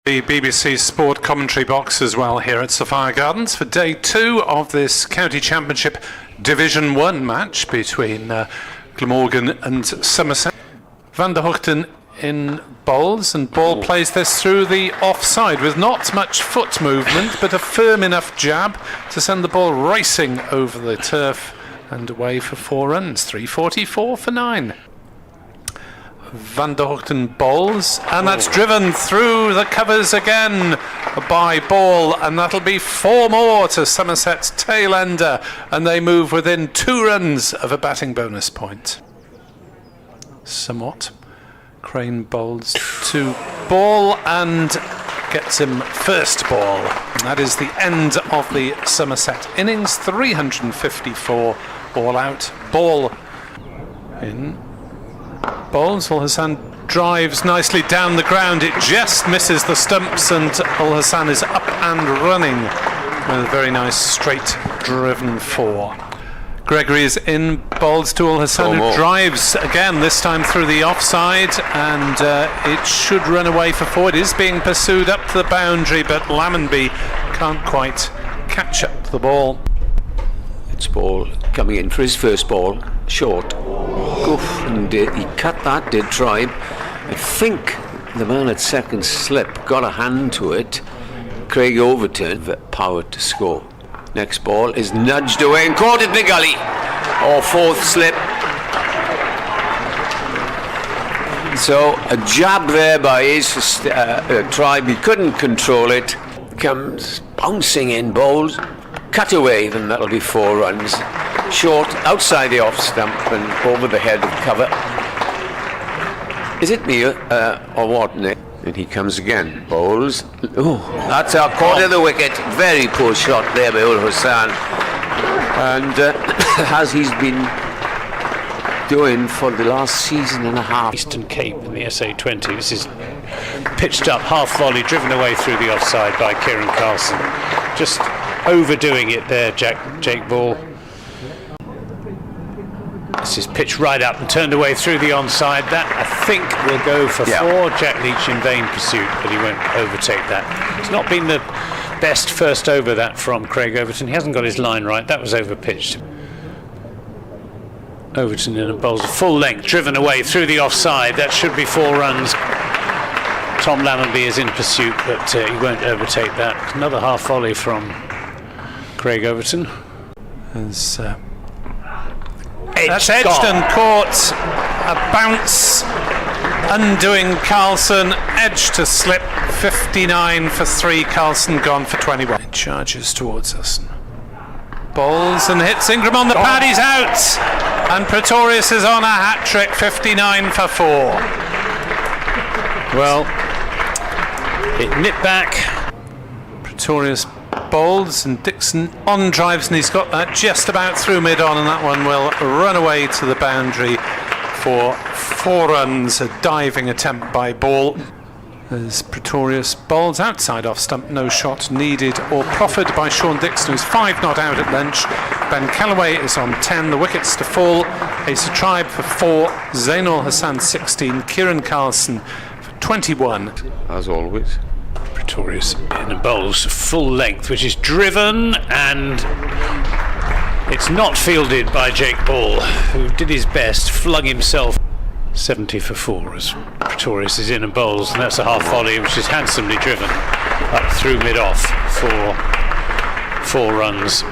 The BBC Sport commentary box as well here at Sophia Gardens for day 2 of this County Championship Division 1 match between Glamorgan and Somerset. Van der Hoogten in bowls, and ball plays this through the offside with not much foot movement but a firm enough jab to send the ball racing over the turf and away for 4 runs. 344 for 9. Van der Hoogten bowls, and that's driven through the covers again by ball, and that'll be 4 more to Somerset's tail ender, and they move within 2 runs of a batting bonus point. Somewhat. Crane bowls to ball and gets him first ball. And that is the end of the Somerset innings. 354 all out. Ball in. Bowls. Ul Hassan drives nicely down the ground. It just misses the stumps, and Ul Hassan is up and running with a very nice straight driven 4. Gregory is in, bowls to Ul Hassan, who drives again, this time through the offside, and it should run away for 4. It is being pursued up to the boundary, but Lammonby can't quite catch up the ball. It's ball coming in for his first ball, short. Oof, and he cut that, did Tribe. I think the man at second slip got a hand to it. Craig Overton, power to score. Next ball is nudged away and caught in the gully. Or 4th slip. So a jab there by his Tribe. He couldn't control it. Comes bouncing in, bowls. Cut away, then that'll be 4 runs. Short, outside the off stump and over the head of cover. Is it me or what, Nick? And he comes again, bowls. Oh, that's our corner of the wicket. Very poor shot there by Ul Hassan. And as he's been doing for the last season and a half. Eastern Cape in the SA20. This is pitched up, half volley, driven away through the offside by Kieran Carlson. Just overdoing it there, Jake Ball. This is pitched right up and turned away through the onside. That, I think, will go for 4. Jack Leach in vain pursuit, but he won't overtake that. It's not been the best first over, that, from Craig Overton. He hasn't got his line right. That was overpitched. Overton in a bowls a full length, driven away through the offside. That should be 4 runs. Tom Lammonby is in pursuit, but he won't overtake that. Another half volley from Craig Overton. As that's edged and caught. A bounce, undoing Carlson. Edge to slip. 59 for 3. Carlson gone for 21. It charges towards us. Bowls and hits Ingram on the pad. He's out. And Pretorius is on a hat trick. 59 for 4. Well, it nipped back. Pretorius bowls, and Dixon on drives, and he's got that just about through mid-on, and that one will run away to the boundary for 4 runs. A diving attempt by Ball as Pretorius bowls outside off stump. No shot needed or proffered by Sean Dixon, who's 5 not out at lunch. Ben Callaway is on 10. The wickets to fall. Asa Tribe for 4. Zainul Hassan 16. Kieran Carlson for 21. As always. Pretorius in a bowls full length, which is driven, and it's not fielded by Jake Ball, who did his best, flung himself. 70 for 4 as Pretorius is in and bowls, and that's a half volley which is handsomely driven up through mid-off for 4 runs.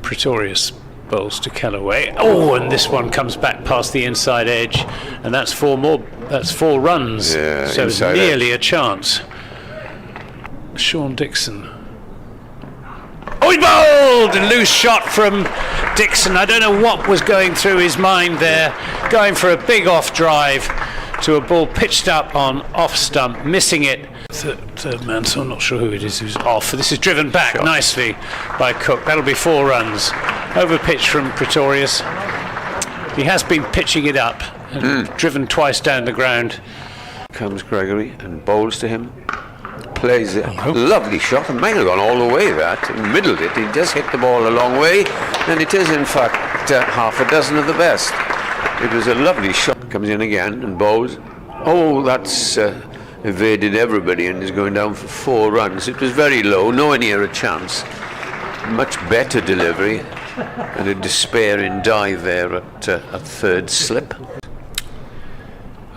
Pretorius bowls to Callaway. Oh, and this one comes back past the inside edge, and that's 4 more. That's 4 runs. Yeah, so it's nearly a chance. Sean Dixon. Oh, he bowled! A loose shot from Dixon. I don't know what was going through his mind there. Going for a big off drive to a ball pitched up on off stump, missing it. Third man, so I'm not sure who it is who's off. This is driven back nicely by Cook. That'll be 4 runs. Over pitch from Pretorius. He has been pitching it up and driven twice down the ground. Comes Gregory and bowls to him. Plays a lovely shot, and might have gone all the way that, and middled it. He just hit the ball a long way, and it is in fact half a dozen of the best. It was a lovely shot. Comes in again and bowls. Oh, that's evaded everybody and is going down for 4 runs. It was very low, nowhere near a chance. Much better delivery and a despairing dive there at third slip.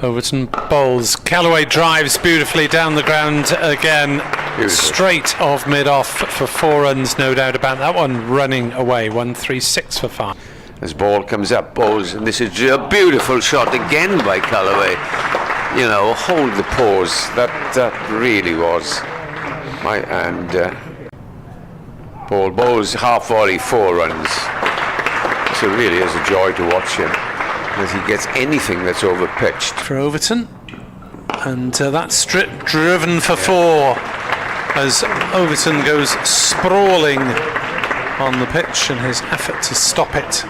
Overton bowls. Callaway drives beautifully down the ground again. Beautiful. Straight off mid-off for 4 runs, no doubt about that one. Running away, 136 for 5. As ball comes up, bowls, and this is a beautiful shot again by Callaway. You know, hold the pause. That really was. Ball bowls half volley, 4 runs. So it really is a joy to watch him, as he gets anything that's over pitched. For Overton, and that's driven for 4 as Overton goes sprawling on the pitch in his effort to stop it.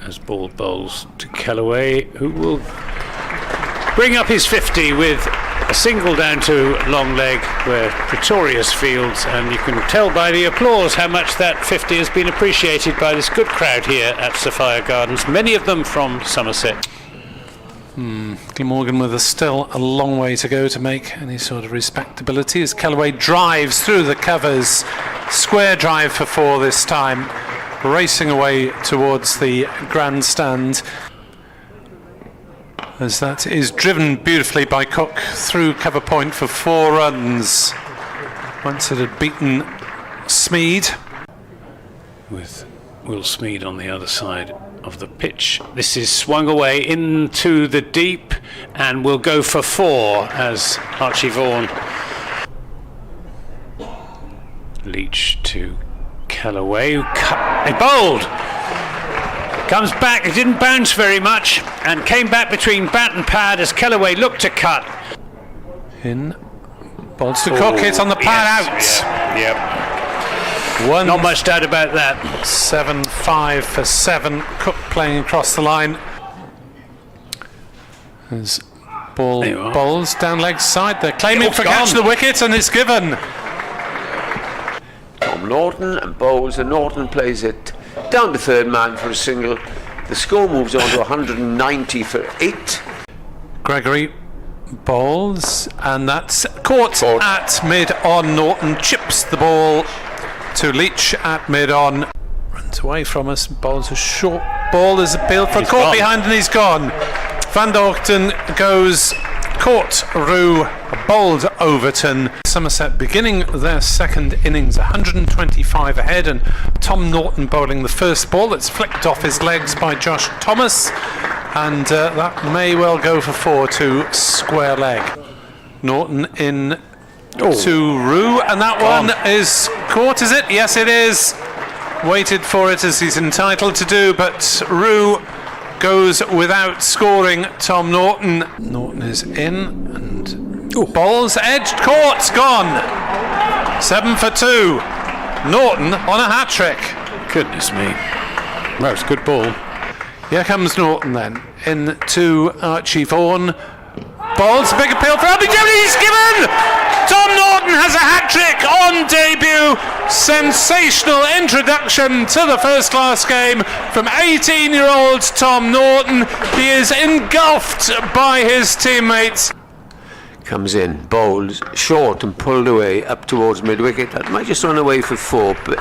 As ball bowls to Callaway, who will bring up his 50 with a single down to long leg where Pretorius fields, and you can tell by the applause how much that 50 has been appreciated by this good crowd here at Sophia Gardens, many of them from Somerset. Glamorgan with still a long way to go to make any sort of respectability as Callaway drives through the covers. Square drive for 4 this time, racing away towards the grandstand, as that is driven beautifully by Cook through cover point for 4 runs. Once it had beaten Smead. With Will Smead on the other side of the pitch. This is swung away into the deep and will go for 4 as Archie Vaughan. Leach to Callaway, who bowled. Comes back, it didn't bounce very much and came back between bat and pad as Callaway looked to cut. In, balls to Cook, hits on the pad, yes, out. Yep. Not much doubt about that. 7-5 for 7. Cook playing across the line. As ball bowls down leg side, they're claiming for catch the wicket, and it's given. Tom Norton and bowls, and Norton plays it down to third man for a single. The score moves on to 190 for 8. Gregory bowls, and that's caught at mid-on. Norton chips the ball to Leach at mid-on. Runs away from us, bowls a short ball, is appealed for, caught behind, and he's gone. Van Dorkton goes, caught Rue, bowled Overton. Somerset beginning their second innings 125 ahead, and Tom Norton bowling the first ball that's flicked off his legs by Josh Thomas, and that may well go for 4 to square leg. Norton in to Rue, and that one is caught, is it? Yes, it is. Waited for it as he's entitled to do, but Rue goes without scoring Tom Norton. Norton is in and bowls edged, caught, gone. 7 for 2. Norton on a hat trick. Goodness me. That was a good ball. Here comes Norton then. In to Archie Vaughan. Bowls, big appeal for LBJ. He's given! Tom Norton has a hat trick on debut. Sensational introduction to the first class game from 18-year-old Tom Norton. He is engulfed by his teammates. Comes in, bowls short and pulled away up towards mid-wicket. That might just run away for 4, but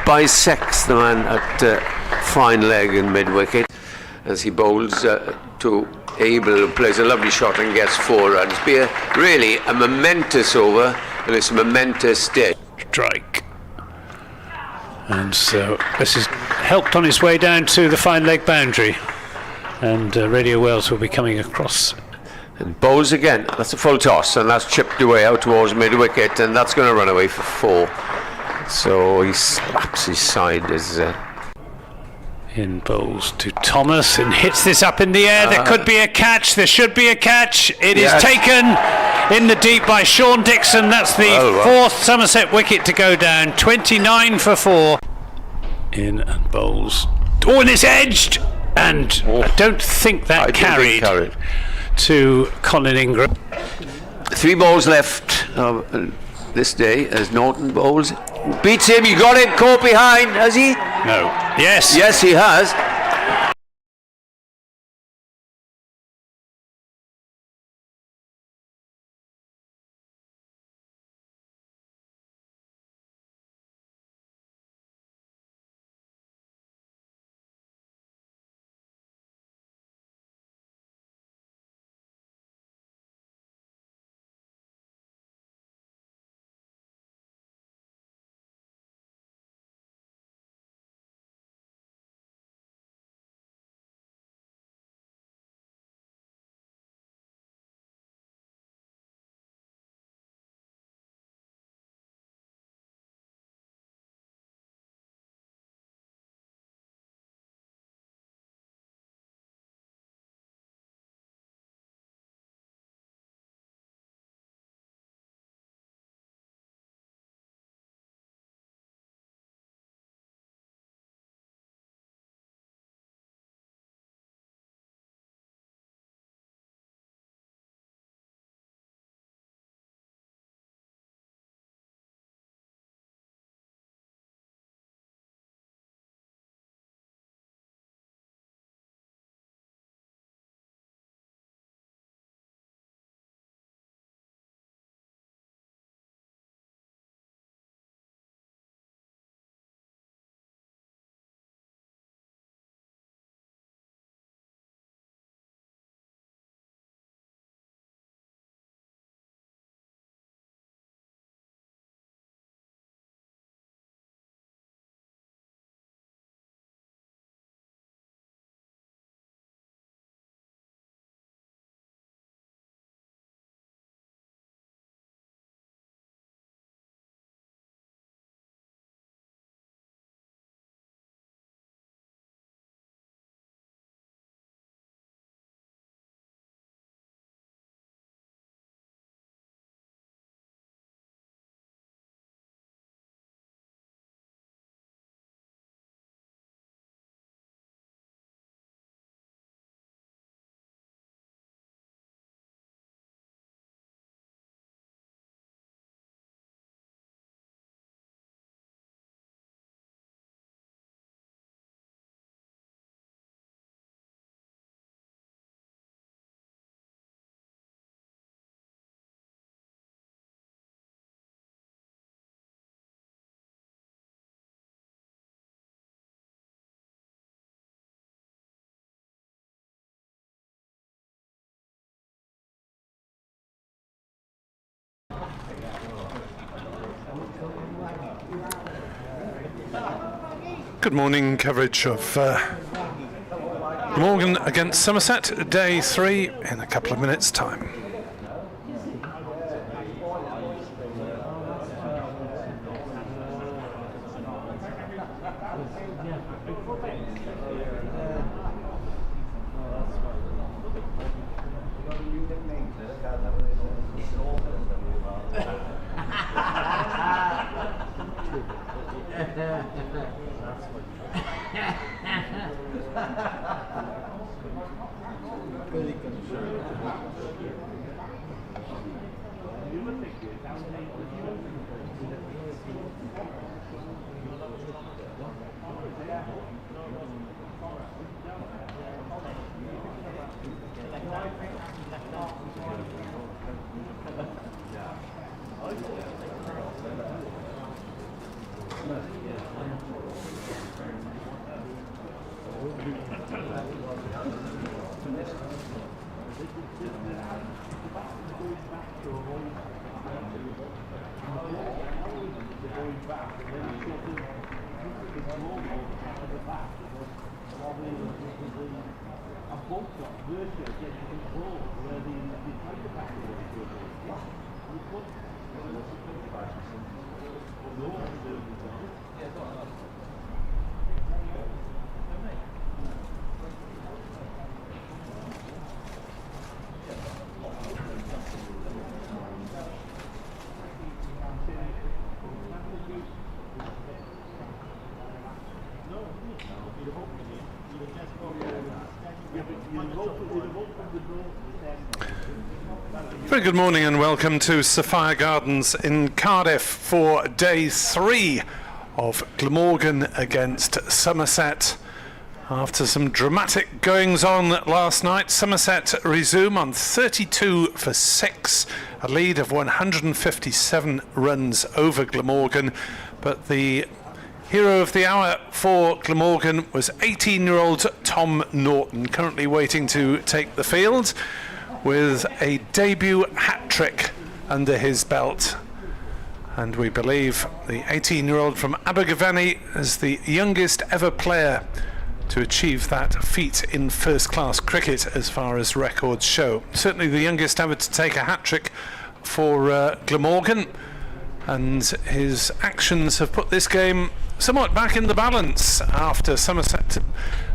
bisects the man at fine leg in mid-wicket as he bowls to Abel, who plays a lovely shot and gets 4 runs. Be really a momentous over, and it's a momentous day. Strike. And so this is helped on his way down to the fine leg boundary, and Radio Wales will be coming across. And bowls again. That's a full toss, and that's chipped away out towards mid-wicket, and that's going to run away for 4. So he slaps his side as in bowls to Thomas and hits this up in the air. There could be a catch. There should be a catch. It is taken in the deep by Sean Dixon. That's the 4th Somerset wicket to go down. 29 for 4. In and bowls. Oh, and it's edged. And I don't think that carried to Colin Ingram. 3 balls left this day as Norton bowls. Beats him, you got it, caught behind, has he? No. Yes. Yes, he has. Good morning, coverage of Glamorgan against Somerset, day 3 in a couple of minutes' time. Very good morning and welcome to Sophia Gardens in Cardiff for day 3 of Glamorgan against Somerset. After some dramatic goings on last night, Somerset resume on 32 for 6, a lead of 157 runs over Glamorgan, but the hero of the hour for Glamorgan was 18-year-old Tom Norton, currently waiting to take the field with a debut hat-trick under his belt. And we believe the 18-year-old from Abergavenny is the youngest ever player to achieve that feat in first-class cricket as far as records show. Certainly the youngest ever to take a hat-trick for Glamorgan, and his actions have put this game somewhat back in the balance after Somerset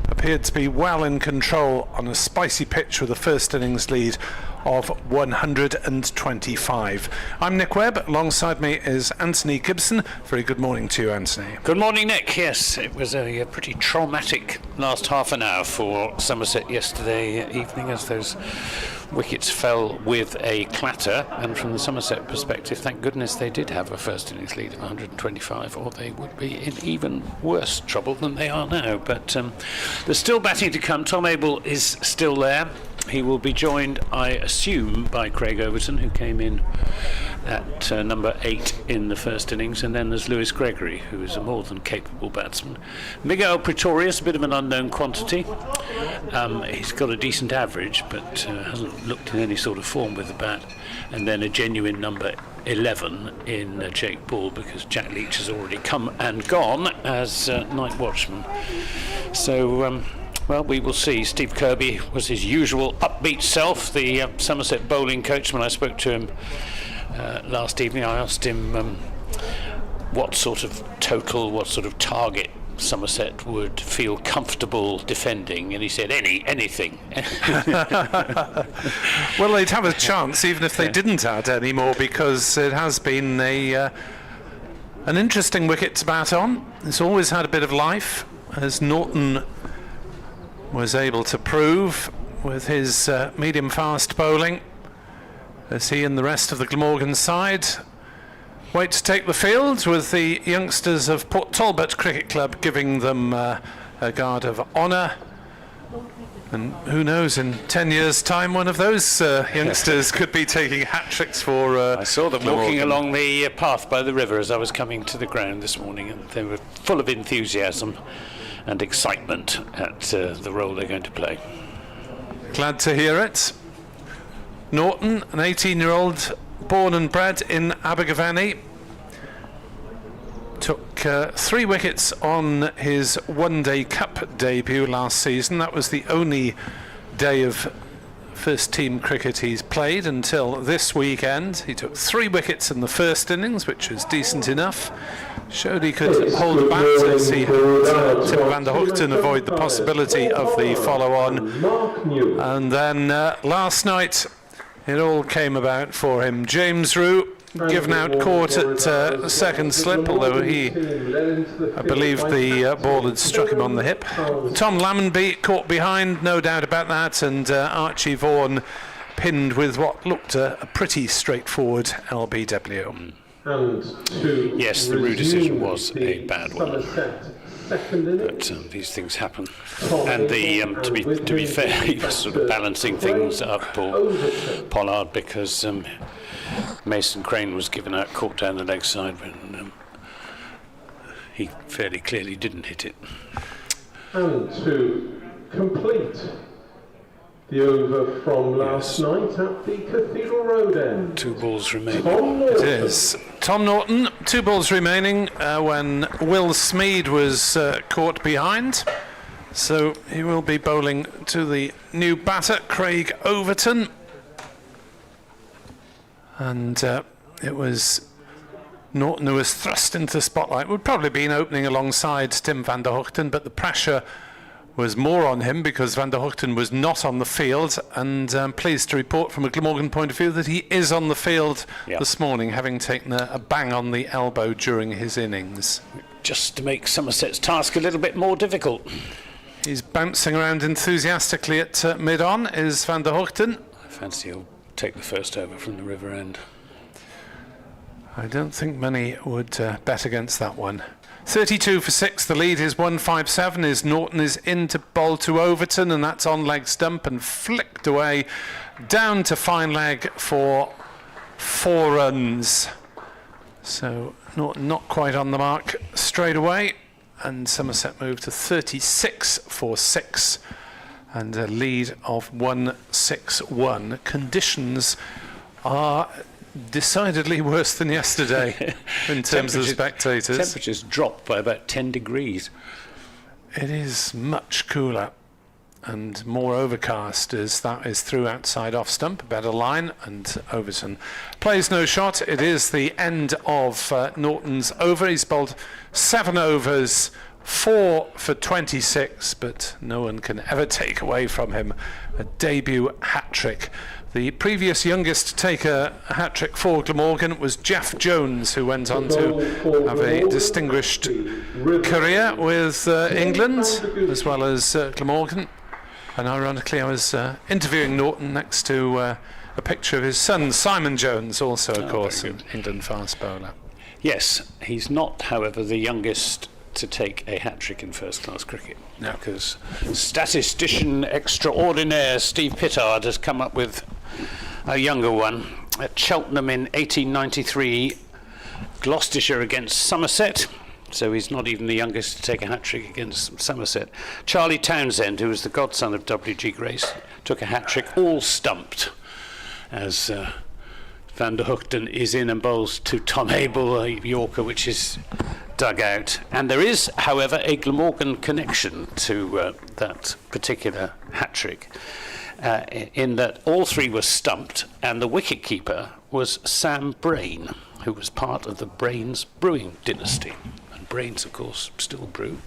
appeared to be well in control on a spicy pitch with a first innings lead of 125. I'm Nick Webb, alongside me is Anthony Gibson. Very good morning to you, Anthony. Good morning, Nick. Yes, it was a pretty traumatic last half an hour for Somerset yesterday evening as those wickets fell with a clatter, and from the Somerset perspective, thank goodness they did have a first innings lead of 125, or they would be in even worse trouble than they are now. But there's still batting to come. Tom Abel is still there. He will be joined, I assume, by Craig Overton, who came in at number 8 in the first innings, and then there's Lewis Gregory, who is a more than capable batsman. Miguel Pretorius, a bit of an unknown quantity. He's got a decent average, but hasn't looked in any sort of form with the bat. And then a genuine number 11 in Jake Ball, because Jack Leach has already come and gone as night watchman. So well, we will see. Steve Kirby was his usual upbeat self, the Somerset bowling coach. When I spoke to him last evening, I asked him what sort of total, what sort of target Somerset would feel comfortable defending, and he said anything. Well, they'd have a chance even if they didn't add any more, because it has been an interesting wicket to bat on. It's always had a bit of life, as Norton was able to prove with his medium-fast bowling, as he and the rest of the Glamorgan side wait to take the field, with the youngsters of Port Talbot Cricket Club giving them a guard of honour. And who knows, in 10 years' time, one of those youngsters could be taking hat-tricks for I saw them walking along the path by the river as I was coming to the ground this morning, and they were full of enthusiasm and excitement at the role they're going to play. Glad to hear it. Norton, an 18-year-old born and bred in Abergavenny. took 3 wickets on his one-day cup debut last season. That was the only day of first team cricket he's played until this weekend. He took 3 wickets in the first innings, which was decent enough. Showed he could hold the bat as he helped Tim van der Hoogten avoid the possibility of the follow-on. And then last night it all came about for him. James Rew given out caught at second slip, although I believe the ball had struck him on the hip. Tom Lammonby caught behind, no doubt about that, and Archie Vaughan pinned with what looked a pretty straightforward LBW. Yes, the Rew decision was a bad one, but these things happen. And to be fair, he was sort of balancing things up for Pollard, because Mason Crane was given out caught down the leg side when he fairly clearly didn't hit it. And to complete the over from last night at the Cathedral Road end. 2 balls remaining. It is. Tom Norton, 2 balls remaining when Will Smead was caught behind. So he will be bowling to the new batter, Craig Overton. And it was Norton who was thrust into the spotlight. Would probably been opening alongside Tim van der Hoogten, but the pressure was more on him because van der Hoogten was not on the field. And I'm pleased to report from a Glamorgan point of view that he is on the field this morning, having taken a bang on the elbow during his innings. Just to make Somerset's task a little bit more difficult. He's bouncing around enthusiastically at mid-on, is van der Hoogten. I fancy he'll take the first over from the river end. I don't think many would bet against that one. 32 for 6, the lead is 157. Is Norton is in to bowl to Overton, and that's on leg stump and flicked away down to fine leg for 4 runs. So Norton not quite on the mark straight away, and Somerset moved to 36 for 6 and a lead of 161. Conditions are decidedly worse than yesterday in terms of spectators. Temperatures dropped by about 10 degrees. It is much cooler and more overcast as that is through outside off stump, a better line, and Overton plays no shot. It is the end of Norton's over. He's bowled 7 overs, 4 for 26, but no one can ever take away from him a debut hat-trick. The previous youngest to take a hat-trick for Glamorgan was Jeff Jones, who went on to have a distinguished career with England as well as Glamorgan. And ironically, I was interviewing Norton next to a picture of his son, Simon Jones, also, of course, an England fast bowler. Yes, he's not, however, the youngest to take a hat-trick in first-class cricket. No. Because statistician extraordinaire Steve Pittard has come up with a younger one. At Cheltenham in 1893, Gloucestershire against Somerset. So he's not even the youngest to take a hat-trick against Somerset. Charlie Townsend, who was the godson of W.G. Grace, took a hat-trick, all stumped, as van der Hoogten is in and bowls to Tom Abel, a Yorker, which is dug out. And there is, however, a Glamorgan connection to that particular hat-trick, in that all 3 were stumped, and the wicket-keeper was Sam Brain, who was part of the Brains brewing dynasty. And Brains, of course, still brew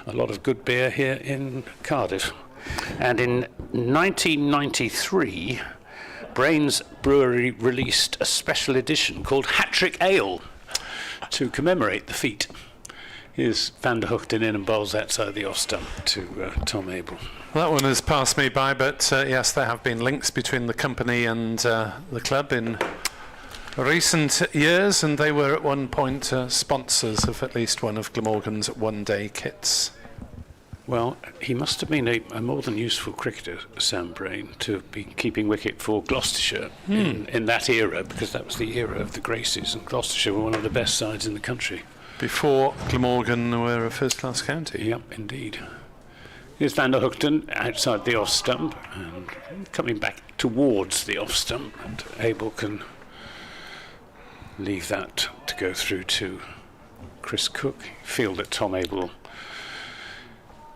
a lot of good beer here in Cardiff. And in 1993, Brains Brewery released a special edition called Hat-Trick Ale to commemorate the feat. Here's van der Hoogten in and bowls outside the off stump to Tom Abel. That one has passed me by, but yes, there have been links between the company and the club in recent years, and they were at one point sponsors of at least one of Glamorgan's one-day kits. Well, he must have been a more than useful cricketer, Sam Brain, to be keeping wicket for Gloucestershire in that era, because that was the era of the Graces, and Gloucestershire were one of the best sides in the country. Before Glamorgan were a first-class county. Yep, indeed. Here's van der Hoogten outside the off stump and coming back towards the off stump, and Abel can leave that to go through to Chris Cook. Feel that Tom Abel,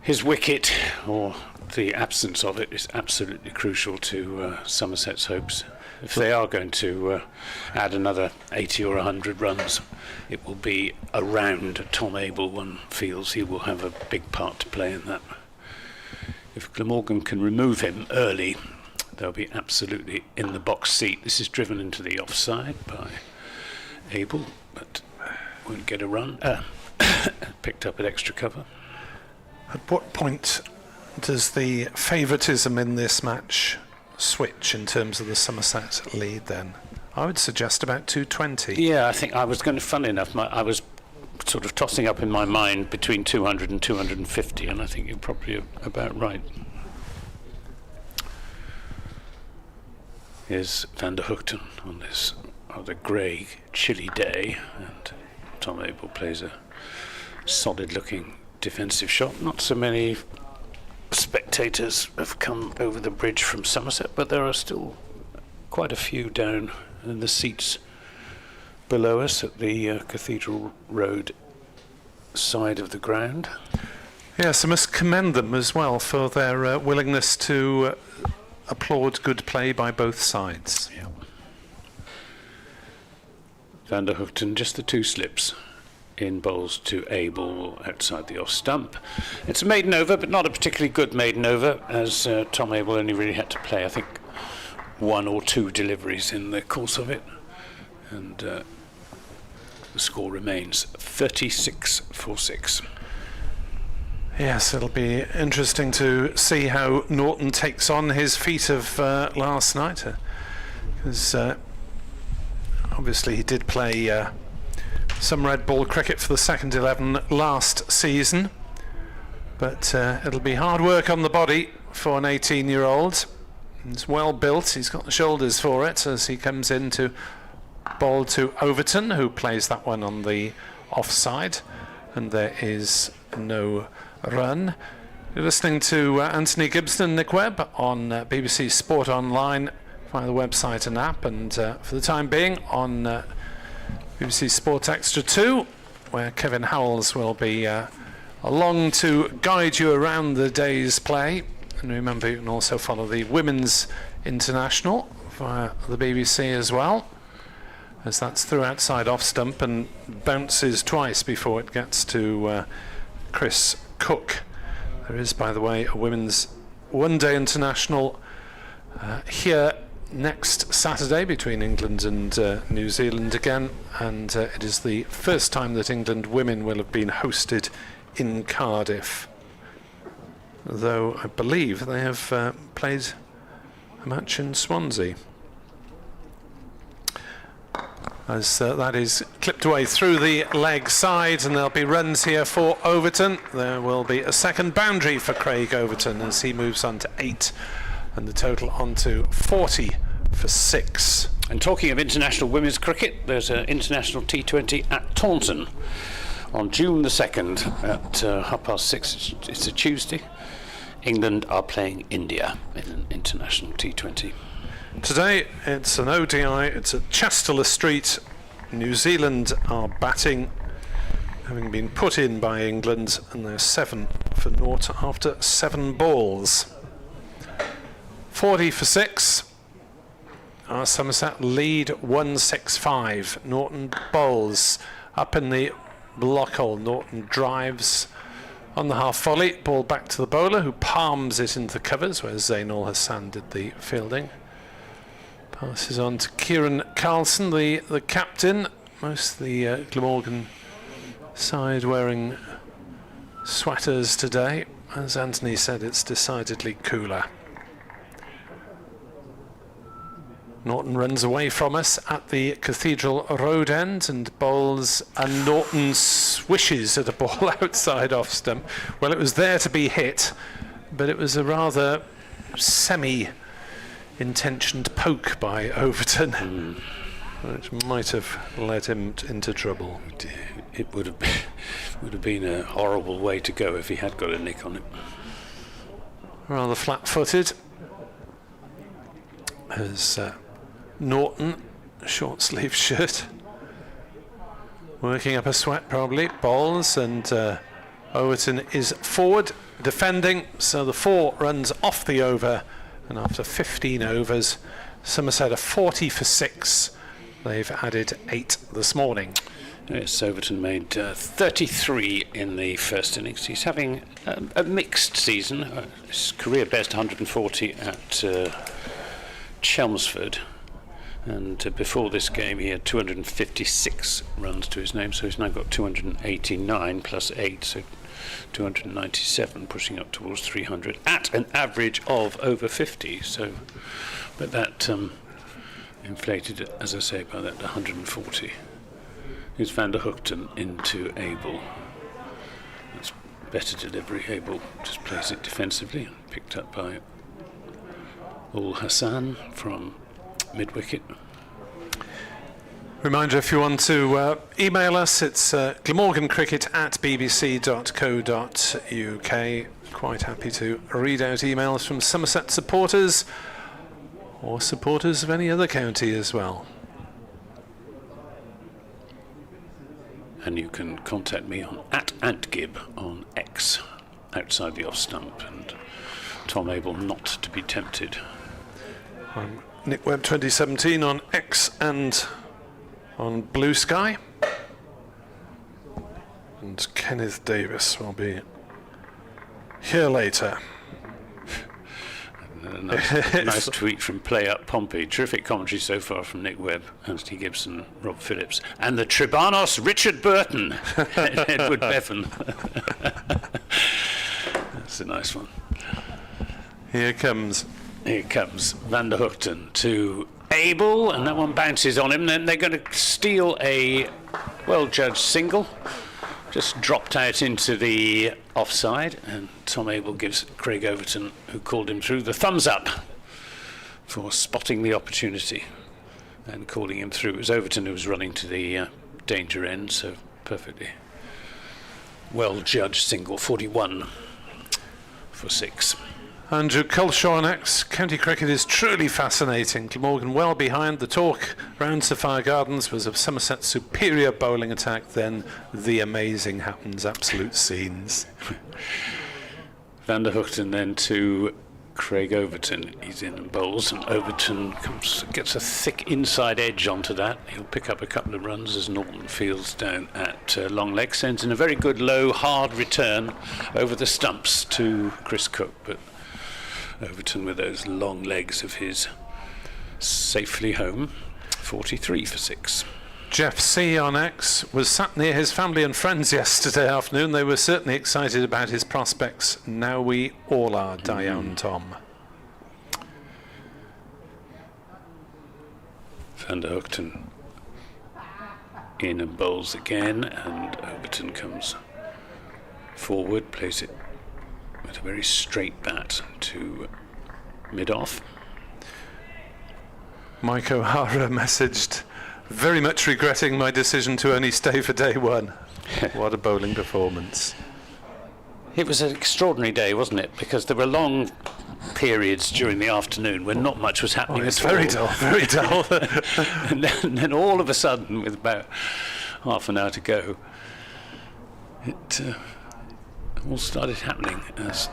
his wicket, or the absence of it, is absolutely crucial to Somerset's hopes. If they are going to add another 80 or 100 runs, it will be around Tom Abel. One feels he will have a big part to play in that. If Glamorgan can remove him early, they'll be absolutely in the box seat. This is driven into the offside by Abel, but won't get a run. Picked up at extra cover. At what point does the favouritism in this match switch in terms of the Somerset lead then? I would suggest about 220. Yeah, I think I was going to, funny enough, I was sort of tossing up in my mind between 200 and 250, and I think you're probably about right. Here's Van der Hoogten on this rather grey, chilly day, and Tom Abel plays a solid-looking defensive shot. Not so many spectators have come over the bridge from Somerset, but there are still quite a few down in the seats below us at the Cathedral Road side of the ground. Yes, I must commend them as well for their willingness to applaud good play by both sides. Yeah. Van der Hoogten, just the two slips in bowls to Abel outside the off stump. It's a maiden over, but not a particularly good maiden over, as Tom Abel only really had to play, I think, one or two deliveries in the course of it, and the score remains 36-6. Yes, it'll be interesting to see how Norton takes on his feat of last night, because obviously he did play some red ball cricket for the second 11 last season, but it'll be hard work on the body for an 18-year-old. He's well built, he's got the shoulders for it as he comes in to bowl to Overton, who plays that one on the offside, and there is no run. You're listening to Anthony Gibson and Nick Webb on BBC Sport Online via the website and app, and for the time being on BBC Sport Extra 2, where Kevin Howells will be along to guide you around the day's play. And remember, you can also follow the Women's International via the BBC as well, as that's through outside off stump and bounces twice before it gets to Chris Cook. There is, by the way, a Women's One-Day International here next Saturday between England and New Zealand again, and it is the first time that England women will have been hosted in Cardiff, though I believe they have played a match in Swansea. As that is clipped away through the leg side, and there'll be runs here for Overton. There will be a second boundary for Craig Overton as he moves on to 8, and the total on to 40 for 6. And talking of international women's cricket, there's an international T20 at Taunton on June the 2nd at 6:30. It's a Tuesday. England are playing India in an international T20. Today it's an ODI, it's at Chester Street. New Zealand are batting, having been put in by England, and they're 7 for naught after 7 balls. 40 for 6. Our Somerset lead 165. Norton bowls up in the block hole. Norton drives on the half volley, ball back to the bowler, who palms it into the covers where Zainul Hassan did the fielding. Passes on to Kieran Carlson, the captain. Most of the Glamorgan side wearing sweaters today. As Anthony said, it's decidedly cooler. Norton runs away from us at the Cathedral Road end and bowls, and Norton swishes at a ball outside off stump. Well, it was there to be hit, but it was a rather semi-intentioned poke by Overton, which might have led him into trouble. It would have been a horrible way to go if he had got a nick on it. Rather flat-footed as Norton, short sleeve shirt, working up a sweat probably. Bowls, and Overton is forward defending, so the 4 runs off the over, and after 15 overs Somerset are 40 for 6. They've added 8 this morning. Yes, Overton made 33 in the first innings. He's having a mixed season. His career best 140 at Chelmsford, and before this game he had 256 runs to his name, so he's now got 289 plus 8, so 297, pushing up towards 300 at an average of over 50. So, but that inflated, as I say, by that 140. Here's Van der Hoogten into Abel. That's better delivery. Abel just plays it defensively, and picked up by Ul Hassan from mid-wicket. Reminder, if you want to email us, it's glamorgancricket@bbc.co.uk. Quite happy to read out emails from Somerset supporters or supporters of any other county as well. And you can contact me on @AntGib on X, outside the off stump, and Tom Abel not to be tempted. I'm Nick Webb 2017 on X and on Blue Sky. And Kenneth Davis will be here later. A nice tweet from Play Up Pompey. Terrific commentary so far from Nick Webb, Anthony Gibson, Rob Phillips, and the Tribanos Richard Burton, Edward Bevan. That's a nice one. Here comes Van der Hoogten to Abel, and that one bounces on him. Then they're going to steal a well-judged single. Just dropped out into the offside, and Tom Abel gives Craig Overton, who called him through, the thumbs up for spotting the opportunity and calling him through. It was Overton who was running to the danger end, so perfectly well-judged single. 41 for 6. Andrew Culshaw on X. County cricket is truly fascinating. Glamorgan well behind. The talk round Sapphire Gardens was of Somerset's superior bowling attack, then the amazing happens, absolute scenes. Van der Hoogten then to Craig Overton. He's in and bowls, and Overton gets a thick inside edge onto that. He'll pick up a couple of runs as Norton fields down at long leg, sends in a very good low hard return over the stumps to Chris Cook, but Overton with those long legs of his safely home. 43 for 6. Jeff C on X was sat near his family and friends yesterday afternoon. They were certainly excited about his prospects. Now we all are, Diane Tom. Van der Hoogten in and bowls again, and Overton comes forward, plays it with a very straight bat to mid-off. Mike O'Hara messaged, very much regretting my decision to only stay for day one. What a bowling performance. It was an extraordinary day, wasn't it? Because there were long periods during the afternoon when not much was happening. It's very dull, very dull. And then all of a sudden, with about half an hour to go, it all started happening as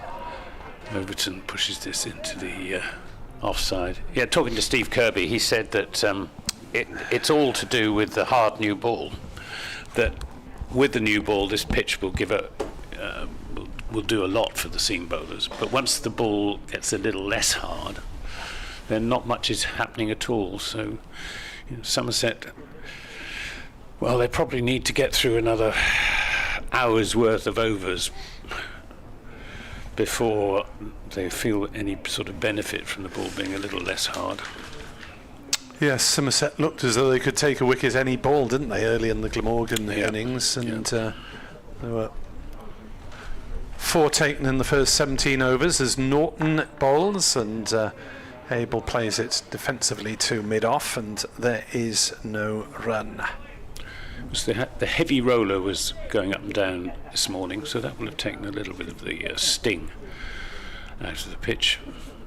Overton pushes this into the offside. Yeah, talking to Steve Kirby, he said that it's all to do with the hard new ball. That with the new ball, this pitch will give will do a lot for the seam bowlers. But once the ball gets a little less hard, then not much is happening at all. So, Somerset, well, they probably need to get through another hour's worth of overs before they feel any sort of benefit from the ball being a little less hard. Yes, Somerset looked as though they could take a wicket any ball, didn't they, early in the Glamorgan innings, and there were 4 taken in the first 17 overs as Norton bowls, and Abel plays it defensively to mid-off, and there is no run. The heavy roller was going up and down this morning, so that will have taken a little bit of the sting out of the pitch,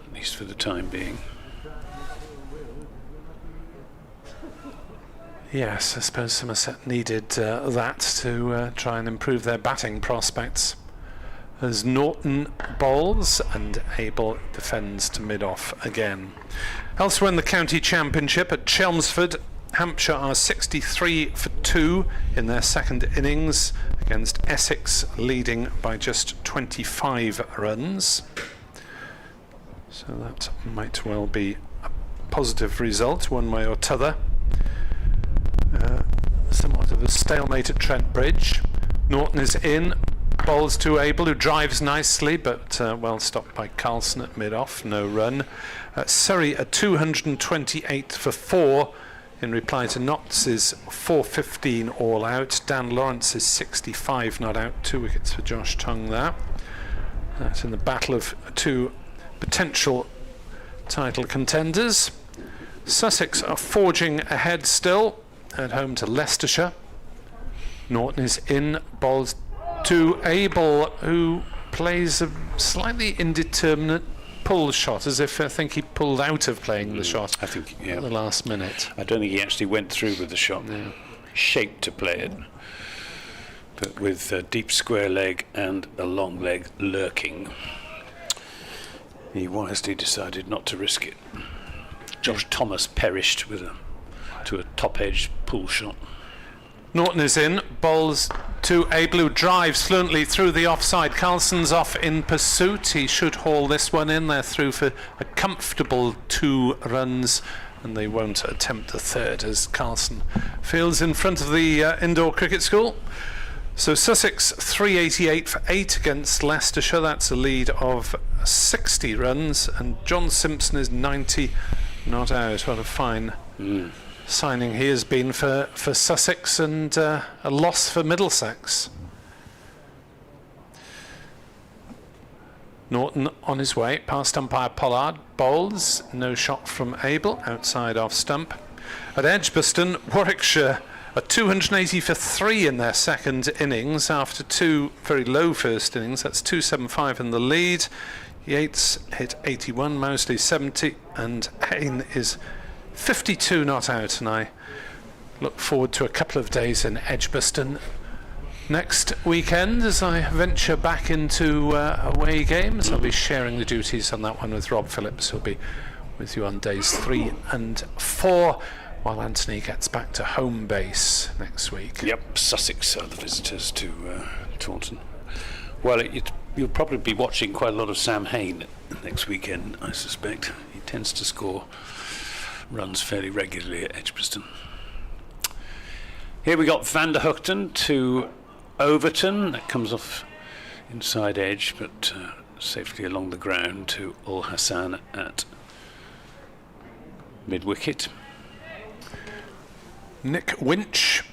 at least for the time being. Yes, I suppose Somerset needed that to try and improve their batting prospects. As Norton bowls and Abel defends to mid-off again. Elsewhere in the county championship at Chelmsford, Hampshire are 63 for 2 in their second innings against Essex, leading by just 25 runs. So that might well be a positive result one way or t'other. Somewhat of a stalemate at Trent Bridge. Norton is in, bowls to Abel, who drives nicely, but well stopped by Carlson at mid-off, no run. Surrey are 228 for 4 in reply to Knott's 415 all out. Dan Lawrence is 65 not out, 2 wickets for Josh Tongue there. That's in the battle of 2 potential title contenders. Sussex are forging ahead still at home to Leicestershire. Norton is in, bowls to Abel, who plays a slightly indeterminate pull shot, as if I think he pulled out of playing the shot I think, yeah, at the last minute. I don't think he actually went through with the shot. Yeah. Shaped to play it, but with a deep square leg and a long leg lurking, he wisely decided not to risk it. Josh Thomas perished to a top edge pull shot. Norton is in, bowls to Abel, who drives fluently through the offside. Carlson's off in pursuit. He should haul this one in. They're through for a comfortable 2 runs, and they won't attempt the third as Carlson fields in front of the indoor cricket school. So Sussex 388 for 8 against Leicestershire. That's a lead of 60 runs, and John Simpson is 90 not out. What a fine signing he has been for Sussex, and a loss for Middlesex. Norton on his way past umpire Pollard, bowls, no shot from Abel, outside off stump. At Edgbaston, Warwickshire are 280 for 3 in their second innings after 2 very low first innings. That's 275 in the lead. Yates hit 81, Mosley 70, and Hayne is 52 not out, and I look forward to a couple of days in Edgbaston next weekend as I venture back into away games. I'll be sharing the duties on that one with Rob Phillips, who'll be with you on days 3 and 4 while Anthony gets back to home base next week. Yep, Sussex are the visitors to Taunton. Well, you'll probably be watching quite a lot of Sam Hayne next weekend, I suspect. He tends to score runs fairly regularly at Edgbaston. Here we got Van der Hoogten to Overton. That comes off inside edge, but safely along the ground to Ul Hassan at mid-wicket. Nick Winch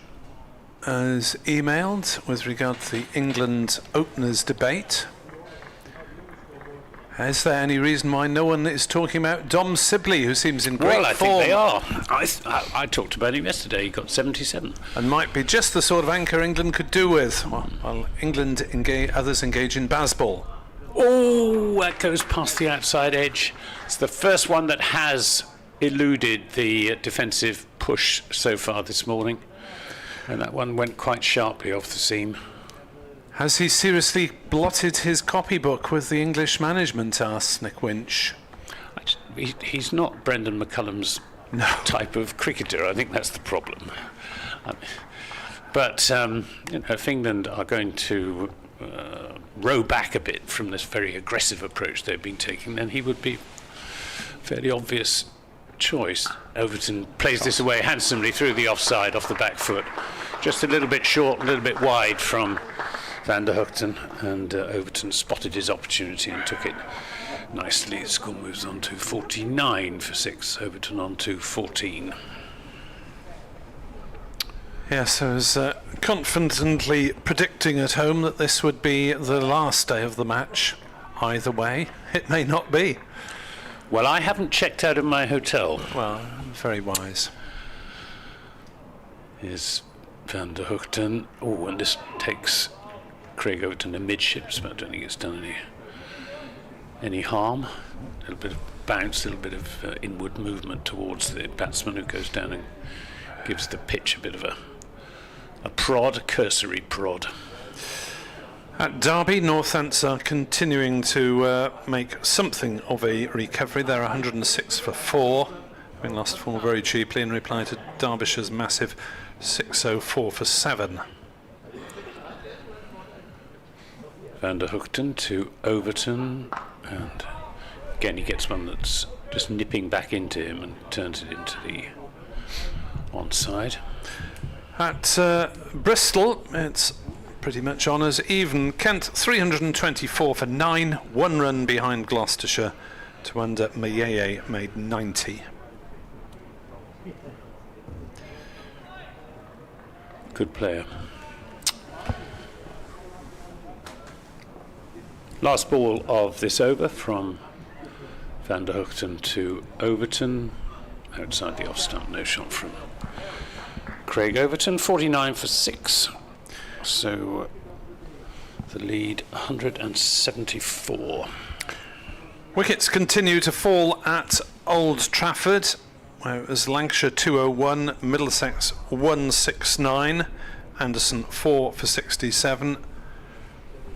has emailed with regard to the England openers debate. Is there any reason why no one is talking about Dom Sibley, who seems in great form? Well, I think they are. I talked about him yesterday. He got 77. And might be just the sort of anchor England could do with, while England others engage in baseball. Oh, that goes past the outside edge. It's the first one that has eluded the defensive push so far this morning. And that one went quite sharply off the seam. Has he seriously blotted his copybook with the English management, asks Nick Winch. He's not Brendan McCullum's type of cricketer. I think that's the problem. But if England are going to row back a bit from this very aggressive approach they've been taking, then he would be a fairly obvious choice. Overton plays this away handsomely through the offside off the back foot. Just a little bit short, a little bit wide from Van der Hoogten, and Overton spotted his opportunity and took it nicely. The score moves on to 49 for 6, Overton on to 14. Yes, I was confidently predicting at home that this would be the last day of the match. Either way, it may not be. Well, I haven't checked out of my hotel. Well, very wise. Here's Van der Hoogten. Oh, and this takes Craig Overton amidships, but I don't think it's done any harm. A little bit of bounce, a little bit of inward movement towards the batsman, who goes down and gives the pitch a bit of a prod, a cursory prod. At Derby, Northants are continuing to make something of a recovery. They're 106 for 4, having lost 4 very cheaply in reply to Derbyshire's massive 604 for 7. Van der Hoogten to Overton, and again he gets one that's just nipping back into him and turns it into the onside. At Bristol, it's pretty much honours even. Kent 324 for 9, 1 run behind Gloucestershire. To under Mayeye made 90. Good player. Last ball of this over from Van der Hoogten to Overton. Outside the off stump, no shot from Craig Overton. 49 for 6. So the lead 174. Wickets continue to fall at Old Trafford, where it was Lancashire 201, Middlesex 169, Anderson 4 for 67.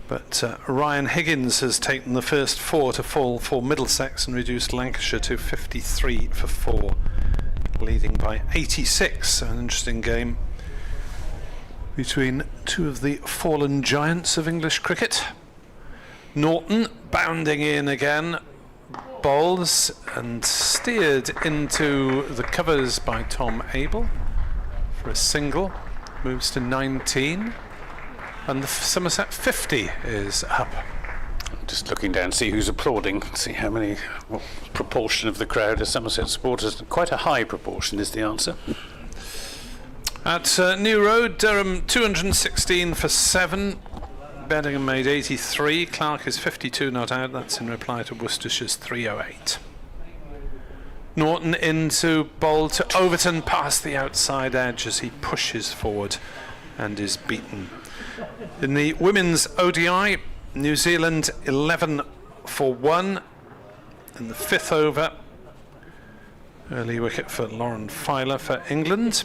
But Ryan Higgins has taken the first 4 to fall for Middlesex and reduced Lancashire to 53 for 4, leading by 86. An interesting game between two of the fallen giants of English cricket. Norton bounding in again, bowls and steered into the covers by Tom Abel for a single, moves to 19. And the Somerset 50 is up. Just looking down, see who's applauding, see what proportion of the crowd are Somerset supporters. Quite a high proportion is the answer. At New Road, Durham 216 for 7. Beddingham made 83. Clark is 52 not out. That's in reply to Worcestershire's 308. Norton into bowl to Overton past the outside edge as he pushes forward and is beaten. In the women's ODI, New Zealand 11 for 1 in the 5th over. Early wicket for Lauren Filer for England.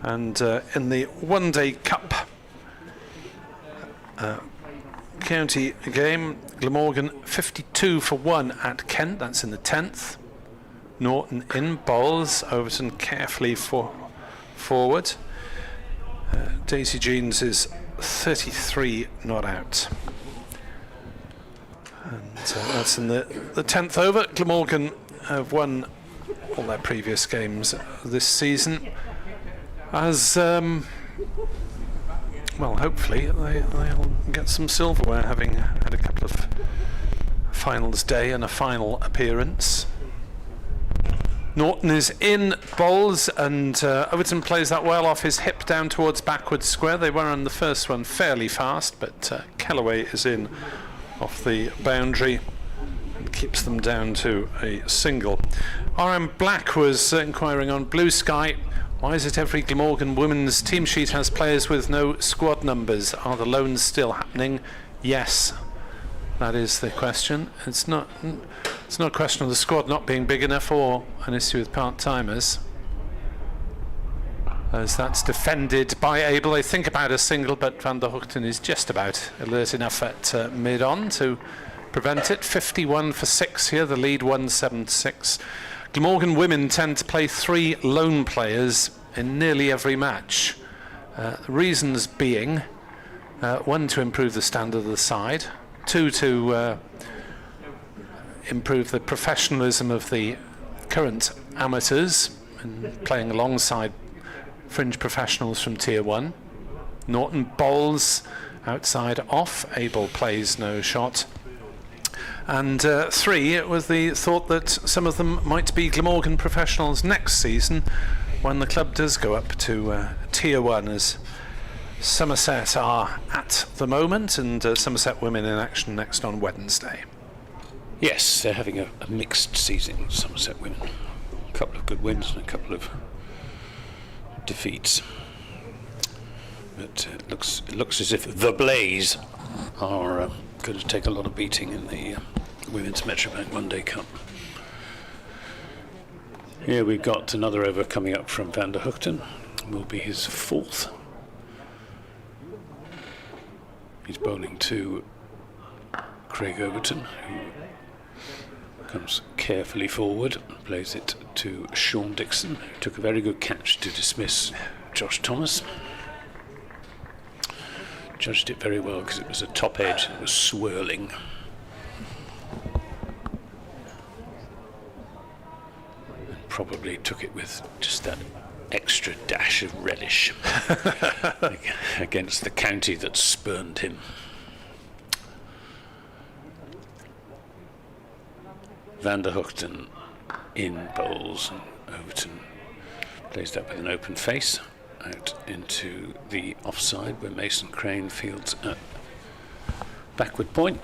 And in the One Day Cup county game, Glamorgan 52 for 1 at Kent. That's in the 10th. Norton in bowls, Overton carefully forward. Daisy Jeans is 33 not out. And that's in the 10th over. Glamorgan have won all their previous games this season. As, well, hopefully they'll get some silverware, having had a couple of finals day and a final appearance. Norton is in bowls, and Overton plays that well off his hip down towards backward square. They were on the first one fairly fast, but Kellaway is in off the boundary and keeps them down to a single. RM Black was inquiring on Blue Sky, why is it every Glamorgan women's team sheet has players with no squad numbers? Are the loans still happening? Yes, that is the question. It's not a question of the squad not being big enough or an issue with part-timers, as that's defended by Abel. They think about a single, but Van der Hoogten is just about alert enough at mid-on to prevent it. 51 for 6 here, the lead 176. Glamorgan women tend to play 3 lone players in nearly every match. The reasons being, 1, to improve the standard of the side, 2, to improve the professionalism of the current amateurs and playing alongside fringe professionals from Tier 1. Norton bowls outside off, Abel plays no shot. And 3, it was the thought that some of them might be Glamorgan professionals next season when the club does go up to Tier 1, as Somerset are at the moment, and Somerset women in action next on Wednesday. Yes, they're having a mixed season, Somerset women. A couple of good wins and a couple of defeats. But it looks as if the Blaze are going to take a lot of beating in the Women's Metrobank One Day Cup. Here we've got another over coming up from Van der Hoogten. Will be his 4th. He's bowling to Craig Overton, who comes carefully forward, plays it to Sean Dixon, who took a very good catch to dismiss Josh Thomas. Judged it very well because it was a top edge that was swirling. And probably took it with just that extra dash of relish against the county that spurned him. Van der Hoogten in bowls, and Overton plays that with an open face out into the offside where Mason Crane fields at backward point.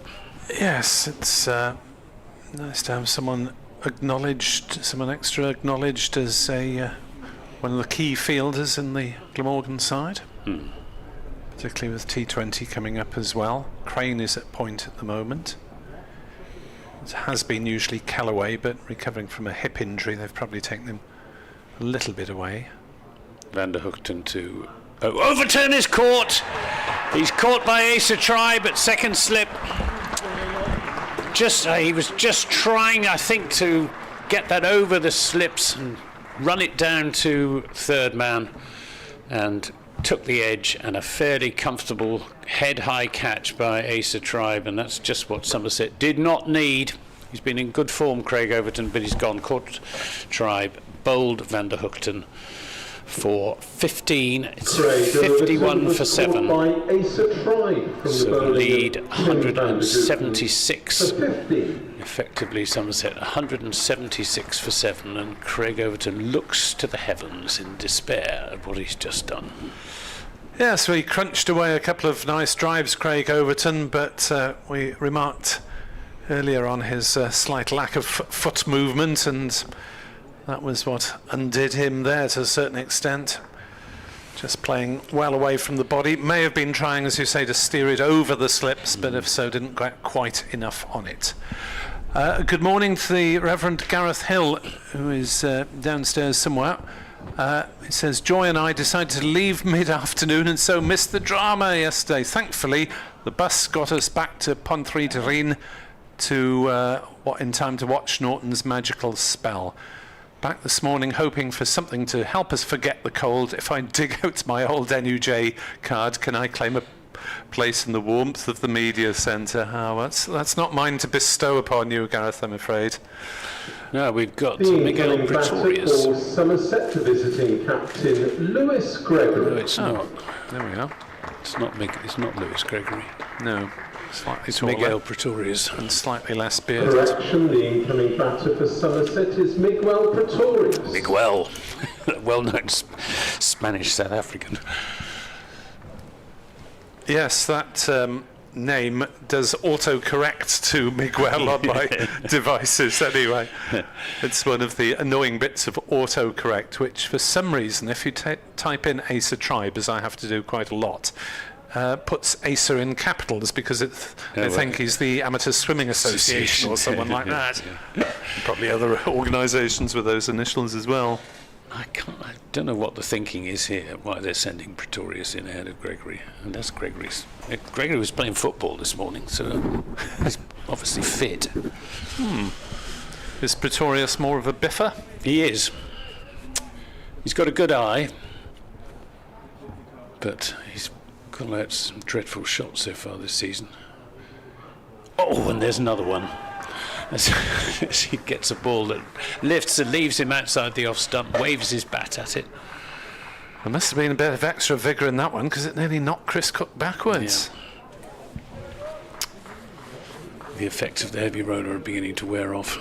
Yes, it's nice to have someone extra acknowledged as one of the key fielders in the Glamorgan side, particularly with T20 coming up as well. Crane is at point at the moment. It has been usually Callaway, but recovering from a hip injury, they've probably taken him a little bit away. Van der Hoogten to Overton is caught. He's caught by Asa Tribe at second slip. He was just trying, I think, to get that over the slips and run it down to third man, and took the edge, and a fairly comfortable head-high catch by Asa Tribe, and that's just what Somerset did not need. He's been in good form, Craig Overton, but he's gone. Caught Tribe, bowled Van der Hoogten for 15. It's 51 for 7. So the lead 176. Effectively, Somerset 176 for 7, and Craig Overton looks to the heavens in despair at what he's just done. Yeah, so he crunched away a couple of nice drives, Craig Overton, but we remarked earlier on his slight lack of foot movement, and that was what undid him there to a certain extent. Just playing well away from the body. May have been trying, as you say, to steer it over the slips, but if so, didn't get quite enough on it. Good morning to the Reverend Gareth Hill, who is downstairs somewhere. It says, Joy and I decided to leave mid-afternoon and so missed the drama yesterday. Thankfully, the bus got us back to Pontrhy Terrain in time to watch Norton's magical spell. Back this morning hoping for something to help us forget the cold. If I dig out my old NUJ card, can I claim a place in the warmth of the media centre? Oh, that's not mine to bestow upon you, Gareth, I'm afraid. No, we've got Miguel Pretorius. Somerset visiting captain Lewis Gregory. No, it's not. There we are. It's not Lewis Gregory. No. Slightly It's taller Miguel Pretorius. and slightly less bearded. Correction, the incoming batter for Somerset is Miguel Pretorius. Miguel, well-known Spanish South African. Yes, that name does auto-correct to Miguel on my devices anyway. It's one of the annoying bits of auto-correct, which for some reason, if you type in Asa Tribe, as I have to do quite a lot, puts Asa in capitals because they think he's the Amateur Swimming Association or someone like that. Probably other organisations with those initials as well. I don't know what the thinking is here, why they're sending Pretorius in ahead of Gregory. And that's Gregory's. Gregory was playing football this morning, so he's obviously fit. Is Pretorius more of a biffer? He is. He's got a good eye, but he's got out some dreadful shots so far this season. Oh, and there's another one. As he gets a ball that lifts and leaves him outside the off stump, waves his bat at it. There must have been a bit of extra vigour in that one because it nearly knocked Chris Cook backwards. Yeah. The effects of the heavy roller are beginning to wear off.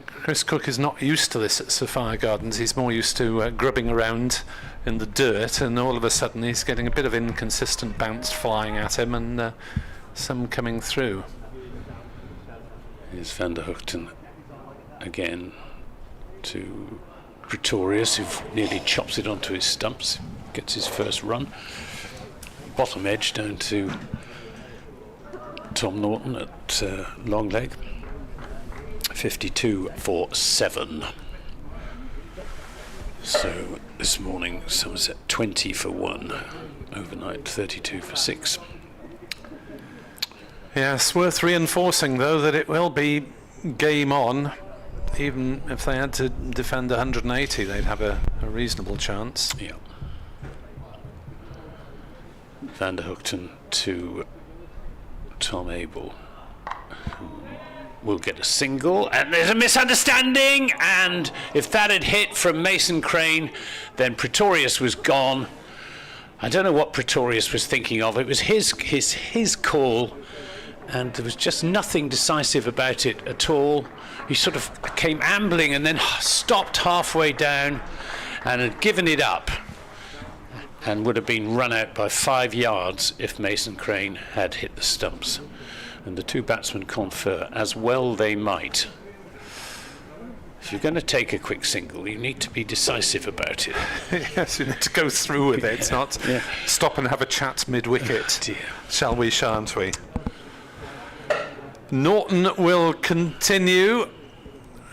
Chris Cook is not used to this at Sapphire Gardens. He's more used to grubbing around in the dirt, and all of a sudden he's getting a bit of inconsistent bounce flying at him and some coming through. Here's Van der Hoogten again to Pretorius, who nearly chops it onto his stumps, gets his first run. Bottom edge down to Tom Norton at long leg. 52 for 7. So this morning, Somerset 20 for 1, overnight 32 for 6. Yes, worth reinforcing though that it will be game on. Even if they had to defend 180, they'd have a reasonable chance. Yeah. Van der Hoogten to Tom Abel, who will get a single, and there's a misunderstanding, and if that had hit from Mason Crane, then Pretorius was gone. I don't know what Pretorius was thinking of. It was his call, and there was just nothing decisive about it at all. He sort of came ambling and then stopped halfway down and had given it up, and would have been run out by 5 yards if Mason Crane had hit the stumps. And the two batsmen confer, as well they might. If you're going to take a quick single, you need to be decisive about it. Yes, you need to go through with it, not stop and have a chat mid-wicket. Dear. Shall we, shan't we? Norton will continue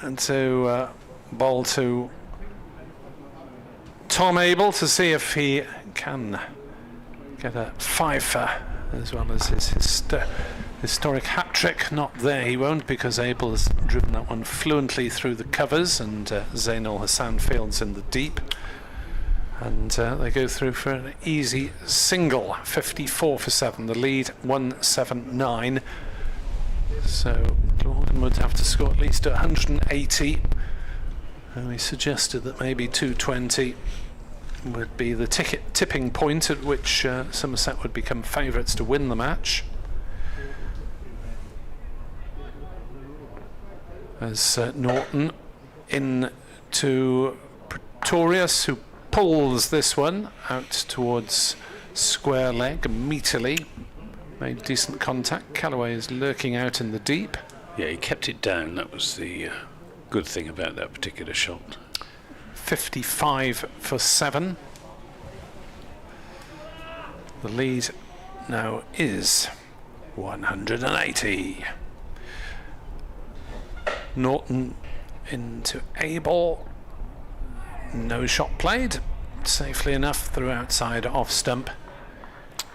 and to bowl to Tom Abel to see if he can get a fifer as well as his historic hat-trick. Not there, he won't, because Abel has driven that one fluently through the covers, and Zainul Hassan fields in the deep, and they go through for an easy single. 54 for 7, the lead 179. So Glamorgan would have to score at least 180, and we suggested that maybe 220 would be the tipping point at which Somerset would become favourites to win the match. As Norton in to Pretorius, who pulls this one out towards square leg meatilly. Made decent contact. Callaway is lurking out in the deep. Yeah, he kept it down. That was the good thing about that particular shot. 55 for 7. The lead now is 180. Norton into Abel. No shot played. Safely enough through outside off stump.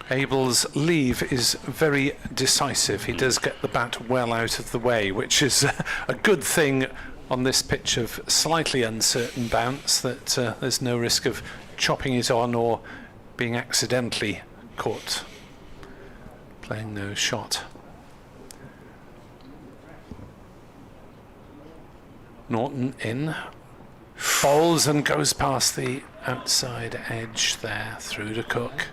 Abel's leave is very decisive. He does get the bat well out of the way, which is a good thing on this pitch of slightly uncertain bounce, that there's no risk of chopping it on or being accidentally caught playing no shot. Norton in, bowls and goes past the outside edge there through to Cook.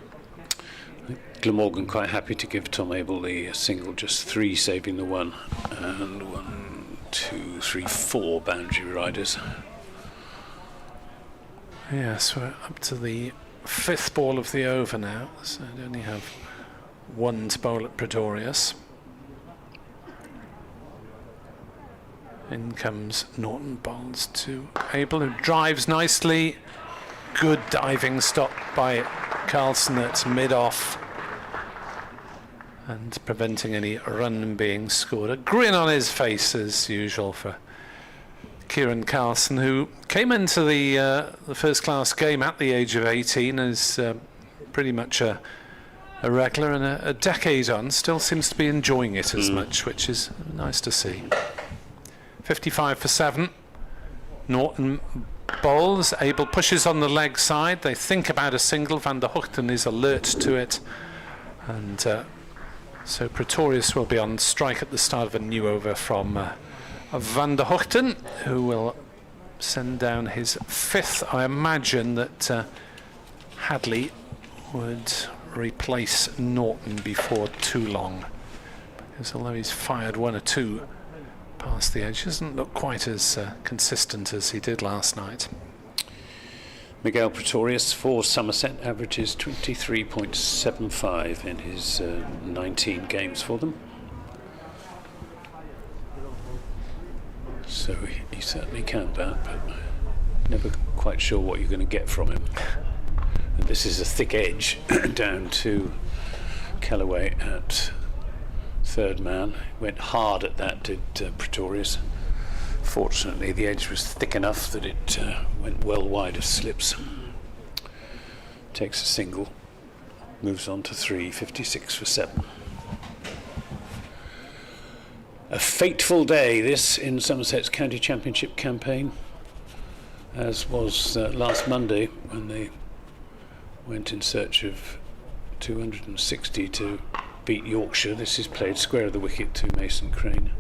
Glamorgan quite happy to give Tom Abel the single, just 3 saving the 1, and 1, 2, 3, 4 boundary riders. Yes, we're up to the 5th ball of the over now, so I only have 1 to bowl at Pretorius. In comes Norton, bowls to Abel, who drives nicely. Good diving stop by Carlson at mid-off, and preventing any run being scored. A grin on his face as usual for Kieran Carlson, who came into the first-class game at the age of 18 as pretty much a regular, and a decade on still seems to be enjoying it as much, which is nice to see. 55 for 7. Norton bowls. Abel pushes on the leg side. They think about a single. Van der Hoogten is alert to it, and so Pretorius will be on strike at the start of a new over from Van der Hoogten, who will send down his 5th. I imagine that Hadley would replace Norton before too long, because although he's fired 1 or 2 past the edge, doesn't look quite as consistent as he did last night. Miguel Pretorius for Somerset averages 23.75 in his 19 games for them. So he certainly can bat, but never quite sure what you're going to get from him. And this is a thick edge down to Callaway at 3rd man. Went hard at that, did Pretorius. Fortunately, the edge was thick enough that it went well wide of slips. Takes a single, moves on to 3, 56 for 7. A fateful day, this, in Somerset's County Championship campaign, as was last Monday when they went in search of 260 to beat Yorkshire. This is played square of the wicket to Mason Crane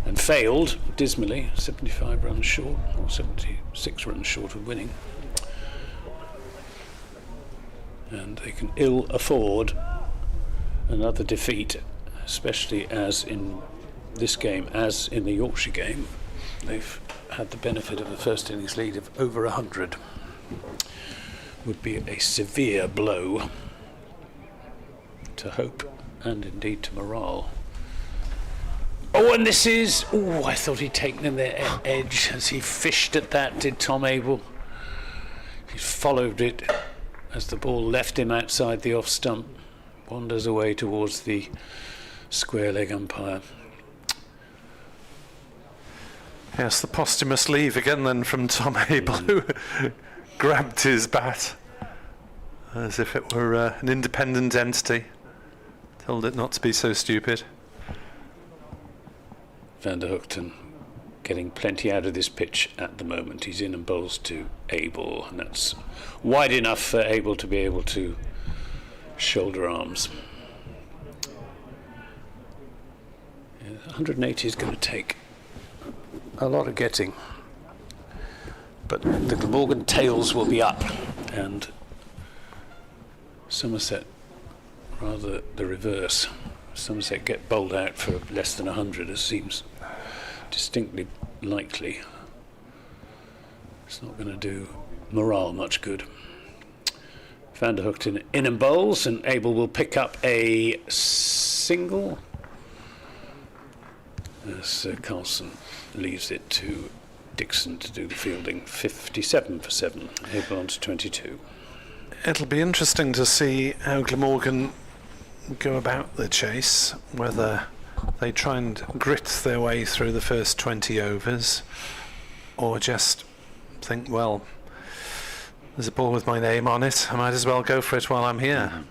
and failed dismally, 75 runs short, or 76 runs short of winning. And they can ill afford another defeat, especially as in this game, as in the Yorkshire game. They've had the benefit of a first innings lead of over 100. Would be a severe blow to hope and indeed to morale. Oh, and this is... Oh, I thought he'd taken in their edge as he fished at that, did Tom Abel. He followed it as the ball left him outside the off stump, wanders away towards the square leg umpire. Yes, the posthumous leave again then from Tom Abel, who grabbed his bat as if it were an independent entity, told it not to be so stupid. Van der Hoogten getting plenty out of this pitch at the moment. He's in and bowls to Abel, and that's wide enough for Abel to be able to shoulder arms. 180 is going to take a lot of getting, but the Glamorgan tails will be up, and Somerset rather the reverse. Somerset get bowled out for less than 100, as seems distinctly likely. It's not going to do morale much good. Van der Hoogten in and bowls, and Abel will pick up a single as Carlson leaves it to Dixon to do the fielding. 57 for 7. Abel on to 22. It'll be interesting to see how Glamorgan go about the chase, whether they try and grit their way through the first 20 overs or just think, well, there's a ball with my name on it, I might as well go for it while I'm here.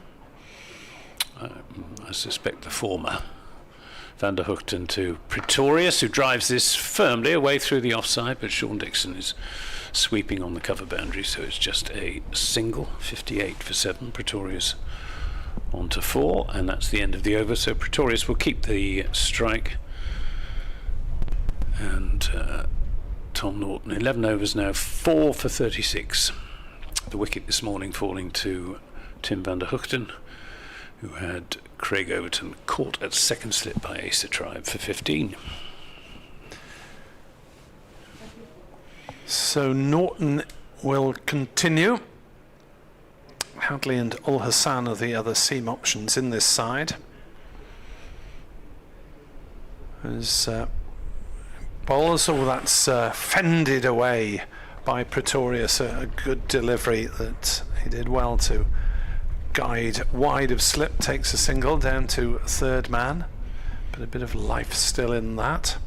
I suspect the former. Van der Hoogten to Pretorius, who drives this firmly away through the offside, but Sean Dixon is sweeping on the cover boundary, so it's just a single. 58 for 7. Pretorius on to 4, and that's the end of the over, so Pretorius will keep the strike. And Tom Norton, 11 overs now, 4 for 36. The wicket this morning falling to Tim van der Hoogten, who had Craig Overton caught at second slip by Asa Tribe for 15. So Norton will continue. Hadley and Ul Hassan are the other seam options in this side. As bowlers, oh, that's fended away by Pretorius. A good delivery that he did well to guide wide of slip. Takes a single down to third man, but a bit of life still in that.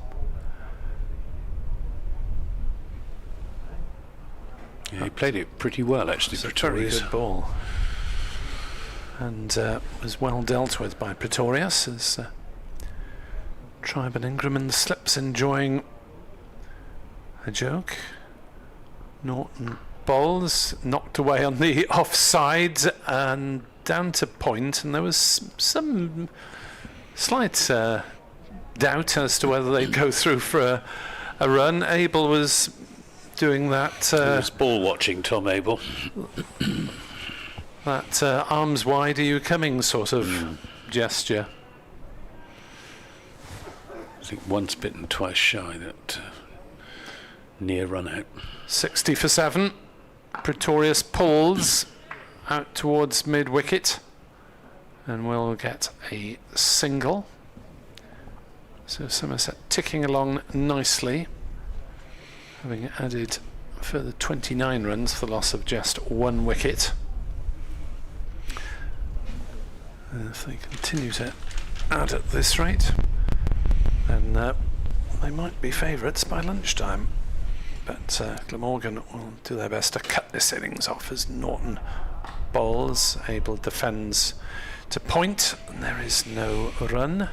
Yeah, he played it pretty well, actually. It's a very good ball, and was well dealt with by Pretorius as Tribe and Ingram in the slips enjoying a joke. Norton bowls, knocked away on the offside and down to point, and there was some slight doubt as to whether they'd go through for a run. Abel was doing that. He was ball watching, Tom Abel. That arms wide, are you coming sort of gesture. I think once bitten, twice shy, that near run out. 60 for 7. Pretorius pulls out towards mid wicket and will get a single. So Somerset ticking along nicely, having added a further 29 runs for the loss of just 1 wicket. And if they continue to add at this rate, then they might be favourites by lunchtime. But Glamorgan will do their best to cut this innings off as Norton bowls. Abel defends to point, and there is no run.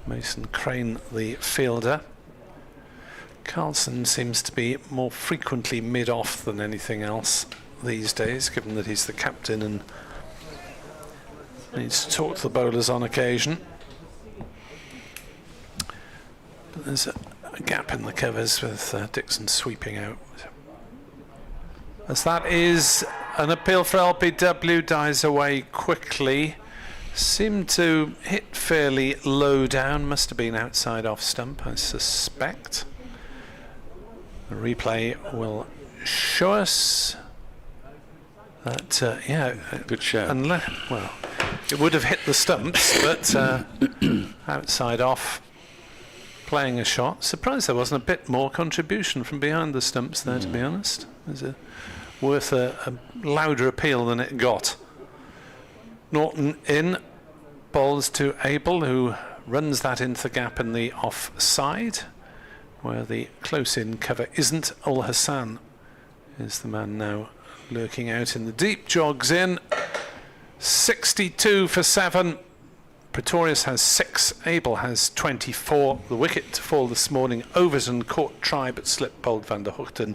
Mason Crane, the fielder. Carlson seems to be more frequently mid-off than anything else these days, given that he's the captain and needs to talk to the bowlers on occasion. But there's a gap in the covers with Dixon sweeping out. As that is an appeal for LBW, dies away quickly. Seemed to hit fairly low down, must have been outside off stump, I suspect. The replay will show us that, good show. Well, it would have hit the stumps, but outside off, playing a shot. Surprised there wasn't a bit more contribution from behind the stumps there, to be honest. It was worth a louder appeal than it got. Norton in, bowls to Abel, who runs that into the gap in the offside, where the close-in cover isn't. Ul Hassan is the man now lurking out in the deep, jogs in. 62 for 7. Pretorius has 6, Abel has 24. The wicket to fall this morning, Overton caught try but slipped, bowled Van der Hoogten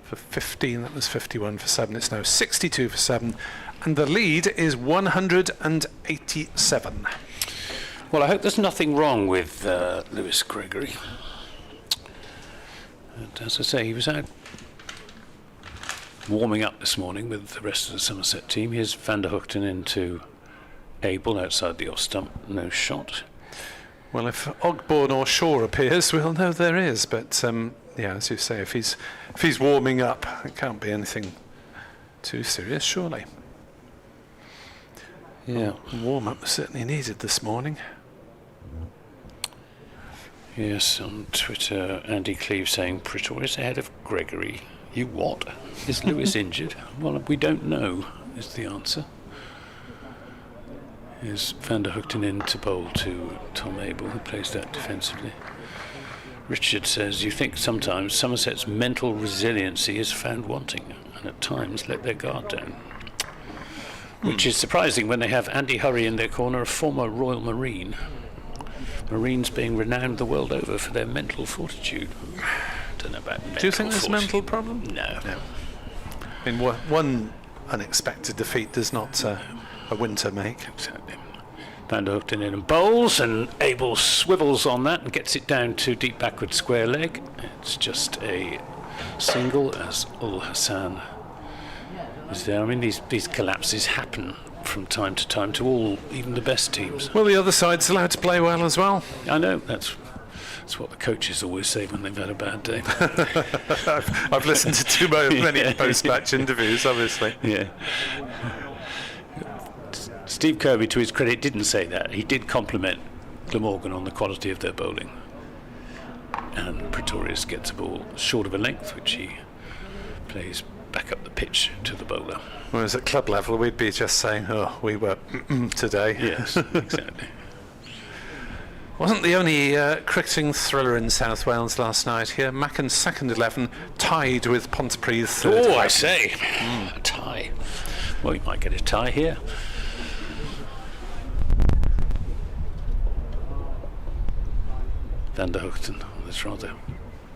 for 15. That was 51 for 7. It's now 62 for 7, and the lead is 187. Well, I hope there's nothing wrong with Lewis Gregory. And as I say, he was out warming up this morning with the rest of the Somerset team. Here's Van der Hoogten into Abel outside the off stump, no shot. Well, if Ogborn or Shaw appears, we'll know there is. But yeah, as you say, if he's warming up, it can't be anything too serious, surely. Yeah, warm up was certainly needed this morning. Yes, on Twitter, Andy Cleve saying Pretorius ahead of Gregory. You what? Is Lewis injured? Well, we don't know, is the answer. Is Van der Hoogten in to bowl to Tom Abel, who plays that defensively. Richard says, you think sometimes Somerset's mental resiliency is found wanting, and at times let their guard down. Which is surprising when they have Andy Hurry in their corner, a former Royal Marine. Marines being renowned the world over for their mental fortitude. Don't know about mental. Do you think there's a mental problem? No. I mean, one unexpected defeat does not a winter make. Exactly. Van der Hoogten in and bowls, and Abel swivels on that and gets it down to deep backward square leg. It's just a single as Ul Hassan is there. I mean, these collapses happen from time to time to all, even the best teams. Well, the other side's allowed to play well as well. I know, that's what the coaches always say when they've had a bad day. I've listened to too many post-match interviews, obviously. Yeah. Steve Kirby, to his credit, didn't say that. He did compliment Glamorgan on the quality of their bowling. And Pretorius gets a ball short of a length, which he plays back up the pitch to the bowler. Whereas at club level, we'd be just saying, oh, we were today. Yes, exactly. Wasn't the only cricketing thriller in South Wales last night here. Macken's second 11 tied with Pontypridd's third 11. I say. A tie. Well, we might get a tie here. Van der Hoogten on this rather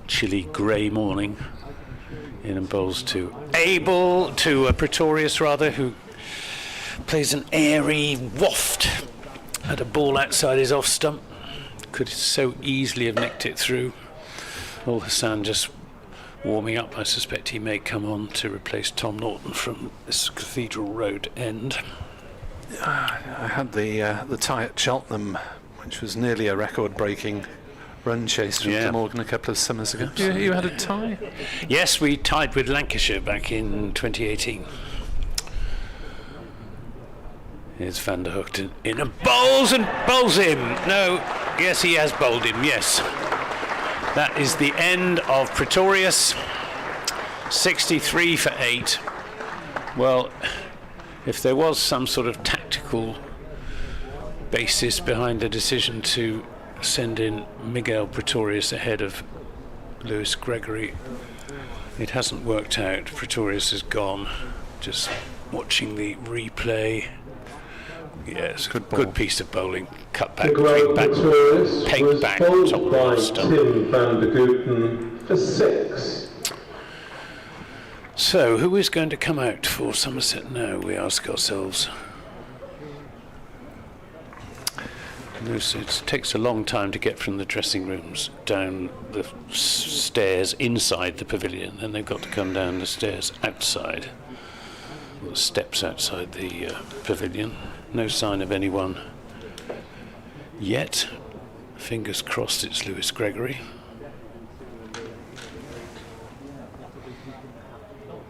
chilly grey morning. In and bowls to Abel, to Pretorius rather, who plays an airy waft at a ball outside his off stump. Could so easily have nicked it through. Ul Hassan just warming up. I suspect he may come on to replace Tom Norton from this Cathedral Road end. I had the tie at Cheltenham, which was nearly a record-breaking run chase from Glamorgan a couple of summers ago. You had a tie? Yes, we tied with Lancashire back in 2018. Here's Van der Hoogten in and bowls him. No, yes, he has bowled him, yes. That is the end of Pretorius. 63 for 8. Well, if there was some sort of tactical basis behind the decision to send in Miguel Pretorius ahead of Lewis Gregory. It hasn't worked out. Pretorius has gone. Just watching the replay. Yes, good piece of bowling. Cut back, Miguel back, Pretorius peg was back, bowled top by of stump. Tim van der Gooten for 6. So, who is going to come out for Somerset now, we ask ourselves. It takes a long time to get from the dressing rooms down the stairs inside the pavilion, and they've got to come down the stairs outside, or the steps outside the pavilion. No sign of anyone yet. Fingers crossed it's Lewis Gregory.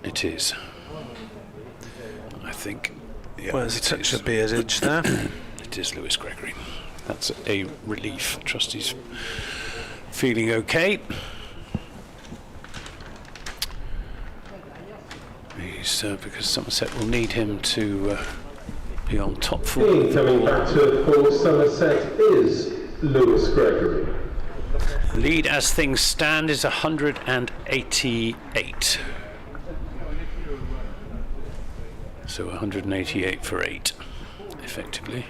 It is. I think. Yeah, Well, there's a touch of beardage there. It is Lewis Gregory. That's a relief. Trust he's feeling okay. He's because Somerset will need him to be on top form. Coming back to for Somerset is Lewis Gregory. Lead as things stand is 188. So 188 for 8, effectively.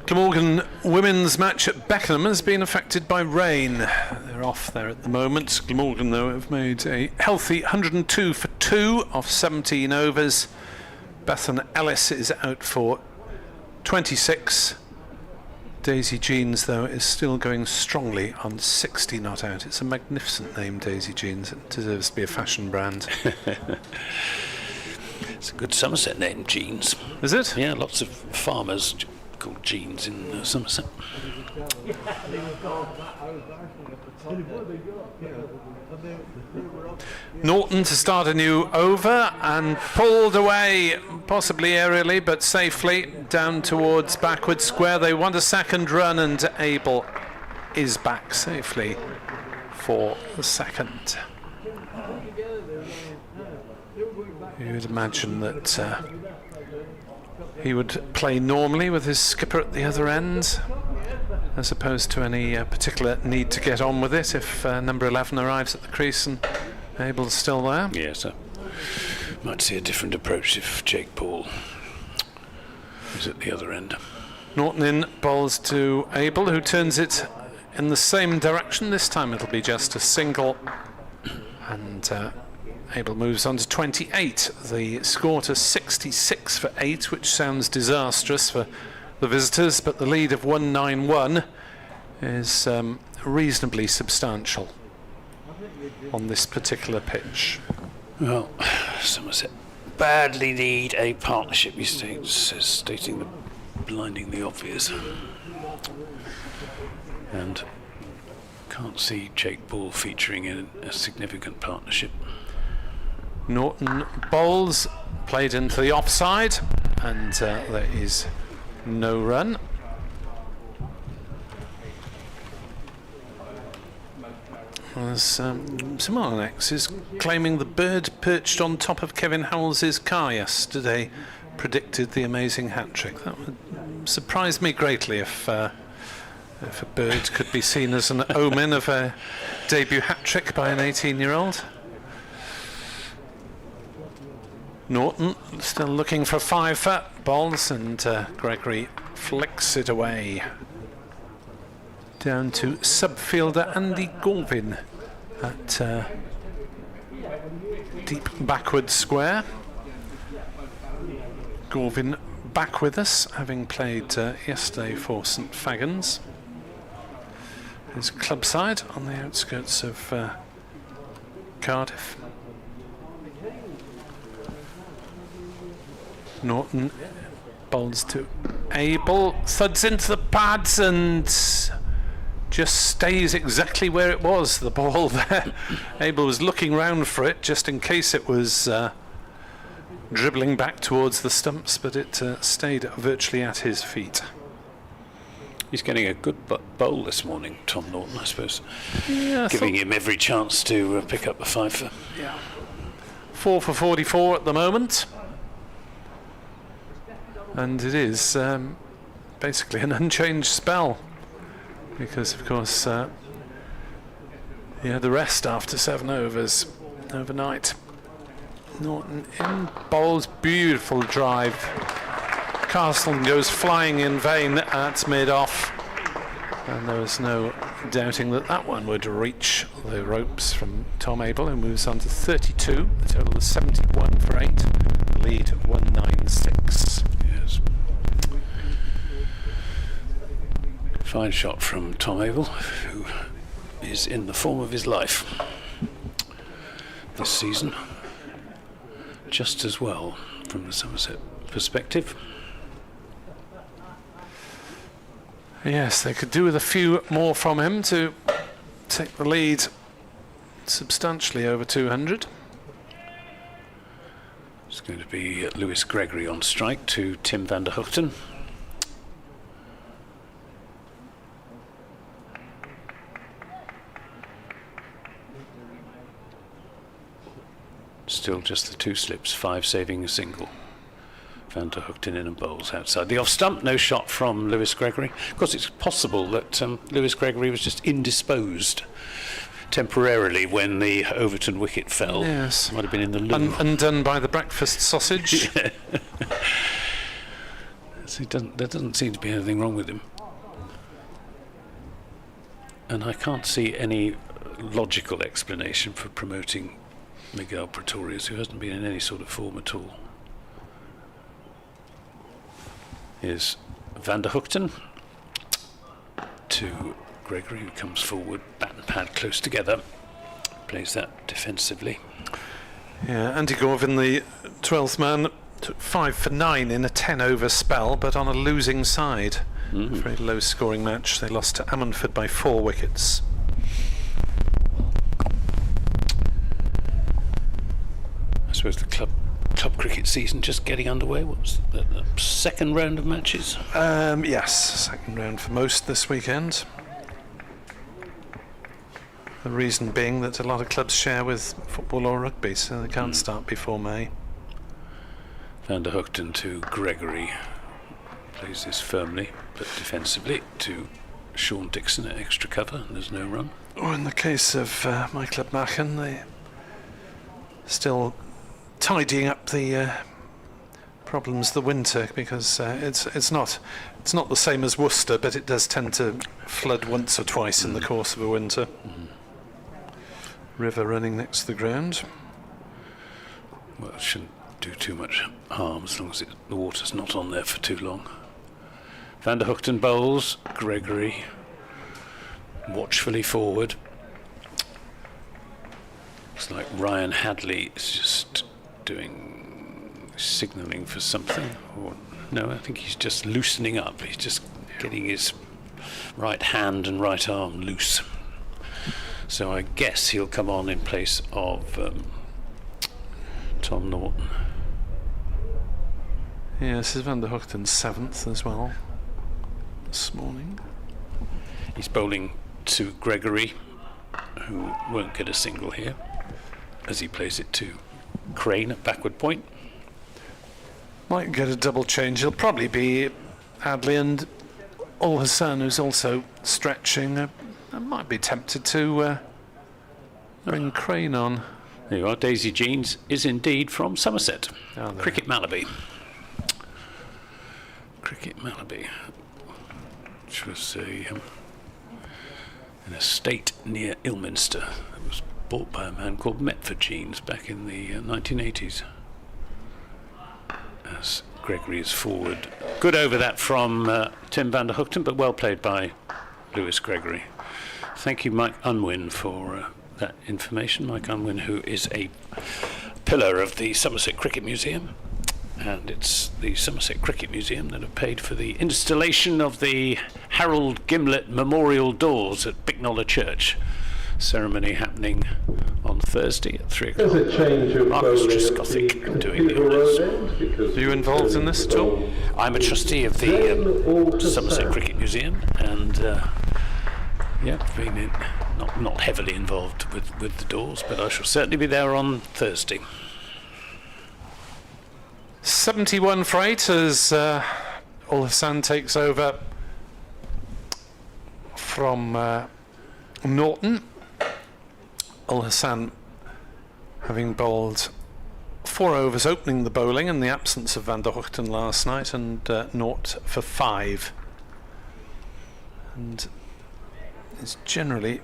Glamorgan women's match at Beckenham has been affected by rain. They're off there at the moment. Glamorgan, though, have made a healthy 102 for 2 off 17 overs. Bethan Ellis is out for 26. Daisy Jeans, though, is still going strongly on 60 not out. It's a magnificent name, Daisy Jeans. It deserves to be a fashion brand. It's a good Somerset name, Jeans. Is it? Yeah, lots of farmers called Jeans in Somerset. Norton to start a new over and pulled away, possibly aerially, but safely down towards backward square. They want a second run, and Abel is back safely for the second. You would imagine that he would play normally with his skipper at the other end, as opposed to any particular need to get on with it if number 11 arrives at the crease and Abel's still there. Yes, I might see a different approach if Jake Paul is at the other end. Norton in, bowls to Abel, who turns it in the same direction. This time it'll be just a single, and Abel moves on to 28. The score to 66 for 8, which sounds disastrous for the visitors, but the lead of 191 is reasonably substantial on this particular pitch. Well, Somerset badly need a partnership, he states, stating the blindingly obvious. And can't see Jake Paul featuring in a significant partnership. Norton bowls, played into the offside, and there is no run. As Simonex is claiming the bird perched on top of Kevin Howells's car yesterday predicted the amazing hat-trick. That would surprise me greatly if a bird could be seen as an omen of a debut hat-trick by an 18-year-old. Norton still looking for 5 for balls, and Gregory flicks it away. Down to subfielder Andy Galvin at deep backward square. Galvin back with us, having played yesterday for St Fagans. His club side on the outskirts of Cardiff. Norton bowls to Abel, thuds into the pads and just stays exactly where it was, the ball there. Abel was looking round for it just in case it was dribbling back towards the stumps, but it stayed virtually at his feet. He's getting a good bowl this morning, Tom Norton, I suppose. Yeah, giving him every chance to pick up the 5 for. Yeah. 4 for 44 at the moment. And it is basically an unchanged spell because of course he had the rest after 7 overs overnight. Norton in, bowls, beautiful drive. Castleton goes flying in vain at mid-off, and there was no doubting that that one would reach the ropes from Tom Abel, who moves on to 32. The total is 71 for 8. The lead 196. Yes. Fine shot from Tom Abel, who is in the form of his life this season, just as well from the Somerset perspective. Yes, they could do with a few more from him to take the lead substantially over 200. It's going to be Lewis Gregory on strike to Tim van der Hoogten. Still just the 2 slips, 5 saving a single. Van der Hoogten in and bowls outside the off stump. No shot from Lewis Gregory. Of course, it's possible that Lewis Gregory was just indisposed temporarily when the Overton wicket fell. Yes. Might have been in the loo. Undone by the breakfast sausage. Yeah. So there doesn't seem to be anything wrong with him. And I can't see any logical explanation for promoting Miguel Pretorius, who hasn't been in any sort of form at all. Here's Van der Hoogten to Gregory, who comes forward, bat and pad close together, plays that defensively. Yeah, Andy Gorvin, the 12th man, took 5 for 9 in a 10-over spell, but on a losing side. A very low-scoring match. They lost to Ammanford by 4 wickets. I suppose the club cricket season just getting underway. What was the second round of matches? Yes, second round for most this weekend. The reason being that a lot of clubs share with football or rugby, so they can't start before May. Van der Hoogten to Gregory. Plays this firmly but defensively to Sean Dixon at extra cover, and there's no run. Or in the case of my club Machen, they still tidying up the problems of the winter, because it's not the same as Worcester, but it does tend to flood once or twice in the course of a winter. River running next to the ground. Well, it shouldn't do too much harm as long as the water's not on there for too long. Van der Hoogten bowls, Gregory watchfully forward. Looks like Ryan Hadley is just signalling for something, or no, I think he's just loosening up. He's just getting his right hand and right arm loose. So I guess he'll come on in place of Tom Norton. Yeah, this is Van der Hoogten's 7th as well this morning. He's bowling to Gregory, who won't get a single here, as he plays it to Crane at backward point. Might get a double change. He'll probably be Adley and Ul Hassan, who's also stretching. I might be tempted to bring Crane on. There you are. Daisy Jeans is indeed from Somerset. Oh, Cricket Malaby. Cricket Malaby, which was an estate near Ilminster. It was bought by a man called Metford Jeans back in the 1980s. As Gregory is forward. Good over that from Tim van der Hoogten, but well played by Lewis Gregory. Thank you, Mike Unwin, for that information. Mike Unwin, who is a pillar of the Somerset Cricket Museum. And it's the Somerset Cricket Museum that have paid for the installation of the Harold Gimlet Memorial Doors at Bicknoller Church. Ceremony happening on Thursday at 3 o'clock. There's a change of Marcus bowling at Trescothick the doing the Cathedral honours. Road end, because Are you involved in this at all? I'm a trustee of the Somerset Cricket Museum, and been not heavily involved with the doors, but I shall certainly be there on Thursday. 71 for 8 as Ul Hassan takes over from Norton. Ul Hassan having bowled 4 overs opening the bowling in the absence of Van der Hoogten last night, and 0 for 5. And it's generally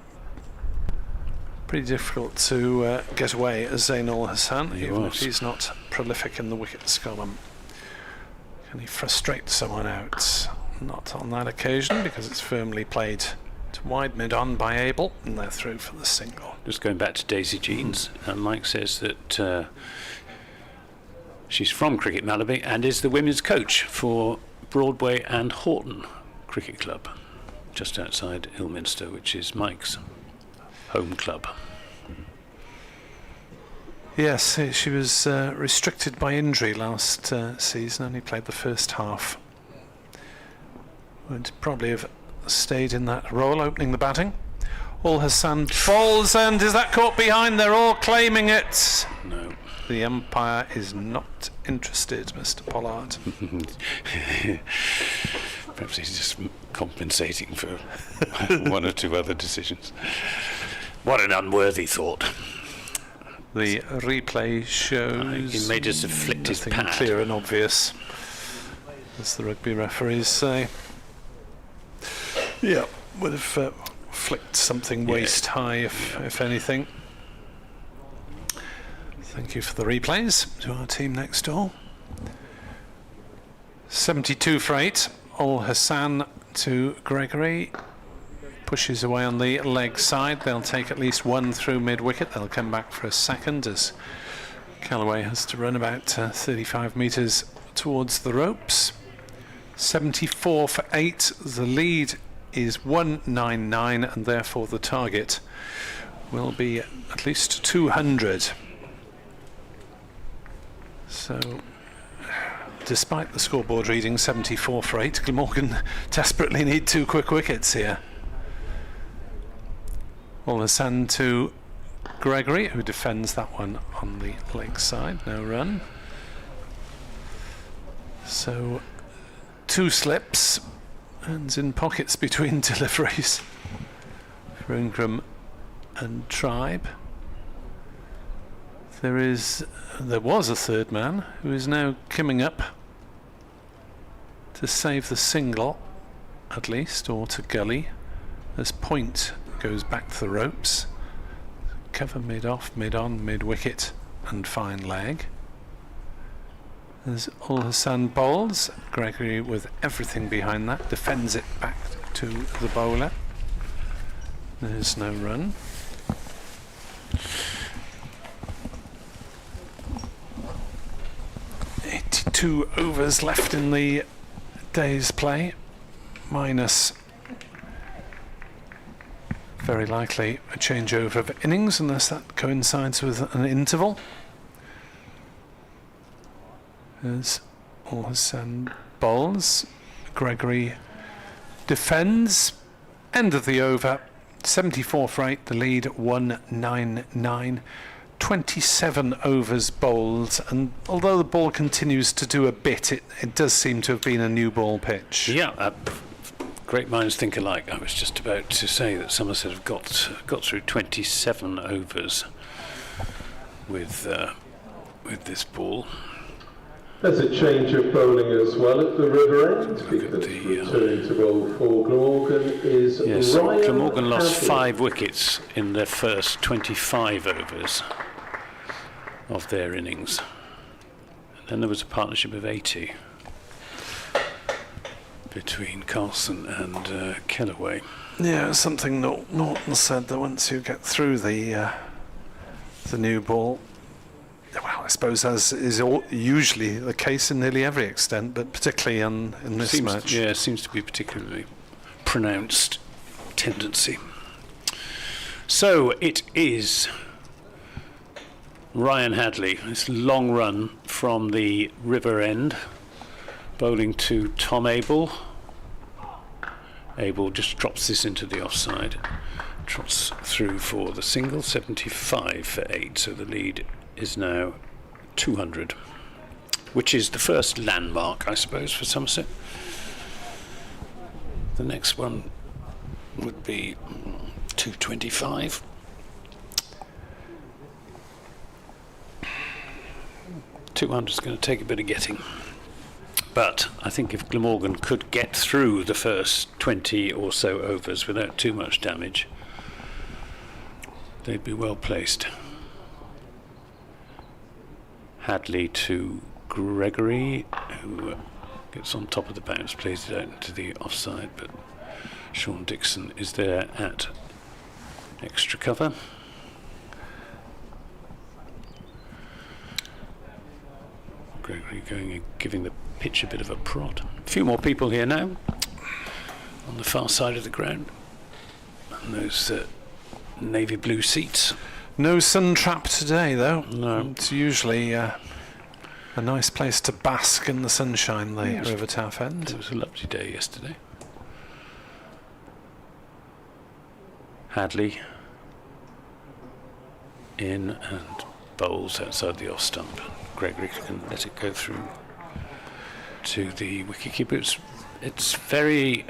pretty difficult to get away as Zain Ul Hassan, even if he's not prolific in the wickets column. Can he frustrate someone out? Not on that occasion, because it's firmly played to wide mid-on by Abel, and they're through for the single. Just going back to Daisy Jeans, Mike says that she's from Cricket Malaby and is the women's coach for Broadway and Horton Cricket Club, just outside Ilminster, which is Mike's home club. Yes, she was restricted by injury last season, only played the first half. Would probably have stayed in that role, opening the batting. Ul Hassan bowls, and is that caught behind? They're all claiming it. No. The umpire is not interested, Mr. Pollard. Perhaps he's just compensating for one or two other decisions. What an unworthy thought. The replay shows he may just have flicked his nothing pad. clear and obvious, as the rugby referees say. Yeah, would have flicked something waist high, if anything. Thank you for the replays to our team next door. 72 for 8. Ul Hassan to Gregory. Pushes away on the leg side. They'll take at least 1 through mid-wicket. They'll come back for a second as Callaway has to run about 35 metres towards the ropes. 74 for 8. The lead is 199, and therefore the target will be at least 200. So, despite the scoreboard reading 74 for 8, Glamorgan desperately need 2 quick wickets here. Ul Hassan to Gregory, who defends that one on the leg side. No run. So 2 slips, hands in pockets between deliveries for Ingram and Tribe. There was a third man who is now coming up to save the single, at least, or to gully, as Point goes back to the ropes. Cover mid-off, mid-on, mid-wicket and fine leg. As Ul Hassan bowls, Gregory with everything behind that, defends it back to the bowler. There's no run. Two overs left in the day's play, minus very likely a changeover of innings, unless that coincides with an interval. As Ul Hassan bowls, Gregory defends. End of the over, 74 for 8, the lead 199. 27 overs bowled, and although the ball continues to do a bit, it does seem to have been a new ball pitch. Yeah, great minds think alike. I was just about to say that Somerset have got through 27 overs with this ball. There's a change of bowling as well at the river end, because returning to bowl for Glamorgan is Ryan Glamorgan lost Hadley. 5 wickets in their first 25 overs of their innings. And then there was a partnership of 80 between Carlson and Kellaway. Yeah, something Norton said that once you get through the new ball, well, I suppose as is usually the case in nearly every extent, but particularly in this match. Yeah, seems to be particularly pronounced tendency. So it is Ryan Hadley, this long run from the river end, bowling to Tom Abel. Abel just drops this into the offside, trots through for the single, 75 for 8, so the lead is now 200, which is the first landmark, I suppose, for Somerset. The next one would be 225. $200 is going to take a bit of getting. But I think if Glamorgan could get through the first 20 or so overs without too much damage, they'd be well placed. Hadley to Gregory, who gets on top of the bounce, plays it out into the offside, but Sean Dixon is there at extra cover. Gregory going and giving the pitch a bit of a prod. A few more people here now on the far side of the ground, and those navy blue seats. No sun trap today, though. No. It's usually a nice place to bask in the sunshine, the River Taff End. It was a lovely day yesterday. Hadley in and bowls outside the off stump. Gregory can let it go through to the wicketkeeper. It's very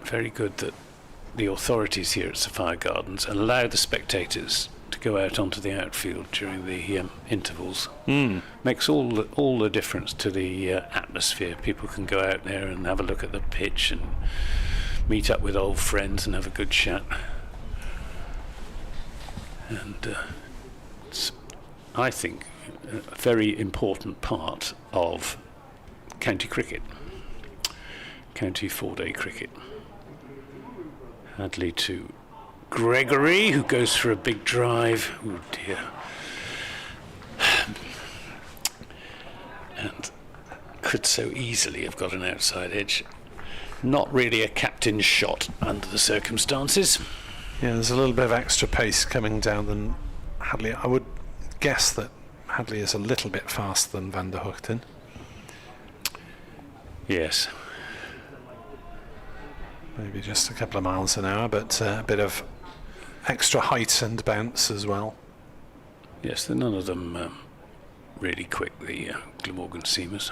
very good that the authorities here at Sapphire Gardens allow the spectators to go out onto the outfield during the intervals. Makes all the difference to the atmosphere. People can go out there and have a look at the pitch and meet up with old friends and have a good chat. And it's, I think, a very important part of county cricket, county 4-day cricket. Hadley to Gregory, who goes for a big drive. Oh dear. And could so easily have got an outside edge. Not really a captain's shot under the circumstances. Yeah, there's a little bit of extra pace coming down than Hadley. I would guess that Hadley is a little bit faster than Van der Hoogten. Yes. Maybe just a couple of miles an hour, but a bit of extra height and bounce as well. Yes, they're none of them really quick, the Glamorgan seamers,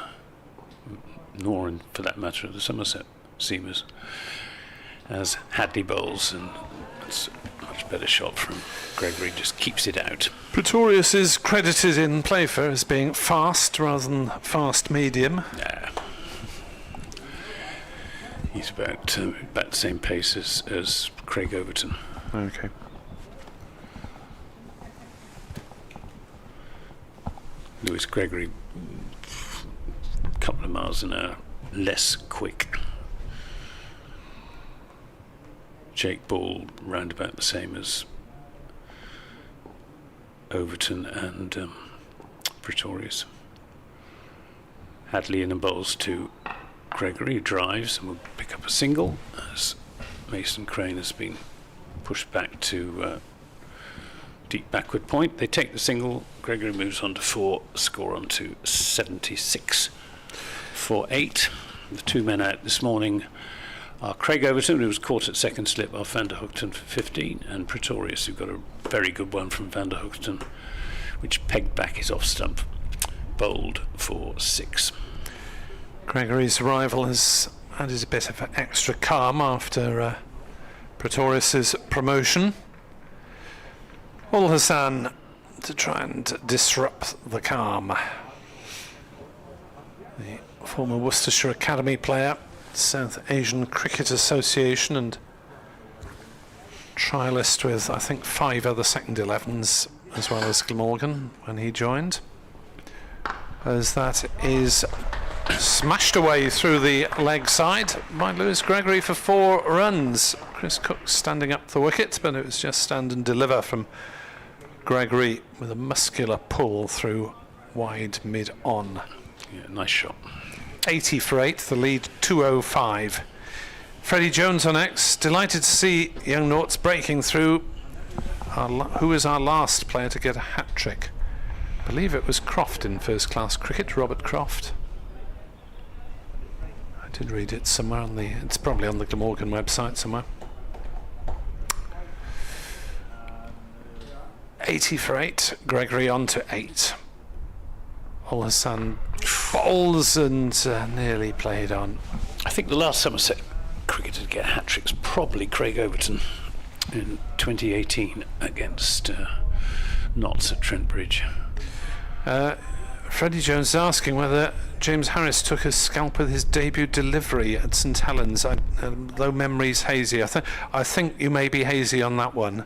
nor, for that matter, the Somerset seamers, as Hadley bowls, and it's a much better shot from Gregory, just keeps it out. Pretorius is credited in Playfair as being fast rather than fast medium. Nah. He's about the same pace as Craig Overton. Okay. Lewis Gregory, a couple of miles an hour less quick. Jake Ball round about the same as Overton and Pretorius. Hadley in and bowls to Gregory, drives and will pick up a single as Mason Crane has been pushed back to deep backward point. They take the single. Gregory moves on to 4, score on to 76 for 8. The two men out this morning are Craig Overton, who was caught at second slip off Van der Hoogten for 15, and Pretorius, who got a very good one from Van der Hoogten, which pegged back his off stump, bowled for 6. Gregory's arrival has added a bit of extra calm after Pretorius's promotion. Ul Hassan to try and disrupt the calm. The former Worcestershire Academy player, South Asian Cricket Association, and trialist with, I think, 5 other second 11s as well as Glamorgan when he joined. As that is smashed away through the leg side by Lewis Gregory for 4 runs. Chris Cook standing up the wicket, but it was just stand and deliver from Gregory with a muscular pull through wide mid-on. Yeah, nice shot. 80 for 8, the lead 205. Freddie Jones on X, delighted to see young Noughts breaking through. Who is our last player to get a hat-trick? I believe it was Croft in first-class cricket, Robert Croft. I did read it somewhere on the, it's probably on the Glamorgan website somewhere. 80 for 8, Gregory on to 8. Ul Hassan bowls and nearly played on. I think the last Somerset cricketer to get hat-tricks, probably Craig Overton in 2018 against Notts at Trent Bridge. Freddie Jones is asking whether James Harris took a scalp with his debut delivery at St Helens. Though memory's hazy, I think you may be hazy on that one,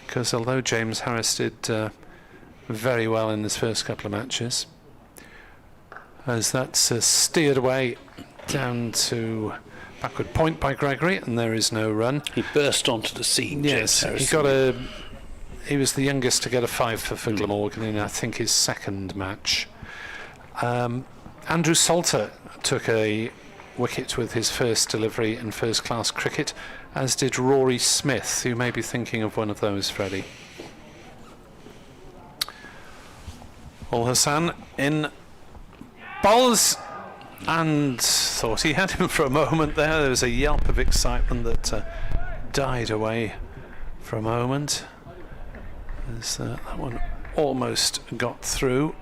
because although James Harris did very well in his first couple of matches, as that's steered away down to backward point by Gregory, and there is no run. He burst onto the scene. Yes, he was the youngest to get a 5 for Glamorgan in, I think, his second match. Andrew Salter took a wicket with his first delivery in first-class cricket, as did Rory Smith. You may be thinking of one of those, Freddie. Ul Hassan in bowls, and thought he had him for a moment there. There was a yelp of excitement that died away for a moment. As that one almost got through.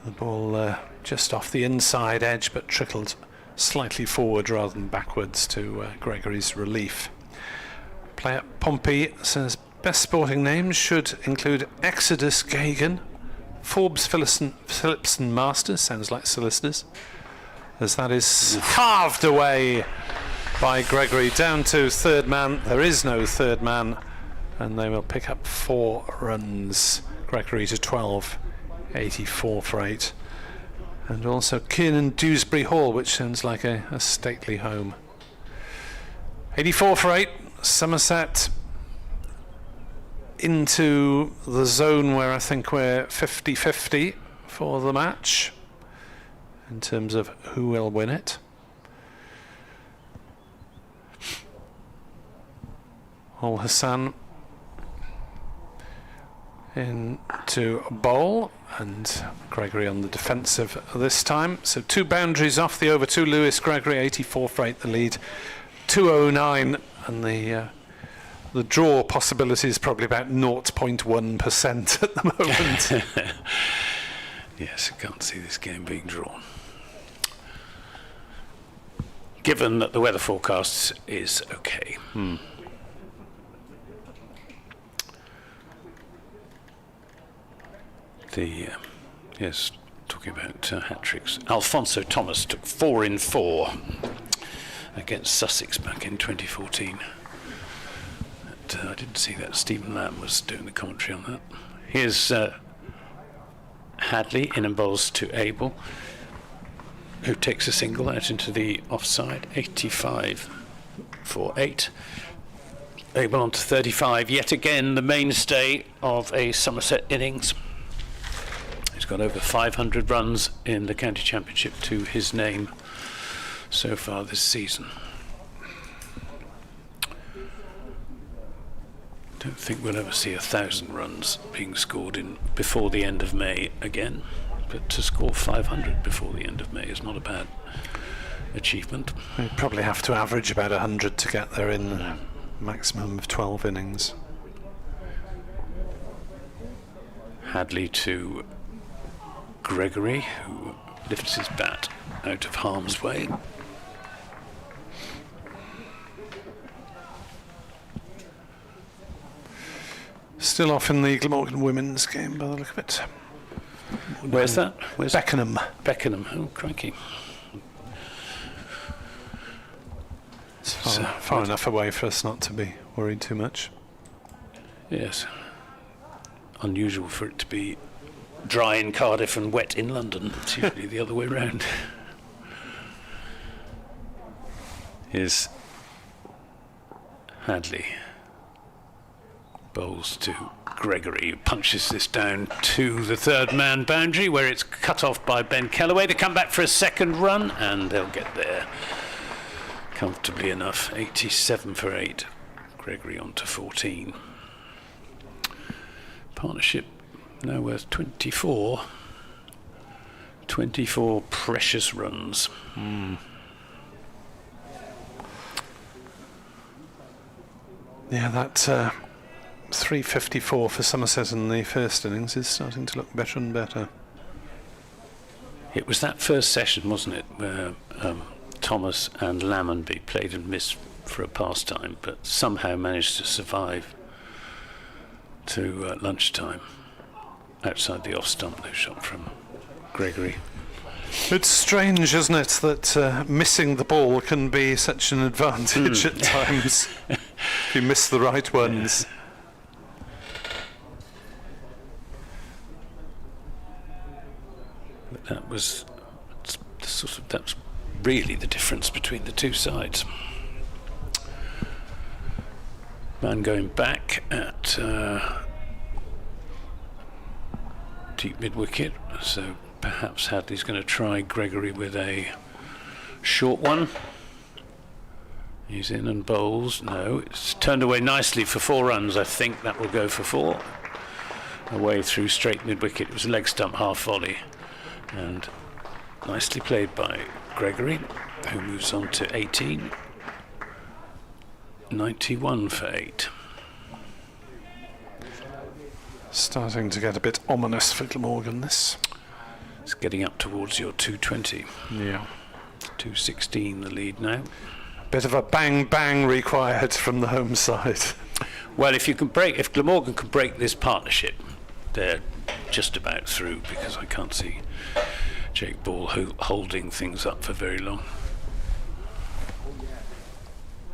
The ball just off the inside edge, but trickled slightly forward rather than backwards to Gregory's relief. Player Pompey says best sporting names should include Exodus Gagan, Forbes Phillipson Masters, sounds like solicitors, as that is carved away by Gregory down to third man. There is no third man, and they will pick up 4 runs. Gregory to 12, 84 for 8. And also Kiernan Dewsbury Hall, which sounds like a stately home. 84 for 8, Somerset into the zone where I think we're 50-50 for the match in terms of who will win it. Ul Hassan into bowl, and Gregory on the defensive this time. So 2 boundaries off the over to Lewis Gregory, 84 for 8 the lead, 209, and the draw possibility is probably about 0.1% at the moment. Yes, I can't see this game being drawn, given that the weather forecast is okay. Yes, talking about hat-tricks. Alfonso Thomas took 4 in 4 against Sussex back in 2014. I didn't see that. Stephen Lamb was doing the commentary on that. Here's Hadley in and bowls to Abel, who takes a single out into the offside. 85 for 8. Abel on to 35. Yet again, the mainstay of a Somerset innings. He's got over 500 runs in the county championship to his name so far this season. Don't think we'll ever see 1,000 runs being scored in before the end of May again, but to score 500 before the end of May is not a bad achievement. We probably have to average about 100 to get there in a maximum of 12 innings. Hadley to Gregory, who lifts his bat out of harm's way. Still off in the Glamorgan women's game by the look of it. Where's that? Where's Beckenham. Beckenham. Oh, crikey. It's far enough away for us not to be worried too much. Yes. Unusual for it to be dry in Cardiff and wet in London. It's usually the other way round. Here's Hadley. Bowls to Gregory, who punches this down to the third man boundary, where it's cut off by Ben Kellaway. They come back for a second run, and they'll get there comfortably enough. 87 for 8. Gregory on to 14. Partnership now worth 24 precious runs. Yeah, that 354 for Somerset in the first innings is starting to look better and better. It was that first session, wasn't it, where Thomas and Lammonby played and missed for a pastime, but somehow managed to survive to lunchtime outside the off stump. No shot from Gregory. It's strange, isn't it, that missing the ball can be such an advantage at times if you miss the right ones. But that's really the difference between the two sides. Man going back at deep mid-wicket, so perhaps Hadley's going to try Gregory with a short one. He's in and bowls. No, it's turned away nicely for 4 runs. I think that will go for 4. Away through straight mid-wicket. It was a leg stump half volley. And nicely played by Gregory, who moves on to 18. 91 for 8. Starting to get a bit ominous for Glamorgan, this. It's getting up towards your 220. Yeah. 216 the lead now. Bit of a bang required from the home side. Well, if Glamorgan can break this partnership, they're just about through, because I can't see Jake Ball holding things up for very long.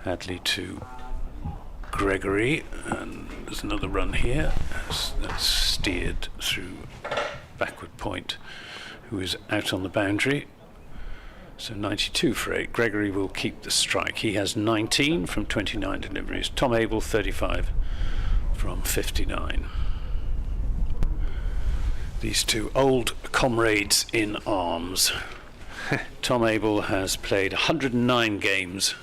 Hadley to Gregory, and there's another run here. That's steered through backward point, who is out on the boundary. So 92 for 8. Gregory will keep the strike. He has 19 from 29 deliveries. Tom Abel 35 from 59. These two old comrades in arms. Tom Abel has played 109 games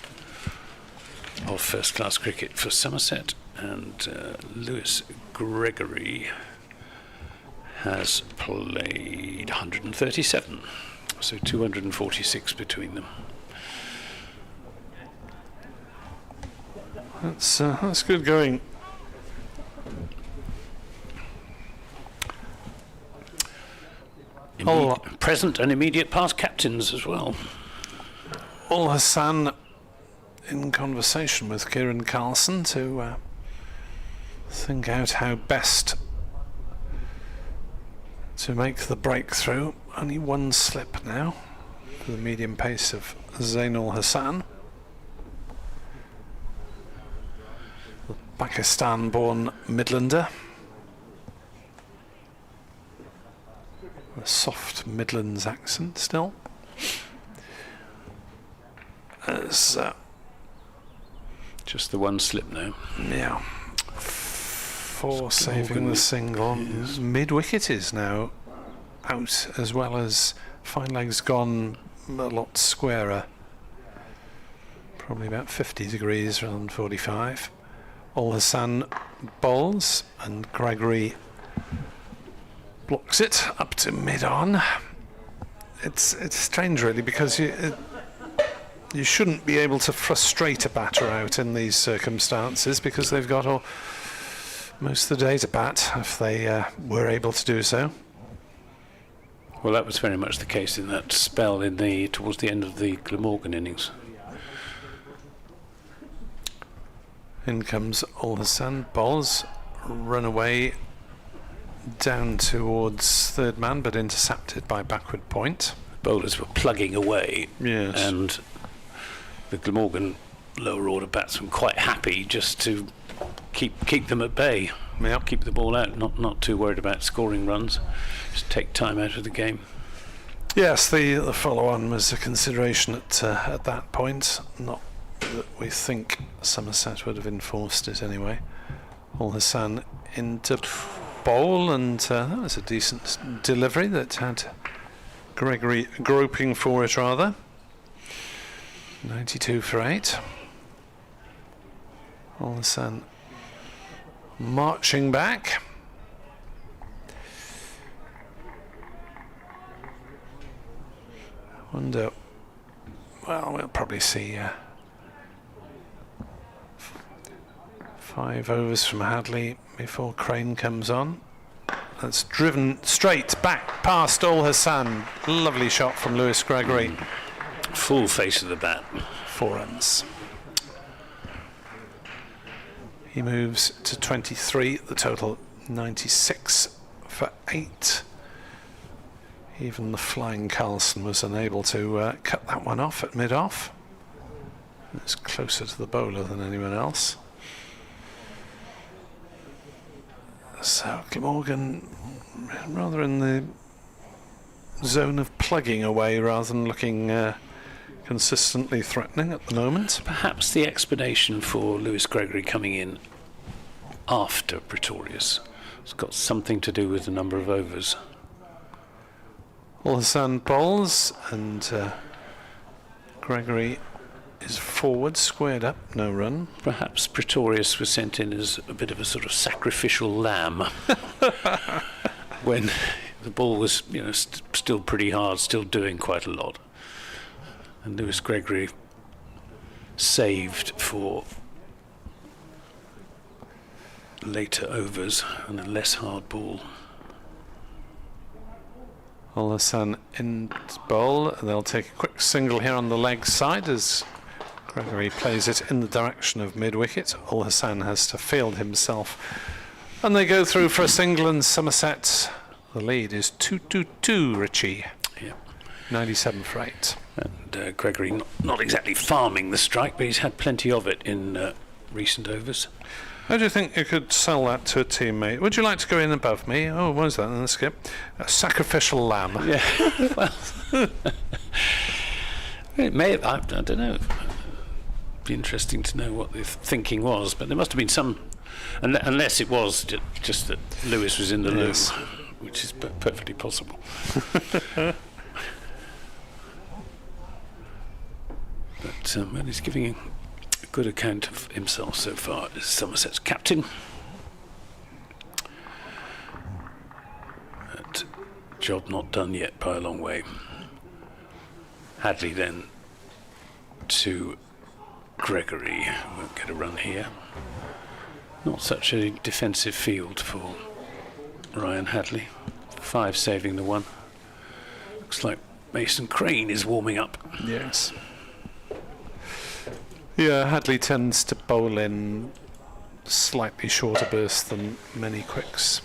of first-class cricket for Somerset, and Lewis Gregory has played 137, so 246 between them. That's good going. Present and immediate past captains as well. Ul Hassan in conversation with Kieran Carlson to think out how best to make the breakthrough. Only one slip now for the medium pace of Zainul Hassan, the Pakistan-born Midlander. A soft Midlands accent still. As just the one slip now. Yeah. 4 saving the single. Yes. Mid-wicket is now out, as well as fine legs gone a lot squarer. Probably about 50 degrees rather than 45. Ul Hassan bowls and Gregory blocks it up to mid-on. It's strange really, because you shouldn't be able to frustrate a batter out in these circumstances, because they've got most of the day to bat if they were able to do so. Well, that was very much the case in that spell towards the end of the Glamorgan innings. In comes Ul Hassan, bowls, run away down towards third man, but intercepted by backward point. Bowlers were plugging away, yes, and the Glamorgan lower order batsmen quite happy just to keep them at bay. Yep. Keep the ball out, not too worried about scoring runs, just take time out of the game. Yes, the follow-on was a consideration at that point. Not that we think Somerset would have enforced it anyway. Ul Hassan into bowl, and that was a decent delivery that had Gregory groping for it rather. 92 for 8. Ul Hassan marching back. I wonder, well, we'll probably see 5 overs from Hadley before Crane comes on. That's driven straight back past Ul Hassan. Lovely shot from Lewis Gregory. full face of the bat. 4 runs. He moves to 23, the total 96 for 8. Even the flying Carlson was unable to cut that one off at mid-off. It's closer to the bowler than anyone else. So Glamorgan rather in the zone of plugging away rather than looking consistently threatening at the moment. Perhaps the explanation for Lewis Gregory coming in after Pretorius has got something to do with the number of overs. Rothesay bowls and Gregory is forward, squared up, no run. Perhaps Pretorius was sent in as a bit of a sort of sacrificial lamb when the ball was, still pretty hard, still doing quite a lot. And Lewis Gregory saved for later overs and a less hard ball. Rothesay in bowl. They'll take a quick single here on the leg side as Gregory plays it in the direction of mid-wicket. Rothesay has to field himself. And they go through for a single, and Somerset, the lead is 2-2-2, Richie. Yeah. 97 for 8. And Gregory not exactly farming the strike, but he's had plenty of it in recent overs. How do you think you could sell that to a teammate? Would you like to go in above me? Oh, what was that? Let's skip. A sacrificial lamb. Yeah. Well, it may have, I don't know. It'd be interesting to know what the thinking was, but there must have been some, unless it was just that Lewis was in the loo, which is perfectly possible. But well, he's giving a good account of himself so far as Somerset's captain. But job not done yet by a long way. Hadley then to Gregory. Won't get a run here. Not such a defensive field for Ryan Hadley. 5 saving the 1. Looks like Mason Crane is warming up. Yes. Yeah, Hadley tends to bowl in slightly shorter bursts than many quicks.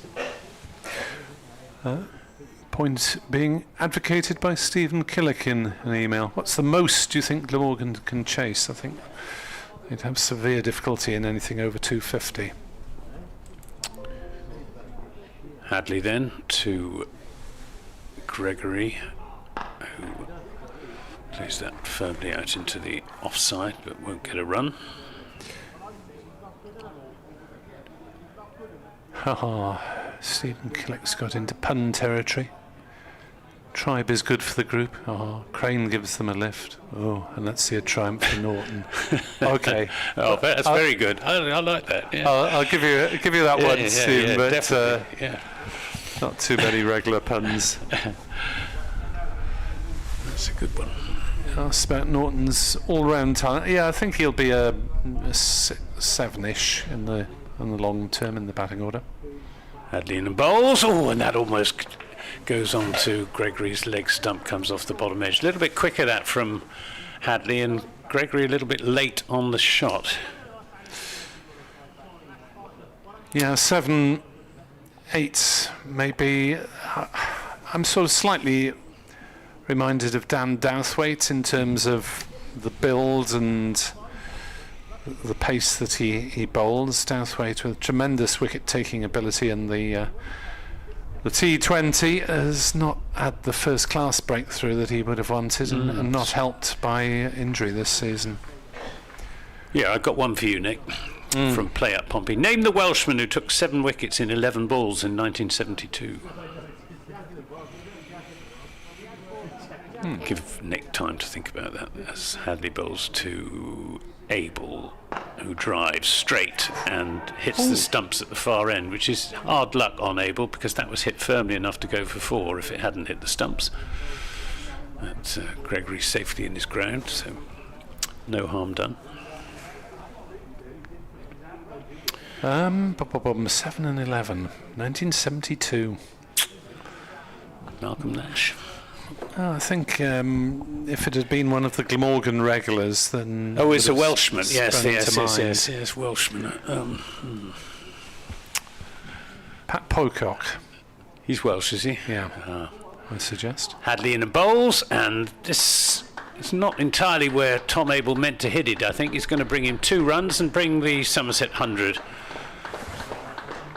Point being advocated by Stephen Killick in an email. What's the most you think Gleamorgan can chase? I think they'd have severe difficulty in anything over 250. Hadley then to Gregory, who plays that firmly out into the offside but won't get a run. Stephen Killick's got into pun territory. Tribe is good for the group. Crane gives them a lift. And let's see a triumph for Norton. Okay. That's very good. I like that. Yeah. I'll give you that one, Stephen, but definitely. not too many regular puns. That's a good one. Asked about Norton's all-round talent. Yeah, I think he'll be a 7-ish in the long term in the batting order. Hadley in the bowls. And that almost goes on to Gregory's leg stump, comes off the bottom edge. A little bit quicker that from Hadley, and Gregory a little bit late on the shot. Yeah, 7, 8 maybe. I'm sort of slightly reminded of Dan Douthwaite in terms of the build and the pace that he bowls. Douthwaite with tremendous wicket-taking ability, and the T20 has not had the first-class breakthrough that he would have wanted, and not helped by injury this season. Yeah, I've got one for you, Nick, from Play Up Pompey. Name the Welshman who took 7 wickets in 11 balls in 1972. Give Nick time to think about that as Hadley bowls to Abel, who drives straight and hits the stumps at the far end, which is hard luck on Abel because that was hit firmly enough to go for 4 if it hadn't hit the stumps. That's Gregory safely in his ground, so no harm done. 7 and 11, 1972. Malcolm Nash. I think if it had been one of the Glamorgan regulars, then... Oh, it's a Welshman. Yes, Yes, Welshman. Pat Pocock. He's Welsh, is he? Yeah, I suggest. Hadley in the bowls, and this is not entirely where Tom Abel meant to hit it. I think he's going to bring him 2 runs and bring the Somerset 100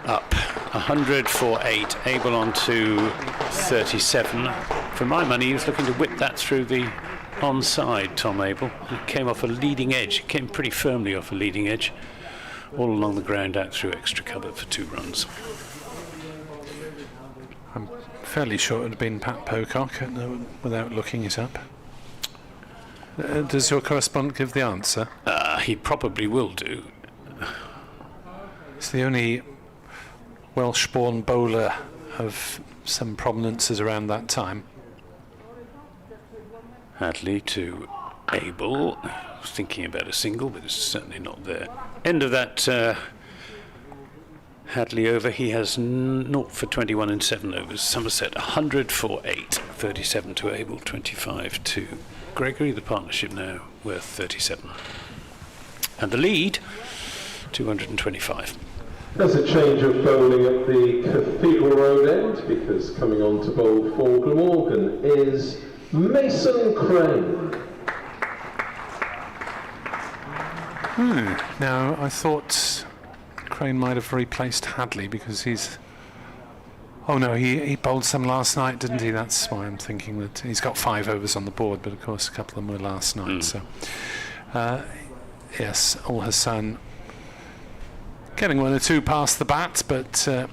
up. 100 for 8. Abel on to 37. For my money, he was looking to whip that through the onside, Tom Abel. He came off a leading edge. He came pretty firmly off a leading edge, all along the ground out through extra cover for 2 runs. I'm fairly sure it would have been Pat Pocock without looking it up. Does your correspondent give the answer? He probably will do. It's the only Welsh-born bowler of some prominences around that time. Hadley to Abel. I was thinking about a single, but it's certainly not there. End of that Hadley over. He has 0 for 21 in 7 overs. Somerset 100 for 8. 37 to Abel, 25 to Gregory. The partnership now worth 37. And the lead, 225. There's a change of bowling at the Cathedral Road end, because coming on to bowl for Glamorgan is Mason Crane. Now, I thought Crane might have replaced Hadley because he's... Oh no, he bowled some last night, didn't he? That's why I'm thinking that he's got 5 overs on the board, but of course a couple of them were last night. So, yes, Al Hassan getting 1 or 2 past the bat, but a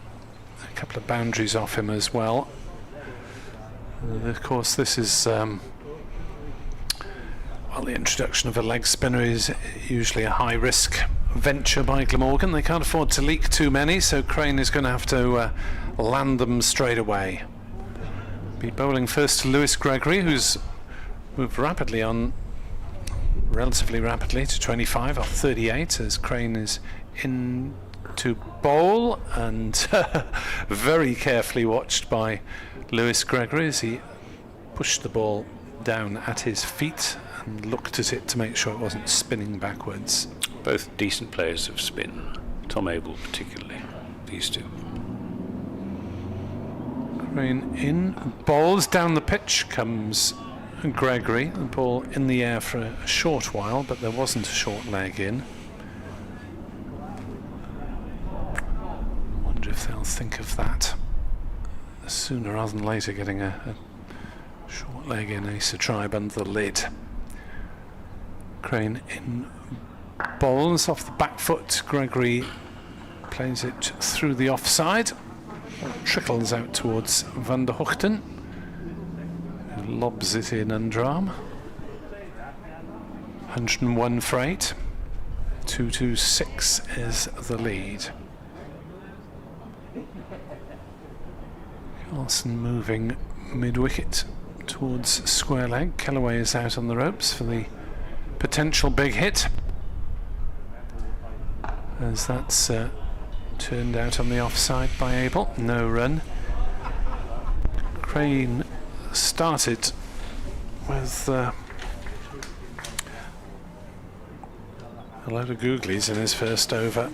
couple of boundaries off him as well. Of course, this is well, the introduction of a leg spinner is usually a high-risk venture by Glamorgan. They can't afford to leak too many, so Crane is going to have to land them straight away. Be bowling first to Lewis Gregory, who's moved rapidly on, relatively rapidly, to 25 off 38 as Crane is in to bowl, and very carefully watched by Lewis Gregory as he pushed the ball down at his feet and looked at it to make sure it wasn't spinning backwards. Both decent players of spin. Tom Abel particularly, these two. Crane in, bowls down the pitch comes Gregory. The ball in the air for a short while, but there wasn't a short leg in. Wonder if they'll think of that sooner rather than later, getting a short leg in, ace a tribe under the lid. Crane in, bowls off the back foot. Gregory plays it through the offside. Trickles out towards Van der Hoogten, who lobs it in underarm. 101 for 8. 226 is the lead. Carlson moving mid-wicket towards square leg. Kellaway is out on the ropes for the potential big hit, as that's turned out on the offside by Abel. No run. Crane started with a load of googlies in his first over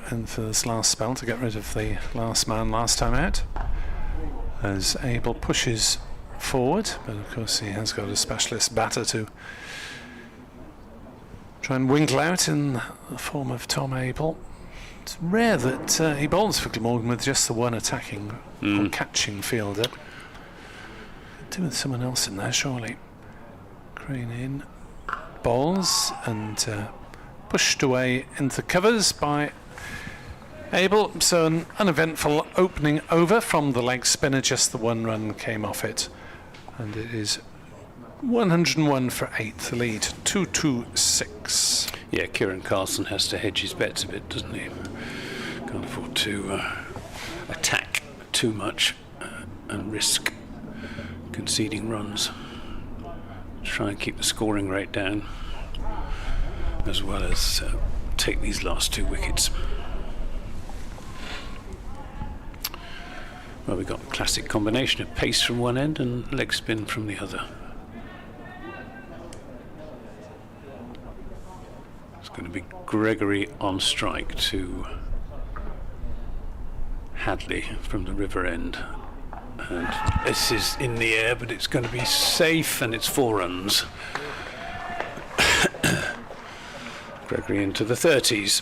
and for this last spell to get rid of the last man last time out, as Abel pushes forward, but of course he has got a specialist batter to try and winkle out in the form of Tom Abel. It's rare that he bowls for Glamorgan with just the one attacking or catching fielder. Could do with someone else in there, surely. Crane in, bowls, and pushed away into the covers by Abel. So an uneventful opening over from the leg spinner, just the 1 run came off it. And it is 101 for 8, the lead, 226. Yeah, Kieran Carlson has to hedge his bets a bit, doesn't he? Can't afford to attack too much and risk conceding runs. Try and keep the scoring rate down, as well as take these last 2 wickets. Well, we've got a classic combination of pace from one end and leg spin from the other. It's going to be Gregory on strike to Hadley from the river end. And this is in the air, but it's going to be safe, and it's 4 runs. Gregory into the 30s.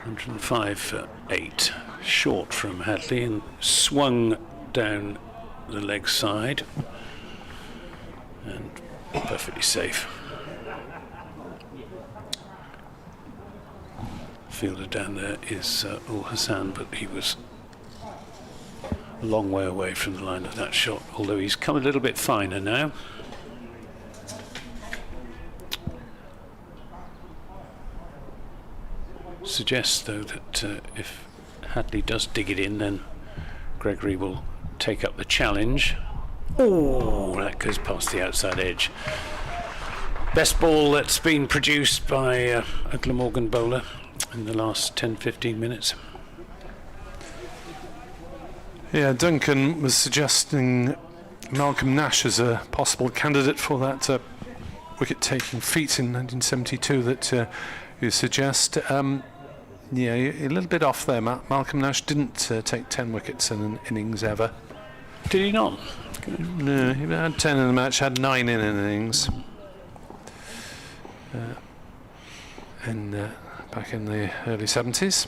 105 for 8. Short from Hadley and swung down the leg side. And perfectly safe. Fielder down there is Ul Hassan, but he was a long way away from the line of that shot, although he's come a little bit finer now. Suggests, though, that if Hadley does dig it in, then Gregory will take up the challenge. Oh, that goes past the outside edge. Best ball that's been produced by a Glamorgan bowler in the last 10-15 minutes. Yeah, Duncan was suggesting Malcolm Nash as a possible candidate for that wicket-taking feat in 1972 that you suggest. Yeah, a little bit off there. Malcolm Nash didn't take 10 wickets in an innings ever. Did he not? No, he had 10 in the match, had 9 in an innings. Back in the early 70s.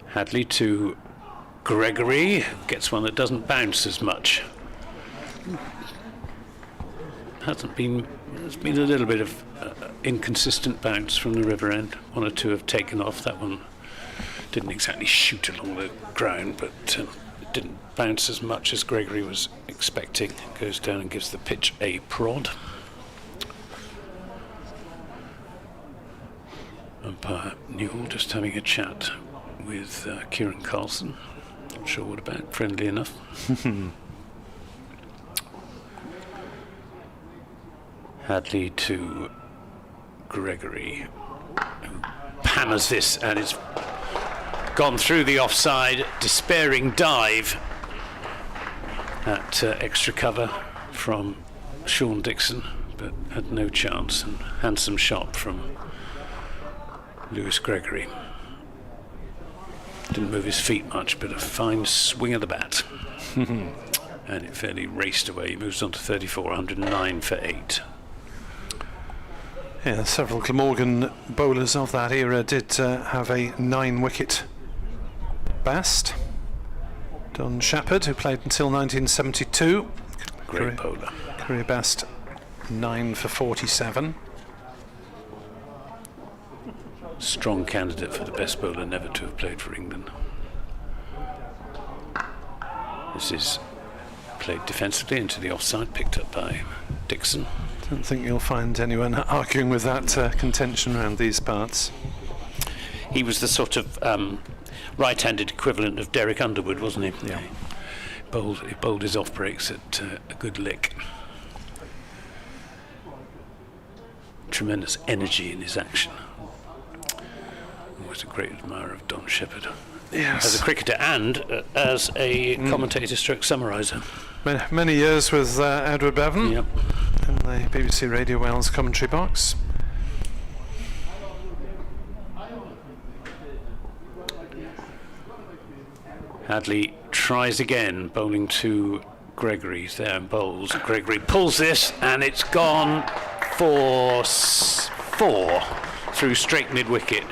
Hadley to Gregory, gets one that doesn't bounce as much. There's been a little bit of inconsistent bounce from the river end. 1 or 2 have taken off. That one didn't exactly shoot along the ground, but it didn't bounce as much as Gregory was expecting. Goes down and gives the pitch a prod. Umpire Newell just having a chat with Kieran Carlson. Not sure what about, friendly enough. Hadley to Gregory, who hammers this, and it's gone through the offside. Despairing dive at extra cover from Sean Dixon, but had no chance, and handsome shot from Lewis Gregory. Didn't move his feet much, but a fine swing of the bat. And it fairly raced away. He moves on to 34, 109 for 8. Yeah, several Glamorgan bowlers of that era did have a 9-wicket best. Don Shepherd, who played until 1972. Great bowler. Career best 9 for 47. Strong candidate for the best bowler never to have played for England. This is played defensively into the offside, picked up by Dixon. Don't think you'll find anyone arguing with that contention around these parts. He was the sort of right-handed equivalent of Derek Underwood, wasn't he? Yeah. He bowled his off breaks at a good lick. Tremendous energy in his action. Always a great admirer of Don Shepherd. Yes. As a cricketer and as a commentator stroke summariser. Many years with Edward Bevan. Yep. In the BBC Radio Wales commentary box. Hadley tries again, bowling to Gregory. He's there and bowls. Gregory pulls this, and it's gone for 4 through straight mid-wicket.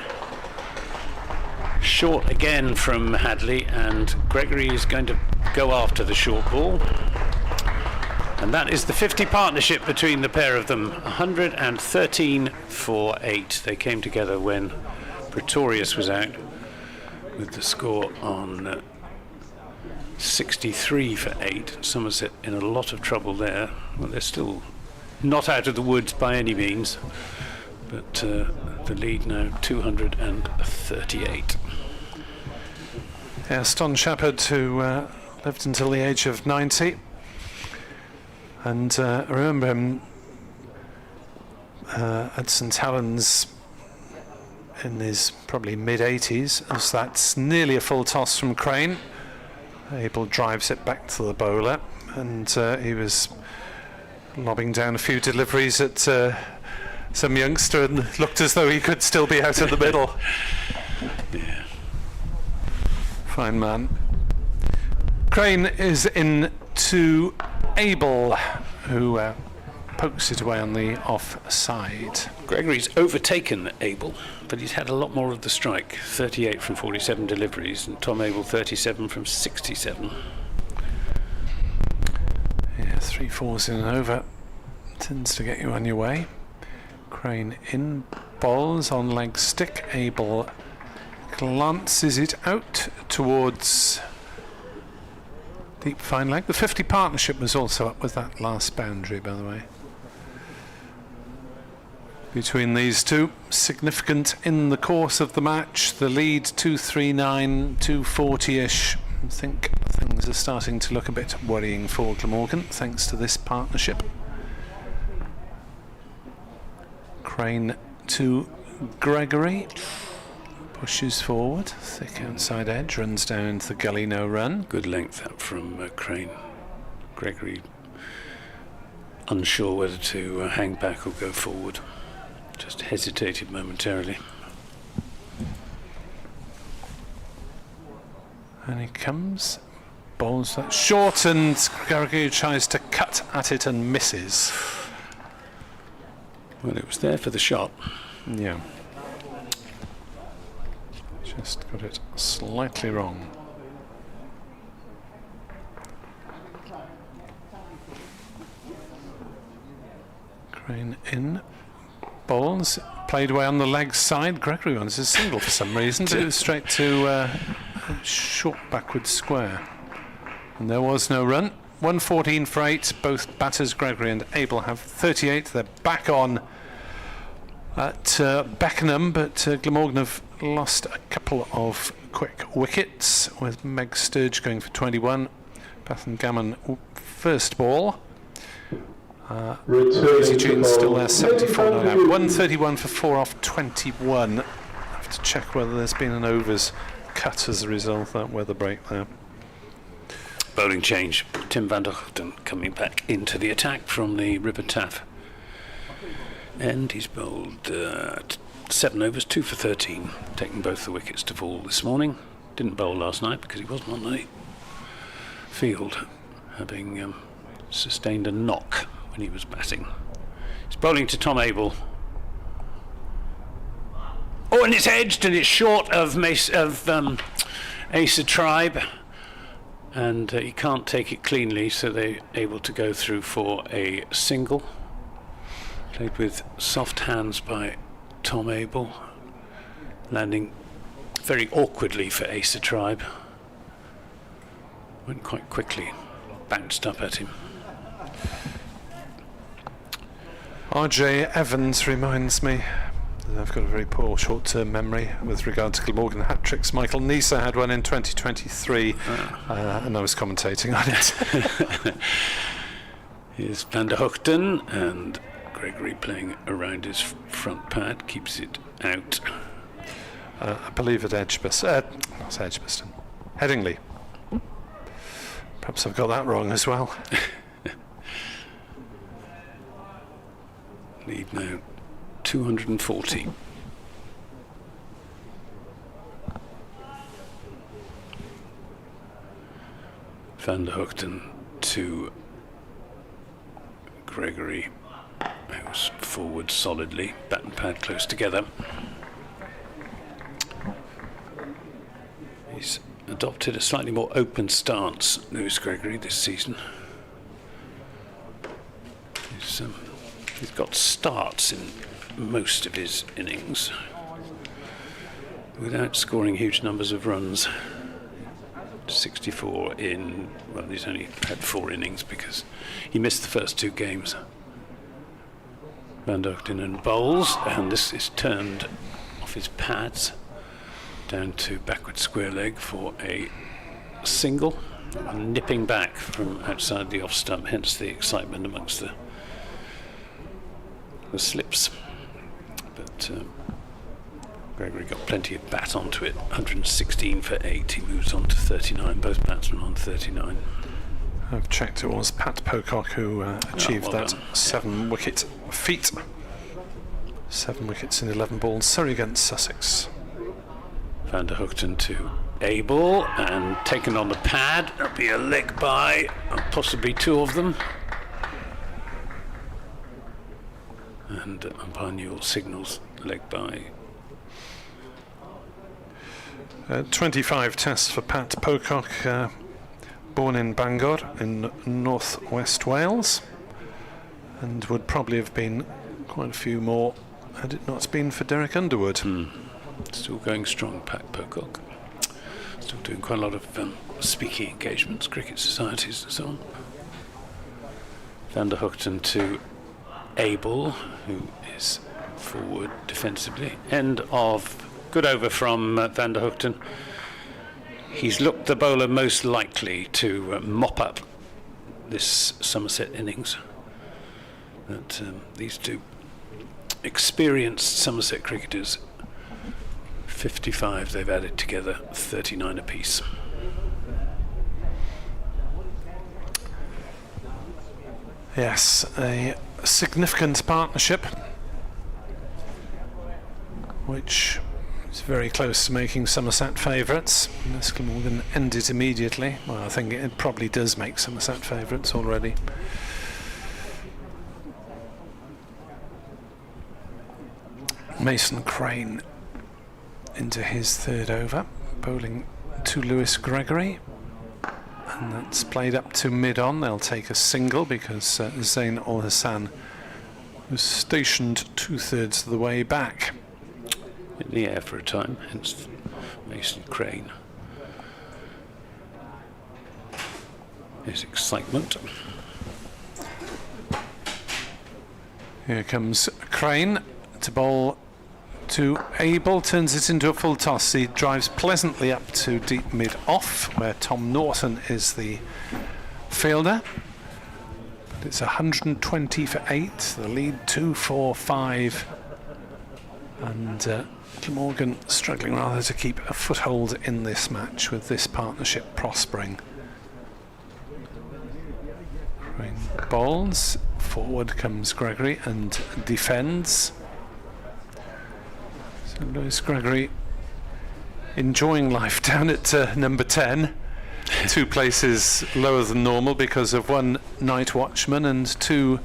Short again from Hadley, and Gregory is going to go after the short ball. And that is the 50 partnership between the pair of them. 113 for 8. They came together when Pretorius was out with the score on 63 for 8. Somerset in a lot of trouble there. Well, they're still not out of the woods by any means, but the lead now 238. Yes, Don Shepherd, who lived until the age of 90. And I remember him at St Helens in his probably mid-80s, as that's nearly a full toss from Crane. Abel drives it back to the bowler, and he was lobbing down a few deliveries at some youngster and looked as though he could still be out in the middle. Yeah. Fine man. Crane is in to Abel, who pokes it away on the offside. Gregory's overtaken Abel, but he's had a lot more of the strike. 38 from 47 deliveries, and Tom Abel 37 from 67. Yeah, 3 4s in and over tends to get you on your way. Crane in, bowls on leg stick. Abel glances it out towards deep fine leg. The 50 partnership was also up with that last boundary, by the way. Between these two, significant in the course of the match. The lead 239, 240-ish. I think things are starting to look a bit worrying for Glamorgan, thanks to this partnership. Crane to Gregory. Pushes forward, thick outside edge, runs down into the gully, no run. Good length up from Crane. Gregory unsure whether to hang back or go forward. Just hesitated momentarily. And he comes, bowls that short, and Gregory tries to cut at it and misses. Well, it was there for the shot. Yeah. Just got it slightly wrong. Crane in, bowls, played away on the leg side. Gregory wants a single for some reason, but it was straight to short backward square. And there was no run. 114 for 8. Both batters, Gregory and Abel, have 38. They're back on at Beckenham, but Glamorgan have lost a couple of quick wickets, with Meg Sturge going for 21. Pathan Gammon first ball. Easy June still there, 74 not out. 131 for 4 off 21. I have to check whether there's been an overs cut as a result of that weather break there. Bowling change. Tim van der Hoogten coming back into the attack from the River Taff. And he's bowled 7 overs, 2 for 13, taking both the wickets to fall this morning. Didn't bowl last night because he wasn't on the field, having sustained a knock when he was batting. He's bowling to Tom Abel. Oh, and it's edged, and it's short of Asa Tribe, and he can't take it cleanly, so they're able to go through for a single. Played with soft hands by Tom Abel, landing very awkwardly for Asa Tribe. Went quite quickly, bounced up at him. RJ Evans reminds me, I've got a very poor short-term memory with regard to Glamorgan hat-tricks. Michael Nisa had one in 2023, and I was commentating on it. Here's Van der Hoogten, and Gregory playing around his front pad, keeps it out. I believe at Edgbaston, not Edgbaston, Headingley. Perhaps I've got that wrong as well. Lead now 240. Van der Hoogten to Gregory, who's forward solidly, bat and pad close together. He's adopted a slightly more open stance, Lewis Gregory, this season. He's got starts in most of his innings without scoring huge numbers of runs. 64 in, well, he's only had 4 innings because he missed the first 2 games. Van der Hoogten and bowls, and this is turned off his pads down to backward square leg for a single, nipping back from outside the off stump, hence the excitement amongst the slips. But Gregory got plenty of bat onto it. 116 for 8. He moves on to 39. Both batsmen on 39. I've checked, it was Pat Pocock who achieved well that done. 7-wicket feat. 7 wickets in 11 balls. Surrey against Sussex. Van der Hoogten to Abel and taken on the pad. There'll be a leg by, possibly 2 of them. And umpire Newell signals leg by. 25 tests for Pat Pocock, born in Bangor in north-west Wales, and would probably have been quite a few more had it not been for Derek Underwood. Still going strong, Pat Pocock. Still doing quite a lot of speaking engagements, cricket societies and so on. Van der Hoogten to Abel, who is forward defensively. End of good over from Van der Hoogten. He's looked the bowler most likely to mop up this Somerset innings. But these 2 experienced Somerset cricketers, 55 they've added together, 39 apiece. Yes, a significant partnership, which is very close to making Somerset favourites. Unless Glamorgan ended immediately. Well, I think it probably does make Somerset favourites already. Mason Crane into his 3rd over, bowling to Lewis Gregory, and that's played up to mid-on. They'll take a single because Zain Ul Hassan was stationed 2/3 of the way back. In the air for a time, hence Mason Crane. His excitement. Here comes Crane to bowl to Abel, turns it into a full toss. He drives pleasantly up to deep mid-off, where Tom Norton is the fielder. But it's 120 for 8, the lead 2-4-5, and Gleamorgan struggling rather to keep a foothold in this match with this partnership prospering. Crane bowls, forward comes Gregory and defends. So Lewis Gregory enjoying life down at number 10, 2 places lower than normal because of 1 night watchman and 2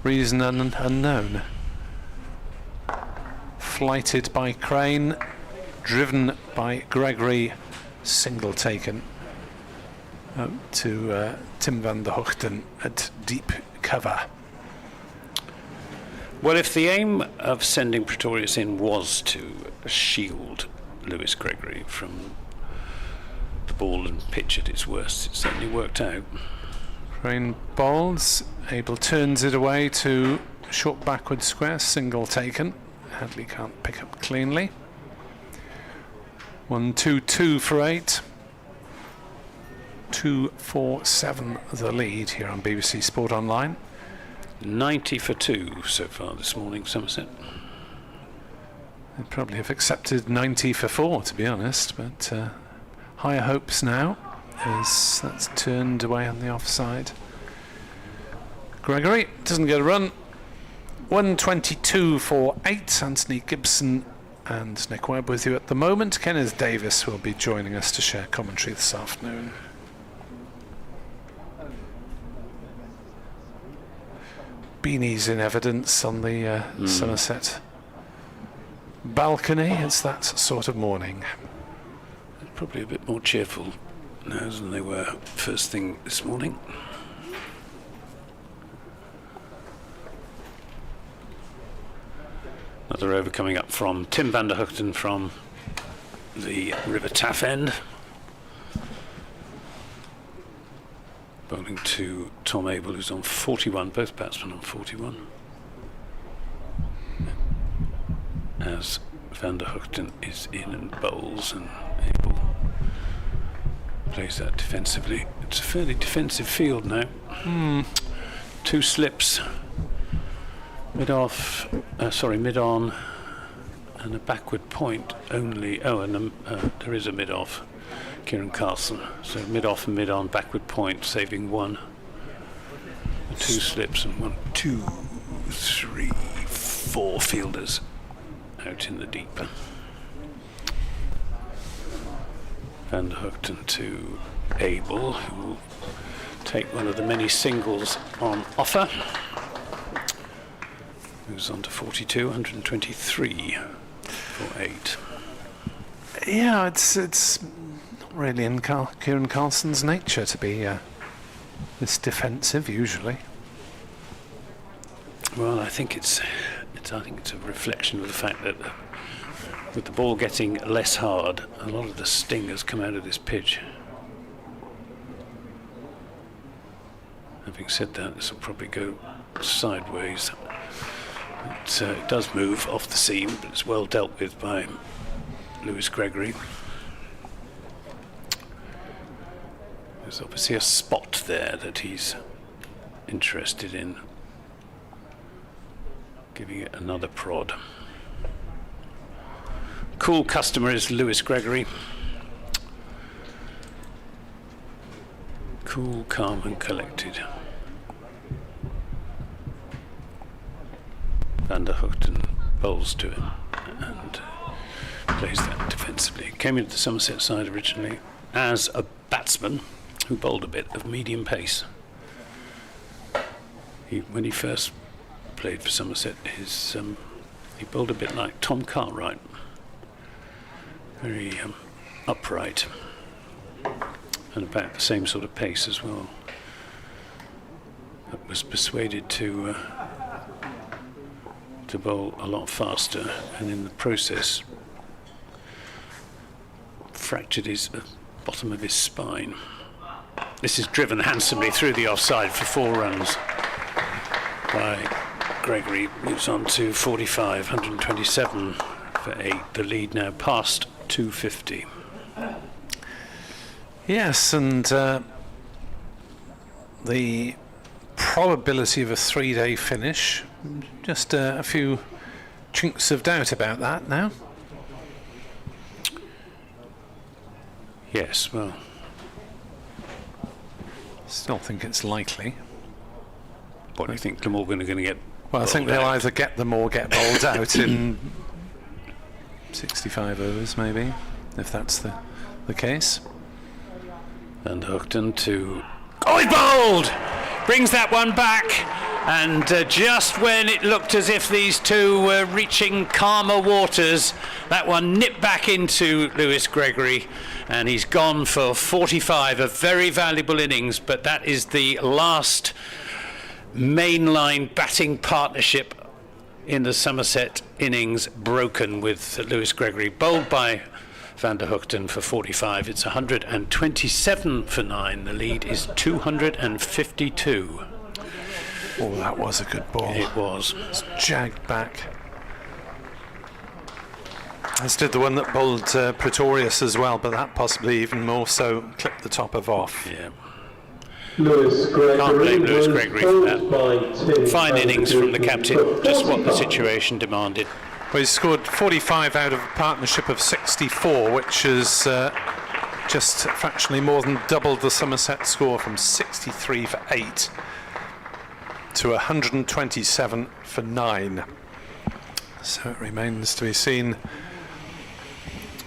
reason unknown. Flighted by Crane, driven by Gregory, single taken out to Tim van der Hoogten at deep cover. Well, if the aim of sending Pretorius in was to shield Lewis Gregory from the ball and pitch at its worst, it certainly worked out. Crane bowls, Abel turns it away to short backward square, single taken. Hadley can't pick up cleanly. 1-2-2 for 8. 2-4-7 the lead here on BBC Sport Online. 90 for 2 so far this morning, Somerset. They'd probably have accepted 90 for 4, to be honest, but higher hopes now as that's turned away on the offside. Gregory doesn't get a run. 122 for 8. Anthony Gibson and Nick Webb with you at the moment. Kenneth Davis will be joining us to share commentary this afternoon. Beanies in evidence on the Somerset balcony. It's that sort of morning. Probably a bit more cheerful now than they were first thing this morning. Another over coming up from Tim van der Hoogten from the River Taff end. Bowling to Tom Abel, who's on 41, both batsmen on 41. As van der Hoogten is in and bowls, and Abel plays that defensively. It's a fairly defensive field now. 2 slips. Mid-on And a backward point only. Oh, and there is a mid-off. Kieran Carlson. So mid-off and mid-on, backward point, saving one. 2 slips and 1, 2, 3, 4 fielders out in the deep. Van der Hoogten to Abel, who will take one of the many singles on offer. Moves on to 42, 123 for 8. Yeah, it's not really in Kieran Carlson's nature to be this defensive usually. Well, I think it's a reflection of the fact that with the ball getting less hard, a lot of the sting has come out of this pitch. Having said that, this will probably go sideways. It does move off the seam, but it's well dealt with by Lewis Gregory. There's obviously a spot there that he's interested in giving it another prod. Cool customer is Lewis Gregory. Cool, calm and collected. Van der Hoogten bowls to him and plays that defensively. Came into the Somerset side originally as a batsman who bowled a bit of medium pace. When he first played for Somerset, he bowled a bit like Tom Cartwright. Very upright and about the same sort of pace as well. But was persuaded to bowl a lot faster, and in the process fractured his bottom of his spine. This is driven handsomely through the offside for 4 runs by Gregory. Moves on to 45, 127 for 8. The lead now past 250. Yes, and the probability of a 3-day finish, just a few chinks of doubt about that now. Yes, well, still think it's likely. What do you think Glamorgan are going to get? Well, I think they'll out? either get them or get bowled out in 65 overs, maybe, if that's the case. And Hoogten to... Oh, he's bowled! Brings that one back. And just when it looked as if these two were reaching calmer waters, that one nipped back into Lewis Gregory, and he's gone for 45, a very valuable innings, but that is the last mainline batting partnership in the Somerset innings broken, with Lewis Gregory bowled by Van der Hoogten for 45. It's 127 for 9. The lead is 252. Oh, that was a good ball. It was. It's jagged back. As did the one that bowled Pretorius as well, but that possibly even more so clipped the top of off. Yeah. Lewis Gregory. Can't blame Lewis Gregory for that. Fine innings from the captain, just what the situation demanded. Well, he scored 45 out of a partnership of 64, which is just fractionally more than doubled the Somerset score from 63 for 8 to 127 for 9. So it remains to be seen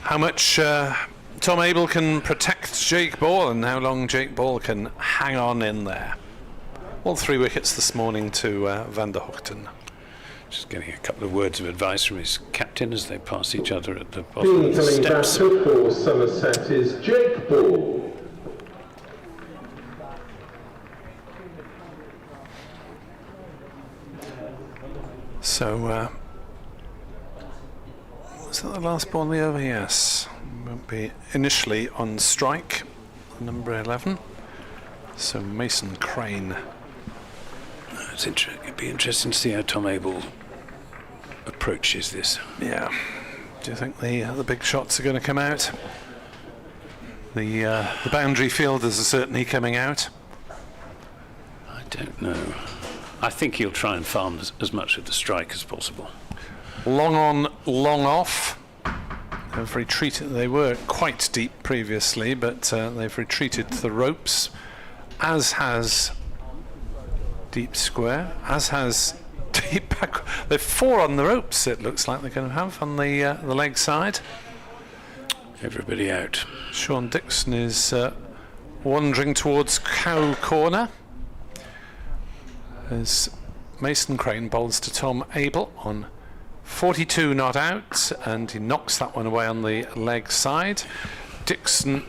how much Tom Abel can protect Jake Ball and how long Jake Ball can hang on in there. All 3 wickets this morning to Van der Hoogten. Just getting a couple of words of advice from his captain as they pass each other at the bottom of the Coming steps. batter for Somerset is Jake Ball. So, was that the last ball in the over? Yes. Won't be initially on strike, number 11. So Mason Crane. It'd be interesting to see how Tom Abel approaches this. Yeah. Do you think the big shots are going to come out? The boundary fielders are certainly coming out. I don't know. I think he'll try and farm as much of the strike as possible. Long on, long off. They've retreated. They were quite deep previously, but they've retreated to the ropes, as has deep square, as has deep back. They've 4 on the ropes, it looks like they're going to have on the leg side. Everybody out. Sean Dixon is wandering towards cow corner as Mason Crane bowls to Tom Abel on 42 not out, and he knocks that one away on the leg side. Dixon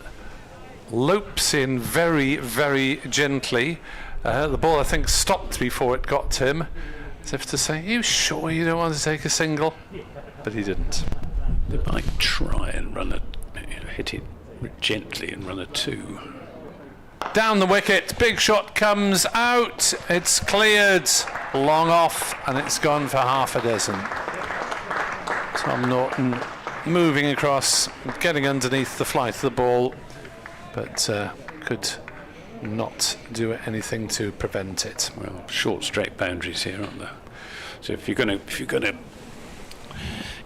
lopes in very, very gently. The ball, I think, stopped before it got to him, as if to say, "You sure you don't want to take a single?" But he didn't. They might try and hit it gently and run a 2. Down the wicket, big shot comes out. It's cleared, long off, and it's gone for half a dozen. Tom Norton moving across, getting underneath the flight of the ball, but could not do anything to prevent it. Well, short straight boundaries here, aren't there? So if you're gonna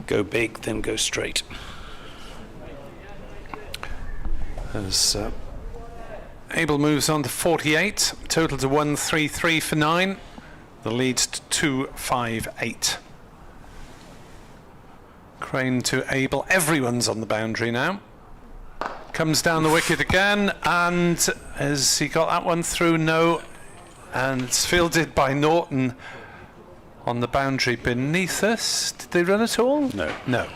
go big, then go straight. As Abel moves on to 48, total to 133 for 9. The lead to 258. Crane to Abel. Everyone's on the boundary now. Comes down the wicket again, and has he got that one through? No. And it's fielded by Norton on the boundary beneath us. Did they run at all? No. No.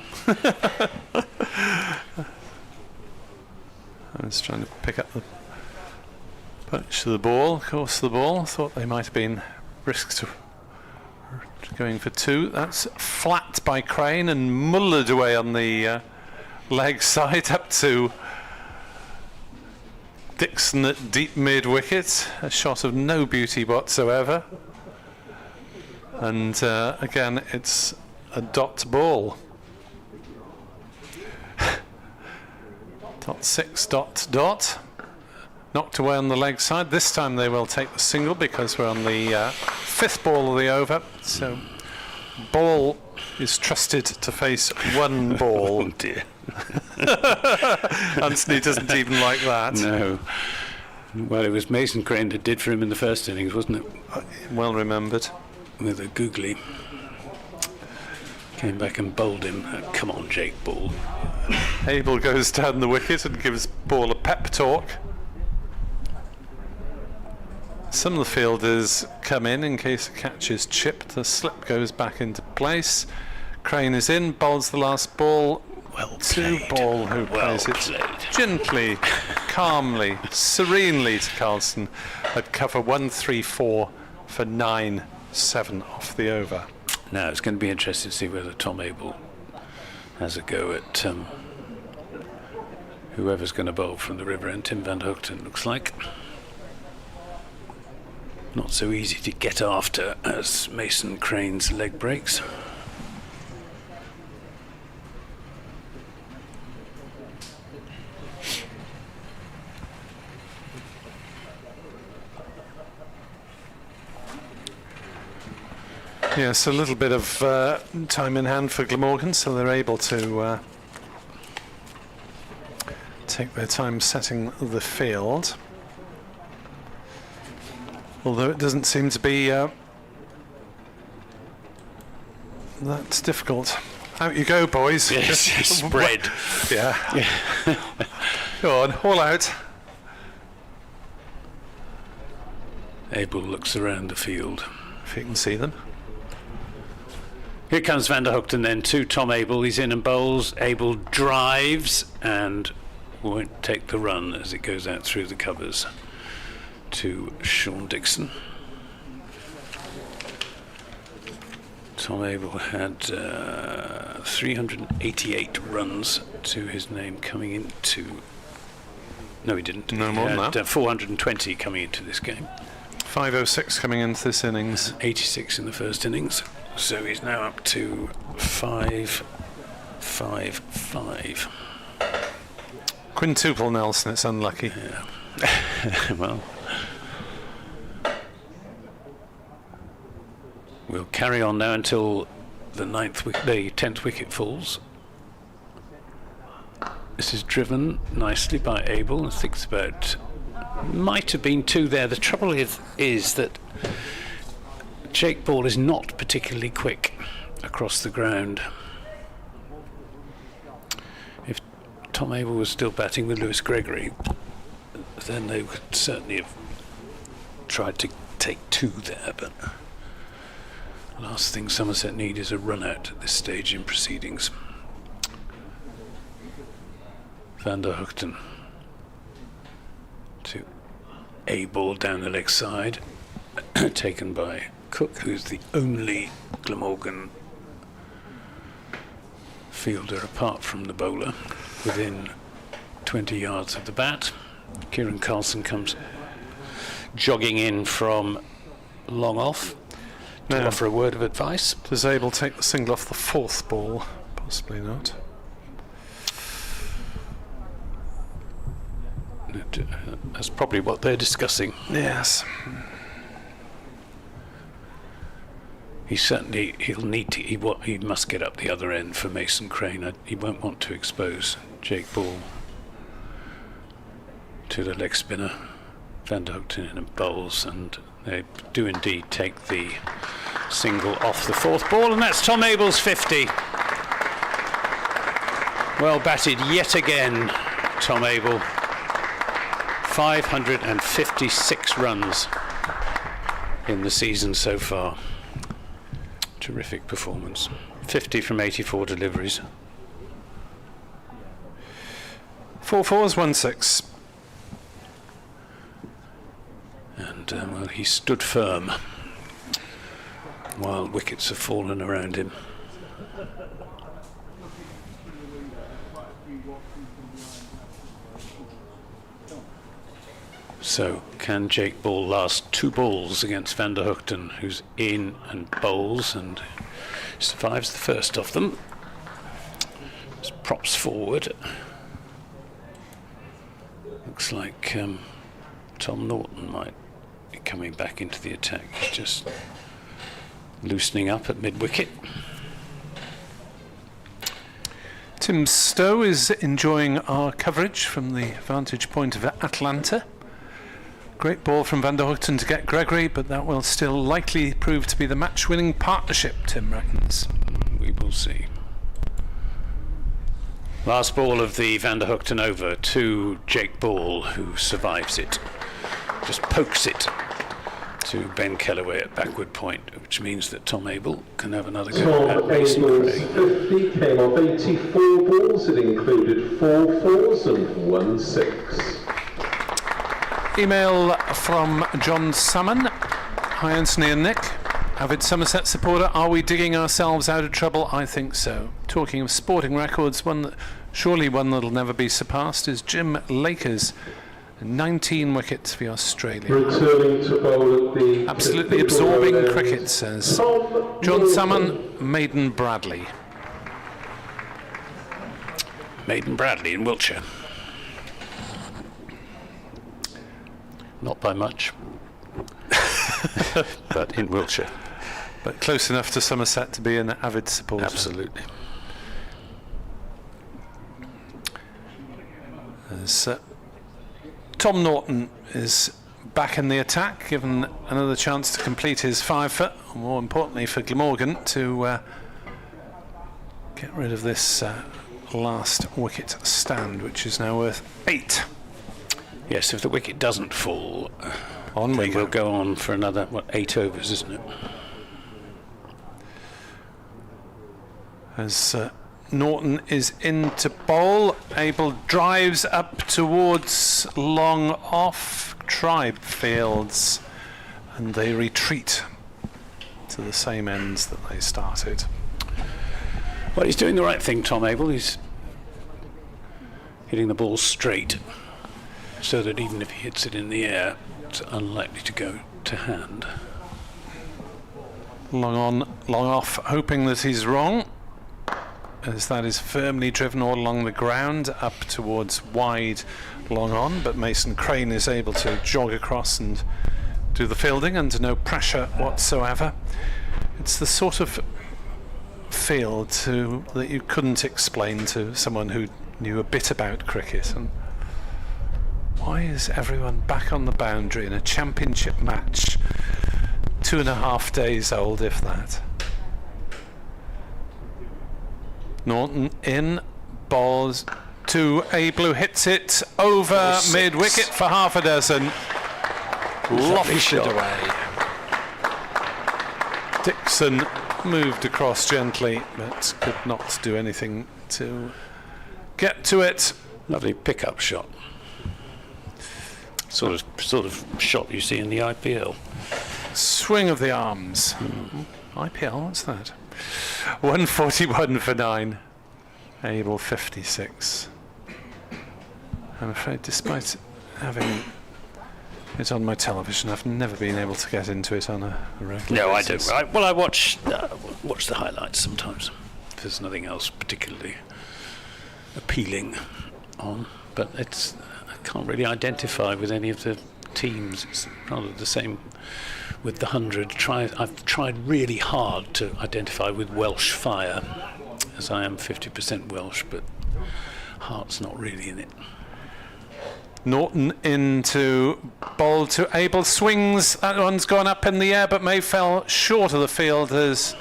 I was trying to pick up the punch of the ball, course of the ball. Thought they might have been risked going for 2. That's flat by Crane and mullered away on the leg side up to Dixon at deep mid wicket. A shot of no beauty whatsoever. And again, it's a dot ball. .6 dot dot. Knocked away on the leg side. This time they will take the single because we're on the 5th ball of the over. So ball is trusted to face 1 ball. Oh dear. Anthony doesn't even like that. No. Well, it was Mason Crane that did for him in the first innings, wasn't it? Well remembered. With a googly. Came back and bowled him. Come on, Jake ball. Abel goes down the wicket and gives ball a pep talk. Some of the fielders come in case a catch is chipped. The slip goes back into place. Crane is in, bowls the last ball. Well to played. Ball, who Well plays it played. gently, calmly, serenely to Carlson at cover 134 for 9-7 off the over. Now it's going to be interesting to see whether Tom Abel has a go at whoever's going to bowl from the river end. Tim van Hoogten looks like. Not so easy to get after as Mason Crane's leg breaks. Yes, a little bit of time in hand for Glamorgan, so they're able to take their time setting the field. Although it doesn't seem to be that difficult. Out you go, boys. Yes, spread. Yeah. Go on, all out. Abel looks around the field. If you can see them. Here comes Van der Hoogten then to Tom Abel. He's in and bowls. Abel drives and won't take the run as it goes out through the covers to Sean Dixon. Tom Abel had 388 runs to his name coming into... No, he didn't. No more than that. 420 coming into this game. 506 coming into this innings. 86 in the first innings. So he's now up to 555. Quintuple Nelson, it's unlucky. Yeah. Well, we'll carry on now until the 10th wicket falls. This is driven nicely by Abel. I think it's about, might have been 2 there. The trouble is that Jake Ball is not particularly quick across the ground. If Tom Abel was still batting with Lewis Gregory, then they would certainly have tried to take 2 there, but the last thing Somerset need is a run out at this stage in proceedings. Van der Hoogten to Abel down the leg side, taken by Cook, who's the only Glamorgan fielder apart from the bowler within 20 yards of the bat. Kieran Carlson comes jogging in from long off to offer a word of advice. Does Abel take the single off the 4th ball? Possibly not. That's probably what they're discussing. Yes. He'll need to. He must get up the other end for Mason Crane. He won't want to expose Jake Ball to the leg spinner. Van der Hoogten in bowls, and they do indeed take the single off the 4th ball, and that's Tom Abel's 50. Well batted yet again, Tom Abel. 556 runs in the season so far. Terrific performance. 50 from 84 deliveries. 4 fours, 1 6. And well, he stood firm while wickets have fallen around him. So, can Jake Ball last 2 balls against Van der Hoogten, who's in and bowls and survives the first of them? Just props forward. Looks like Tom Norton might be coming back into the attack. He's just loosening up at mid-wicket. Tim Stowe is enjoying our coverage from the vantage point of Atlanta. Great ball from Van der Hoogten to get Gregory, but that will still likely prove to be the match-winning partnership, Tim reckons. We will see. Last ball of the Van der Hoogten over to Jake Ball, who survives it. Just pokes it to Ben Kellaway at backward point, which means that Tom Abel can have another go at Tom Mason Abel's Crane. 50 came off 84 balls. It included 4 fours and 1 6. Email from John Salmon. Hi Anthony and Nick. Avid Somerset supporter, are we digging ourselves out of trouble? I think so. Talking of sporting records, surely one that'll never be surpassed is Jim Laker's 19 wickets for Australia. Returning to bowl at the Absolutely absorbing cricket, says John Salmon. Maiden Bradley. Maiden Bradley in Wiltshire. Not by much, but in Wiltshire. But close enough to Somerset to be an avid supporter. Absolutely. As Tom Norton is back in the attack, given another chance to complete his 5 foot, or more importantly for Gleamorgan to get rid of this last wicket stand, which is now worth 8. Yes, if the wicket doesn't fall, On we go. we'll go on for another, 8 overs, isn't it? As Norton is in to bowl, Abel drives up towards long off Tribe Fields, and they retreat to the same ends that they started. Well, he's doing the right thing, Tom Abel. He's hitting the ball straight, so that even if he hits it in the air, it's unlikely to go to hand. Long on, long off, hoping that he's wrong, as that is firmly driven all along the ground up towards wide long on, but Mason Crane is able to jog across and do the fielding under no pressure whatsoever. It's the sort of field that you couldn't explain to someone who knew a bit about cricket? And why is everyone back on the boundary in a championship match, 2.5 days old, if that? Norton in, balls to Abel, who hits it over mid-wicket for half a dozen. Lofted away. Dixon moved across gently, but could not do anything to get to it. Lovely pickup shot. Sort of shot you see in the IPL. Swing of the arms. IPL, what's that? 141 for 9. Abel 56. I'm afraid, despite having it on my television, I've never been able to get into it on a regular basis. I do. I watch the highlights sometimes. There's nothing else particularly appealing on, but I can't really identify with any of the teams. It's rather the same with the 100. I've tried really hard to identify with Welsh Fire, as I am 50% Welsh, but heart's not really in it. Norton into bowl to Abel, swings, that one's gone up in the air, but May fell short of the fielders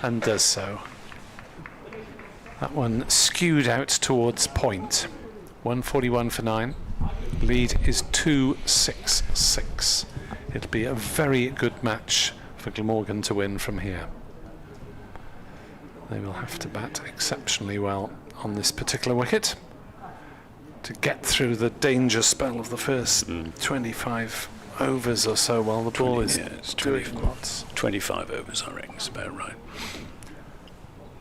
and does so. That one skewed out towards point. 141 for 9. Lead is 266. It'll be a very good match for Glamorgan to win from here. They will have to bat exceptionally well on this particular wicket to get through the danger spell of the first 25 overs or so while the ball is doing lots. 25 overs, I reckon, is about right.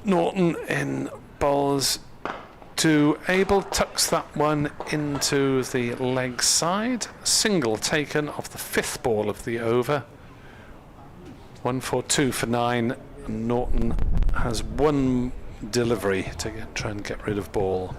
Norton in bowls to Abel, tucks that one into the leg side. Single taken off the 5th ball of the over. 142 for 9. Norton has one delivery to try and get rid of ball.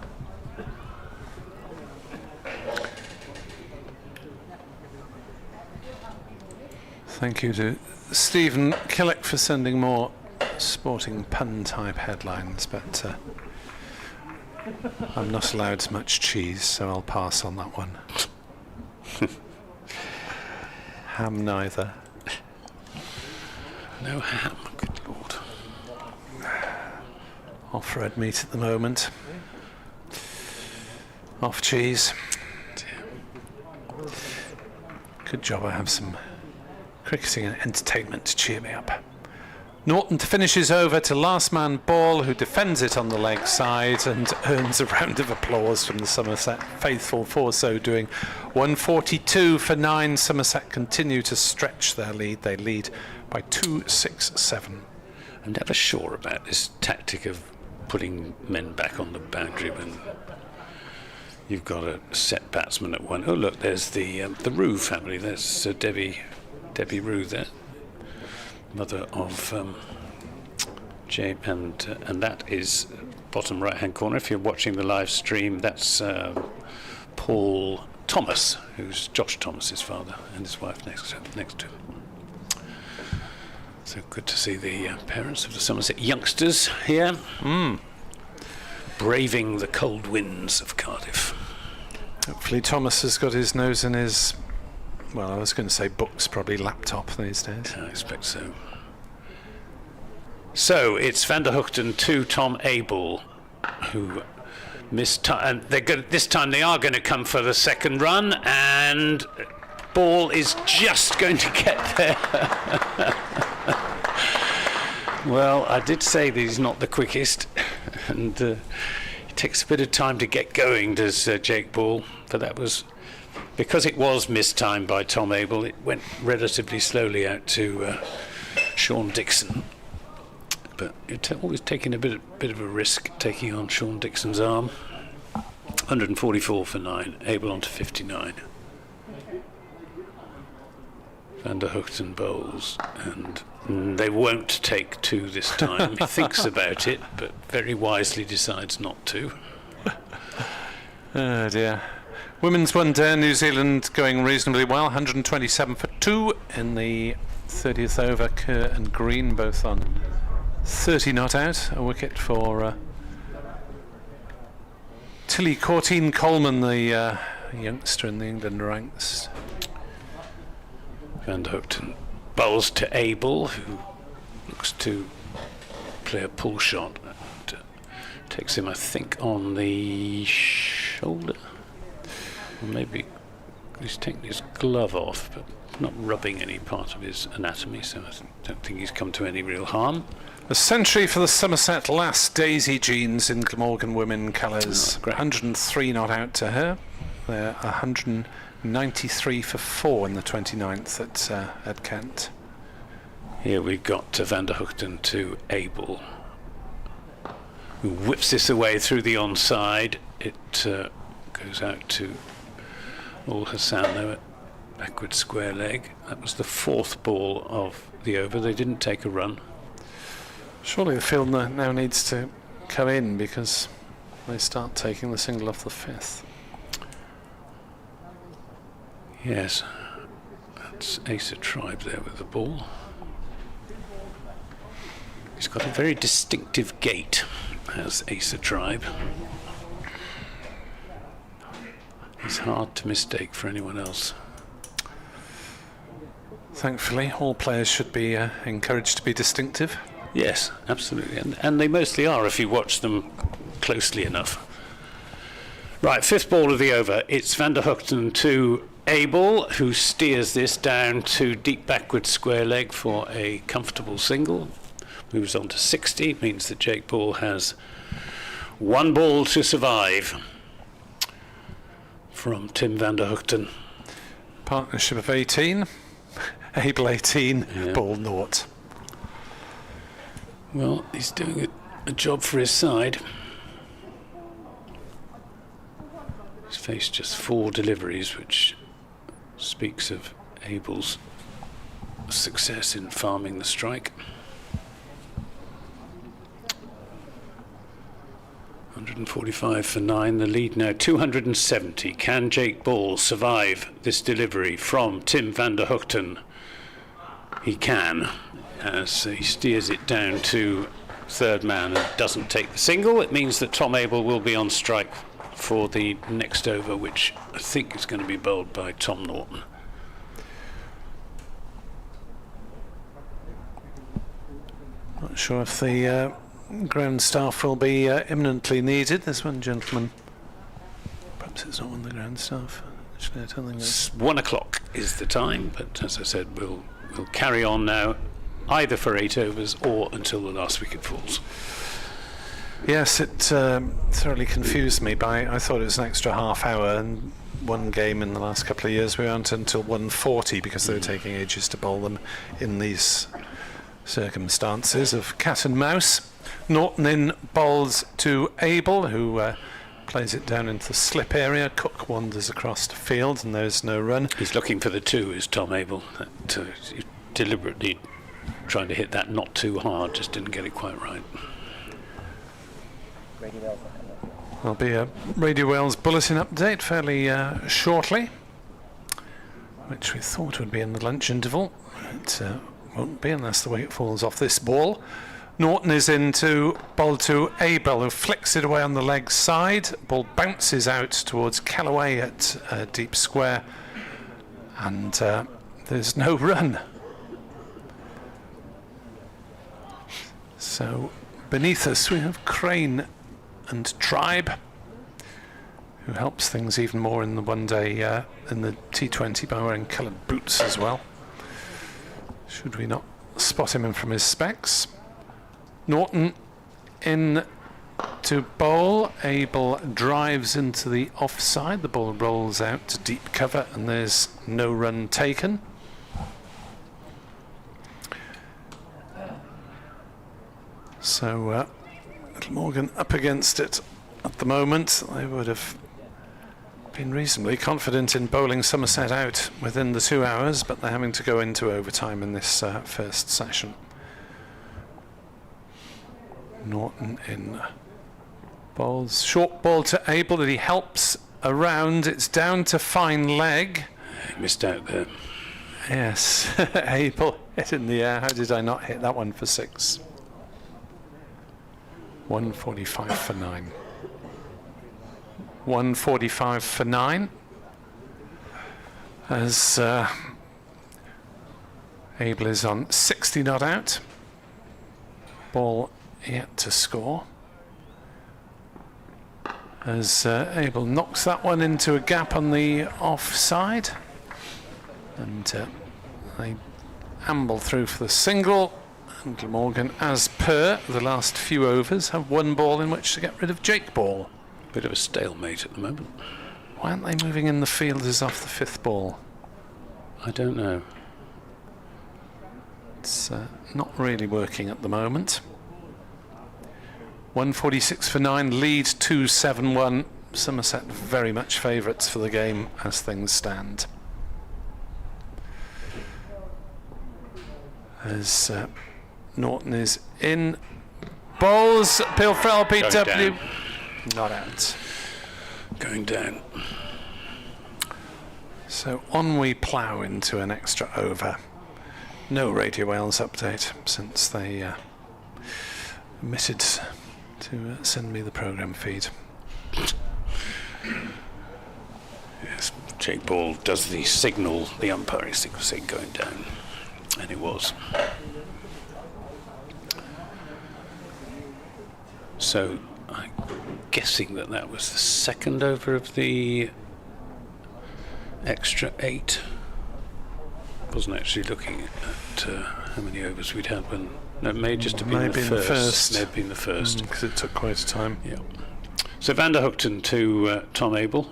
Thank you to Stephen Killick for sending more sporting pun type headlines, but I'm not allowed much cheese, so I'll pass on that one. Ham neither. No ham, good lord. Off red meat at the moment. Off cheese. Good job I have some cricketing and entertainment to cheer me up. Norton to finish his over to last man ball, who defends it on the leg side and earns a round of applause from the Somerset faithful for so doing. 142 for 9. Somerset continue to stretch their lead. They lead by 267. I'm never sure about this tactic of putting men back on the boundary when you've got a set batsman at one. Oh look, there's the Rue family. There's Debbie Rue there, mother of Jane, and that is bottom right hand corner. If you're watching the live stream, that's Paul Thomas, who's Josh Thomas's father, and his wife next to him. So good to see the parents of the Somerset youngsters here, braving the cold winds of Cardiff. Hopefully Thomas has got his nose in his, well, I was going to say books, probably laptop these days. I expect so. So it's Van der Hoogten to Tom Abel, who missed time, and this time they are going to come for the second run, and ball is just going to get there. Well, I did say that he's not the quickest, and it takes a bit of time to get going, does Jake Ball, but that was because it was mistimed by Tom Abel. It went relatively slowly out to Sean Dixon, but it's always taking a bit of a risk taking on Sean Dixon's arm. 144 for 9. Abel on to 59. Van der Hoogten bowls, and they won't take 2 this time. He thinks about it, but very wisely decides not to. Oh dear. Women's one day, New Zealand going reasonably well. 127 for 2 in the 30th over. Kerr and Green both on 30 not out, a wicket for Tilly Courtine-Coleman, the youngster in the England ranks. Van der Hoogten bowls to Abel, who looks to play a pull shot. Takes him, I think, on the shoulder. Or maybe he's taken his glove off, but not rubbing any part of his anatomy, so I don't think he's come to any real harm. A century for the Somerset lass, Daisy Jeans, in Glamorgan women colours. Oh, great. 103 not out to her. They're 193 for 4 in the 29th at Kent. Here we've got Van der Hoogten to Abel, who whips this away through the onside. It goes out to Ul Hassan though, at backward square leg. That was the 4th ball of the over. They didn't take a run. Surely the field now needs to come in because they start taking the single off the 5th. Yes, that's Asa Tribe there with the ball. He's got a very distinctive gait, has Asa Tribe. He's hard to mistake for anyone else. Thankfully, all players should be encouraged to be distinctive. Yes, absolutely, and they mostly are if you watch them closely enough. Right, 5th ball of the over. It's Van der Hoogten to Abel, who steers this down to deep backward square leg for a comfortable single. Moves on to 60, means that Jake Ball has 1 ball to survive from Tim Van der Hoogten. Partnership of 18, Abel 18, Yeah. Ball 0. Well, he's doing a job for his side. He's faced just 4 deliveries, which speaks of Abel's success in farming the strike. 145 for 9, the lead now 270. Can Jake Ball survive this delivery from Tim Van der Hoogten? He can, as he steers it down to 3rd man and doesn't take the single. It means that Tom Abel will be on strike for the next over, which I think is going to be bowled by Tom Norton. Not sure if the ground staff will be imminently needed. There's one gentleman. Perhaps it's not one of the ground staff. Actually, I don't think that's... 1 o'clock is the time, but as I said, we'll carry on now, either for 8 overs or until the last wicket falls. Yes, it thoroughly confused me. I thought it was an extra half hour, and one game in the last couple of years we weren't until 1:40 because they were taking ages to bowl them in these circumstances of cat and mouse. Norton in bowls to Abel, who plays it down into the slip area. Cook wanders across the field and there's no run. He's looking for the 2, is Tom Abel. He's deliberately trying to hit that not too hard, just didn't get it quite right. There'll be a Radio Wales bulletin update fairly shortly, which we thought would be in the lunch interval. It won't be unless the wicket falls off this ball. Norton is in to bowl to Abel, who flicks it away on the leg side. Ball bounces out towards Callaway at deep square, and there's no run. So beneath us we have Crane and Tribe, who helps things even more in the one day in the T20 by wearing coloured boots as well. Should we not spot him in from his specs? Norton in to bowl. Abel drives into the offside. The ball rolls out to deep cover and there's no run taken. So Gleamorgan up against it at the moment. They would have been reasonably confident in bowling Somerset out within the 2 hours, but they're having to go into overtime in this first session. Norton in bowls. Short ball to Abel that he helps around. It's down to fine leg. He missed out there. Yes, Abel hit in the air. How did I not hit that one for 6? 145 for 9. 145 for 9. As Abel is on 60 not out. Ball yet to score. As Abel knocks that one into a gap on the offside. And they amble through for the single. And Glamorgan, as per the last few overs, have one ball in which to get rid of Jake Ball. Bit of a stalemate at the moment. Why aren't they moving in the fielders off the fifth ball? I don't know. It's not really working at the moment. 146 for 9, lead 2-7-1. Somerset very much favourites for the game as things stand. As Norton is in. Bowls, Pilfrell, PW. Not out. Going down. So on we plough into an extra over. No Radio Wales update since they omitted to send me the programme feed. Yes, Jake Ball does the signal, the umpiring signal saying going down, and it was. So I'm guessing that was the second over of the extra 8. Wasn't actually looking at how many overs we'd had when. No, it may just have been the first. May have been the first. Because it took quite a time. Yeah. So Van der Hoogten to Tom Abel.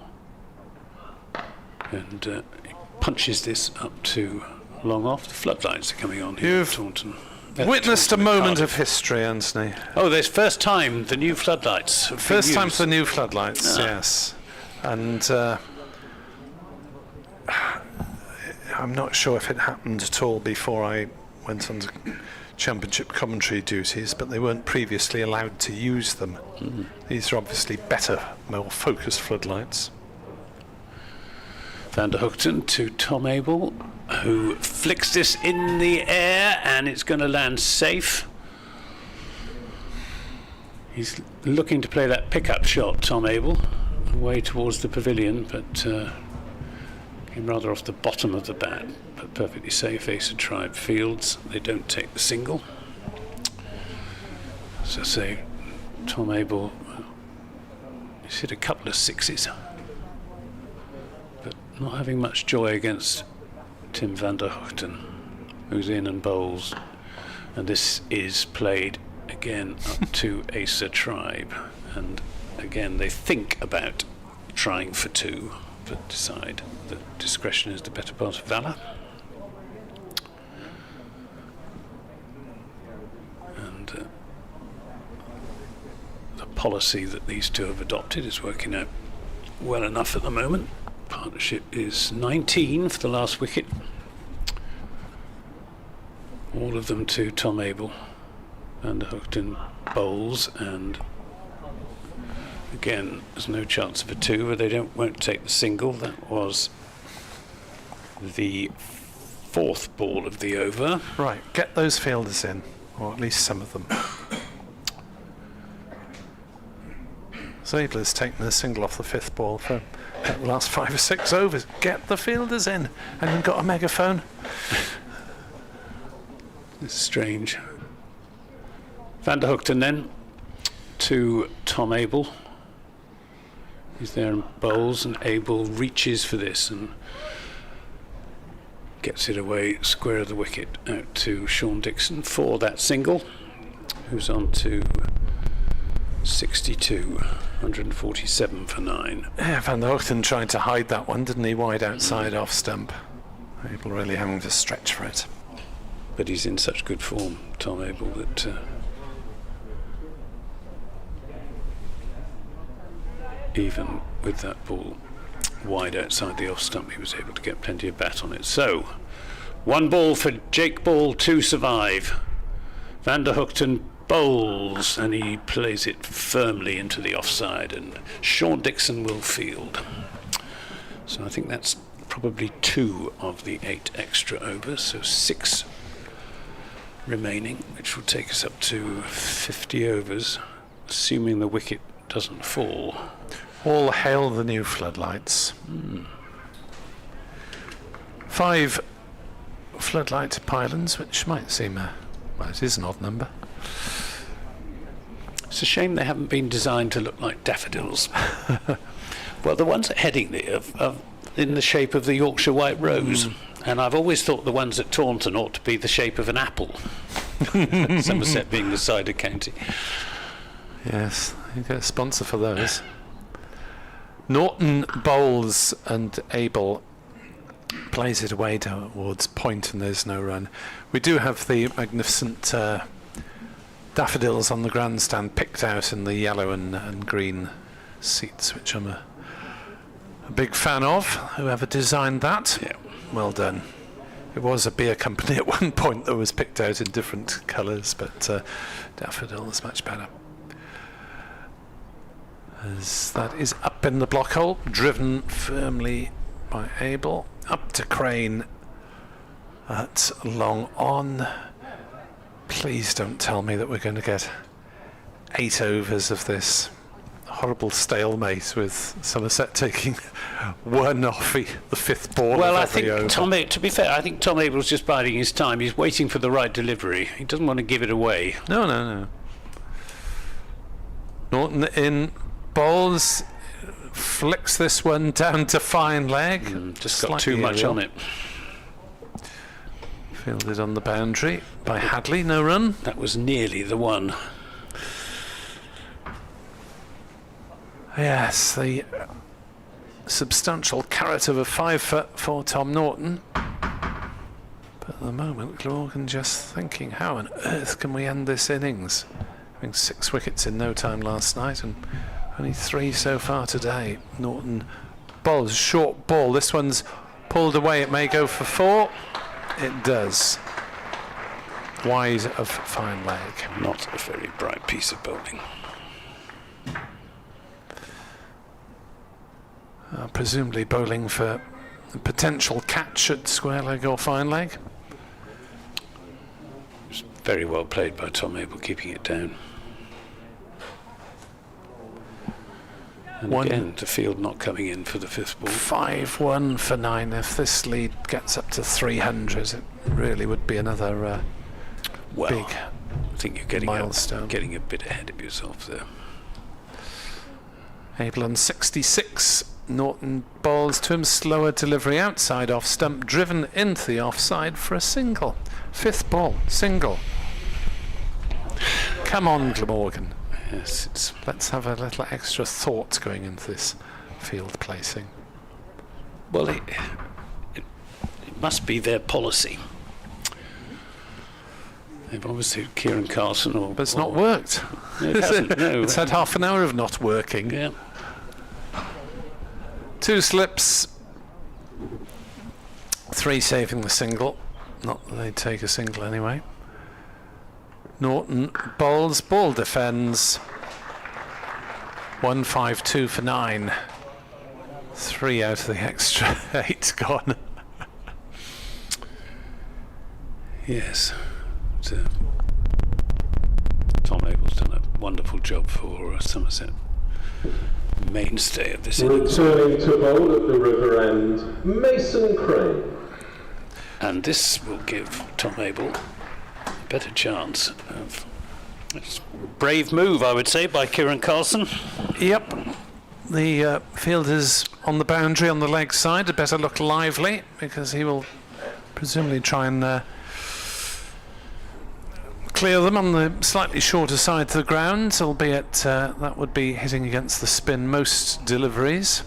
And he punches this up to long off. The floodlights are coming on here at Taunton. Witnessed a moment of history, Anthony. Oh, there's first time the new floodlights. First time for the new floodlights, yes. And I'm not sure if it happened at all before I went on to championship commentary duties, but they weren't previously allowed to use them. These are obviously better, more focused floodlights. Van der Hoogten to Tom Abel, who flicks this in the air, and it's going to land safe. He's looking to play that pickup shot, Tom Abel, away towards the pavilion, but came rather off the bottom of the bat, but perfectly safe. Ace of Tribe Fields. They don't take the single. As I say, Tom Abel, he's hit a couple of sixes, but not having much joy against Tim van der Hoogten, who's in and bowls. And this is played again up to Ace of Tribe. And again, they think about trying for 2, but decide that discretion is the better part of valour. And the policy that these two have adopted is working out well enough at the moment. Partnership is 19 for the last wicket. All of them to Tom Abel. Van der Hoogten bowls, and again, there's no chance of a 2, but they won't take the single. That was the 4th ball of the over. Right, get those fielders in, or at least some of them. Zabel has taken the single off the 5th ball for the last 5 or 6 overs. Get the fielders in. And you've got a megaphone. It's strange. Van der Hoogten then to Tom Abel. He's there and bowls, and Abel reaches for this and gets it away square of the wicket out to Sean Dixon for that single, who's on to 62, 147 for 9. Yeah, Van der Hoogten tried to hide that one, didn't he? Wide outside off stump. Abel really having to stretch for it. But he's in such good form, Tom Abel, that even with that ball wide outside the off stump, he was able to get plenty of bat on it. So, 1 ball for Jake Ball to survive. Van der Hoogten bowls, and he plays it firmly into the offside, and Sean Dixon will field. So I think that's probably 2 of the 8 extra overs, so 6 remaining, which will take us up to 50 overs. assuming the wicket doesn't fall. All hail the new floodlights. 5 floodlight pylons, which might seem well, it is an odd number. It's a shame they haven't been designed to look like daffodils. Well, the ones at Headingley are in the shape of the Yorkshire White Rose, and I've always thought the ones at Taunton ought to be the shape of an apple. Somerset being the cider county. Yes, you get a sponsor for those. Norton bowls and Abel plays it away towards point, and there's no run. We do have the magnificent daffodils on the grandstand picked out in the yellow and green seats, which I'm a big fan of. Whoever designed that, Yeah. well done. It was a beer company at one point that was picked out in different colours, but daffodil is much better. As that is up in the block hole, driven firmly by Abel, up to Crane at long on. Please don't tell me that we're going to get 8 overs of this horrible stalemate with Somerset taking 1 off the 5th ball. Well, of I every think over. to be fair, I think Tom Abel's just biding his time. He's waiting for the right delivery. He doesn't want to give it away. No. Norton in bowls, flicks this one down to fine leg. Just got Slightly too much aerial. on it. Fielded on the boundary by Hadley, no run. That was nearly the one. Yes, the substantial carrot of a 5 for Tom Norton. But at the moment, Glamorgan just thinking, how on earth can we end this innings? Having 6 wickets in no time last night and only 3 so far today. Norton bowls, short ball. This one's pulled away. It may go for 4. It does. Wide of fine leg. Not a very bright piece of bowling. Presumably bowling for a potential catch at square leg or fine leg. It's very well played by Tom Abel, keeping it down. And again, the field not coming in for the 5th ball. 5-1 for 9. If this lead gets up to 300, it really would be another Well, big I think you're getting milestone. getting a bit ahead of yourself there. Abel on 66. Norton bowls to him, slower delivery outside off stump, driven into the offside for a single. 5th ball, single. Come on, Glamorgan. Yes, Let's have a little extra thought going into this field placing. well, it must be their policy. They've obviously Kieran Carson or... But it's not worked. No, it hasn't, no. It's had half an hour of not working. Yeah. 2 slips, 3 saving the single. Not that they'd take a single anyway. Norton bowls, ball defends. 1-5-2 for 9. 3 out of the extra 8 gone. Yes. Tom Abel's done a wonderful job for Somerset. Mainstay of this innings. Returning to bowl at the river end, Mason Crane. And this will give Tom Abel a better chance of... It's a brave move, I would say, by Kieran Carson. Yep. The fielder's on the boundary on the leg side. Had better look lively because he will presumably try and clear them on the slightly shorter side to the ground, albeit that would be hitting against the spin most deliveries.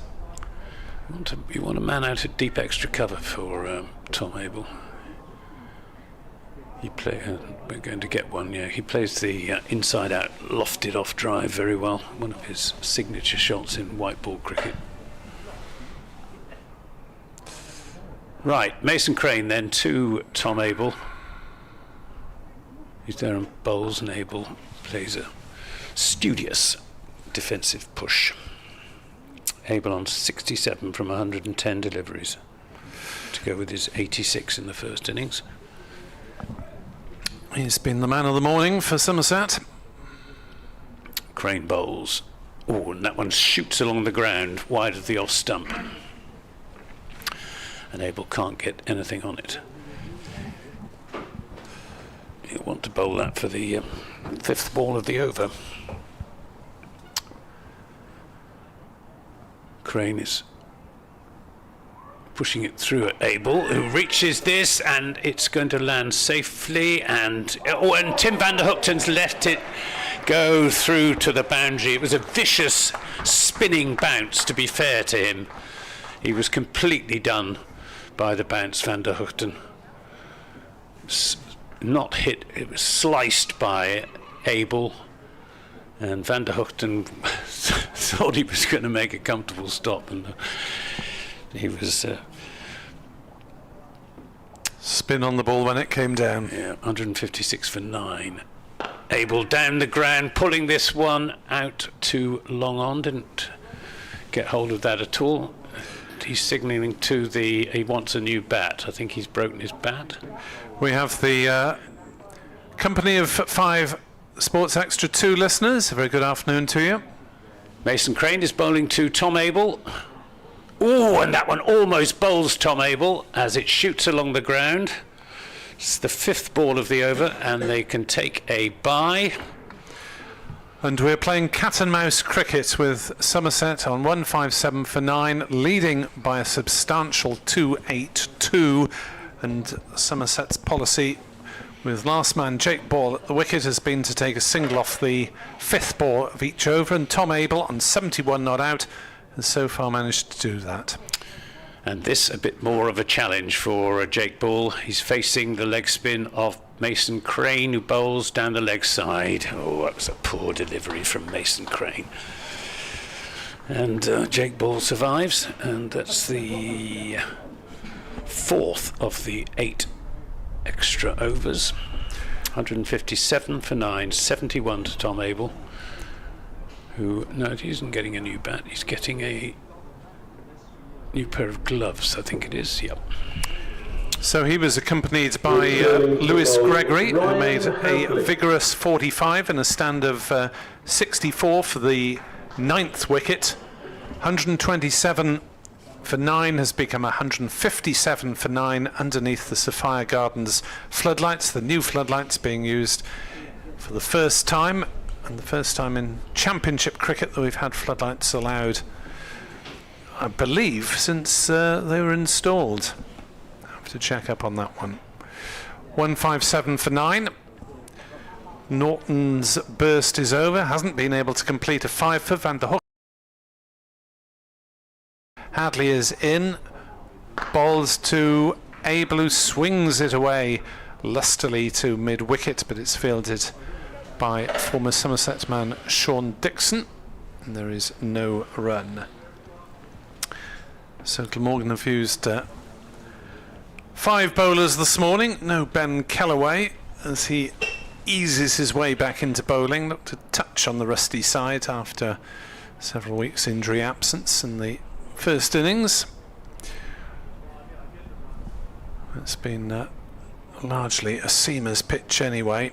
You want a man out at deep extra cover for Tom Abel. We're going to get one, yeah. He plays the inside-out lofted off drive very well. One of his signature shots in white ball cricket. Right, Mason Crane then to Tom Abel. He's there and bowls, and Abel plays a studious defensive push. Abel on 67 from 110 deliveries to go with his 86 in the first innings. He's been the man of the morning for Somerset. Crane bowls. Oh, and that one shoots along the ground wide of the off stump. And Abel can't get anything on it. He'll want to bowl that for the 5th ball of the over. Crane is pushing it through at Abel, who reaches this, and it's going to land safely. And Tim van der Hoogten's let it go through to the boundary. It was a vicious spinning bounce, to be fair to him. He was completely done by the bounce, van der Hoogten. Not hit, it was sliced by Abel, and van der Hoogten thought he was going to make a comfortable stop, and he was spin on the ball when it came down. Yeah, 156 for 9. Abel down the ground, pulling this one out too long on, didn't get hold of that at all. He's signalling to he wants a new bat. I think he's broken his bat. We have the company of 5 Sports Extra 2 listeners. A very good afternoon to you. Mason Crane is bowling to Tom Abel. Oh, and that one almost bowls Tom Abel as it shoots along the ground. It's the 5th ball of the over, and they can take a bye. And we're playing cat and mouse cricket with Somerset on 157 for 9, leading by a substantial 282. And Somerset's policy with last man Jake Ball at the wicket has been to take a single off the 5th ball of each over, and Tom Abel on 71 not out has so far managed to do that. And this a bit more of a challenge for Jake Ball. He's facing the leg spin of Mason Crane, who bowls down the leg side. Oh, that was a poor delivery from Mason Crane. And Jake Ball survives, and that's the 4th of the 8 extra overs. 157 for 9, 71 to Tom Abel, who, no, he isn't getting a new bat, he's getting a new pair of gloves, I think it is, yep. So he was accompanied by Lewis Gregory, who made a vigorous 45 and a stand of 64 for the 9th wicket. 127 for 9 has become 157 for 9 underneath the Sophia Gardens floodlights, the new floodlights being used for the first time, and the first time in Championship cricket that we've had floodlights allowed, I believe, since they were installed. I have to check up on that one. 157 for 9. Norton's burst is over, hasn't been able to complete a 5 for Van der Hoek. Hadley is in, bowls to Abel, who swings it away lustily to mid-wicket, but it's fielded by former Somerset man Sean Dixon, and there is no run. So Glamorgan have used 5 bowlers this morning. No Ben Kellaway as he eases his way back into bowling. Looked a touch on the rusty side after several weeks injury absence in the first innings. It's been largely a seamer's pitch anyway,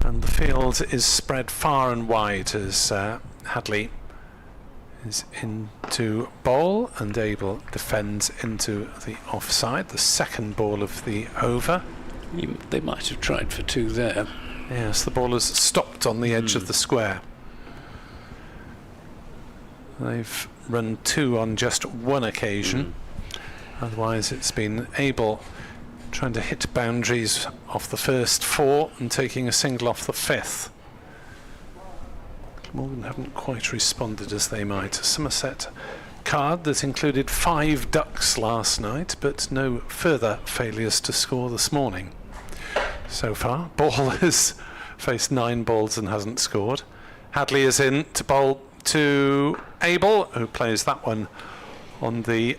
and the field is spread far and wide as Hadley is into bowl and Abel defends into the offside, the 2nd ball of the over. They might have tried for 2 there. Yes, the ball has stopped on the edge of the square. They've run 2 on just 1 occasion. Otherwise it's been Abel trying to hit boundaries off the first 4 and taking a single off the 5th. Glamorgan haven't quite responded as they might. A Somerset card that included 5 ducks last night, but no further failures to score this morning so far. Ball has faced 9 balls and hasn't scored. Hadley is in to bowl to Abel, who plays that one on the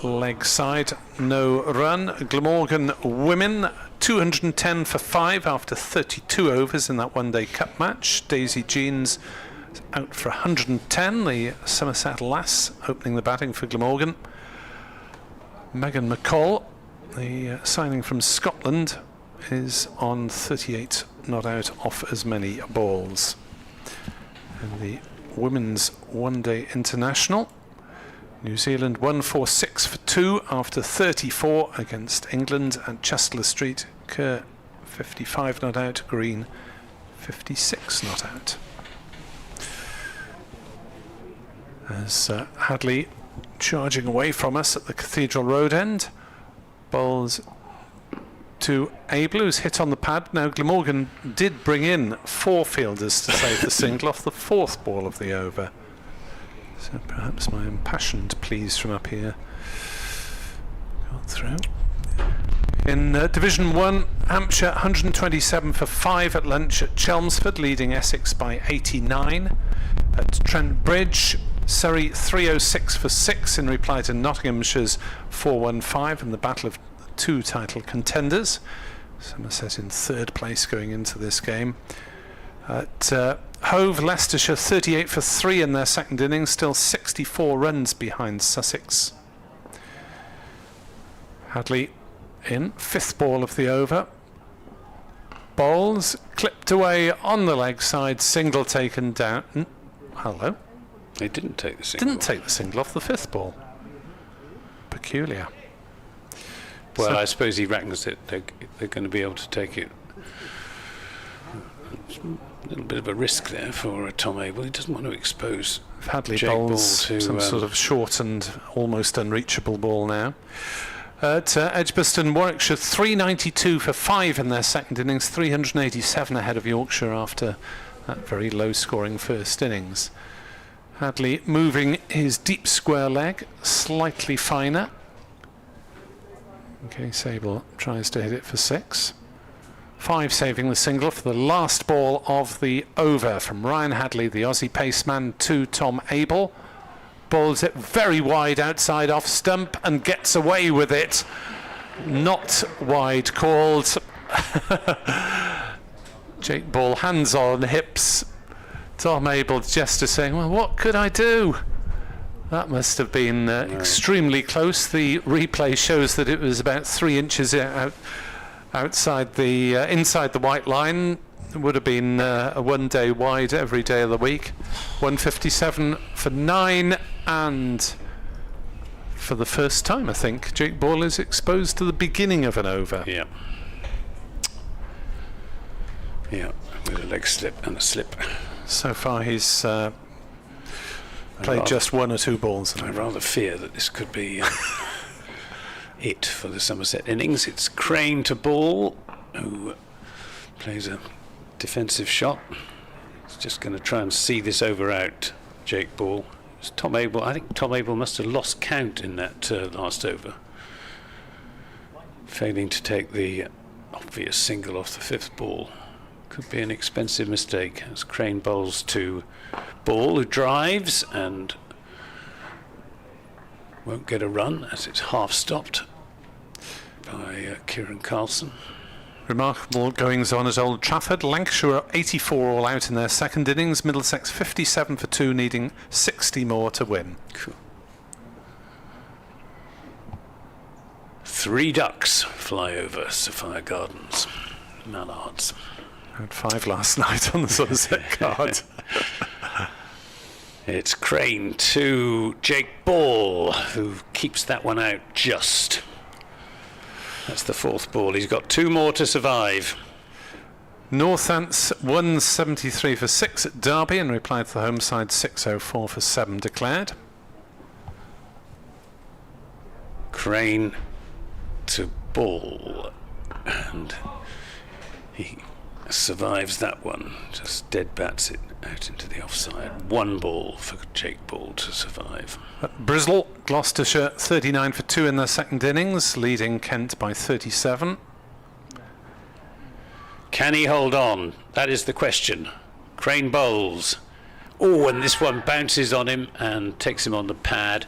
leg side. No run. Glamorgan women 210 for 5 after 32 overs in that one-day cup match. Daisy Jeans out for 110, the Somerset lass opening the batting for Glamorgan. Megan McCall, the signing from Scotland, is on 38 not out off as many balls. in the Women's One-Day International. New Zealand won 4-6 for 2 after 34 against England at Chester Street. Kerr 55 not out, Green 56 not out. As Hadley charging away from us at the Cathedral Road end. Bowls to Abel, who's hit on the pad. Now Glamorgan did bring in 4 fielders to save the single off the 4th ball of the over. So perhaps my impassioned pleas from up here got through. In Division 1, Hampshire 127 for 5 at lunch at Chelmsford, leading Essex by 89. At Trent Bridge, Surrey 306 for 6 in reply to Nottinghamshire's 415 in the battle of 2 title contenders. Somerset in 3rd place going into this game. At Hove, Leicestershire 38 for 3 in their 2nd innings, still 64 runs behind Sussex. Hadley in 5th ball of the over. Bowls clipped away on the leg side, single taken down. Hello. They didn't take the single. Didn't take the single off the 5th ball. Peculiar. Well, So- I suppose he reckons that they're going to be able to take it. A little bit of a risk there for Tom Abel. He doesn't want to expose If Hadley Jake bowls Ball to some sort of short and almost unreachable ball now. At Edgbaston, Warwickshire 392 for 5 in their 2nd innings, 387 ahead of Yorkshire after that very low-scoring first innings. Hadley moving his deep square leg slightly finer. Okay, Sable tries to hit it for 6. 5 saving the single for the last ball of the over from Ryan Hadley, the Aussie paceman, to Tom Abel. Bowls it very wide outside off stump and gets away with it. Not wide called. Jake Ball hands on hips. Tom Abel gesture saying, well, what could I do? That must have been extremely close. The replay shows that it was about 3 inches outside the inside the white line. It would have been a 1 day wide every day of the week. 157 for 9, and for the first time, I think, Jake Ball is exposed to the beginning of an over. Yeah. Yeah, with a leg slip and a slip. So far, he's played just 1 or 2 balls. I rather fear that this could be it for the Somerset innings. It's Crane to Ball, who plays a defensive shot. He's just going to try and see this over out, Jake Ball. It's Tom Abel. I think Tom Abel must have lost count in that last over, failing to take the obvious single off the 5th ball. Could be an expensive mistake as Crane bowls to Ball, who drives and won't get a run as it's half stopped by Kieran Carlson. Remarkable goings on at Old Trafford. Lancashire are 84 all out in their 2nd innings. Middlesex 57 for 2, needing 60 more to win. Cool. 3 ducks fly over Sophia Gardens. Mallards. I had 5 last night on the Somerset card. It's Crane to Jake Ball, who keeps that one out just. That's the 4th ball. He's got 2 more to survive. Northants 173 for 6 at Derby and replied to the home side 604 for 7 declared. Crane to Ball, and he survives that one. Just dead bats it out into the offside. 1 ball for Jake Ball to survive. At Bristol, Gloucestershire 39 for 2 in their 2nd innings, leading Kent by 37. Can he hold on? That is the question. Crane bowls. Oh, and this one bounces on him and takes him on the pad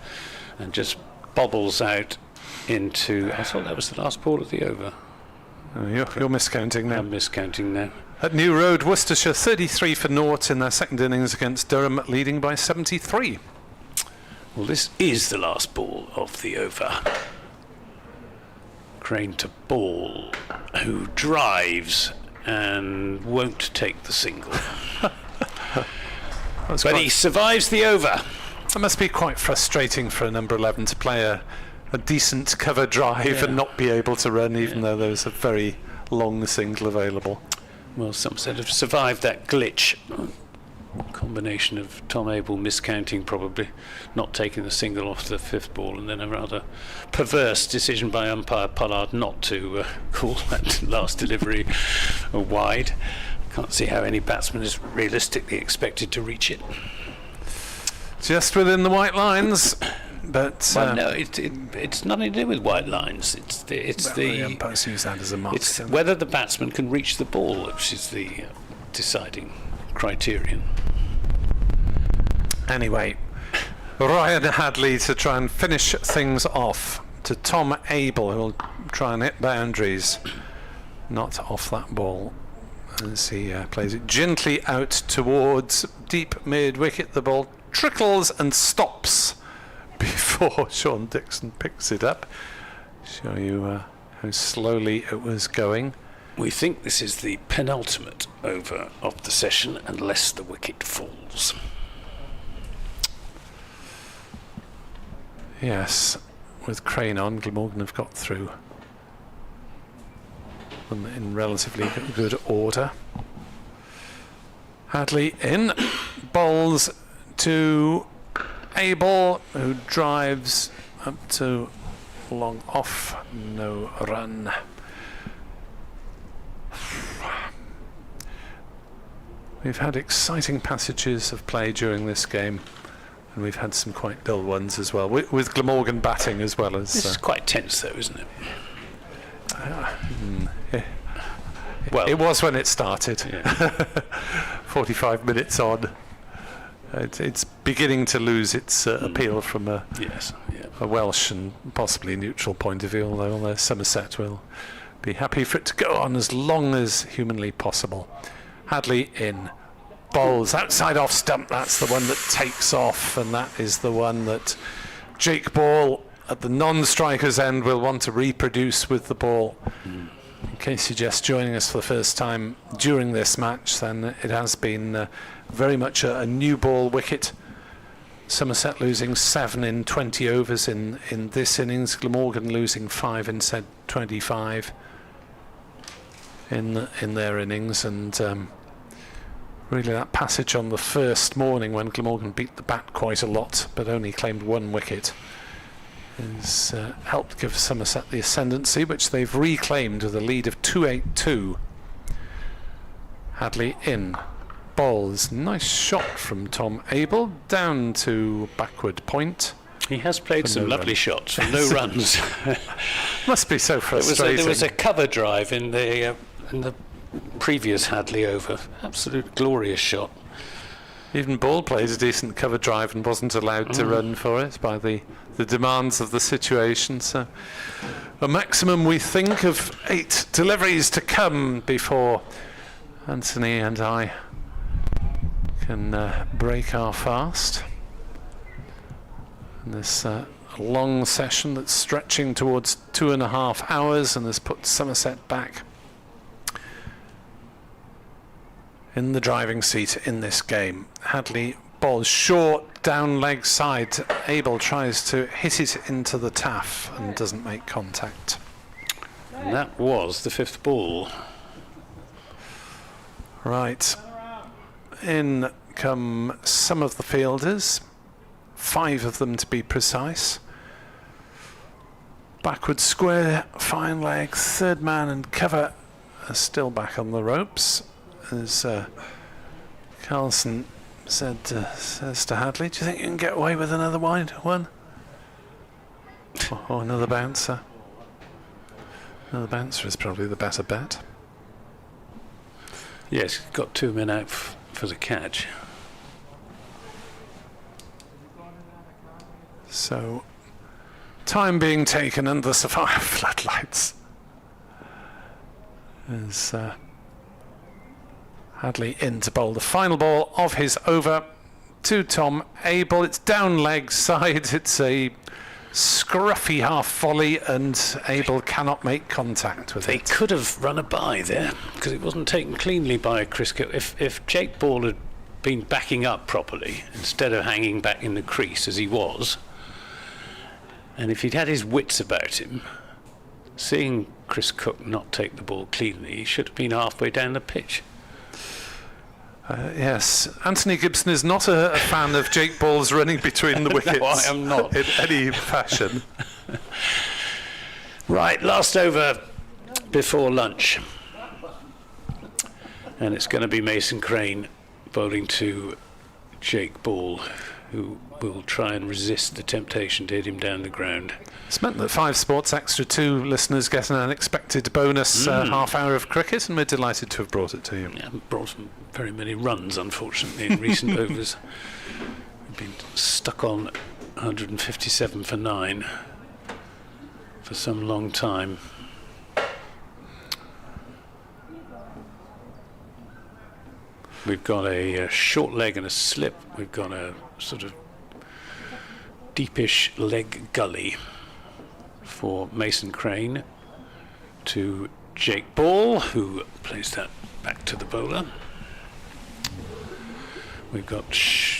and just bobbles out into... I thought that was the last ball of the over. Oh, you're miscounting now. I'm miscounting now. At New Road, Worcestershire 33 for 0 in their 2nd innings against Durham, leading by 73. Well, this is the last ball of the over. Crane to Ball, who drives and won't take the single. But he survives the over. It must be quite frustrating for a number 11 to play a decent cover drive and not be able to run, even though there was a very long single available. Well, Somerset have survived that glitch. Combination of Tom Abel miscounting, probably not taking the single off the 5th ball, and then a rather perverse decision by umpire Pollard not to call that last delivery wide. Can't see how any batsman is realistically expected to reach it. Just within the white lines, but well, no, it's nothing to do with white lines. The umpires use that as a mark. It's whether the batsman can reach the ball, which is the deciding criterion. Anyway, Ryan Hadley to try and finish things off to Tom Abel, who will try and hit boundaries, not off that ball, as he plays it gently out towards deep mid wicket. The ball trickles and stops before Sean Dixon picks it up. Show you how slowly it was going. We think this is the penultimate over of the session unless the wicket falls. Yes, with Crane on, Glamorgan have got through in relatively good order. Hadley in, bowls to Abel, who drives up to long off, no run. We've had exciting passages of play during this game, and we've had some quite dull ones as well, with Glamorgan batting as well as... This is quite tense though, isn't it? Well, it was when it started. Yeah. 45 minutes on. It's beginning to lose its appeal from a Welsh and possibly neutral point of view, although Somerset will be happy for it to go on as long as humanly possible. Hadley in, bowls outside off stump. That's the one that takes off, and that is the one that Jake Ball at the non-striker's end will want to reproduce with the ball. In case you're just joining us for the first time during this match, then it has been very much a new ball wicket. Somerset losing 7 in 20 overs in this innings. Glamorgan losing 5 in 25 in their innings, and really that passage on the first morning when Glamorgan beat the bat quite a lot but only claimed 1 wicket has helped give Somerset the ascendancy, which they've reclaimed with a lead of 282. Hadley in, bowls, nice shot from Tom Abel down to backward point. He has played some lovely shots for no runs. Must be so frustrating. There was a cover drive in the previous Hadley over. Absolute glorious shot. Even Ball played a decent cover drive and wasn't allowed to run for it by the demands of the situation. So a maximum, we think, of 8 deliveries to come before Anthony and I can break our fast. And this long session that's stretching towards 2.5 hours and has put Somerset back in the driving seat in this game. Hadley bowls short, down leg side. Abel tries to hit it into the taff and doesn't make contact. And that was the 5th ball. Right. In come some of the fielders. 5 of them to be precise. Backward square, fine leg, 3rd man and cover are still back on the ropes. As Carlson says to Hadley, do you think you can get away with another wide one? Or another bouncer? Another bouncer is probably the better bet. Yes, got 2 men out for the catch. So, time being taken under sapphire floodlights. As Hadley in to bowl the final ball of his over to Tom Abel. It's down leg side. It's a scruffy half volley, and Abel cannot make contact with it. They could have run a by there because it wasn't taken cleanly by Chris. If Jake Ball had been backing up properly instead of hanging back in the crease as he was. And if he'd had his wits about him, seeing Chris Cook not take the ball cleanly, he should have been halfway down the pitch. Yes, Anthony Gibson is not a fan of Jake Ball's running between the wickets. No, I am not. In any fashion. Right, last over before lunch. And it's going to be Mason Crane bowling to Jake Ball, who will try and resist the temptation to hit him down the ground. It's meant that 5 Sports Extra 2 listeners get an unexpected bonus half hour of cricket, and we're delighted to have brought it to you. Yeah, haven't brought very many runs, unfortunately, in recent overs. We've been stuck on 157 for 9 for some long time. We've got a short leg and a slip. We've got a sort of deepish leg gully for Mason Crane to Jake Ball, who plays that back to the bowler. We've got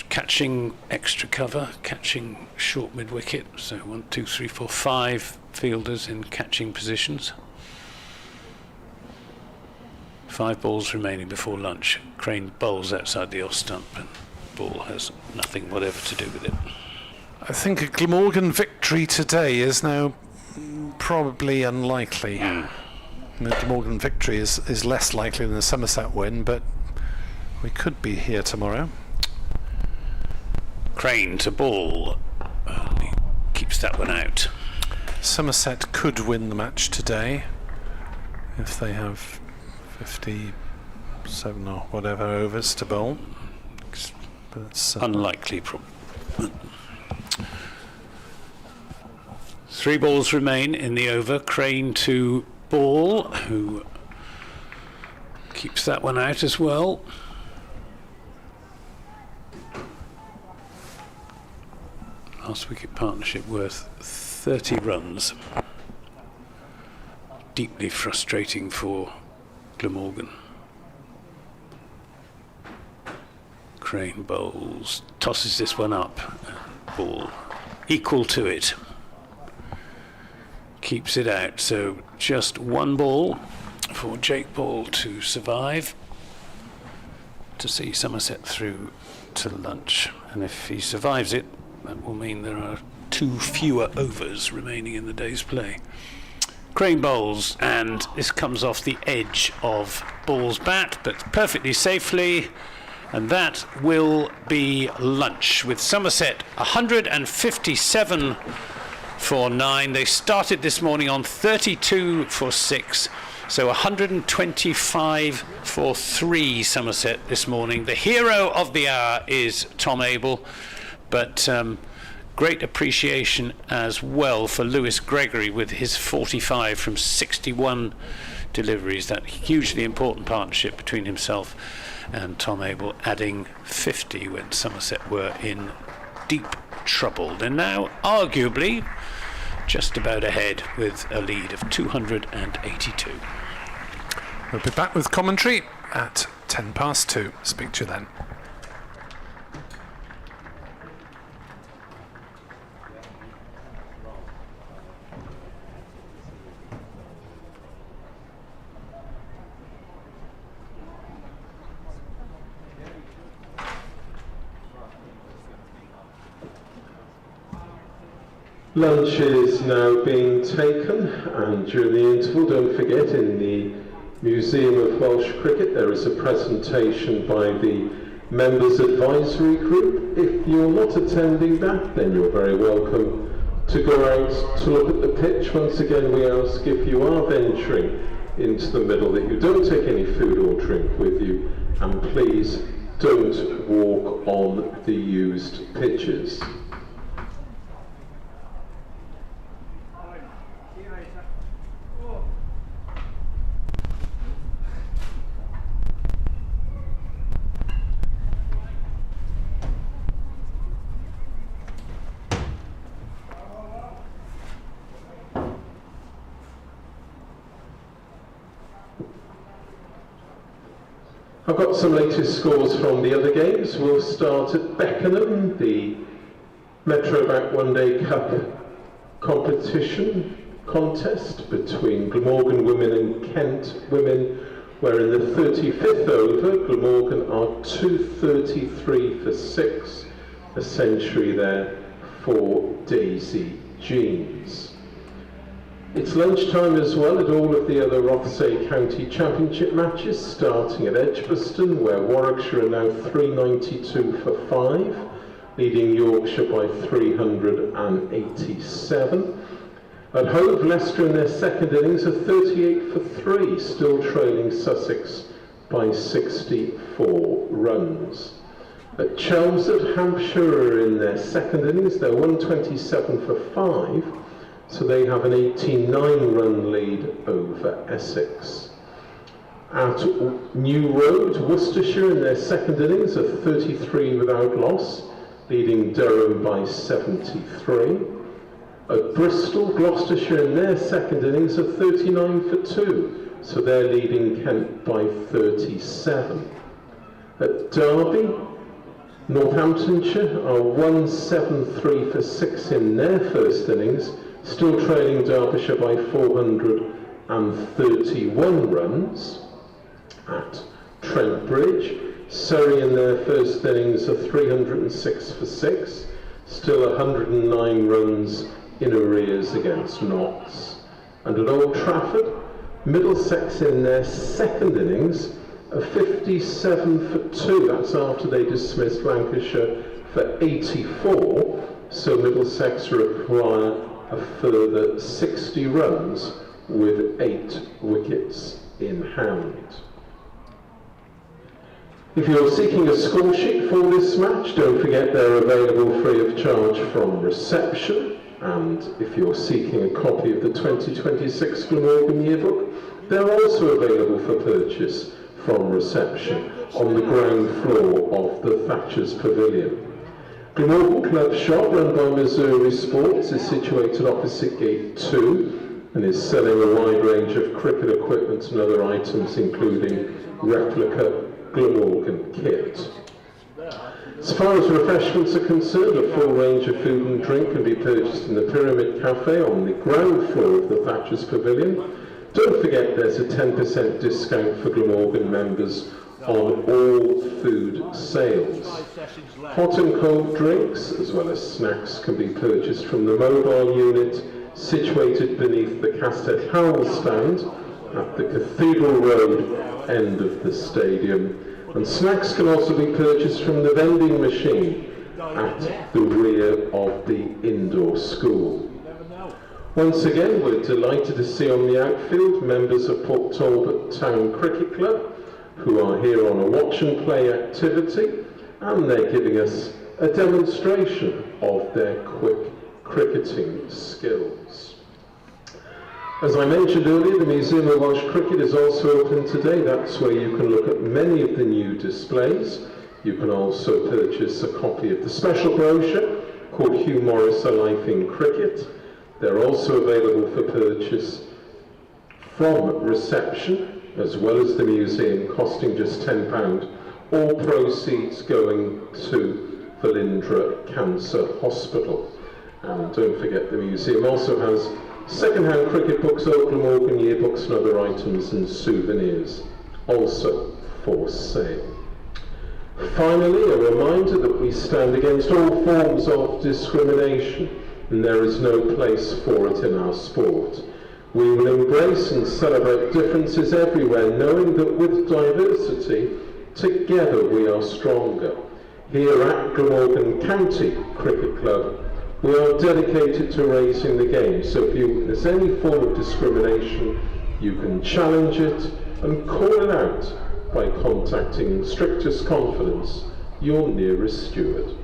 catching extra cover, catching short mid-wicket. So 1, 2, 3, 4, 5 fielders in catching positions. 5 balls remaining before lunch. Crane bowls outside the off stump, and Ball has nothing whatever to do with it. I think a Glamorgan victory today is now probably unlikely. The Glamorgan victory is less likely than the Somerset win, but we could be here tomorrow. Crane to Ball. He keeps that one out. Somerset could win the match today if they have 57 or whatever overs to bowl. But it's unlikely. 3 balls remain in the over. Crane to Ball, who keeps that one out as well. Last wicket partnership worth 30 runs. Deeply frustrating for Glamorgan. Crane bowls, tosses this one up. Ball equal to it. Keeps it out, so just 1 ball for Jake Ball to survive, to see Somerset through to lunch. And if he survives it, that will mean there are 2 fewer overs remaining in the day's play. Crane bowls, and this comes off the edge of Ball's bat, but perfectly safely, and that will be lunch with Somerset 157 for 9. They started this morning on 32 for 6, so 125 for 3 Somerset this morning. The hero of the hour is Tom Abel, but great appreciation as well for Lewis Gregory with his 45 from 61 deliveries. That hugely important partnership between himself and Tom Abel, adding 50 when Somerset were in deep trouble. They're now arguably just about ahead with a lead of 282. We'll be back with commentary at 2:10. Speak to you then. Lunch is now being taken, and during the interval, don't forget, in the Museum of Welsh Cricket there is a presentation by the Members Advisory Group. If you're not attending that, then you're very welcome to go out to look at the pitch. Once again, we ask, if you are venturing into the middle, that you don't take any food or drink with you, and please don't walk on the used pitches. I've got some latest scores from the other games. We'll start at Beckenham, the Metrobank One Day Cup competition contest between Glamorgan women and Kent women, where in the 35th over, Glamorgan are 233 for 6, a century there for Daisy Jeans. It's lunchtime as well at all of the other Rothesay County Championship matches, starting at Edgbaston, where Warwickshire are now 392 for 5, leading Yorkshire by 387. At Hove, Leicester in their second innings are 38 for 3, still trailing Sussex by 64 runs. At Chelmsford, Hampshire are in their second innings, they're 127 for 5, so they have an 89-run lead over Essex. At New Road, Worcestershire in their second innings are 33 without loss, leading Durham by 73. At Bristol, Gloucestershire in their second innings are 39 for 2, so they're leading Kent by 37. At Derby, Northamptonshire are 173 for 6 in their first innings, still trailing Derbyshire by 431 runs. At Trent Bridge, Surrey in their first innings are 306 for 6, still 109 runs in arrears against Notts. And at Old Trafford, Middlesex in their second innings are 57 for 2, that's after they dismissed Lancashire for 84, so Middlesex require a further 60 runs with 8 wickets in hand. If you're seeking a score sheet for this match, don't forget they're available free of charge from reception, and if you're seeking a copy of the 2026 Gleamorgan yearbook, they're also available for purchase from reception on the ground floor of the Thatcher's Pavilion. Glamorgan Club Shop, run by Missouri Sports, is situated opposite Gate 2 and is selling a wide range of cricket equipment and other items, including replica Glamorgan kit. As far as refreshments are concerned, a full range of food and drink can be purchased in the Pyramid Cafe on the ground floor of the Thatcher's Pavilion. Don't forget there's a 10% discount for Glamorgan members on all food sales. Hot and cold drinks, as well as snacks, can be purchased from the mobile unit situated beneath the Castet Howell stand at the Cathedral Road end of the stadium. And snacks can also be purchased from the vending machine at the rear of the indoor school. Once again, we're delighted to see on the outfield members of Port Talbot Town Cricket Club, who are here on a watch and play activity, and they're giving us a demonstration of their quick cricketing skills. As I mentioned earlier, the Museum of Welsh Cricket is also open today. That's where you can look at many of the new displays. You can also purchase a copy of the special brochure called Hugh Morris, A Life in Cricket. They're also available for purchase from reception, as well as the museum, costing just £10, all proceeds going to Velindre Cancer Hospital. And don't forget, the museum also has second-hand cricket books, old Glamorgan yearbooks and other items and souvenirs, also for sale. Finally, a reminder that we stand against all forms of discrimination, and there is no place for it in our sport. We will embrace and celebrate differences everywhere, knowing that with diversity, together we are stronger. Here at Glamorgan County Cricket Club, we are dedicated to raising the game, so if you witness any form of discrimination, you can challenge it and call it out by contacting in strictest confidence your nearest steward.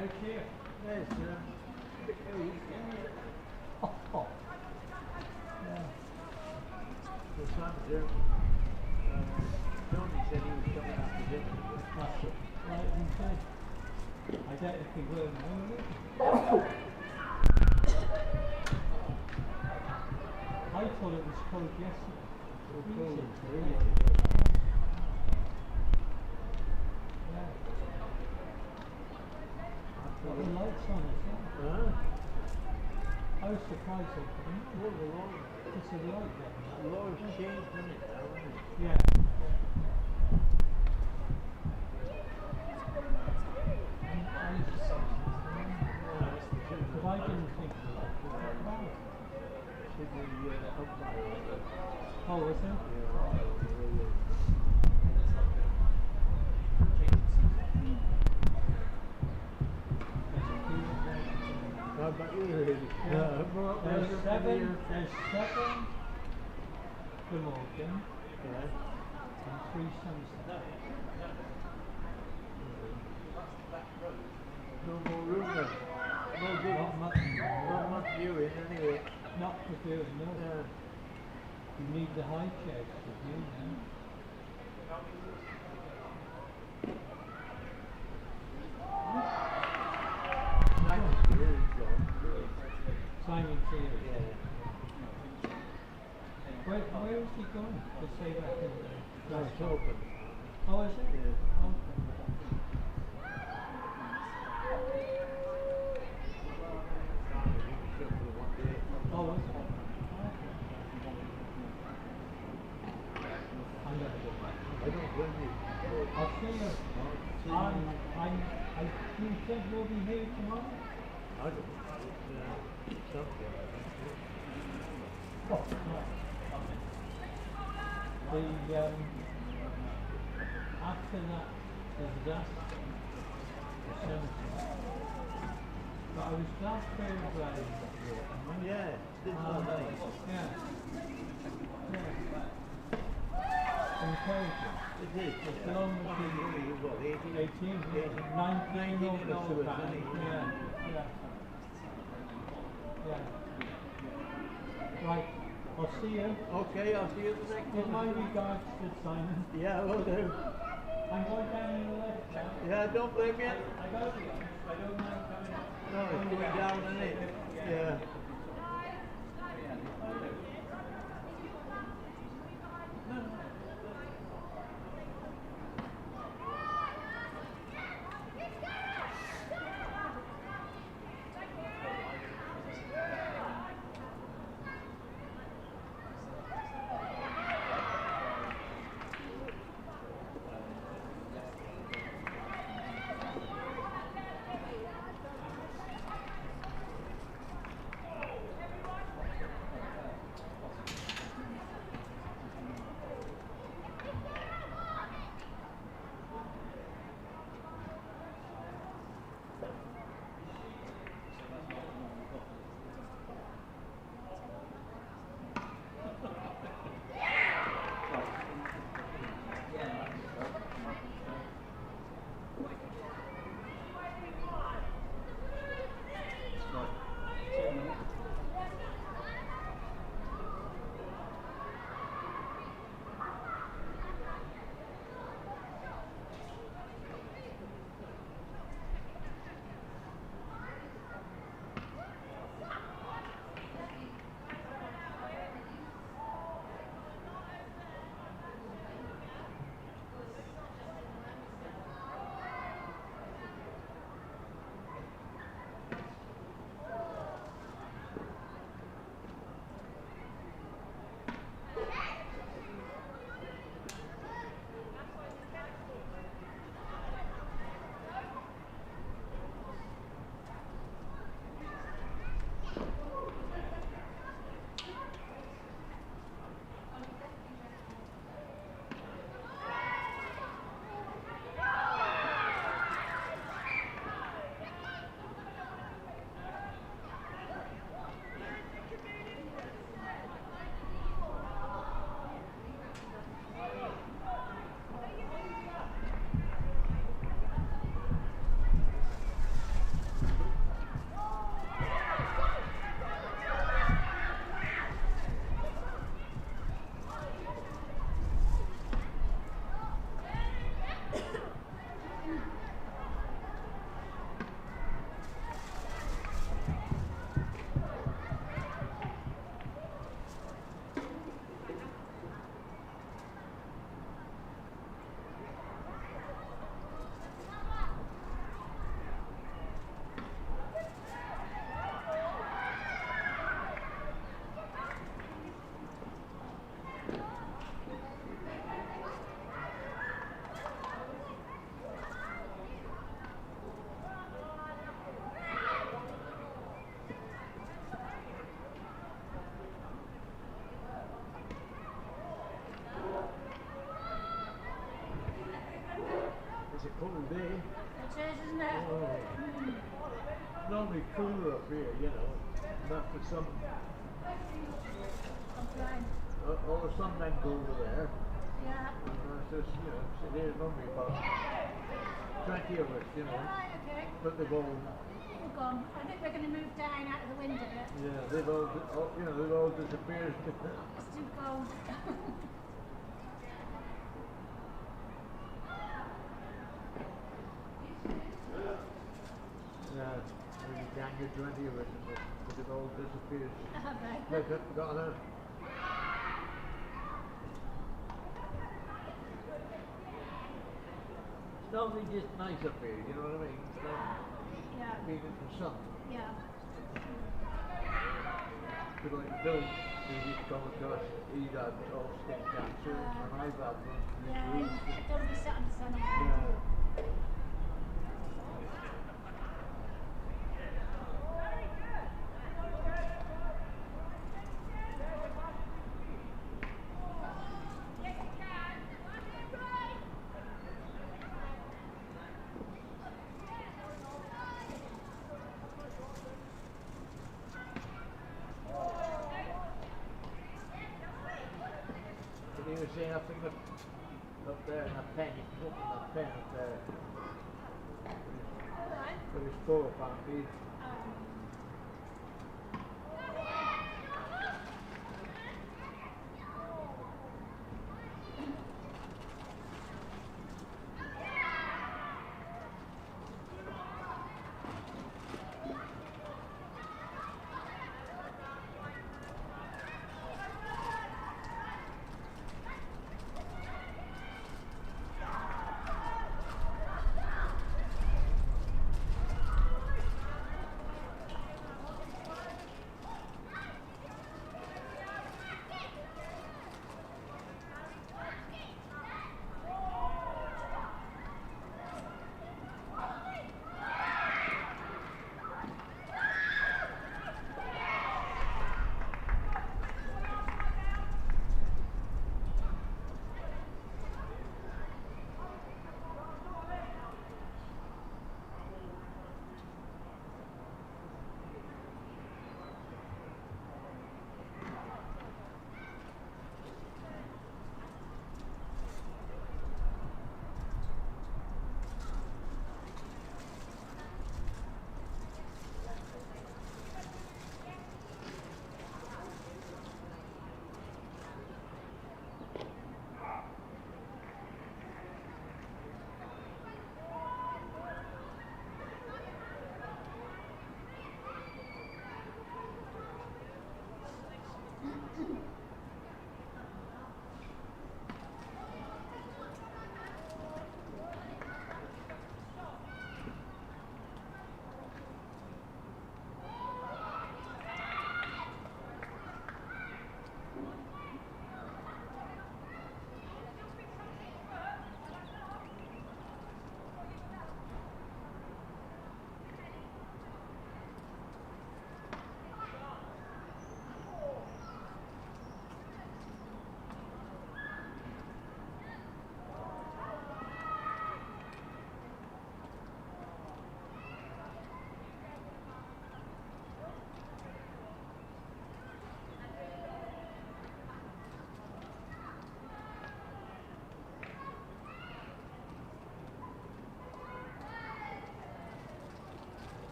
here. There's the Somerset. Tony said he was coming after dinner. That's it. Right, he said. I don't know if he will know it. I thought it was cold yesterday. It was cold. Yeah. Got the lights on as well. I was surprised they couldn't. Well, the law. It's a light there. The law has changed, hasn't it, now, hasn't it? Yeah. But I didn't think the light was that bad. Should be up by it. Oh, was it? Yeah. But really, there's seven Gleamorgan and 3 Somerset. No more room then. Not much viewing anyway. Not for viewing, no. Yeah. You need the high chairs to view now. Simon Cleary. Yeah. Where is he going to say that in there? No, it's open. Oh, is it? Yeah. Okay. Oh, is it? I'm going to go back. I don't blame you. I'll see you. Do you think we'll be here tomorrow? I don't know. After that disaster, but I was glad for yeah, did yeah. Encouraging. It is. It's long as 18, 19 over. Yeah. Right, I'll see you. Okay, I'll see you the next time. Give my regards to Simon. Yeah, I will do. I'm going down in the left now. Yeah, don't blame me. I got it. I don't mind coming up. No, it's going down, isn't it? Yeah. normally cooler up here, you know. And after some, all the sun men go over there. Yeah. And it's just, you know, so there's normally about 20 of us, you know. Right, okay. But they've all, We're gone. I think we're going to move down out of the wind a bit. yeah, they've all, you know, they've all disappeared. It's too cold. Yeah, maybe gang of 20 of us, but they've all disappeared. Have they? They've got a, it's normally just nice up here, you know what I mean? It's not Yeah. being in the sun. Yeah. But like Bill, who used to come across, he'd had all skin cancer, and I've had them. Yeah. Don't be sat in the sun. Yeah. But he was saying up in the, up there in that pen, he put in that pen up there. But it's 4 pound each.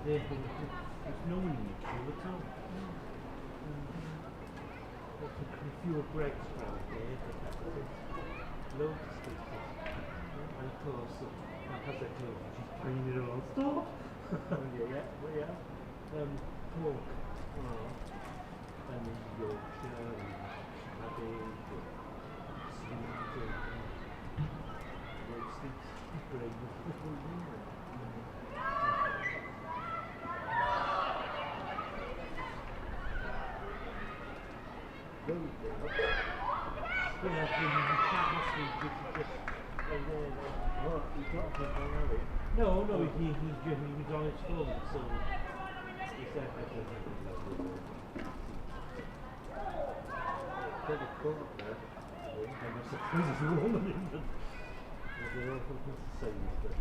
there's no one in the queue at all. There's a few breaks around there, but that's it. Loads of stickers. And of course, as I told you, she's bringing it all stuff. yeah. Pork. And Yorkshire, and cabbage, and sweet, and roasted grain. No, he was on his phone, so he said I don't know. Pretty cool up there. I must have there's a woman in them. They're all the same stuff.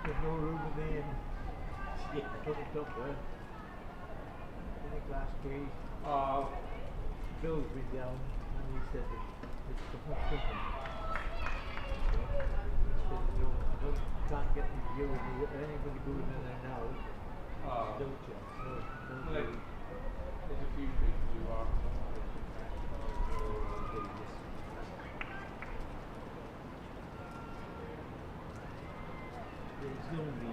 There's no room in the inn. Yeah, put it up there. In the glass case. Bill's been down and he said that it's the whole company. You can't get the view of anybody going in there now. Don't you? No, there's a few people who are. It's going to be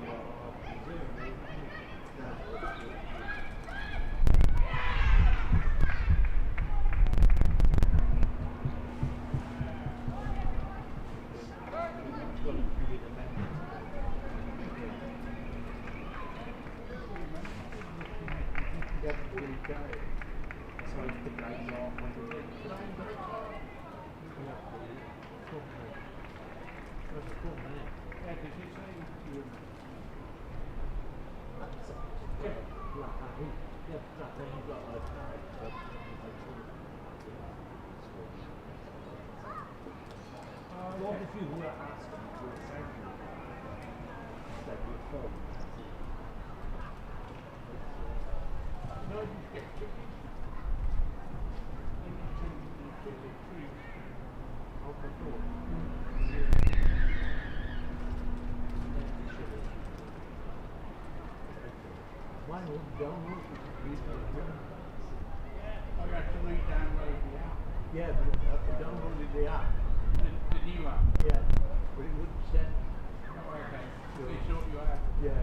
I reckon we download the app. Yeah, but I downloaded the app. The new app. Yeah, but it wouldn't send. Oh, okay. So they thought you had. Yeah,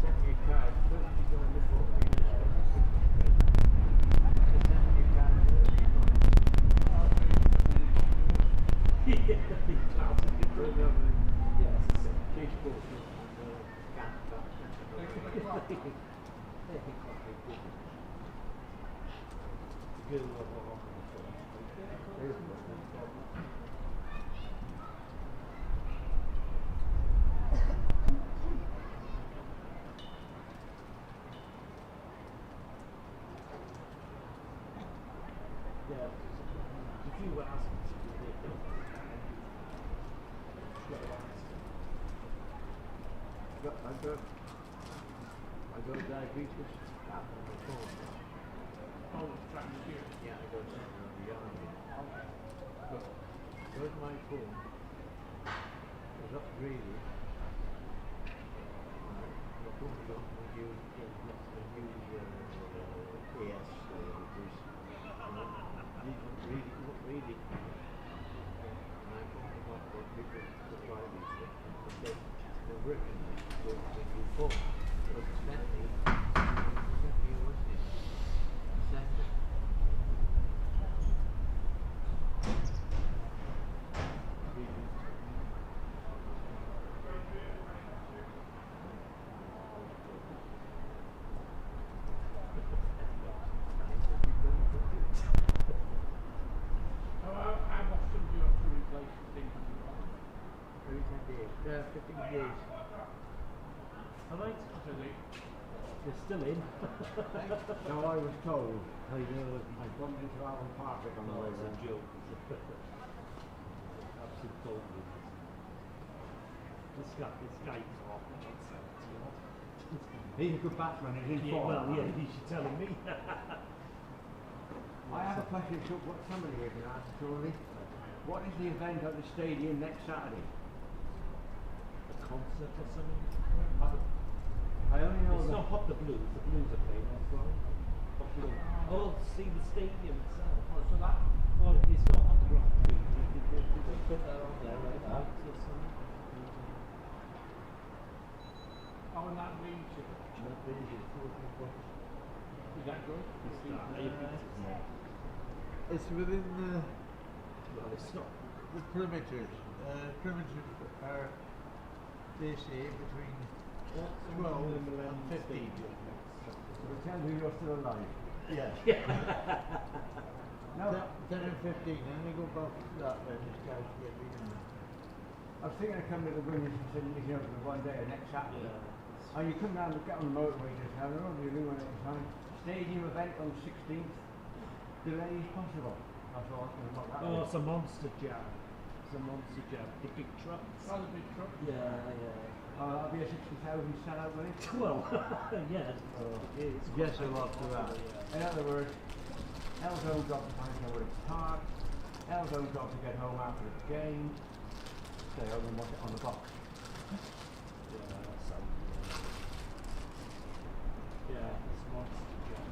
Send me a card. Don't you go in the book? Send me a card. Yeah, the classic. Yes, case book. If you ask me to do it, I got diabetes. Oh, trying to hear. Yeah, I got something on the army. But where's my phone? It's upgraded. My phone is on the new AS, which is reading. And I thought about what people supply these things. But they're working with the new phone. But it's sent me what's it? Send it. How often do you have to replace the thing? Every 10 days. 15 days. Alright. They're still in. So I was told, I bumped into Alan Patrick on the way It's a round. joke. Absolute boldness. This guy's off. He's a good batsman, he's in Yeah, form. well, yeah, you should tell him me. I have a question to what somebody here can ask, surely. What is the event at the stadium next Saturday? A concert or something? I only know It's that. not Hot the Blues are playing on Friday. Oh, see the stadium itself. Oh, so that. Oh, it's not on the ground. They put that on there, right? Or something. Oh, and that leaves you. Not really, it's 4 o'clock. Is that good? It's within well, it's not. the perimeters. Perimeters are, they say, between 12 and 15. So tell me you're still alive. Yeah. No, 10 and 15, and they go back to that, then this guy's getting in. I was thinking of coming to the Williams and saying, you know, for one day, next Saturday. And you come down and get on the motorway just now, they're only doing it at the time. Stadium event on 16th. Delay is possible. That's all I was going to that. Oh, it's a monster jam. It's a monster jam. The big trucks. Oh, the big truck. Yeah. That'll be a 60,000 sellout, will it? Well, yeah. It is. Yes, a lot to that. In other words, Elzo's got to find somewhere to park. Elzo's got to get home after the game. Stay home and watch it on the box. Yeah, it's monster jam.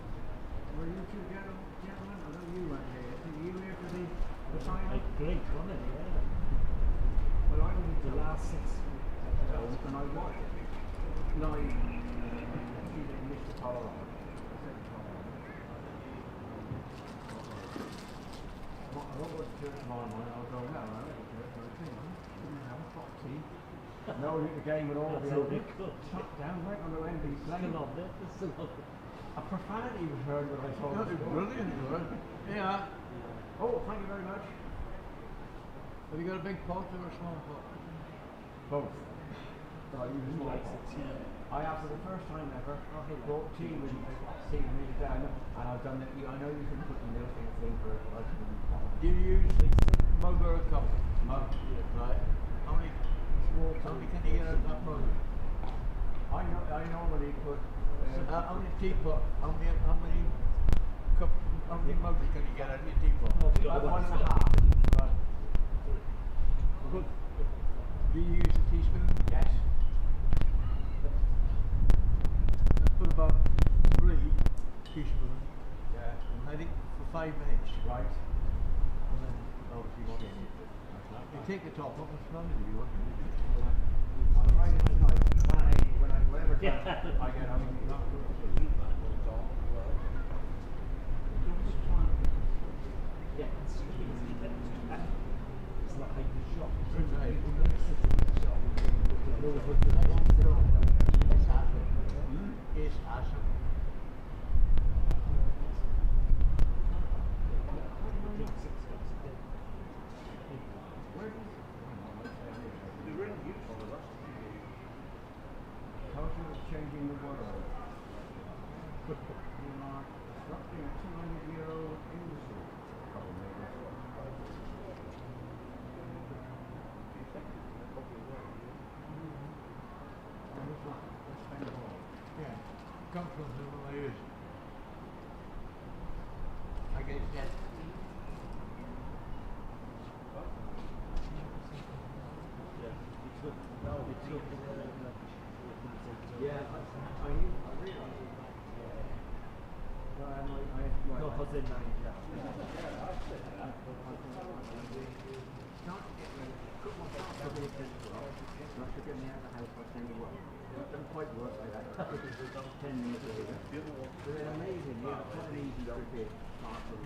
Were you two gentlemen? I know you weren't here. Were you here for the final? Great, wasn't it? Yeah. Well, I was The last 6 weeks. and I watched live. She didn't miss the Colorado. I won't go to church tomorrow morning. I'll go now. I went to church. I was thinking, have a hot tea. No, the game would all be That's over. really good. Shut down right on the Wembley Still plane. on there. It's still on there. A profanity was heard when I saw That the is score. brilliant, good. Yeah. Oh, thank you very much. Have you got a big pot or a small pot? Both. But I use a small Likes pot. the tea. I have for the first time ever brought tea with me down, and I've done it. I know you can put the milk in a thing for it. Do you use mug or a cup? Mug. Right. How many can you get out of that mug? I normally put. How many teapot? How many mugs can you get out of your teapot? About 1.5. Right. Good. Do you use a teaspoon? Yes. Put about 3 teaspoons. Yeah. I think for 5 minutes. Right. And then obviously skin it. You take the top off and smell it if you want. I tried it tonight when I whatever time I get home, it's not good. Culture is changing the world. We are disrupting a 200-year-old industry. Yeah, come from the Himalayas. I guess that. Yeah, I realize it. No, what's in mind? Doesn't quite work like that. 10 minutes later. They're amazing. You have quite an easy cricket start from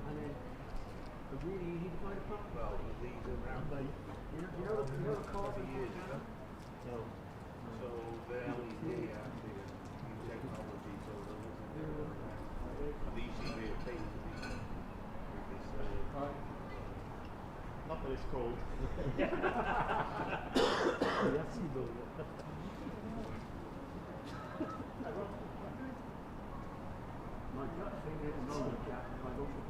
and then it's really easy to find a problem. Well, these are around you know the car for years ago. So the LED actually new technology, so these should be a thing with this not that it's cold. My gut feeling at the moment, Jack, if I go for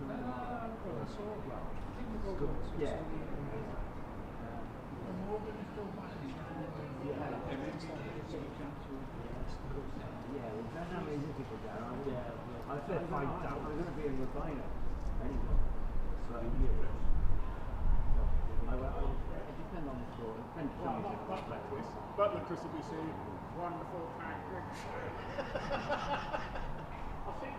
yeah. Yeah, well, that's how many people down. I said 5,000. I'm going to be in Rhino anyway. So, it depends on the store. It depends on the Butler Chris will be saying, wonderful factory. I think.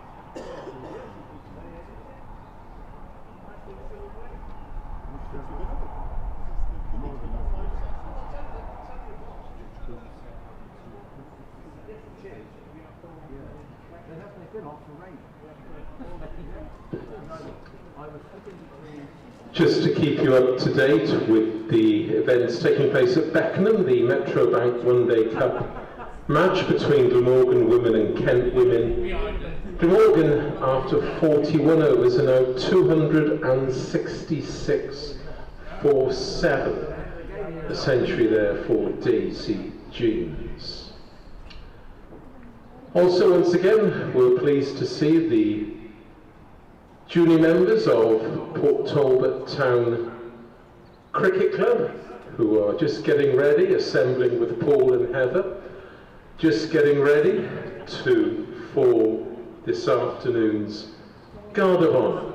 They've been off the range. I was flipping between. Just to keep you up to date with the events taking place at Beckenham, the Metrobank One Day Cup match between Glamorgan women and Kent women. Gleamorgan, after 41 overs, are now 266 for 7. A century there for Daisy Jeans. Also, once again, we're pleased to see the junior members of Port Talbot Town Cricket Club, who are just getting ready, assembling with Paul and Heather, just getting ready for this afternoon's Guard of Honour.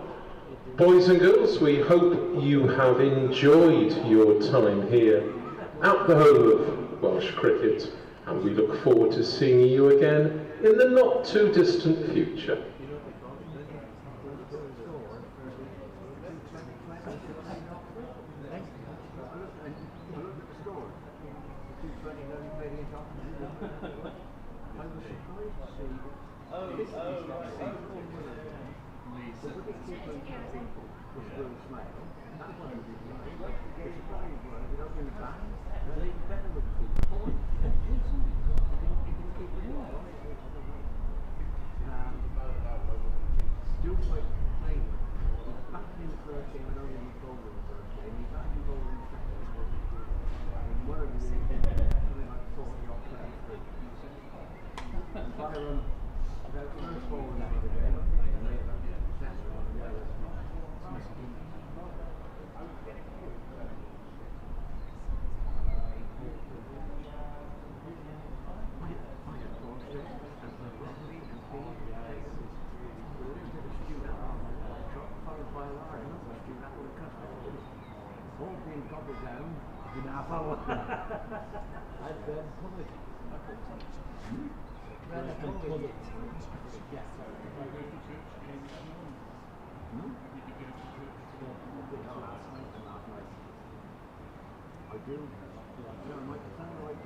Boys and girls, we hope you have enjoyed your time here at the home of Welsh cricket, and we look forward to seeing you again in the not too distant future. I do.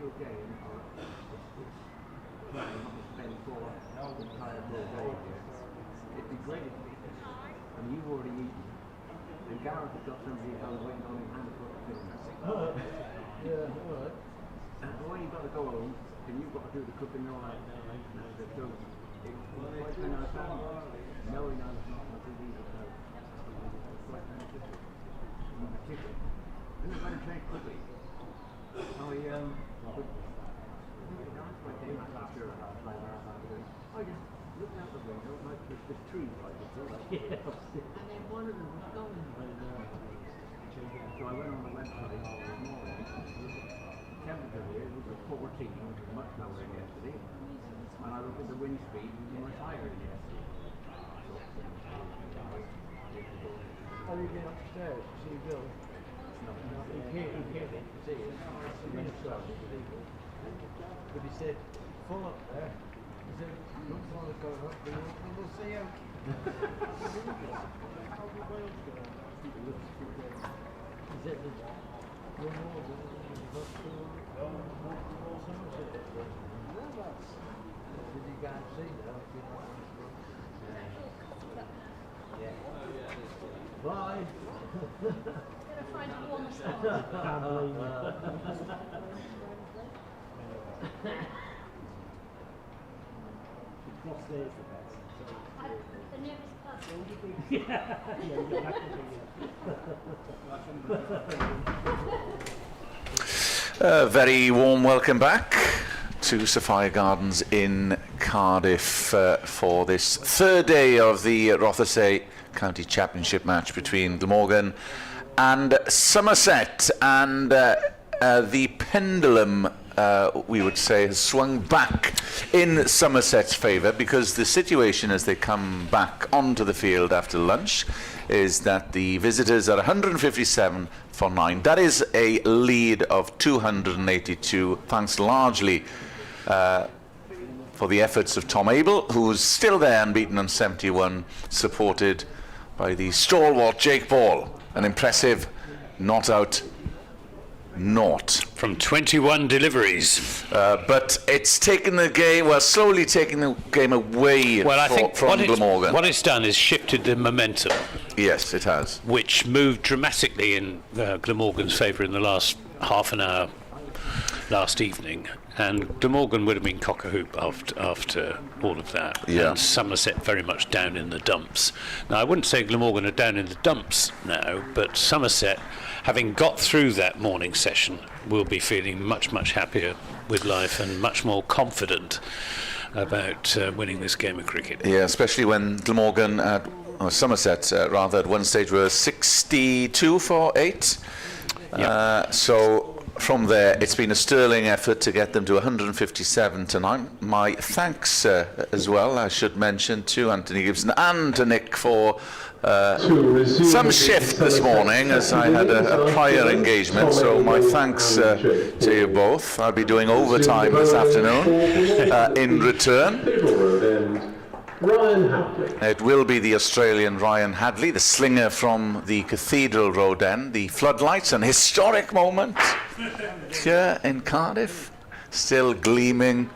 individual game, or it's not to spend for the entire whole day. It'd be great if you've already eaten, and Gareth has got somebody who's waiting on him hand for the Yeah, alright. and when you've got to go home, and you've got to do the cooking all that, so it's quite a nice time. Knowing I was not going to do these at it's quite beneficial. In particular. This is going to change quickly. I just looked out the window, like there's trees like this, and then one of them was gone. So I went on the website this morning. Temperature here was at 14, which was much lower than yesterday. And I looked at the wind speed, it was much higher than yesterday. How do you get upstairs to see Bill? You can't see it. But he said, full up there. He said, looks like it's going up, but we'll see how. He said, there's no more than Somerset. Because you can't see now. Bye. Gonna find a warmer spot. Can't believe it. Cross there is the best. The nearest pub. A very warm welcome back to Sophia Gardens in Cardiff for this third day of the Rothesay County Championship match between Glamorgan and Somerset, and the pendulum, we would say, has swung back in Somerset's favour, because the situation as they come back onto the field after lunch is that the visitors are 157 for 9. That is a lead of 282, thanks largely for the efforts of Tom Abel, who's still there unbeaten on 71, supported by the stalwart Jake Ball. An impressive not out naught. From 21 deliveries. But it's taken the game, well, slowly taking the game away Well, I think from Glamorgan. what it's done is shifted the momentum, Yes, it has. which moved dramatically in Glamorgan's favour in the last half an hour last evening. And Glamorgan would have been cock-a-hoop after all of that. Yeah. And Somerset very much down in the dumps. Now, I wouldn't say Glamorgan are down in the dumps now, but Somerset, having got through that morning session, will be feeling much, much happier with life and much more confident about winning this game of cricket. Yeah, especially when Glamorgan, or Somerset rather, at one stage were 62 for 8. So from there, it's been a sterling effort to get them to 157 tonight. My thanks as well, I should mention, to Anthony Gibson and to Nick for some shift this morning, as I had a prior engagement. So my thanks to you both. I'll be doing overtime this afternoon in return. Ryan Hadley. It will be the Australian Ryan Hadley, the slinger from the Cathedral Road End. The floodlights, an historic moment here in Cardiff, still gleaming,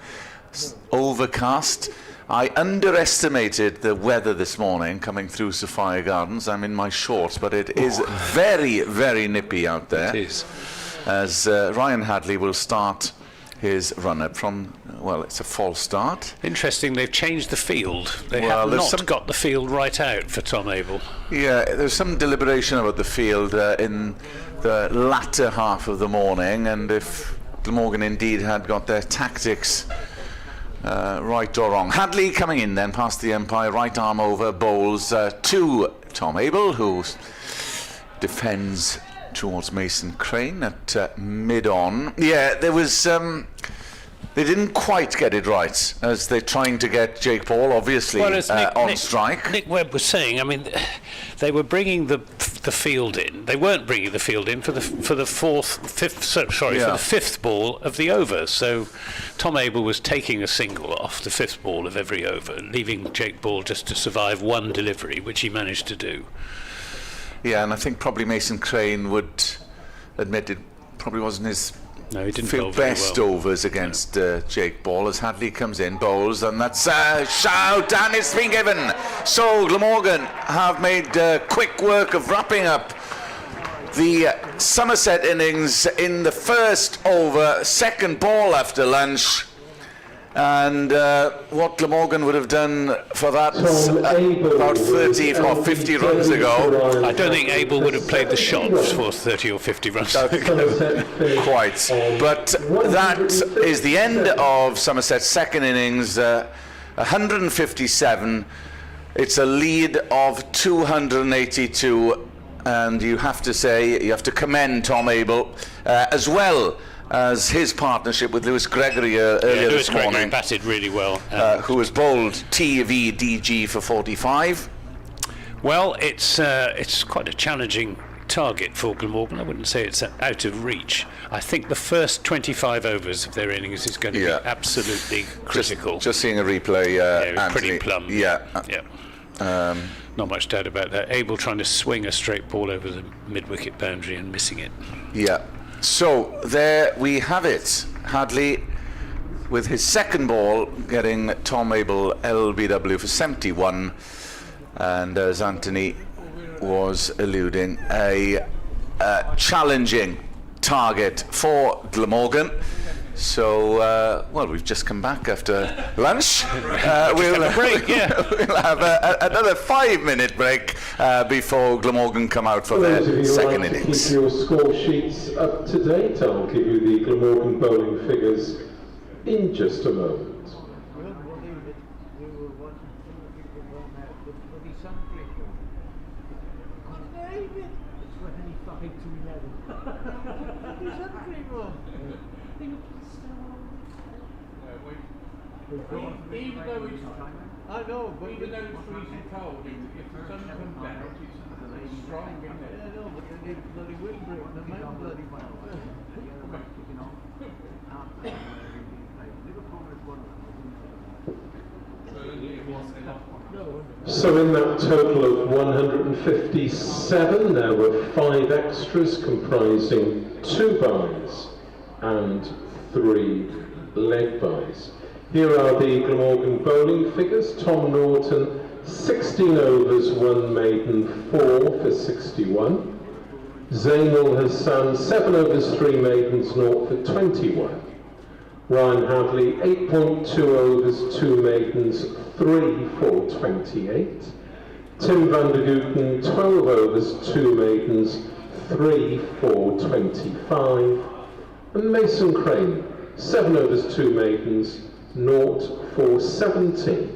overcast. I underestimated the weather this morning coming through Sophia Gardens. I'm in my shorts, but it is very, very nippy out there. It is. As Ryan Hadley will start his run-up from, well, it's a false start. Interesting, they've changed the field. They Well, have there's not got the field right out for Tom Abel. Yeah, there's some deliberation about the field in the latter half of the morning, and if Glamorgan indeed had got their tactics right or wrong. Hadley coming in then, past the umpire, right arm over, bowls to Tom Abel, who defends towards Mason Crane at mid-on. Yeah, there was... they didn't quite get it right, as they're trying to get Jake Paul, obviously, on strike. Nick Webb was saying, I mean, they were bringing the field in. They weren't bringing the field in for the fifth ball of the over. So Tom Abel was taking a single off the fifth ball of every over, leaving Jake Ball just to survive one delivery, which he managed to do. Yeah, and I think probably Mason Crane would admit it probably wasn't his No, he didn't Few bowl very best well. overs against Jake Ball as Hadley comes in, bowls, and that's a shout, and it's been given. So Glamorgan have made quick work of wrapping up the Somerset innings in the first over, second ball after lunch. And what Glamorgan would have done for that about 30 or 50 runs ago. I don't think Abel would have played the shot for 30 or 50 runs. Quite. But that is the end of Somerset's second innings, 157. It's a lead of 282. And you have to say, you have to commend Tom Abel, as well as his partnership with Lewis Gregory earlier Lewis this morning. Gregory batted really well. Who has bowled TVDG for 45. Well, it's quite a challenging target for Glamorgan. I wouldn't say it's out of reach. I think the first 25 overs of their innings is going to be absolutely critical. Just seeing a replay, pretty plumb. Yeah. Not much doubt about that. Abel trying to swing a straight ball over the mid-wicket boundary and missing it. Yeah. So there we have it. Hadley, with his second ball, getting Tom Abel LBW for 71, and as Anthony was alluding, a challenging target for Glamorgan. So, well, we've just come back after lunch. We'll have a break, we'll have another 5-minute break before Glamorgan come out for their second innings. Keep your score sheets up to date. I'll give you the Glamorgan bowling figures in just a moment. Even though it's, I know, but even though it's freezing cold, if the sun comes out, it's strong, isn't it? I know, but they need bloody windbreak and the men bloody well. So in that total of 157, there were 5 extras comprising 2 byes and 3 leg byes. Here are the Glamorgan bowling figures. Tom Norton, 16 overs, 1 maiden, 4 for 61. Zainul Hassan, 7 overs, 3 maidens, 0 for 21. Ryan Hadley, 8.2 overs, 2 maidens, 3 for 28. Tim van der Gooten, 12 overs, 2 maidens, 3 for 25. And Mason Crane, 7 overs, 2 maidens, 0 for 17.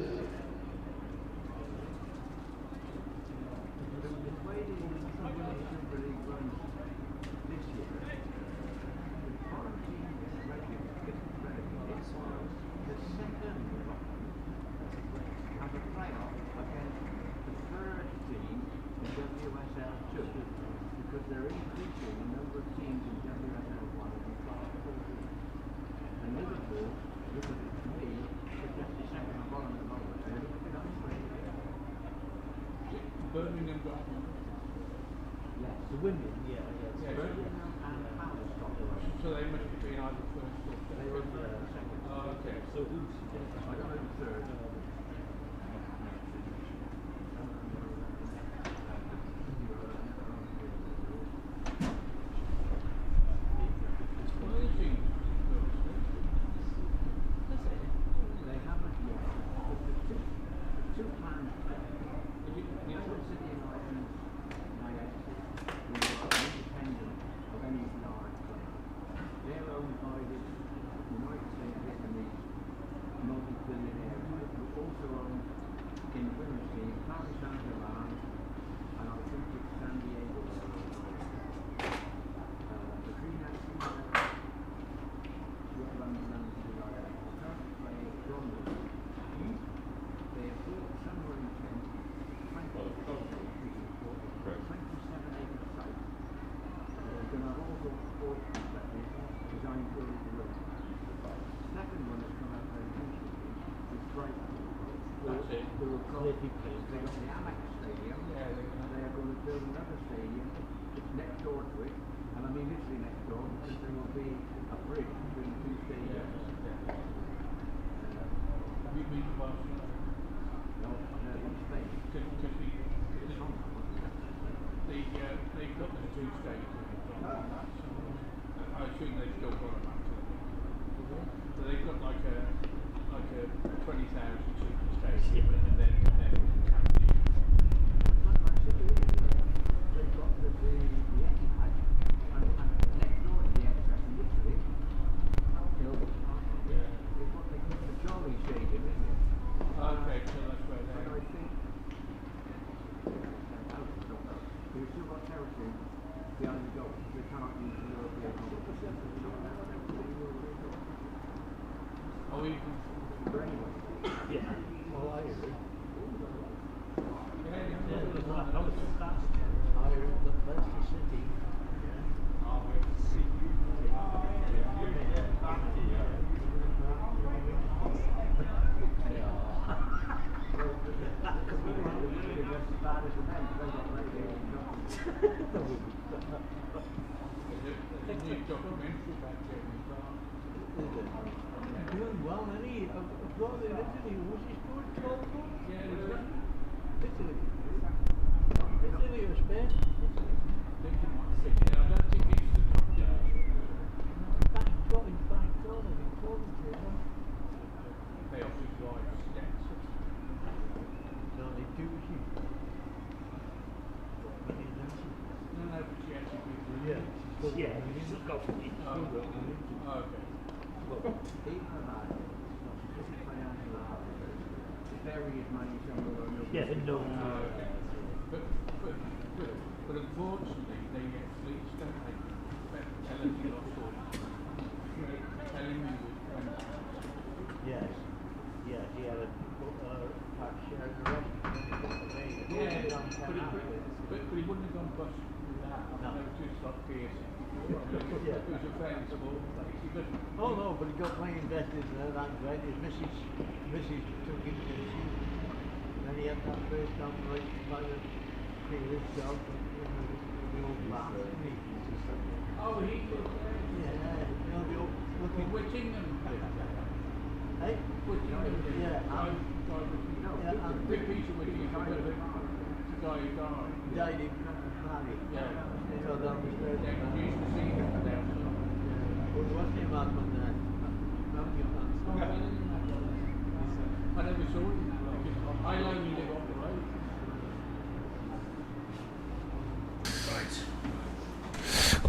Birmingham got one. Yes, the women, yeah. Birmingham and Palace got the right. So they must have been either first or second. They were second. Oh, okay. So who's I don't know third. One of the teams. They haven't yet. But the two plans there. City United, my exit, who are independent of any large club. They're owned by this United States Vietnamese multi-billionaire who also owns in the women's team Paris Saint-Germain and I think it's San Diego. The Green Knights they have built somewhere in Kent 27 acre site. They're going to have all sorts of sports complexes designed for the road. Second one has come out very recently with Brighton. That's it. They will call it they got the Amex Stadium. Yeah, They are going to build another stadium next door to it. And I mean literally next door because there will be They've got the 2 stadiums. I assume they've still got them actually. So they've got like a 20,000 seat stadium, and then They've got the Etihad, and next door to the Etihad, literally, they've got the Jolly Stadium, isn't it? okay, so that's where And they're. I think we've still got territory behind the goal. We cannot use the European Oh, even. But anyway. Yeah. Well, I agree. Leicester City. There's a new documentary about Jamie Clark. Doing well, and he brought it Italy. Was he scored 12 goals? Yeah, he's right. Italy. Italy or Spain? I don't think it's the top division. Back 12 in back 12 in Coventry. They often drive steps. No, they do, she. No, but she actually gives you. Yeah. Yeah, he's got Okay. Yeah, no. But unfortunately, they get fleets, don't they? Telling you lost all. Telling you when. Yes. Yeah, he had a part share in the rest. Yeah, but he wouldn't have gone bust with that. No. They were just like piercing. It was a fairly small place. He doesn't. Oh no, but he got my investors there, that's right. His missus took him to the sea. And he had that first down right by the previous job the old bath. Oh, he did. Yeah, you know the old looking Whittingham did that. Hey? Whittingham did. Yeah, Big piece of Whittingham. The guy who died. died in Harry. Yeah. So down the stairs. Yeah, you used to see him down there. What was his name on there? I never saw him. I only live off the road.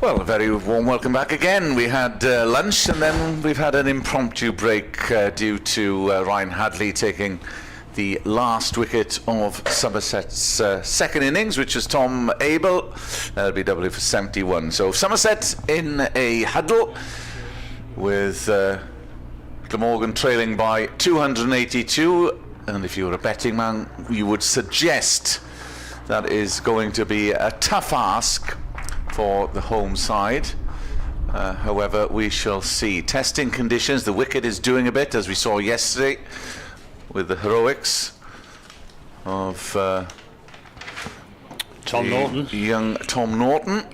Well, a very warm welcome back again. We had lunch and then we've had an impromptu break due to Ryan Hadley taking the last wicket of Somerset's second innings, which is Tom Abel, LBW for 71. So Somerset in a huddle with Glamorgan trailing by 282, and if you were a betting man, you would suggest that is going to be a tough ask for the home side. However, we shall see. Testing conditions, the wicket is doing a bit, as we saw yesterday, with the heroics of Tom Norton. Young Tom Norton,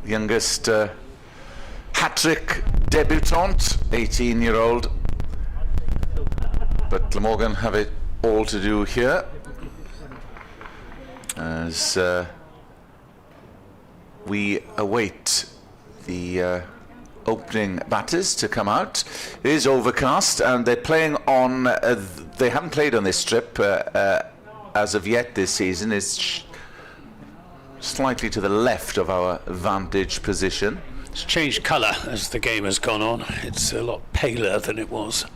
youngest hat-trick debutant, 18-year-old. But Glamorgan have it all to do here, as we await the opening batters to come out. It is overcast and they're playing on they haven't played on this strip as of yet this season. It's slightly to the left of our vantage position. It's changed colour as the game has gone on. It's a lot paler than it was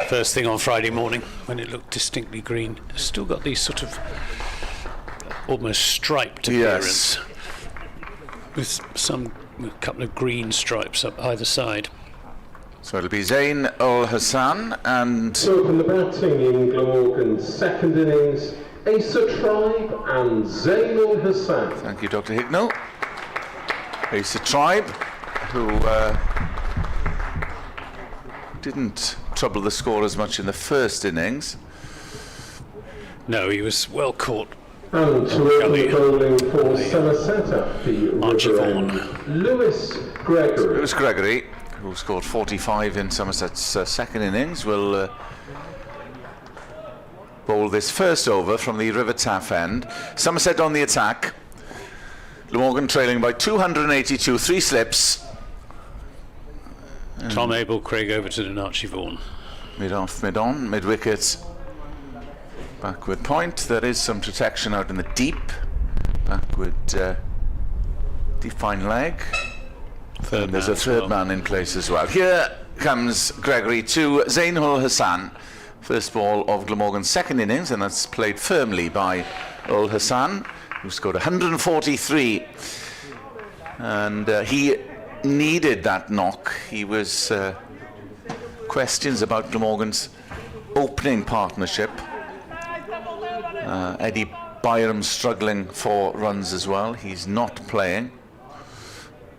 first thing on Friday morning when it looked distinctly green. It's still got these sort of almost striped appearance, with a couple of green stripes up either side. So it'll be Zain Ul Hassan and So from the batting in Glamorgan's second innings, Asa Tribe and Zain Ul Hassan. thank you, Dr. Hignell. Asa Tribe, who didn't trouble the score as much in the first innings. No, he was well caught. And to open the bowling for Somerset at the Archie River Vaughan. End, Lewis Gregory. Lewis Gregory, who scored 45 in Somerset's second innings, will bowl this first over from the River Taff end. Somerset on the attack. Glamorgan trailing by 282, 3 slips. Tom Abel, Craig Overton and Archie Vaughan. Mid-off, mid-on, mid-wicket. Backward point. There is some protection out in the deep. Backward defined leg. And there's a third man in place as well. Here comes Gregory to Zainul Hassan. First ball of Glamorgan's second innings, and that's played firmly by Ul Hassan, who scored 143. And he needed that knock. He was questions about Glamorgan's opening partnership. Eddie Byram struggling for runs as well. He's not playing.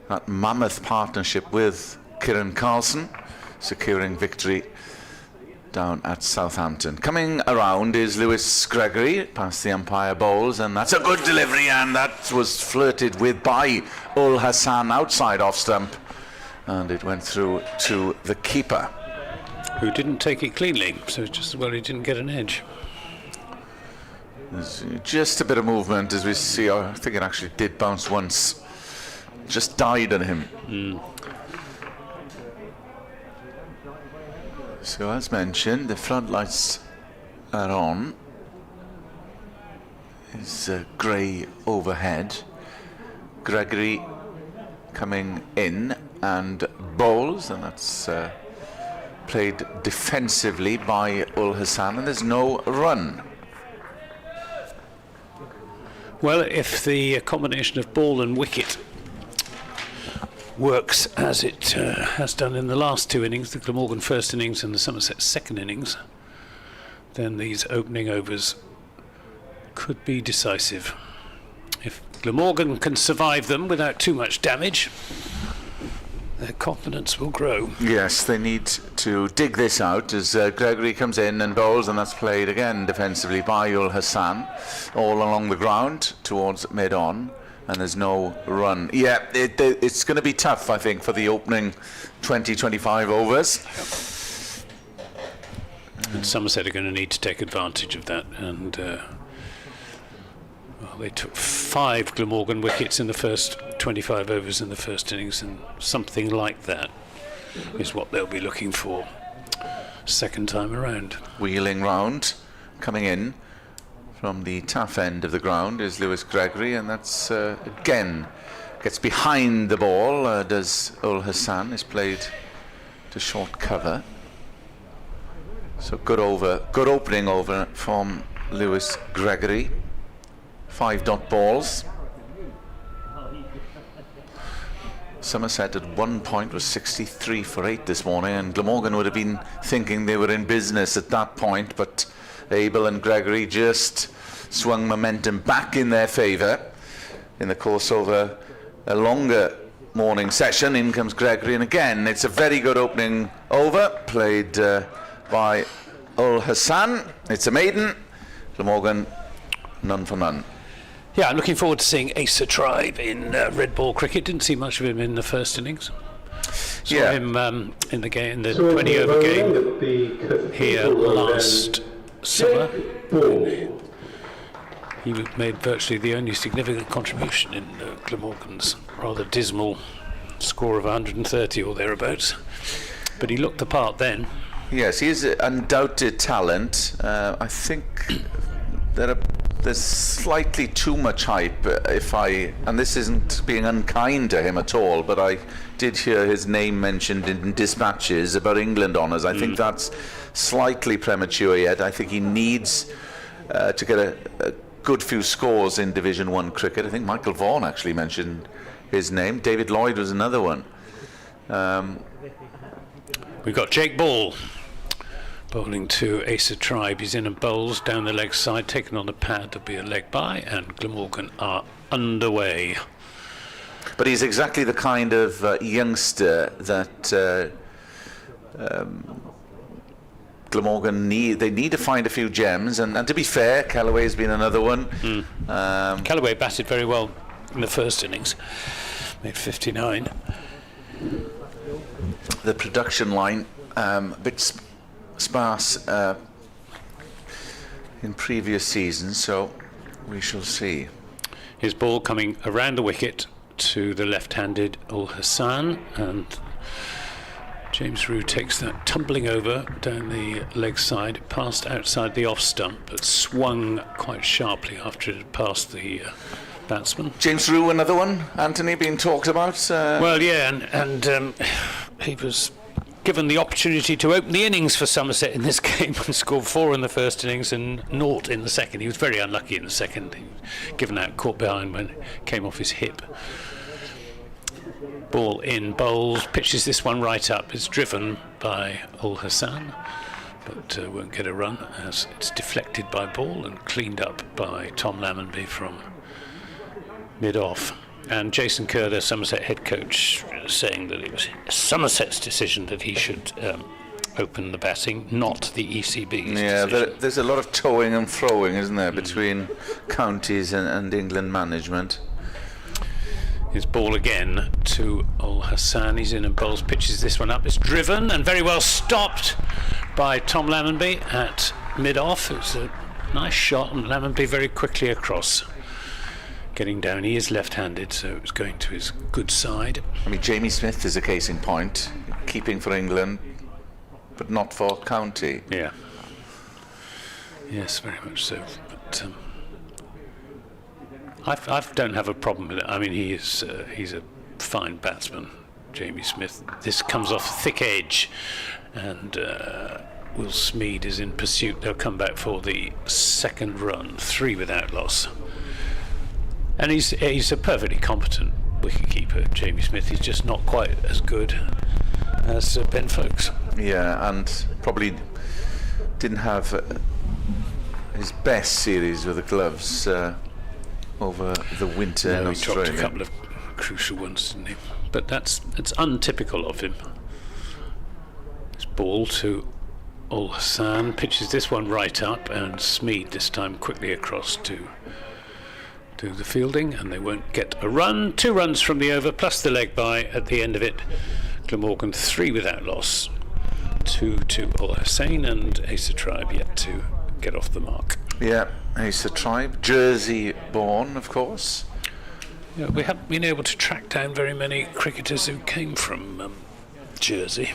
That mammoth partnership with Kieran Carlson, securing victory down at Southampton. Coming around is Lewis Gregory, past the umpire bowls, and that's a good delivery, and that was flirted with by Ul Hassan outside off stump, and it went through to the keeper, who didn't take it cleanly, so just as well he didn't get an edge. There's just a bit of movement as we see. I think it actually did bounce once, just died on him. So as mentioned, the floodlights are on. Is grey overhead. Gregory coming in and bowls, and that's played defensively by Ul Hassan, and there's no run. Well, if the combination of ball and wicket works as it has done in the last 2 innings, the Glamorgan first innings and the Somerset second innings, then these opening overs could be decisive. If Glamorgan can survive them without too much damage, their confidence will grow. Yes, they need to dig this out as Gregory comes in and bowls, and that's played again defensively by Ul Hassan, all along the ground towards mid-on. And there's no run. Yeah, it's going to be tough, I think, for the opening 20-25 overs. And Somerset are going to need to take advantage of that. And they took 5 Glamorgan wickets in the first 25 overs in the first innings, and something like that is what they'll be looking for second time around. Wheeling round, coming in from the tough end of the ground is Lewis Gregory, and that's again gets behind the ball. Does Ul Hassan, is played to short cover. So good opening over from Lewis Gregory. 5 dot balls. Somerset at one point was 63 for 8 this morning, and Glamorgan would have been thinking they were in business at that point, but Abel and Gregory just swung momentum back in their favour in the course of a longer morning session. In comes Gregory, and again it's a very good opening over, played by Ul Hassan. It's a maiden. Glamorgan none for none. Yeah, I'm looking forward to seeing Asa Tribe in red ball cricket. Didn't see much of him in the first innings. Saw him in the game, in the 20 over game here last summer. He made virtually the only significant contribution in Glamorgan's rather dismal score of 130 or thereabouts. But he looked the part then. Yes, he is undoubted talent. I think there's slightly too much hype, and this isn't being unkind to him at all, but I did hear his name mentioned in dispatches about England honours. I think that's slightly premature yet. I think he needs to get a good few scores in Division 1 cricket. I think Michael Vaughan actually mentioned his name. David Lloyd was another one. We've got Jake Ball bowling to Asa Tribe. He's in and bowls down the leg side, taken on the pad. There'll be a leg by, and Glamorgan are underway. But he's exactly the kind of youngster that Glamorgan need to find a few gems, and to be fair, Callaway's been another one. Callaway batted very well in the first innings, made 59. the production line a bit sparse in previous seasons, so we shall see. His ball coming around the wicket to the left-handed Ul Hassan, and James Rew takes that tumbling over down the leg side. It passed outside the off stump, but swung quite sharply after it had passed the batsman. James Rew, another one, Anthony, being talked about. Well, yeah, and he was given the opportunity to open the innings for Somerset in this game and scored 4 in the first innings and 0 in the second. He was very unlucky in the second. He was given out, caught behind when it came off his hip. Ball in, bowls, pitches this one right up. It's driven by Ul Hassan, but won't get a run as it's deflected by ball and cleaned up by Tom Lammonby from mid-off. And Jason Kerr, the Somerset head coach, saying that it was Somerset's decision that he should open the batting, not the ECB's decision. There's a lot of toing and froing, isn't there, between counties and England management. His ball again to Ul Hassan. He's in and bowls, pitches this one up. It's driven and very well stopped by Tom Lammonby at mid-off. It was a nice shot, and Lammonby very quickly across. Getting down, he is left-handed, so it was going to his good side. I mean, Jamie Smith is a case in point, keeping for England, but not for county. Yeah. Yes, very much so. But I don't have a problem with it. I mean, he's a fine batsman, Jamie Smith. This comes off thick edge, and Will Smead is in pursuit. They'll come back for the second run, 3 without loss. And he's a perfectly competent wicketkeeper, Jamie Smith. He's just not quite as good as Ben Foakes. Yeah, and probably didn't have his best series with the gloves over the winter in Australia. He dropped a couple of crucial ones, didn't he? But it's untypical of him. His ball to Ul Hassan, pitches this one right up, and Smead this time quickly across to the fielding, and they won't get a run. 2 runs from the over, plus the leg by at the end of it. Glamorgan 3 without loss. 2 to Ul Hassan, and Asa Tribe yet to get off the mark. Yeah, Asa Tribe, Jersey born, of course. Yeah, we haven't been able to track down very many cricketers who came from Jersey.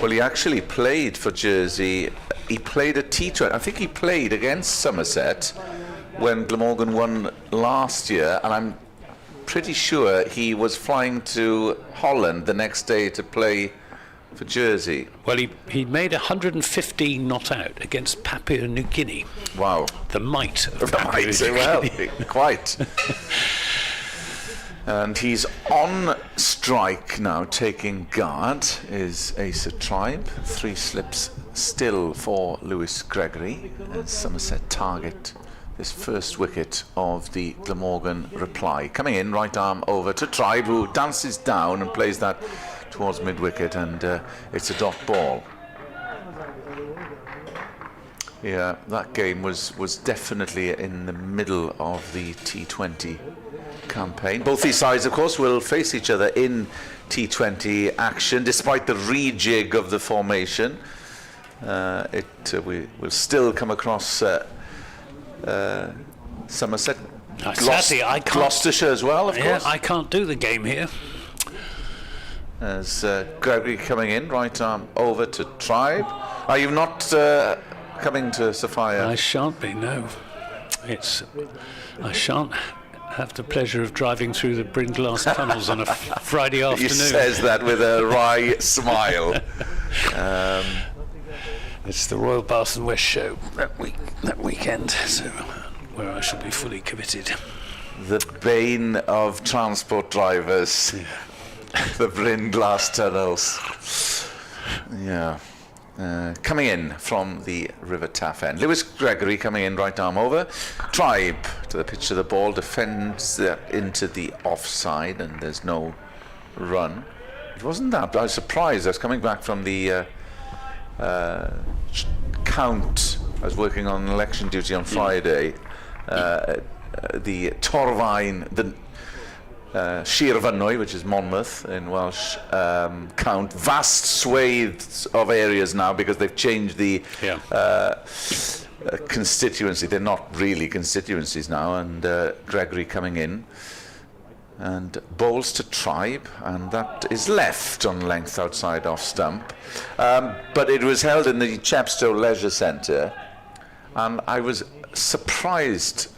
Well, he actually played for Jersey. He played a T20. I think he played against Somerset when Glamorgan won last year, and I'm pretty sure he was flying to Holland the next day to play for Jersey. Well, he made 115 not out against Papua New Guinea. Wow. The might of Papua New Guinea. Well, quite. And he's on strike now, taking guard, is Asa Tribe. 3 slips still for Lewis Gregory as Somerset target this first wicket of the Glamorgan reply. Coming in, right arm over to Tribe, who dances down and plays that towards mid-wicket, and it's a dot ball. Yeah, that game was definitely in the middle of the T20 campaign. Both these sides, of course, will face each other in T20 action, despite the rejig of the formation. We will still come across Somerset, Gloucestershire as well, of course. I can't do the game here. As Gregory coming in, right arm over to Tribe. Are you not coming to Sophia? I shan't be, no. I shan't have the pleasure of driving through the Bryn-Glass tunnels on a Friday afternoon. He says that with a wry smile. It's the Royal Bath and West show that weekend, so where I shall be fully committed. The bane of transport drivers, the Bryn-Glass tunnels. Yeah. Coming in from the River Taff end. Lewis Gregory coming in, right arm over. Tribe to the pitch of the ball, defends into the offside, and there's no run. It wasn't that. I was surprised. I was coming back from the count. I was working on election duty on Friday. The Torfaen, Shir Fynwy, which is Monmouth in Welsh, count vast swathes of areas now because they've changed the constituency. They're not really constituencies now, and Gregory coming in. And bowls to Tribe, and that is left on length outside off stump. But it was held in the Chepstow Leisure Centre, and I was surprised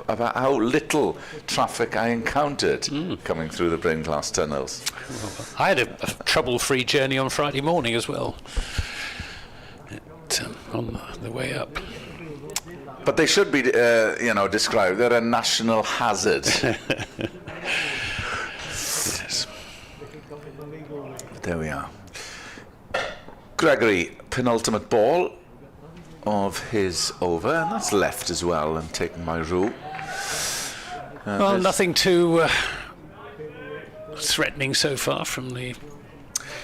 about how little traffic I encountered coming through the Brainglass tunnels. I had a trouble-free journey on Friday morning as well, on the way up. But they should be, described. They're a national hazard. Yes. There we are. Gregory, penultimate ball of his over, and that's left as well and taken by Rue. Well, nothing too threatening so far from the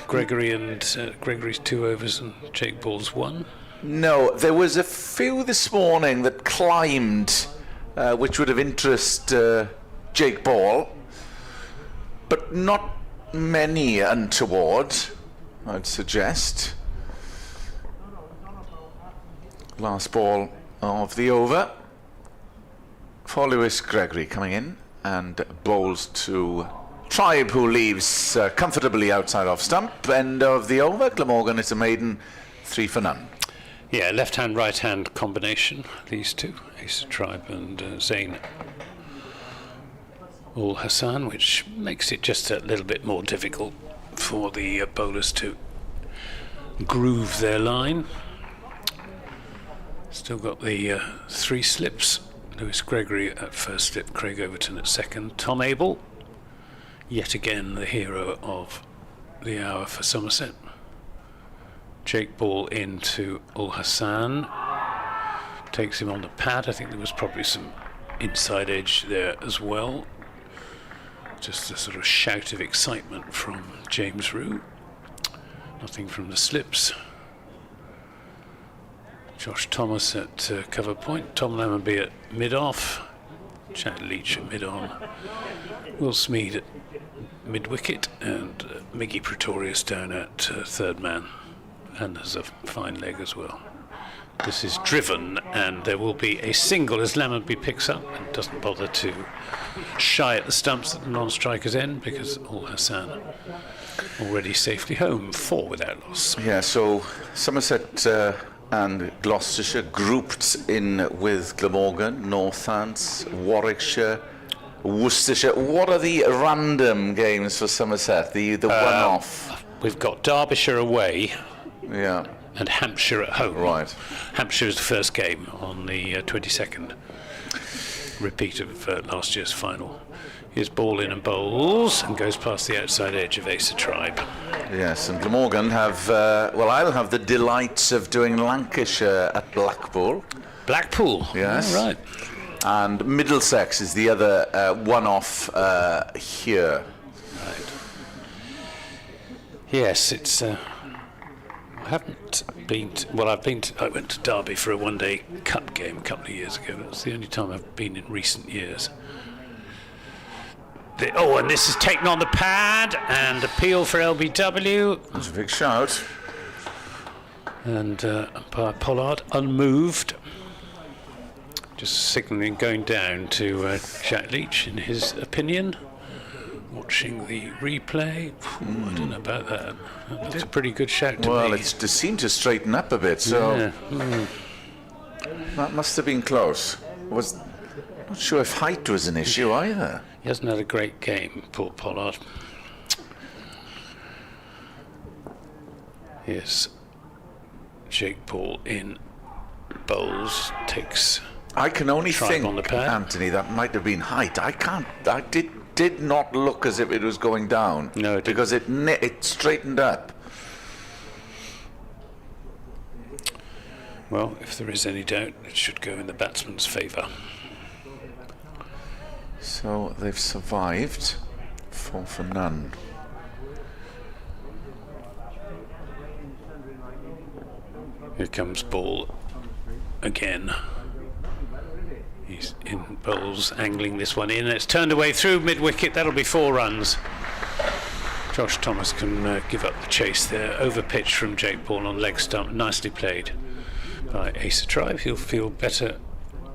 Gregory and Gregory's 2 overs and Jake Ball's 1. No, there was a few this morning that climbed, which would have interested Jake Ball, but not many untoward, I'd suggest. Last ball of the over for Lewis Gregory coming in, and bowls to Tribe, who leaves comfortably outside off stump. End of the over. Glamorgan, it's a maiden 3 for none. Yeah, left-hand, right-hand combination, these two, Ace of Tribe and Zayn Ul Hassan, which makes it just a little bit more difficult for the bowlers to groove their line. Still got the 3 slips. Lewis Gregory at first slip, Craig Overton at second. Tom Abel, yet again the hero of the hour for Somerset. Jake Ball into Ul Hassan. Takes him on the pad. I think there was probably some inside edge there as well. Just a sort of shout of excitement from James Rue. Nothing from the slips. Josh Thomas at cover point, Tom Lammonby at mid-off, Chad Leach at mid-on, Will Smead at mid-wicket, and Miggy Pretorius down at third man, and has a fine leg as well. This is driven, and there will be a single as Lammonby picks up and doesn't bother to shy at the stumps at the non-striker's end because Ul Hassan already safely home, 4 without loss. Yeah, so Somerset and Gloucestershire grouped in with Glamorgan, Northants, Warwickshire, Worcestershire. What are the random games for Somerset? The one-off. We've got Derbyshire away. Yeah. And Hampshire at home. Right. Hampshire is the first game on the 22nd. Repeat of last year's final. Here's Ball in and bowls and goes past the outside edge of Ace of Tribe. Yes, and Glamorgan have, I'll have the delights of doing Lancashire at Blackpool. Blackpool? Yes. Oh, right. And Middlesex is the other one-off here. Right. Yes, it's... I haven't been to, I went to Derby for a one-day cup game a couple of years ago. That's the only time I've been in recent years. And this is taken on the pad, and appeal for LBW. That's a big shout. And umpire Pollard unmoved, just signalling going down to Jack Leach in his opinion. Watching the replay, I don't know about that. That's a pretty good shout to me. Well, it seemed to straighten up a bit, so that must have been close. Not sure if height was an issue either. He hasn't had a great game, poor Pollard. Here's Jake Ball in bowls, takes. I can only think, on the pad. Anthony, that might have been height. I did not look as if it was going down. No, it didn't. Because it straightened up. Well, if there is any doubt, it should go in the batsman's favour. So they've survived 4 for none. Here comes Ball again. He's in bowls, angling this one in. It's turned away through mid-wicket. That'll be 4 runs. Josh Thomas can give up the chase there. Over pitch from Jake Bourne on leg stump. Nicely played by Asa Tribe. He'll feel better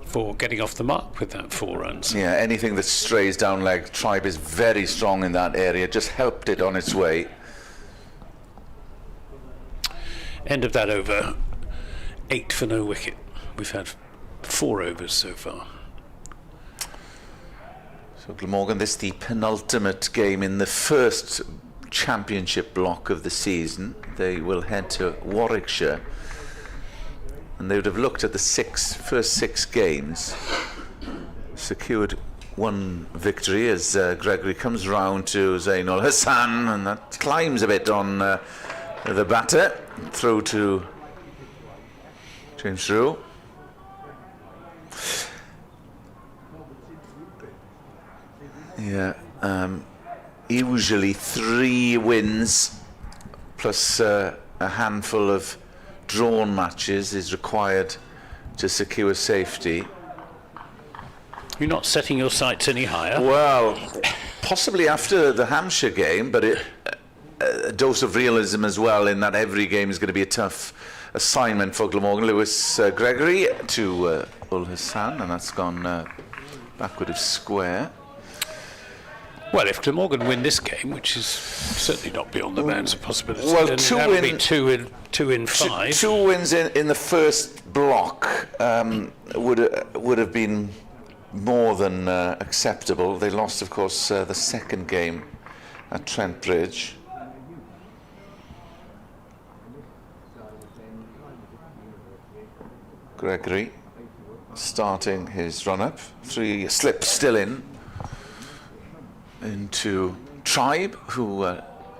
for getting off the mark with that 4 runs. Yeah, anything that strays down leg, Tribe is very strong in that area. Just helped it on its way. End of that over. 8 for no wicket. We've had 4 overs so far. So Glamorgan, this is the penultimate game in the first championship block of the season. They will head to Warwickshire, and they would have looked at the first 6 games, secured 1 victory as Gregory comes round to Zainul Hassan, and that climbs a bit on the batter through to James Drew. Yeah, usually 3 wins plus a handful of drawn matches is required to secure safety. You're not setting your sights any higher? Well, possibly after the Hampshire game, but a dose of realism as well in that every game is going to be a tough assignment for Glamorgan. Lewis Gregory to Ul Hassan, and that's gone backward of square. Well, if Glamorgan win this game, which is certainly not beyond the bounds of possibility, well, then that would be 2 in 5. 2 wins in the first block would have been more than acceptable. They lost, of course, the second game at Trent Bridge. Gregory starting his run-up. 3 slips still into Tribe, who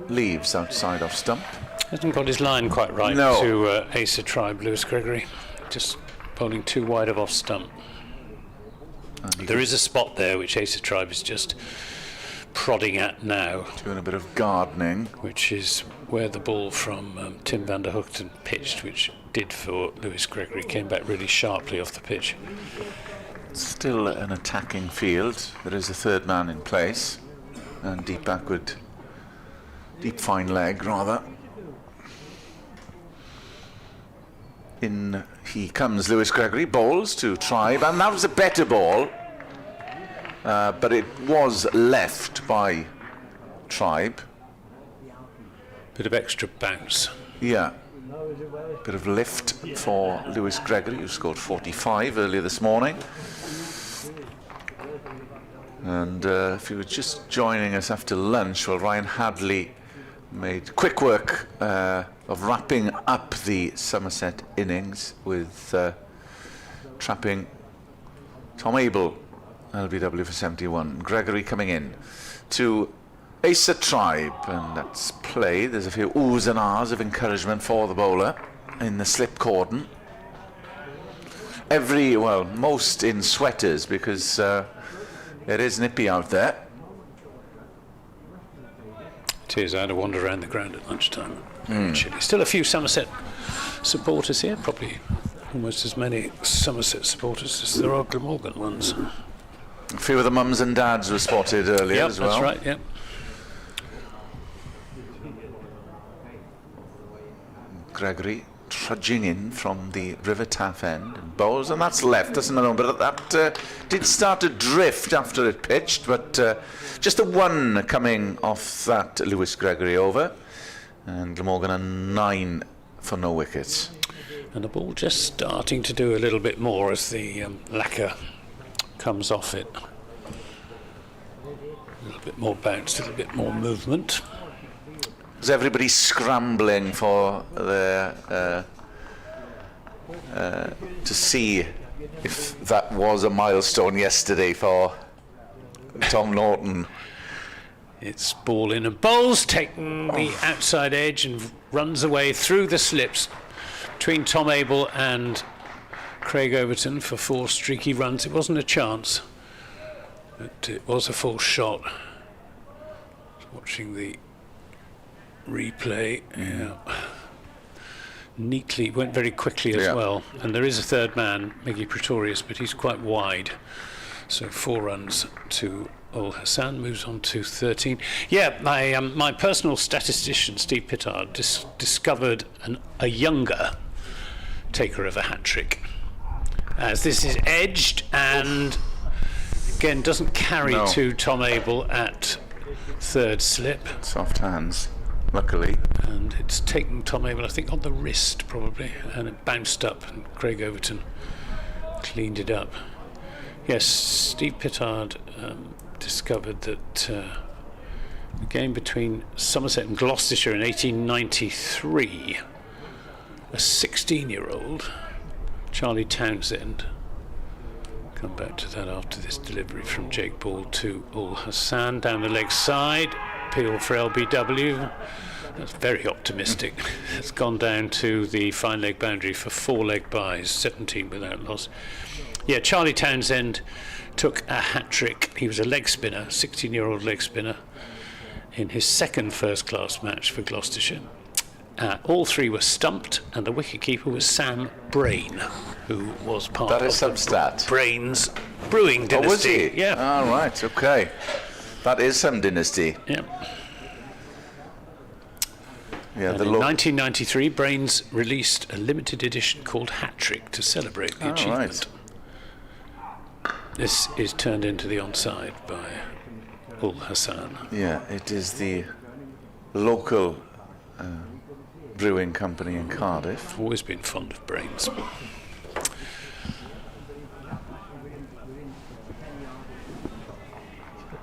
leaves outside off stump. Hasn't got his line quite right to Asa Tribe, Lewis Gregory. Just bowling too wide of off stump. There is a spot there which Asa Tribe is just prodding at now. Doing a bit of gardening. Which is where the ball from Tim van der Hoogten pitched, which did for Lewis Gregory. Came back really sharply off the pitch. Still an attacking field. There is a 3rd man in place. And deep fine leg rather. In he comes, Lewis Gregory, bowls to Tribe, and that was a better ball, but it was left by Tribe. Bit of extra bounce. Yeah. Bit of lift for Lewis Gregory, who scored 45 earlier this morning. And if you were just joining us after lunch, well, Ryan Hadley made quick work of wrapping up the Somerset innings with trapping Tom Abel, LBW for 71. Gregory coming in to Asa Tribe, and that's play. There's a few oohs and ahs of encouragement for the bowler in the slip cordon. Most in sweaters, because it is nippy out there. It is. I had a wander around the ground at lunchtime. Still a few Somerset supporters here, probably almost as many Somerset supporters as there are Glamorgan ones. A few of the mums and dads were spotted earlier as well. That's right, yep. Gregory trudging in from the River Taff end and bowls, and that's left, that's another one, but that did start to drift after it pitched, but just a 1 coming off that Lewis Gregory over, and Glamorgan a 9 for no wickets. And the ball just starting to do a little bit more as the lacquer comes off it. A little bit more bounce, a little bit more movement. Was everybody scrambling for to see if that was a milestone yesterday for Tom Norton? It's ball in and bowls, taking the outside edge and runs away through the slips between Tom Abel and Craig Overton for 4 streaky runs. It wasn't a chance, but it was a full shot. Watching the replay, neatly, went very quickly as well, and there is a 3rd man, Miggy Pretorius, but he's quite wide, So 4 runs to Ul Hassan, moves on to 13. Yeah, my personal statistician, Steve Pittard, discovered a younger taker of a hat-trick. As this is edged and again doesn't carry to Tom Abel at third slip. Soft hands, luckily. And it's taken Tom Abel, I think, on the wrist probably, and it bounced up and Craig Overton cleaned it up. Yes, Steve Pittard discovered that the game between Somerset and Gloucestershire in 1893, a 16-year-old, Charlie Townsend, come back to that after this delivery from Jake Ball to Ul Hassan down the leg side, appeal for LBW. That's very optimistic. It's gone down to the fine leg boundary for 4 leg byes, 17 without loss. Yeah, Charlie Townsend took a hat-trick. He was a leg spinner, 16-year-old leg spinner, in his second first-class match for Gloucestershire. All 3 were stumped, and the wicket-keeper was Sam Brain, who was part That is some stat. Brain's brewing dynasty. Oh, was he? Yeah. All right, okay. That is some dynasty. Yeah. Yeah, And in 1993, Brains released a limited edition called Hat Trick to celebrate the achievement. Right. This is turned into the onside by Ul Hassan. Yeah, it is the local brewing company in Cardiff. Always been fond of Brains.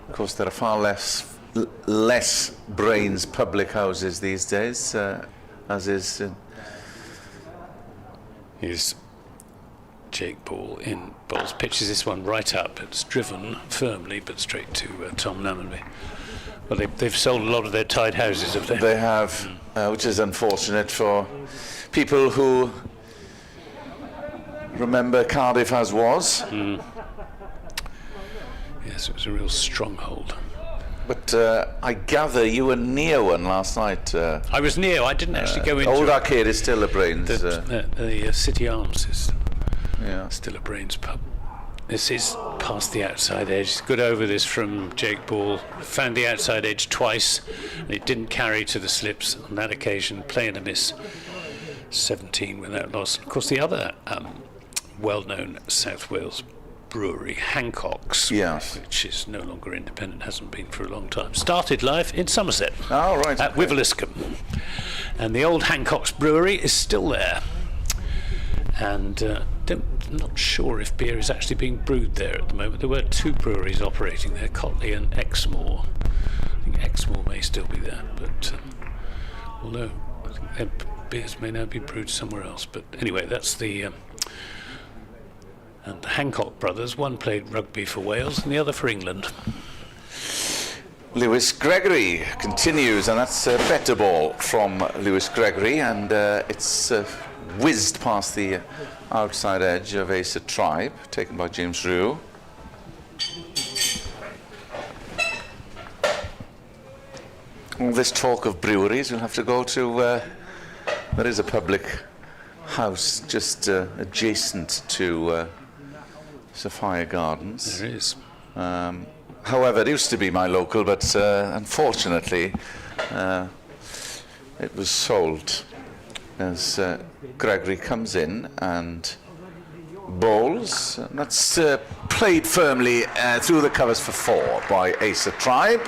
Of course, there are far less Brains public houses these days, as is. Here's Jake Ball in Ball's pitches this one right up. It's driven firmly, but straight to Tom Namonby. Well, they've sold a lot of their tied houses, have they? They have, which is unfortunate for people who remember Cardiff as was. Yes, it was a real stronghold. But I gather you were near one last night. I was near. I didn't actually go into Old Arcade is still a Brains. the City Arms is Yeah. still a Brains pub. This is past the outside edge. It's good over this from Jake Ball. Found the outside edge twice, and it didn't carry to the slips on that occasion. Play and a miss. 17 without loss. Of course, the other well-known South Wales brewery, Hancock's, which is no longer independent, hasn't been for a long time, started life in Somerset, at Wiveliscombe. And the old Hancock's brewery is still there. And I'm not sure if beer is actually being brewed there at the moment. There were 2 breweries operating there, Cotley and Exmoor. I think Exmoor may still be there, but although I think their beers may now be brewed somewhere else. But anyway, that's the and the Hancock brothers. One played rugby for Wales and the other for England. Lewis Gregory continues, and that's a better ball from Lewis Gregory, and it's whizzed past the outside edge of Acer Tribe, taken by James Rue. All this talk of breweries, we'll have to go to, there is a public house just adjacent to Sophia Gardens. There is. However, it used to be my local, but unfortunately it was sold as Gregory comes in and bowls. And that's played firmly through the covers for 4 by Acer Tribe.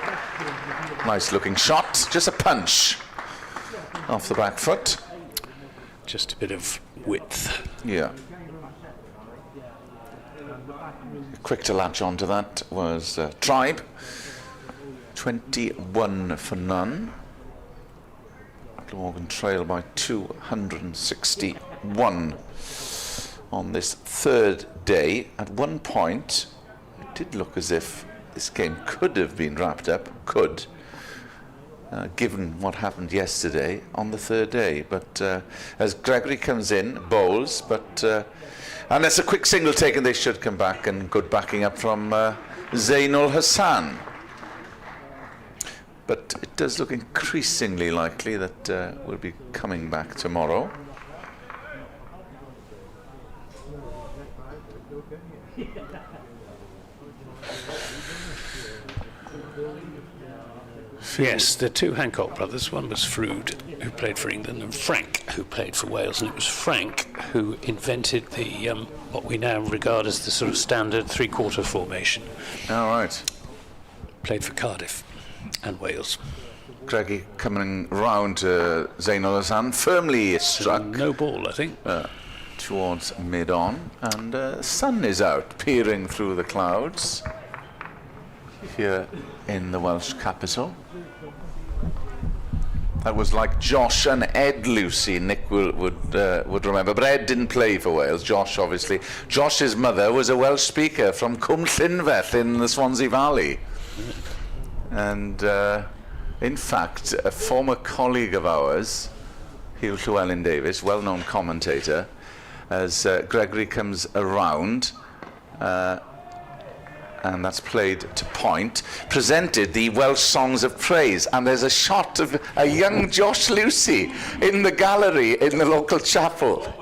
Nice looking shot, just a punch off the back foot. Just a bit of width. Yeah. Quick to latch onto that was Tribe. 21 for none. Glamorgan trail by 261 on this 3rd day. At one point, it did look as if this game could have been wrapped up, given what happened yesterday on the 3rd day. But as Gregory comes in, bowls, but unless a quick single taken, they should come back, and good backing up from Zainul Hassan. But it does look increasingly likely that we'll be coming back tomorrow. Yes, the two Hancock brothers. One was Frood, who played for England, and Frank, who played for Wales. And it was Frank who invented the what we now regard as the sort of standard three-quarter formation. All right. Played for Cardiff and Wales. Greggy coming round to Zainul Hassan, firmly struck. No ball, I think. Towards mid-on, and sun is out, peering through the clouds here in the Welsh capital. That was like Josh and Ed Lucy, Nick would remember, but Ed didn't play for Wales. Josh, obviously. Josh's mother was a Welsh speaker from Cwm Llynfell in the Swansea Valley. And in fact, a former colleague of ours, Hugh Llewellyn Davis, well-known commentator, as Gregory comes around, and that's played to point, presented the Welsh Songs of Praise, and there's a shot of a young Josh Lucy in the gallery in the local chapel.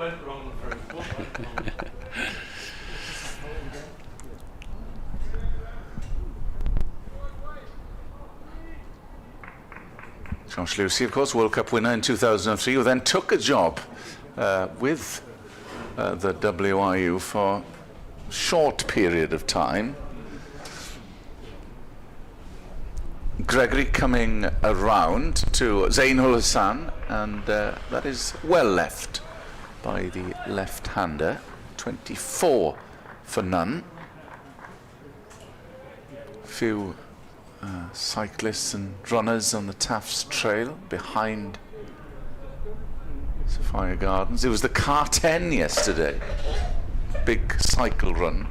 Josh Lucy, of course, World Cup winner in 2003, who then took a job with the WIU for a short period of time. Gregory coming around to Zainul Hassan, and that is well left by the left-hander. 24 for none. Few cyclists and runners on the Taffs Trail behind Sophia Gardens. It was the Car 10 yesterday. Big cycle run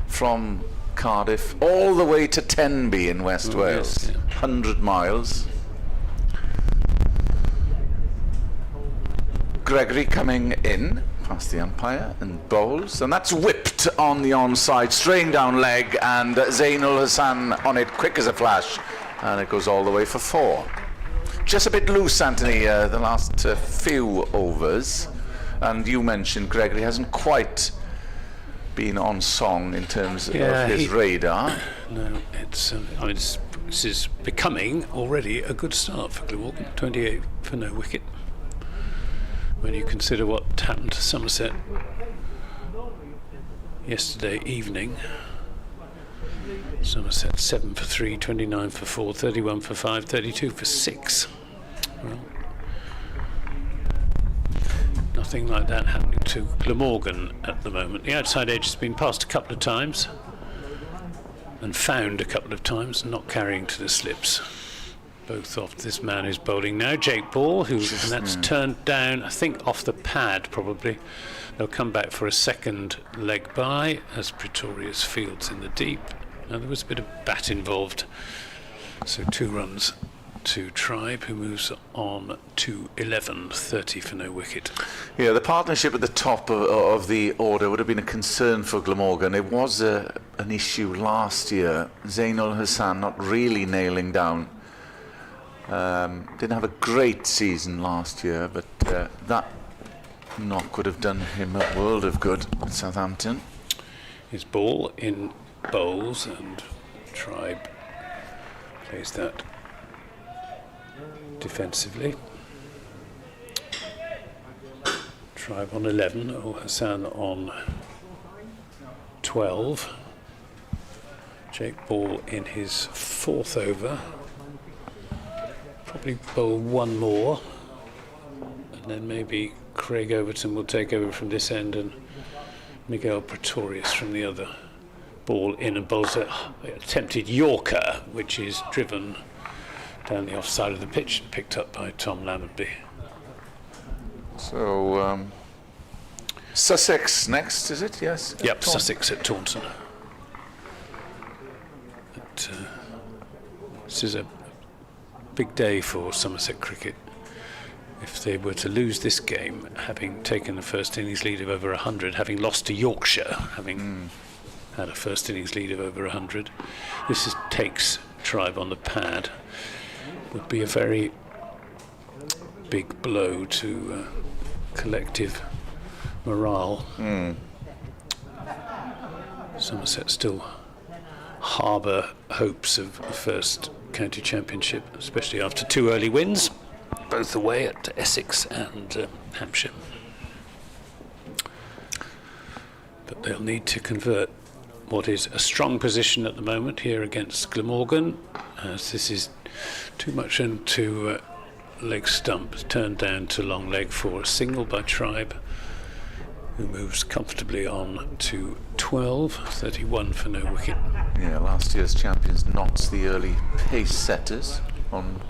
from Cardiff all the way to Tenby in West Wales. Yes, yeah. 100 miles. Gregory coming in past the umpire and bowls, and that's whipped on the onside, straying down leg, and Zainul Hassan on it quick as a flash, and it goes all the way for 4. Just a bit loose, Anthony, the last few overs, and you mentioned Gregory hasn't quite been on song in terms of his radar. No, it's I mean, this is becoming already a good start for Glamorgan. 28 for no wicket. When you consider what happened to Somerset yesterday evening. Somerset 7 for 3, 29 for 4, 31 for 5, 32 for 6. Well, nothing like that happening to Glamorgan at the moment. The outside edge has been passed a couple of times and found a couple of times, not carrying to the slips. Both off this man who's bowling now, Jake Ball, and that's turned down, I think, off the pad probably. They'll come back for a second leg by as Pretorius fields in the deep. Now there was a bit of bat involved, so 2 runs to Tribe, who moves on to 11, 30 for no wicket. Yeah, the partnership at the top of the order would have been a concern for Glamorgan. It was an issue last year. Zainul Hassan not really nailing down. Didn't have a great season last year, but that knock would have done him a world of good at Southampton. His ball in bowls, and Tribe plays that defensively. Tribe on 11, Hassan on 12. Jake Ball in his 4th over. Probably bowl one more, and then maybe Craig Overton will take over from this end and Miguel Pretorius from the other. Ball in and bowls an attempted Yorker, which is driven down the offside of the pitch and picked up by Tom Lammonby. So Sussex next, is it? Yes. Yep, Sussex at Taunton. This is a big day for Somerset cricket. If they were to lose this game, having taken the first innings lead of over 100, having lost to Yorkshire, having had a first innings lead of over 100, this takes Tribe on the pad. Would be a very big blow to collective morale. Somerset still harbour hopes of the first county championship, especially after 2 early wins, both away at Essex and Hampshire. But they'll need to convert what is a strong position at the moment here against Glamorgan, as this is too much into leg stump, turned down to long leg for a single by Tribe, who moves comfortably on to 12, 31 for no wicket. Yeah, last year's champions not the early pace setters on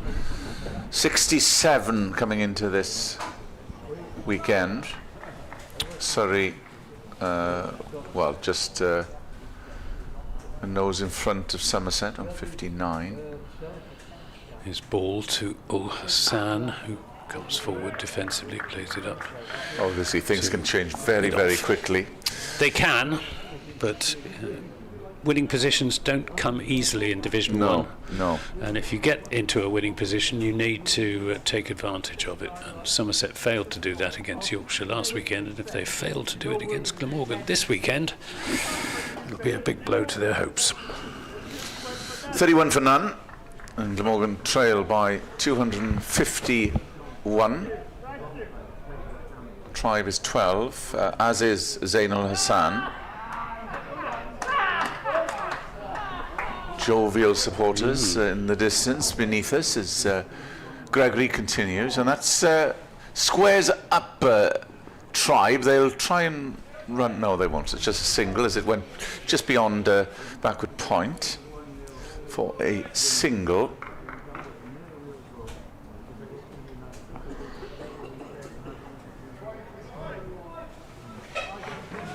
67 coming into this weekend. Surrey, just a nose in front of Somerset on 59. His ball to Hassan, who comes forward defensively, plays it up. Obviously, things can change very, very quickly. They can, but winning positions don't come easily in Division 1. No. And if you get into a winning position, you need to take advantage of it. And Somerset failed to do that against Yorkshire last weekend, and if they fail to do it against Glamorgan this weekend, it'll be a big blow to their hopes. 31 for none, and Glamorgan trail by 251. Tribe is 12, as is Zainul Hassan. Jovial supporters in the distance beneath us as Gregory continues, and that's squares up Tribe. They'll try and run. No, they won't. It's just a single as it went just beyond backward point for a single.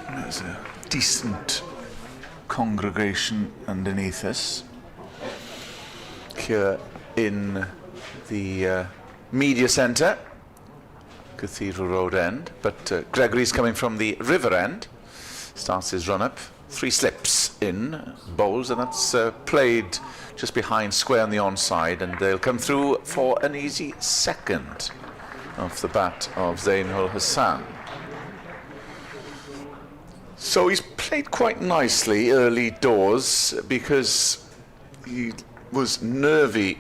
There's a decent congregation underneath us here in the media centre, Cathedral Road end, but Gregory's coming from the river end, starts his run up, 3 slips in, bowls, and that's played just behind square on the onside, and they'll come through for an easy second off the bat of Zainul Hassan. So he's played quite nicely early doors because he was nervy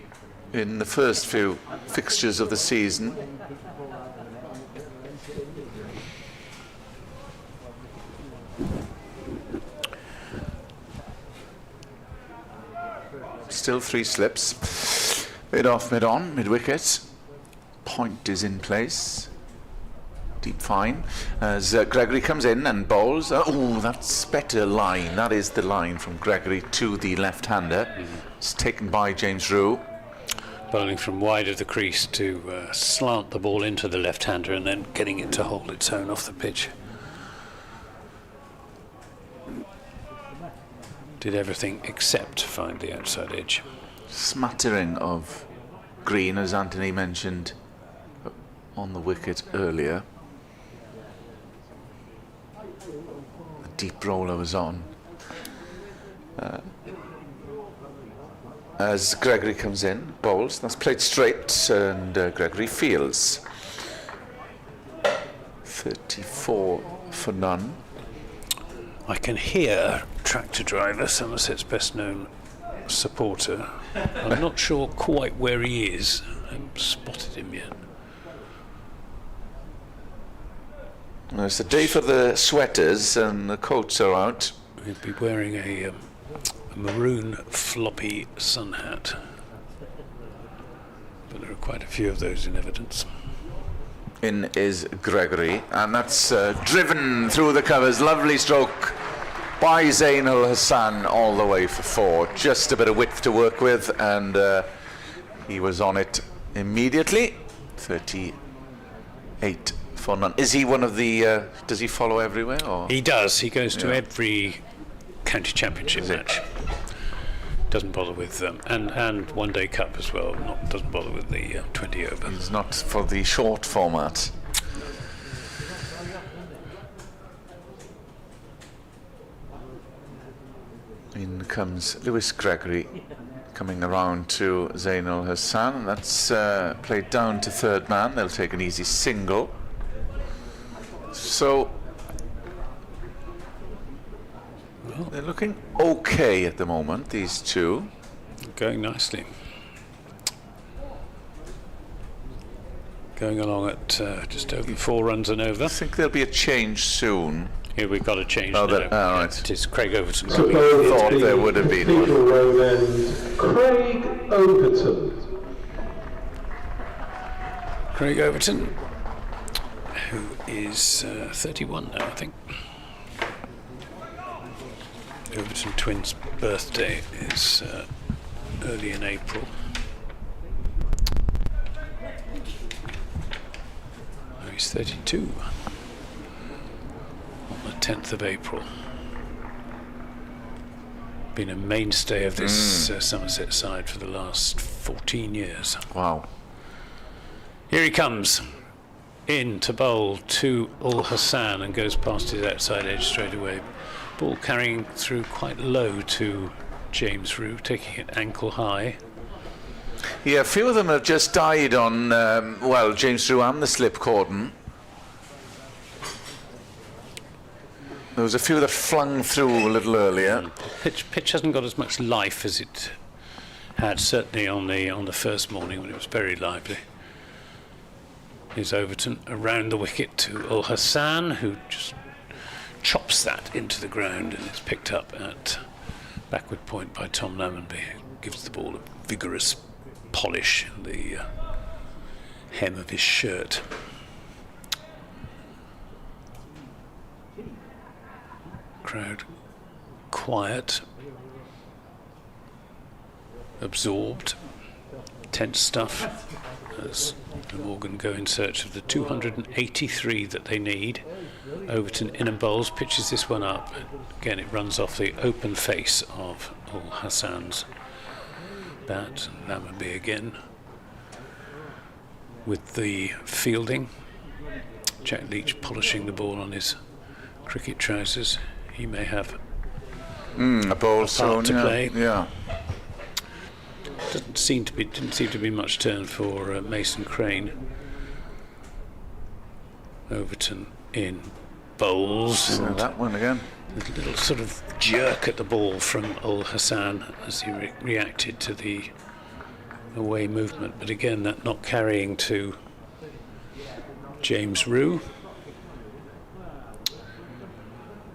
in the first few fixtures of the season. Still 3 slips. Mid off, mid on, mid wicket. Point is in place. Deep fine as Gregory comes in and bowls. Oh, that's better line. That is the line from Gregory to the left-hander. It's taken by James Rue. Bowling from wide of the crease to slant the ball into the left-hander and then getting it to hold its own off the pitch. Did everything except find the outside edge. Smattering of green, as Anthony mentioned on the wicket earlier. Deep roller was on as Gregory comes in, bowls, that's played straight, and Gregory fields. 34 for none. I can hear Tractor Driver, Somerset's best known supporter. I'm not sure quite where he is. I haven't spotted him yet. It's the day for the sweaters and the coats are out. He'd be wearing a maroon floppy sun hat. But there are quite a few of those in evidence. In is Gregory, and that's driven through the covers. Lovely stroke by Zainul Hassan all the way for 4. Just a bit of width to work with, and he was on it immediately. 38 for none. Is he one of the does he follow everywhere, or? He does. He goes to every county championship match. Doesn't bother with and one day cup as well. Doesn't bother with the 20 over. He's not for the short format. In comes Lewis Gregory, coming around to Zainul Hassan. That's played down to third man. They'll take an easy single. So They're looking okay at the moment, these two. Going nicely. Going along at just over 4 runs and over. I think there'll be a change soon. Here we've got a change Oh, now. right. It is Craig Overton. So thought there would have been one. People row end, Craig Overton. Craig Overton, who is 31 now, I think. Overton twins' birthday is early in April. Oh, he's 32 on the 10th of April. Been a mainstay of this Somerset side for the last 14 years. Wow. Here he comes in to bowl to Ul Hassan and goes past his outside edge straight away. Ball carrying through quite low to James Rew, taking it ankle high. Yeah, a few of them have just died on, James Rew and the slip cordon. There was a few that flung through a little earlier. Pitch hasn't got as much life as it had certainly on the first morning when it was very lively. Here's Overton around the wicket to Ul Hassan, who just chops that into the ground, and it's picked up at backward point by Tom Lammonby, who gives the ball a vigorous polish in the hem of his shirt. Crowd quiet, absorbed, tense stuff as Glamorgan go in search of the 283 that they need. Overton in and bowls, pitches this one up. Again, it runs off the open face of Ul Hassan's bat. Lammonby again with the fielding. Jack Leach polishing the ball on his cricket trousers. He may have A ball part to play. Yeah. Didn't seem to be much turn for Mason Crane. Overton in bowls. So that one again. A little sort of jerk at the ball from Ul Hassan as he reacted to the away movement, but again that not carrying to James Rew.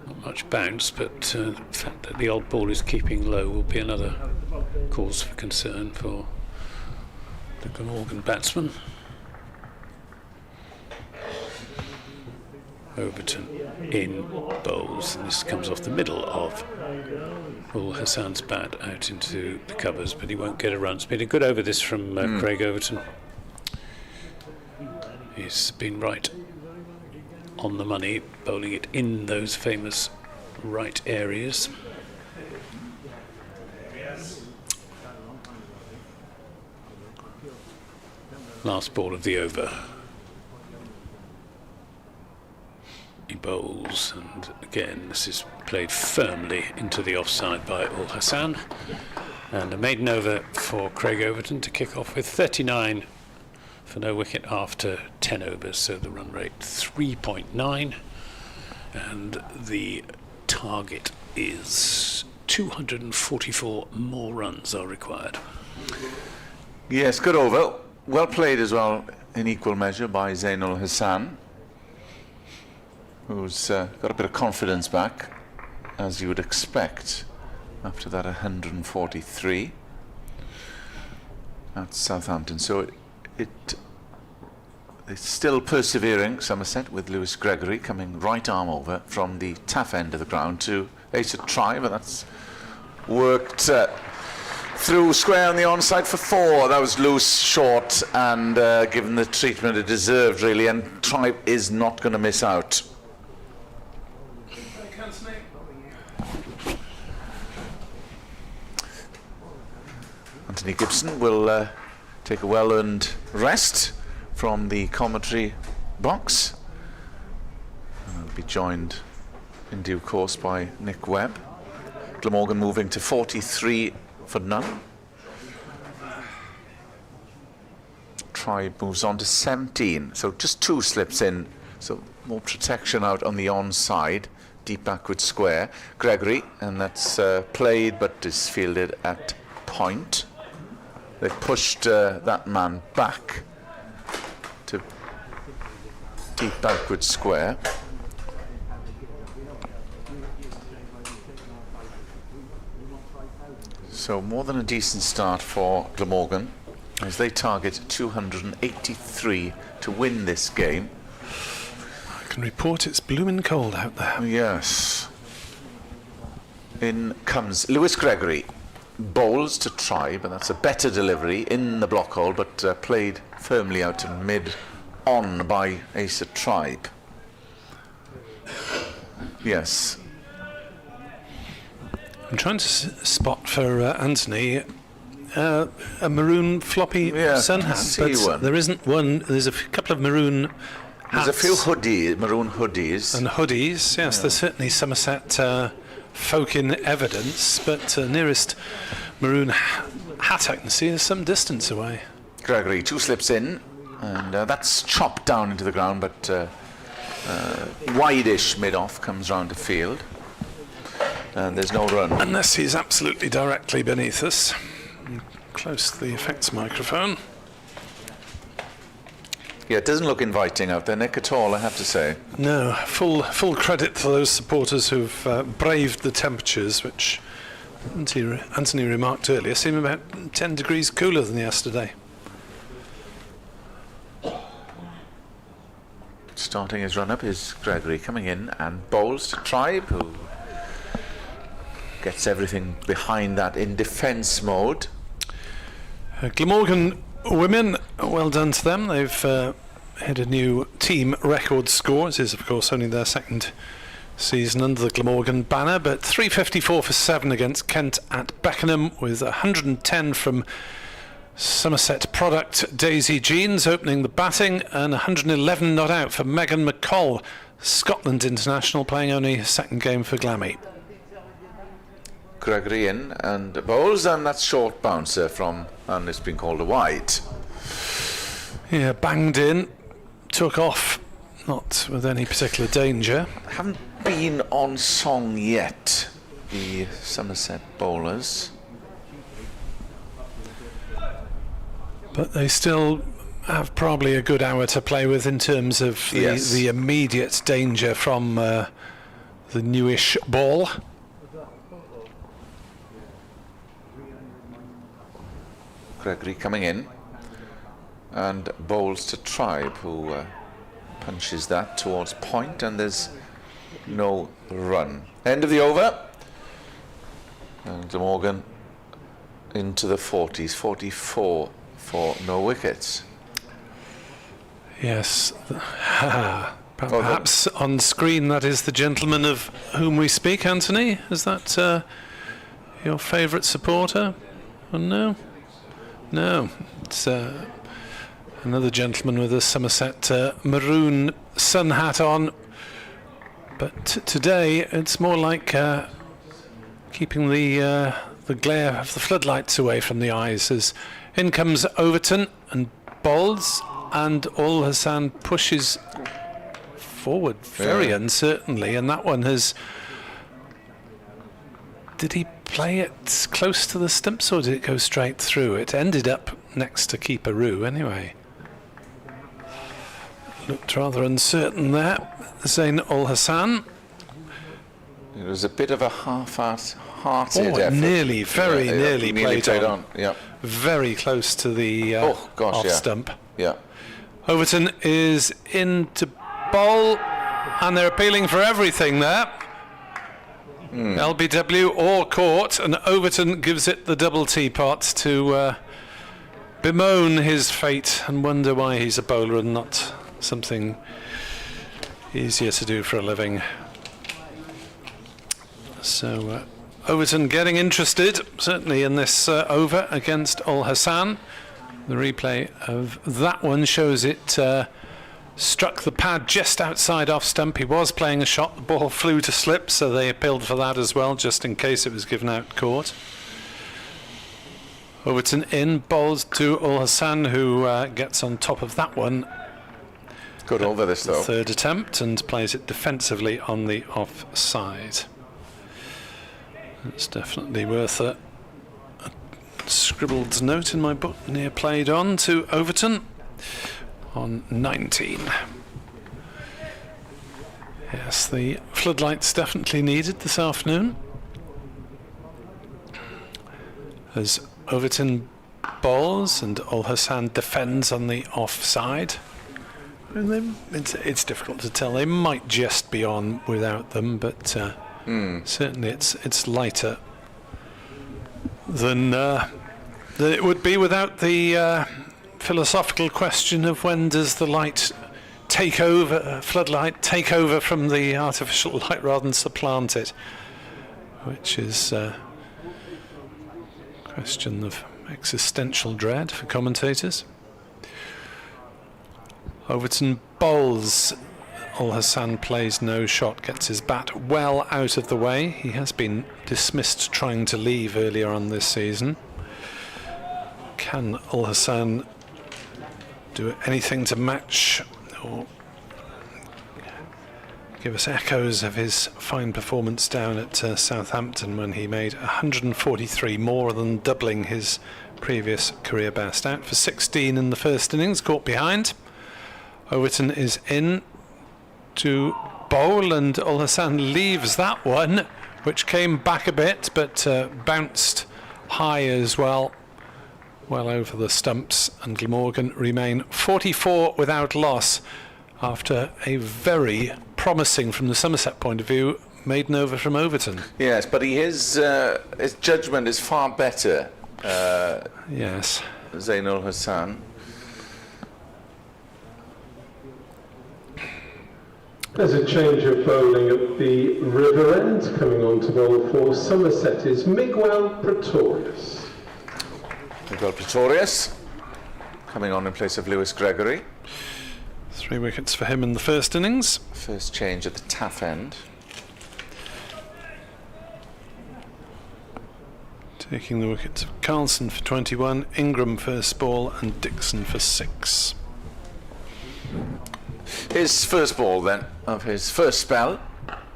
Not much bounce, but the fact that the odd ball is keeping low will be another cause for concern for the Glamorgan batsman. Overton in bowls, and this comes off the middle of Ul Hassan's bat out into the covers, but he won't get a run. It's been a good over this from Craig Overton. He's been right on the money, bowling it in those famous right areas. Last ball of the over. He bowls, and again this is played firmly into the offside by Ul Hassan, and a maiden over for Craig Overton to kick off with 39 for no wicket after 10 overs, so the run rate 3.9, and the target is 244 more runs are required. Yes, good over. Well played as well in equal measure by Zainul Hassan, who's got a bit of confidence back, as you would expect, after that 143 at Southampton. So it's still persevering, Somerset, with Lewis Gregory coming right arm over from the tough end of the ground to ace a try, but that's worked through square on the onside for 4. That was loose, short, and given the treatment it deserved, really, and Tribe is not going to miss out. Anthony Gibson will take a well-earned rest from the commentary box, and will be joined in due course by Nick Webb. Glamorgan moving to 43 for none. Tribe moves on to 17, so just 2 slips in, so more protection out on the onside deep backward square. Gregory, and that's played but is fielded at point. They pushed that man back to deep backward square. So more than a decent start for Glamorgan as they target 283 to win this game. I can report it's blooming cold out there. Yes. In comes Lewis Gregory. Bowls to try, but that's a better delivery in the block hole, but played firmly out to mid-on by Asa Tribe. Yes. I'm trying to spot for Anthony a maroon floppy sun hat, but there isn't one. There's a couple of maroon hats. There's a few maroon hoodies. And hoodies, yes. There's certainly Somerset folk in evidence, but nearest maroon hat I can see is some distance away. Gregory, 2 slips in, and that's chopped down into the ground, but wide-ish mid-off, comes round to field. And there's no run. Unless he's absolutely directly beneath us. Close to the effects microphone. Yeah, it doesn't look inviting out there, Nick, at all, I have to say. No, full credit to those supporters who've braved the temperatures, which Anthony remarked earlier, seem about 10 degrees cooler than yesterday. Starting his run-up is Gregory coming in and bowls to Tribe, who gets everything behind that in defence mode. Glamorgan women, well done to them. They've hit a new team record score. This is, of course, only their second season under the Glamorgan banner, but 354 for 7 against Kent at Beckenham, with 110 from Somerset product Daisy Jeans opening the batting, and 111 not out for Megan McColl, Scotland international, playing only his second game for Glammy. Gregory in and bowls, and that's short bouncer from, and it's been called a wide. Yeah, banged in, took off, not with any particular danger. Haven't been on song yet, the Somerset bowlers. But they still have probably a good hour to play with in terms of the immediate danger from the newish ball. Gregory coming in and bowls to Tribe, who punches that towards point, and there's no run. End of the over, and Glamorgan into the 40s, 44 for no wickets. Yes, perhaps on screen that is the gentleman of whom we speak. Anthony, is that your favourite supporter? Oh, no? No, it's another gentleman with a Somerset maroon sun hat on, but today it's more like keeping the glare of the floodlights away from the eyes, as in comes Overton and bowls, and Ul Hassan pushes forward very uncertainly, and that one has... Did he play it close to the stumps, or did it go straight through? It ended up next to keeper Roo anyway. Looked rather uncertain there, Zain Ul Hassan. It was a bit of a half-hearted effort. Nearly, very nearly played on. Yeah. Very close to the off stump. Yeah. Overton is in to bowl, and they're appealing for everything there. LBW or court, and Overton gives it the double teapot to bemoan his fate and wonder why he's a bowler and not something easier to do for a living. So Overton getting interested, certainly in this over against Ul Hassan. The replay of that one shows it struck the pad just outside off stump. He was playing a shot, the ball flew to slip, so they appealed for that as well, just in case it was given out court. Overton in, bowls to Ul Hassan, who gets on top of that one. Good over this though. Third attempt, and plays it defensively on the offside. It's definitely worth a scribbled note in my book near played on to Overton on 19. Yes, the floodlights definitely needed this afternoon, as Overton bowls and Ul Hassan defends on the offside. And it's difficult to tell. They might just be on without them, but certainly it's lighter than it would be without the philosophical question of when does the light take over, floodlight take over from the artificial light rather than supplant it, which is a question of existential dread for commentators. Overton bowls. Ul Hassan plays no shot, gets his bat well out of the way. He has been dismissed trying to leave earlier on this season. Can Ul Hassan do anything to match or give us echoes of his fine performance down at Southampton when he made 143, more than doubling his previous career best? Out for 16 in the first innings, caught behind. Overton is in to bowl, and Ul Hassan leaves that one, which came back a bit but bounced high as well, well over the stumps, and Glamorgan remain 44 without loss after a very promising, from the Somerset point of view, maiden over from Overton. Yes, but his judgment is far better. Yes. Ul Hassan. There's a change of bowling at the river end. Coming on to bowl for Somerset is Miguel Pretorius. Miguel Pretorius coming on in place of Lewis Gregory. 3 wickets for him in the first innings. First change at the taff end. Taking the wickets of Carlson for 21, Ingram first ball, and Dixon for 6. His first ball then of his first spell,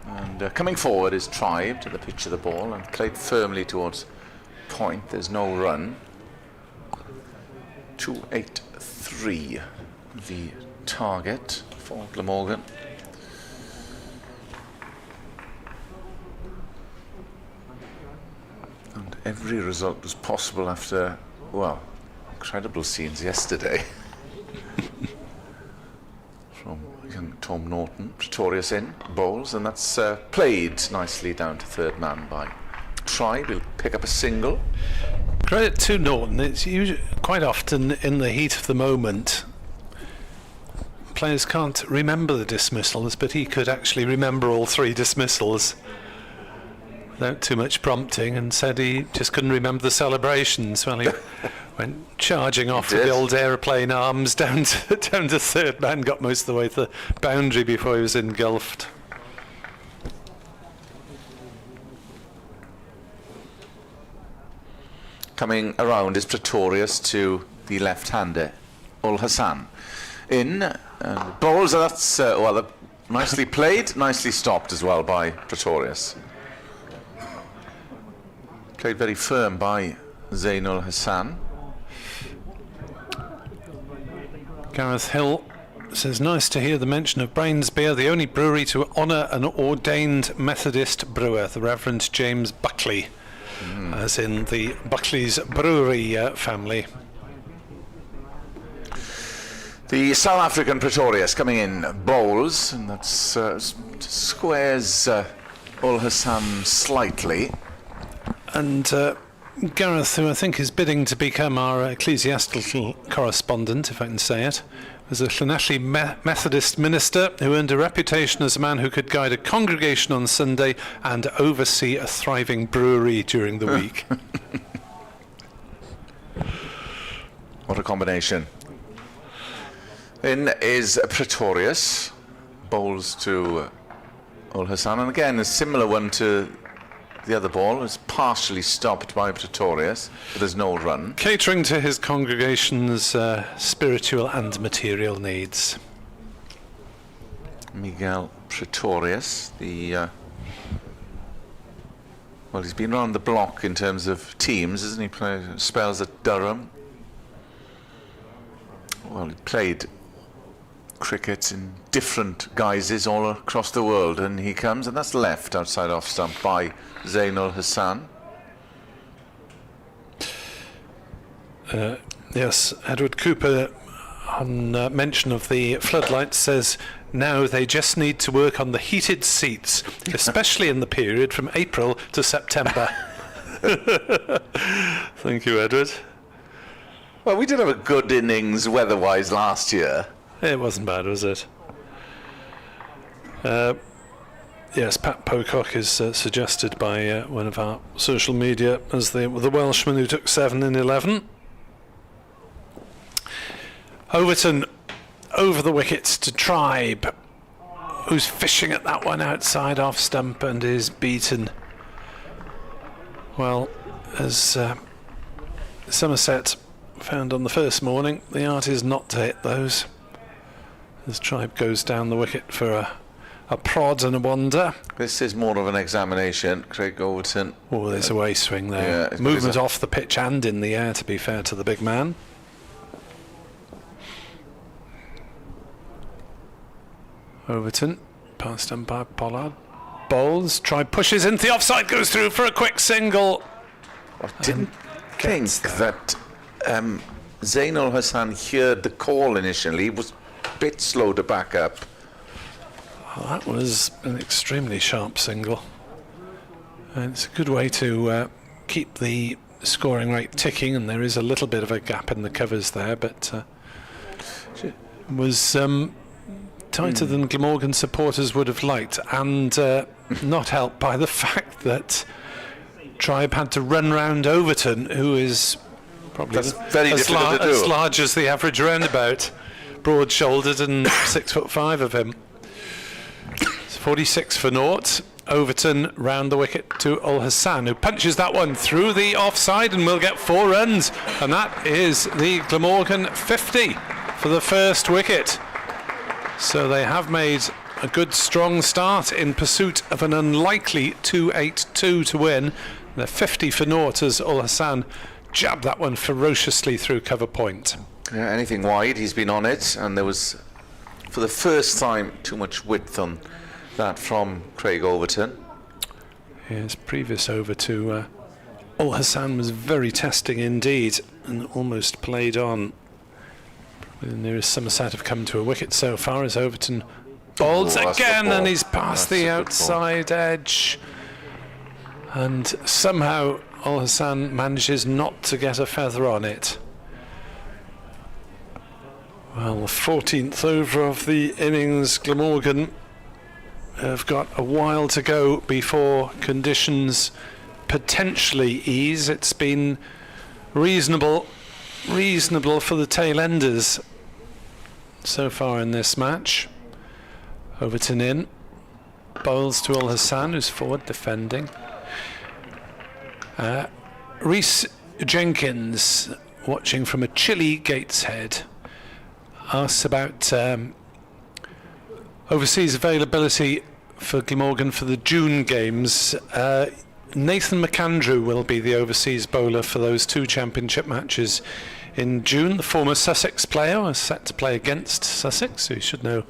and coming forward is Tribe to the pitch of the ball and played firmly towards point. There's no run. 283 the target for Glamorgan. And every result was possible after, well, incredible scenes yesterday. From young Tom Norton. Pretorius in, bowls, and that's played nicely down to third man by Tribe. He'll pick up a single. Credit to Norton. It's usually, quite often in the heat of the moment, players can't remember the dismissals, but he could actually remember all 3 dismissals without too much prompting, and said he just couldn't remember the celebrations. Well, he went charging off with the old aeroplane arms down to third man, got most of the way to the boundary before he was engulfed. Coming around is Pretorius to the left-hander, Ul Hassan. In, and bowls, that's, well, nicely played, nicely stopped as well by Pretorius. Played very firm by Ul Hassan. Gareth Hill says, nice to hear the mention of Brains Beer, the only brewery to honour an ordained Methodist brewer, the Reverend James Buckley, as in the Buckley's Brewery family. The South African Pretorius coming in, bowls, and that's squares Ul Hassan slightly. And Gareth, who I think is bidding to become our ecclesiastical correspondent, if I can say it, was a Llanelli Methodist minister who earned a reputation as a man who could guide a congregation on Sunday and oversee a thriving brewery during the week. What a combination. In is Pretorius, bowls to Ul Hassan, and again a similar one to the other ball. Is partially stopped by Pretorius, but there's no run. Catering to his congregation's spiritual and material needs. Miguel Pretorius, well, he's been around the block in terms of teams, hasn't he? Played spells at Durham. Well, he played cricket in different guises all across the world, and he comes, and that's left outside off stump by Zainul Hassan. Yes, Edward Cooper, on mention of the floodlights, says now they just need to work on the heated seats, especially in the period from April to September. Thank you, Edward. Well, we did have a good innings weather-wise last year. It wasn't bad, was it? Yes, Pat Pocock is suggested by one of our social media as the Welshman who took 7 in 11. Overton over the wickets to Tribe, who's fishing at that one outside off stump and is beaten. Well, as Somerset found on the first morning, the art is not to hit those. As Tribe goes down the wicket for a prod and a wander. This is more of an examination. Craig Overton. Oh, there's a way swing there. Yeah, movement off the pitch and in the air, to be fair to the big man. Overton, past umpire Pollard, bowls, Tribe pushes into the offside, goes through for a quick single. I didn't think that Zainul Hassan heard the call initially. He was a bit slow to back up. Well, that was an extremely sharp single. And it's a good way to keep the scoring rate ticking, and there is a little bit of a gap in the covers there, but it was tighter than Glamorgan supporters would have liked, and not helped by the fact that Tribe had to run round Overton, who is probably as large as the average roundabout, broad-shouldered and 6'5" of him. It's 46 for naught. Overton round the wicket to Ul Hassan, who punches that one through the offside and will get 4 runs, and that is the Glamorgan 50 for the first wicket. So they have made a good strong start in pursuit of an unlikely 282 to win. They're 50 for naught as Ul Hassan jabbed that one ferociously through cover point. Yeah, anything wide, he's been on it, and there was, for the first time, too much width on that from Craig Overton. His previous over to Ul Hassan was very testing indeed, and almost played on. The nearest Somerset have come to a wicket so far as Overton bowls again, and he's past the outside edge, and somehow Ul Hassan manages not to get a feather on it. Well, the 14th over of the innings, Glamorgan have got a while to go before conditions potentially ease. It's been reasonable for the tail enders so far in this match. Overton in, bowls to Ul Hassan, who's forward defending. Rhys Jenkins, watching from a chilly Gateshead, asks about overseas availability for Gleamorgan for the June games. Nathan McAndrew will be the overseas bowler for those 2 championship matches in June. The former Sussex player is set to play against Sussex, so you should know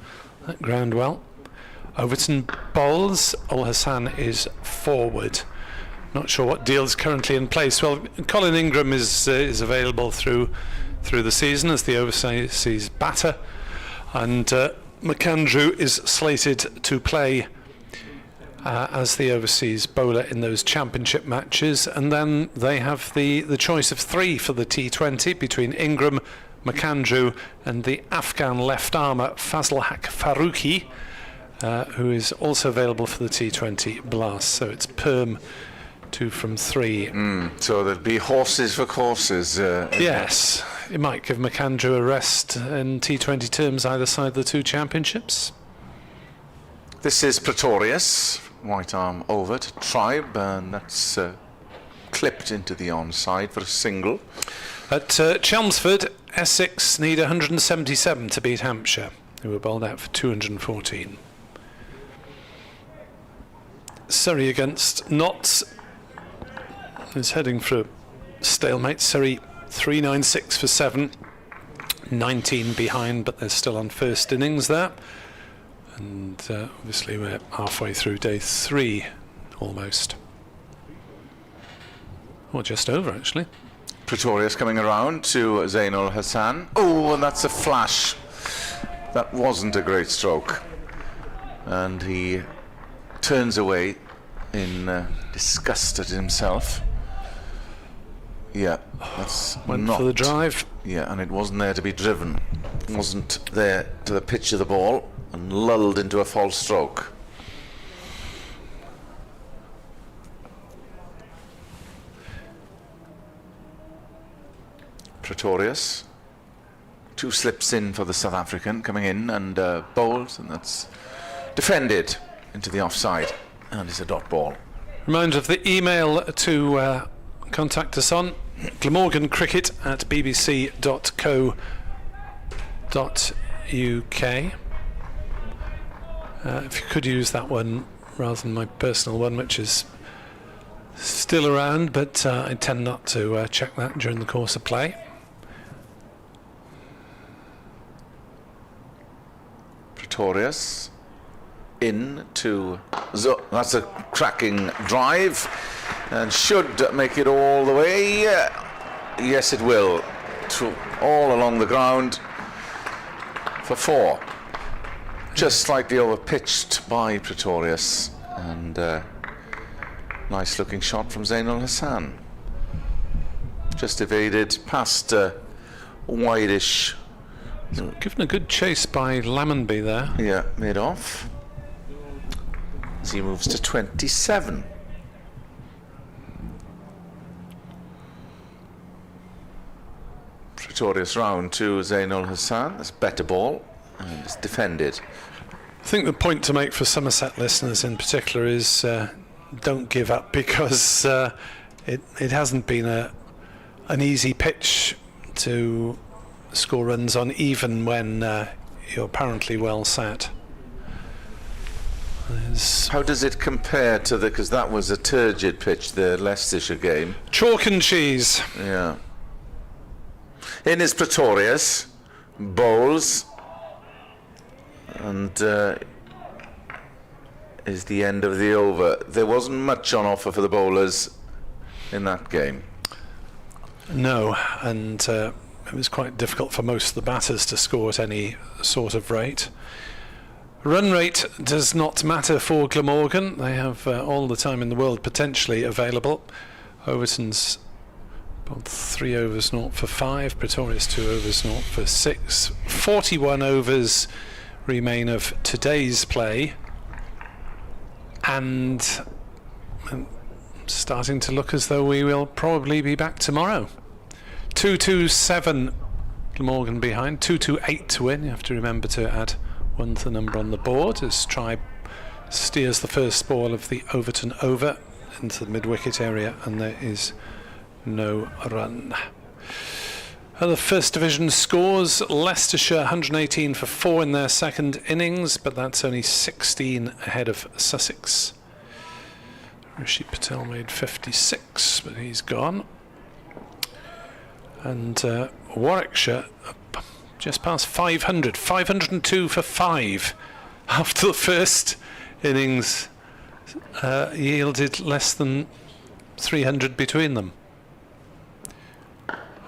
that ground well. Overton bowls, Ul Hassan is forward. Not sure what deal's currently in place. Well, Colin Ingram is available through the season as the overseas batter, and McAndrew is slated to play as the overseas bowler in those championship matches, and then they have the choice of 3 for the T20 between Ingram, McAndrew and the Afghan left armer Fazl Haq Faruqi, who is also available for the T20 Blast. So it's Perm 2 from 3. So there'll be horses for courses. Yes, it might give McAndrew a rest in T20 terms either side of the 2 championships. This is Pretorius, right arm over to Tribe, and that's clipped into the onside for a single. At Chelmsford, Essex need 177 to beat Hampshire, who were bowled out for 214. Surrey against Notts is heading for a stalemate. Surrey 396 for 7, 19 behind, but they're still on first innings there. And obviously we're halfway through day 3 almost. Or just over, actually. Pretorius coming around to Zainul Hassan. Oh, and that's a flash. That wasn't a great stroke. And he turns away in disgust at himself. Yeah, that's Went not for the drive. Yeah, and it wasn't there to be driven. It wasn't there to the pitch of the ball and lulled into a false stroke. Pretorius. 2 slips in for the South African, coming in and bowls, and that's defended into the offside, and it's a dot ball. Reminder of the email to contact us on: glamorgancricket@bbc.co.uk. If you could use that one rather than my personal one, which is still around, but I tend not to check that during the course of play. Pretorius in to that's a cracking drive and should make it all the way. Yes, it will. All along the ground for 4. Just slightly over-pitched by Pretorius, and nice looking shot from Zainul Hassan. Just evaded past wide-ish. Given a good chase by Lammonby there. Yeah, made off. As he moves to 27. Pretorius round to Zainul Hassan. That's better ball, and it's defended. I think the point to make for Somerset listeners in particular is don't give up, because it hasn't been an easy pitch to score runs on, even when you're apparently well sat. How does it compare to because that was a turgid pitch, the Leicestershire game? Chalk and cheese. Yeah. In is Pretorius, bowls, and is the end of the over. There wasn't much on offer for the bowlers in that game. No, and it was quite difficult for most of the batters to score at any sort of rate. Run rate does not matter for Glamorgan. They have all the time in the world potentially available. Overton's 3 overs 0 for 5, Pretorius 2 overs 0 for 6. 41 overs remain of today's play, and starting to look as though we will probably be back tomorrow. 227 Glamorgan behind, 228 to win. You have to remember to add 1 to the number on the board as Tribe steers the first ball of the Overton over into the mid-wicket area, and there is no run. Other first division scores: Leicestershire 118 for 4 in their second innings, but that's only 16 ahead of Sussex. Rishi Patel made 56, but he's gone. And Warwickshire just past 500, 502 for 5 after the first innings yielded less than 300 between them.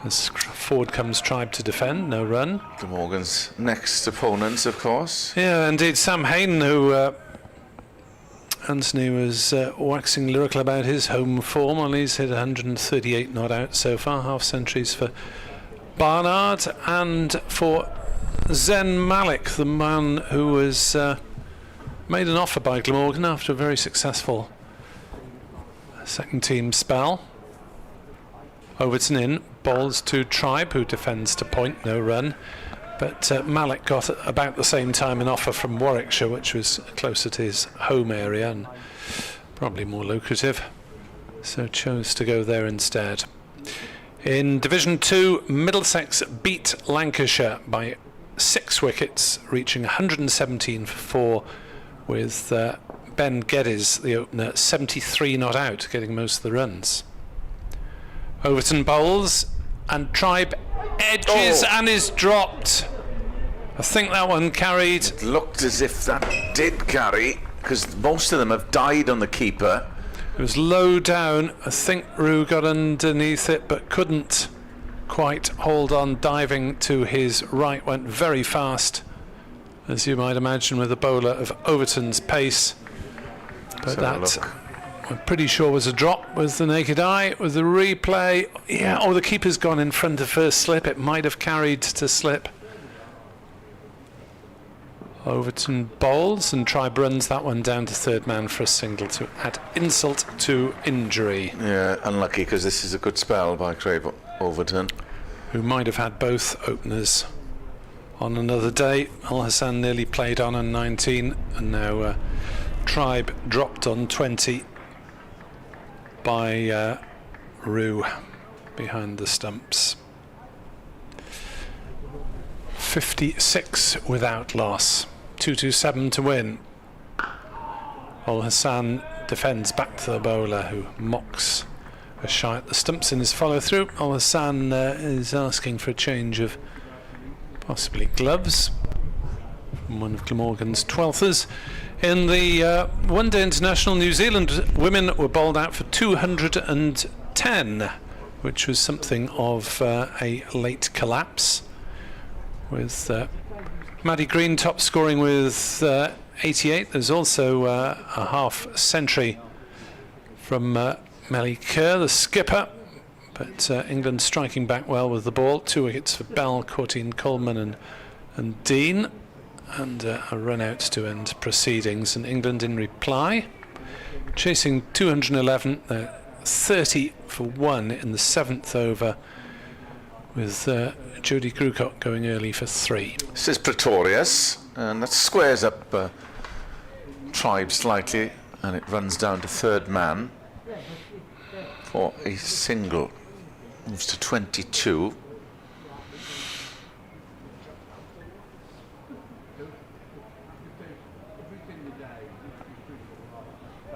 As forward comes Tribe to defend, no run. Glamorgan's next opponents, of course. Yeah, indeed. Sam Hayden, who Anthony was waxing lyrical about his home form. Well, he's hit 138 not out so far, half centuries for Barnard, and for Zen Malik, the man who was made an offer by Glamorgan after a very successful second team spell. Overton in, bowls to Tribe, who defends to point, no run. But Malik got at about the same time an offer from Warwickshire, which was closer to his home area and probably more lucrative, so chose to go there instead. In Division 2, Middlesex beat Lancashire by 6 wickets, reaching 117 for 4, with Ben Geddes, the opener, 73 not out, getting most of the runs. Overton bowls, and Tribe edges and is dropped. I think that one carried. It looked as if that did carry, because most of them have died on the keeper. It was low down. I think Rue got underneath it, but couldn't quite hold on. Diving to his right, went very fast, as you might imagine, with a bowler of Overton's pace. But that, I'm pretty sure, was a drop with the naked eye. With the replay, yeah, the keeper's gone in front of first slip. It might have carried to slip. Overton bowls, and Tribe runs that one down to third man for a single to add insult to injury. Yeah, unlucky, because this is a good spell by Craig Overton, who might have had both openers on another day. Al Hassan nearly played on 19, and now Tribe dropped on 20 by Rue behind the stumps. 56 without loss. 227 to win. Al Hassan defends back to the bowler, who mocks a shy at the stumps in his follow through. Al Hassan is asking for a change of possibly gloves from one of Glamorgan's 12thers. In the One Day International, New Zealand women were bowled out for 210, which was something of a late collapse, with Maddie Green top scoring with 88. There's also a half century from Melly Kerr, the skipper, but England striking back well with the ball. 2 wickets for Bell, Courtine Coleman and Dean, and a run out to end proceedings. And England in reply, chasing 211, 30 for 1 in the 7th over, with Jodie Grucott going early for 3. This is Pretorius, and that squares up Tribe slightly, and it runs down to third man for a single. Moves to 22.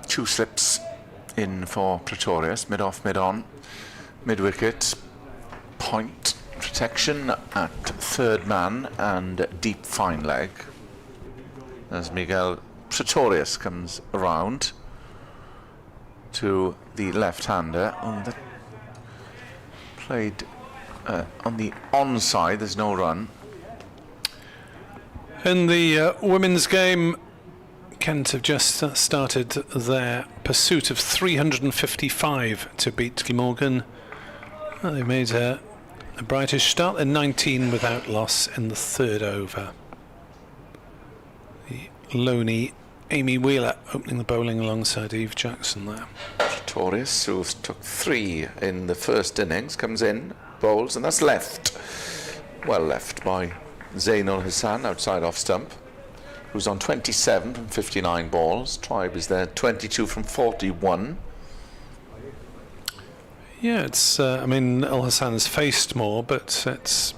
Two slips in for Pretorius, mid off, mid on, mid wicket, point protection at third man and deep fine leg, as Miguel Pretorius comes around to the left-hander. That played on the onside. There's no run. In the women's game, Kent have just started their pursuit of 355 to beat Gleamorgan. Well, they made a brightish start. They're 19 without loss in the 3rd over. The lonely Amy Wheeler opening the bowling alongside Eve Jackson there. Pretorius, who took 3 in the first innings, comes in, bowls, and that's left. Well left by Zainul Hassan outside off stump, who's on 27 from 59 balls. Tribe is there 22 from 41. Yeah, it's, I mean, Al Hassan's faced more, but it's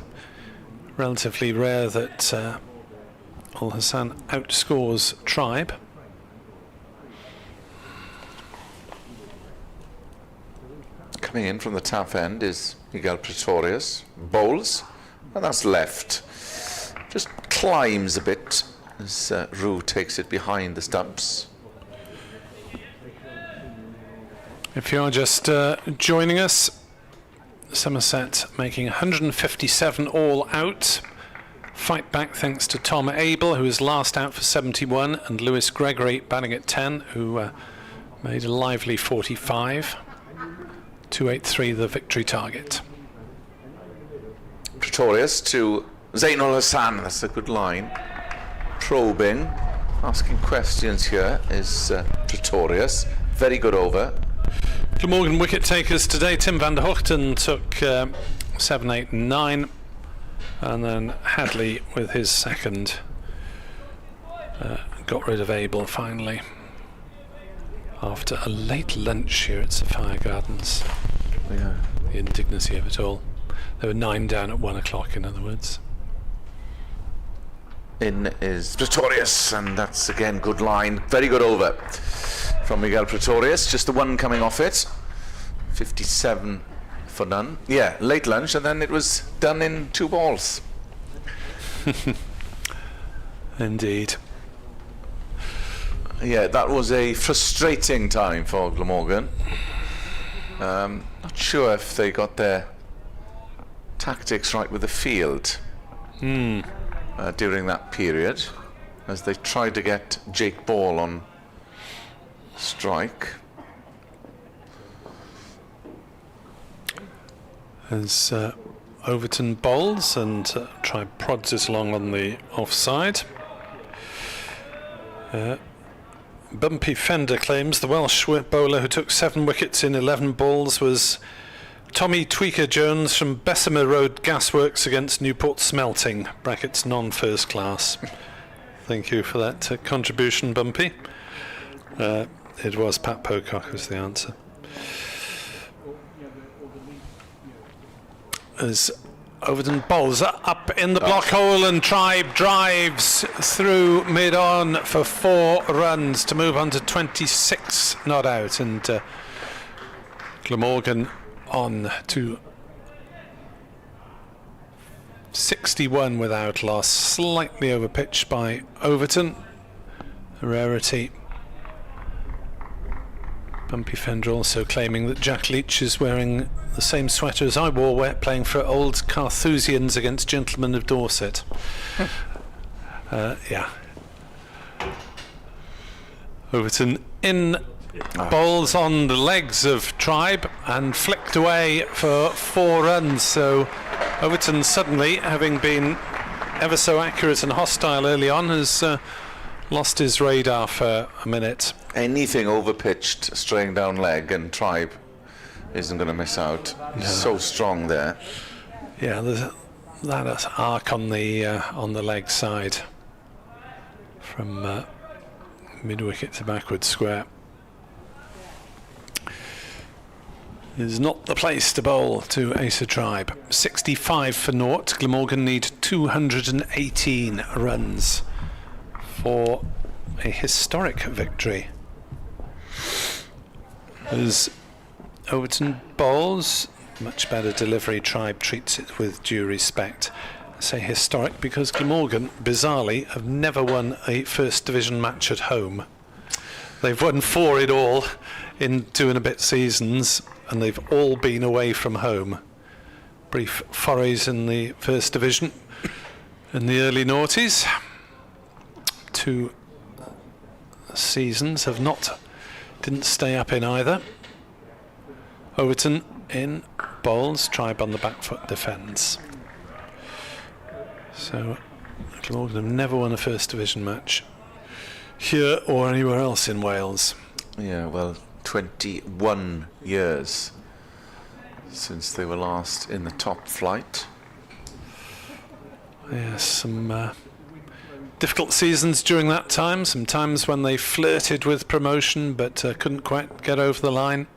relatively rare that Al Hassan outscores Tribe. Coming in from the tap end is Miguel Pretorius, bowls, and that's left. Just climbs a bit as Rue takes it behind the stumps. If you're just joining us, Somerset making 157 all out. Fight back thanks to Tom Abel, who was last out for 71, and Lewis Gregory batting at 10, who made a lively 45. 283 the victory target. Pretorius to Zainul Hassan, that's a good line. Probing, asking questions here is Pretorius. Very good over. Glamorgan wicket takers today. Tim van der Hoogten took 7, 8 and 9, and then Hadley with his second got rid of Abel finally after a late lunch here at Sapphire Gardens. Yeah. The indignity of it all. There were 9 down at 1 o'clock, in other words. in is Pretorius, and that's again good line. Very good over from Miguel Pretorius. Just the one coming off it. 57 for none. Yeah, late lunch, and then it was done in 2 balls. Indeed. Yeah, that was a frustrating time for Glamorgan. Not sure if they got their tactics right with the field during that period, as they tried to get Jake Ball on strike. As Overton bowls and Tribe prods it along on the offside. Bumpy Fender claims the Welsh bowler who took 7 wickets in 11 balls was Tommy Tweaker Jones from Bessemer Road Gasworks against Newport Smelting, brackets non-first class. Thank you for that contribution, Bumpy. It was Pat Pocock was the answer. As Overton bowls up in the block hole, and Tribe drives through mid-on for 4 runs to move on to 26 not out, and Glamorgan on to 61 without loss, slightly over pitch by Overton, a rarity. Bumpy Fender also claiming that Jack Leach is wearing the same sweater as I wore playing for Old Carthusians against Gentlemen of Dorset. Yeah. Overton in bowls on the legs of Tribe and flicked away for 4 runs. So Overton suddenly, having been ever so accurate and hostile early on, has lost his radar for a minute. Anything over-pitched, straying down leg, and Tribe isn't going to miss out. He's so strong there. Yeah, there's that arc on the leg side from mid-wicket to backward square is not the place to bowl to Asa Tribe. 65 for naught. Glamorgan need 218 runs for a historic victory. As Overton bowls, much better delivery. Tribe treats it with due respect. I say historic because Glamorgan, bizarrely, have never won a First Division match at home. They've won 4 in all in 2 and a bit seasons, and they've all been away from home. Brief forays in the First Division in the early noughties. 2 seasons didn't stay up in either. Overton in bowls, Tribe on the back foot defends. So Glamorgan have never won a First Division match here or anywhere else in Wales. Yeah, well, 21 years since they were last in the top flight. Yes, some difficult seasons during that time, some times when they flirted with promotion but couldn't quite get over the line.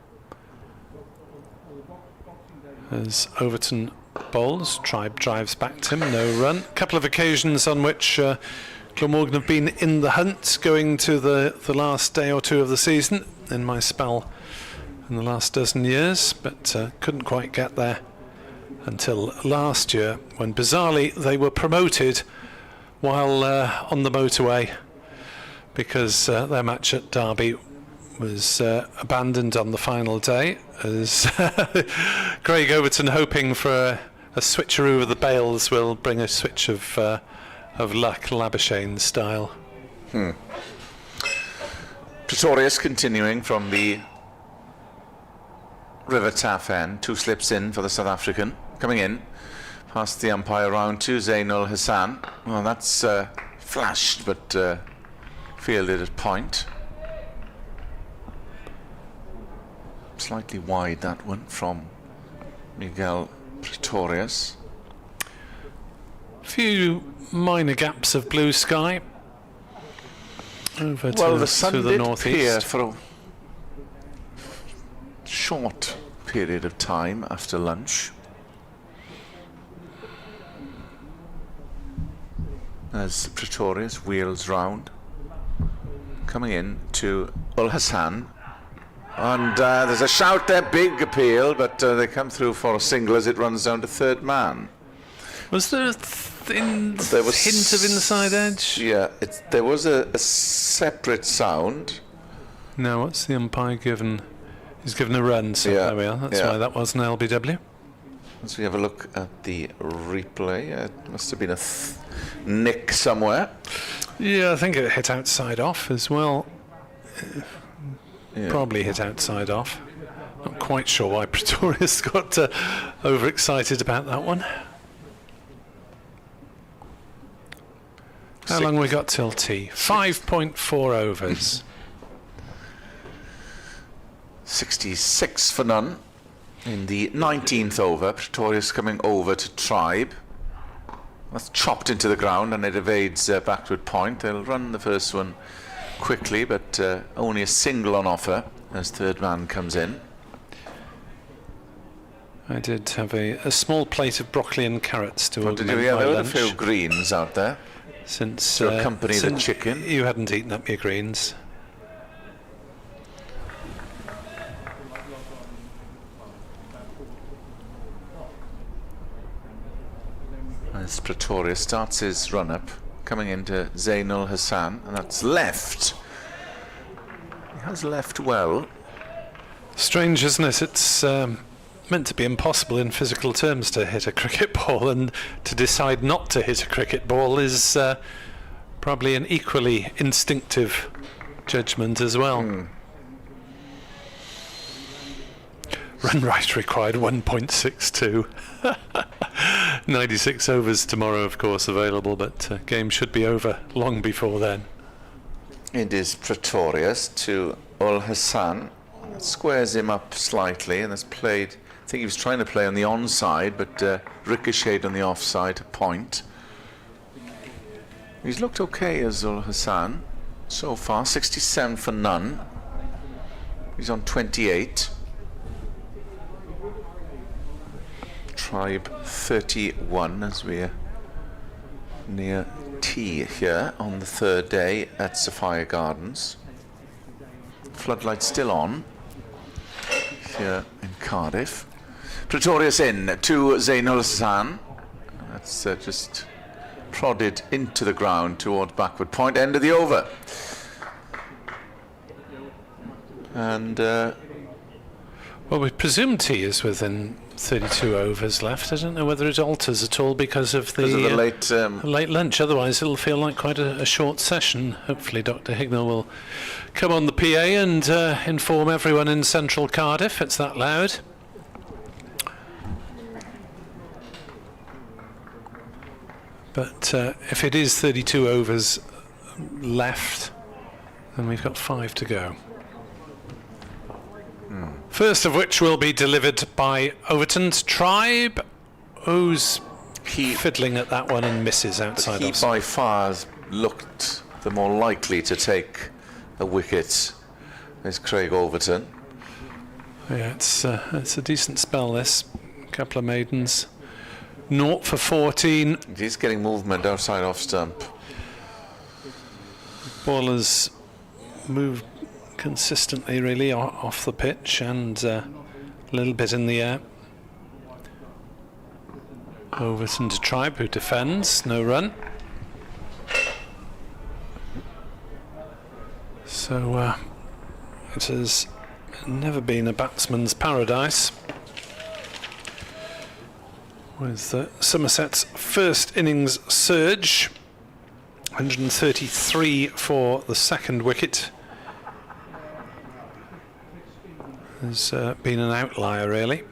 As Overton bowls, Tribe drives back to him, no run. A couple of occasions on which Glamorgan have been in the hunt going to the last day or 2 of the season in my spell in the last dozen years, but couldn't quite get there until last year, when bizarrely they were promoted while on the motorway because their match at Derby was abandoned on the final day, as Craig Overton, hoping for a switcheroo of the bails, will bring a switch of luck, Labuschagne style. Pretorius continuing from the River Taff end. 2 slips in for the South African. Coming in past the umpire round to Zainul Hassan. Well, that's flashed but fielded at point. Slightly wide, that one, from Miguel Pretorius. Few minor gaps of blue sky over well, to the sun the did northeast. appear for a short period of time after lunch. as Pretorius wheels round. Coming in to Ul Hassan. And there's a shout there, big appeal, but they come through for a single as it runs down to third man. Was there a hint of inside edge? Yeah, there was a separate sound. No, what's the umpire given? He's given a run, so there we are. That's why that was an LBW. As we have a look at the replay, it must have been a nick somewhere. Yeah, I think it hit outside off as well. Probably hit outside off. Not quite sure why Pretorius got overexcited about that one. How long we got till tea? 5.4 overs. 66 for none in the 19th over. Pretorius coming over to Tribe. That's chopped into the ground and it evades backward point. They'll run the first one quickly, but only a single on offer as third man comes in. I did have a small plate of broccoli and carrots to augment my lunch. There were a few greens out there to accompany the chicken. You hadn't eaten up your greens. As Pretorius starts his run-up, coming into Zainul Hassan, and that's left. He has left well. Strange, isn't it? It's meant to be impossible in physical terms to hit a cricket ball, and to decide not to hit a cricket ball is probably an equally instinctive judgment as well. Run rate required 1.62. 96 overs tomorrow, of course, available, but game should be over long before then. It is Pretorius to Ul Hassan. Squares him up slightly, and has played. I think he was trying to play on the onside, but ricocheted on the offside to point. He's looked okay as Ul Hassan so far. 67 for none. He's on 28. Tribe 31 as we're near tea here on the third day at Sophia Gardens. Floodlights still on here in Cardiff. Pretorius in to Zainul Hassan. That's just prodded into the ground towards backward point. End of the over. And well, we presume tea is within 32 overs left. I don't know whether it alters at all because of the late lunch. Otherwise, it'll feel like quite a short session. Hopefully, Dr. Hignell will come on the PA and inform everyone in central Cardiff. It's that loud. But if it is 32 overs left, then we've got 5 to go. First of which will be delivered by Overton's Tribe, who's fiddling at that one and misses outside. He by far has looked the more likely to take a wicket is Craig Overton. Yeah, it's a decent spell, this. A couple of maidens. 0 for 14. He's getting movement outside off stump. Ball has moved consistently, really, off the pitch and a little bit in the air. Overton to Tribe, who defends, no run. So it has never been a batsman's paradise, with Somerset's first innings surge. 133 for the second wicket. Has been an outlier, really,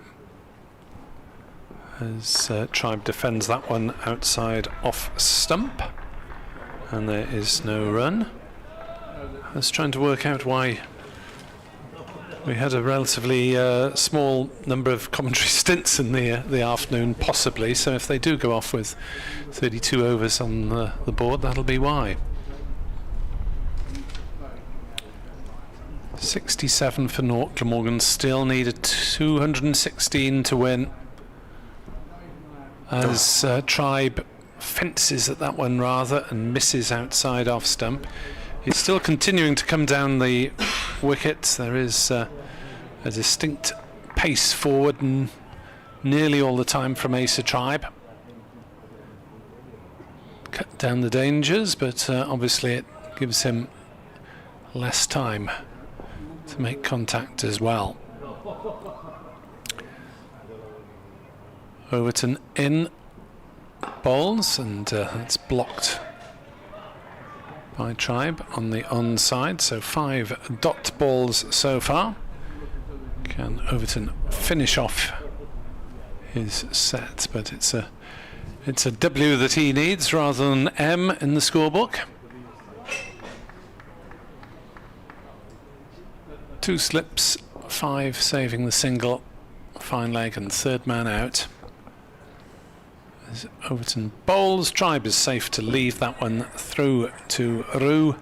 as Tribe defends that one outside off stump, and there is no run. I was trying to work out why we had a relatively small number of commentary stints in the afternoon, possibly, so if they do go off with 32 overs on the board, that'll be why. 67 for naught. Glamorgan still needed 216 to win, as Tribe fences at that one rather and misses outside off stump. He's still continuing to come down the wickets. There is a distinct pace forward and nearly all the time from Asa Tribe. Cut down the dangers, but obviously it gives him less time to make contact as well. Overton in bowls, and it's blocked by Tribe on the onside, so 5 dot balls so far. Can Overton finish off his set, but it's a W that he needs rather than M in the scorebook. 2 slips, 5 saving the single, fine leg and third man out. As Overton bowls, Tribe is safe to leave that one through to Rue,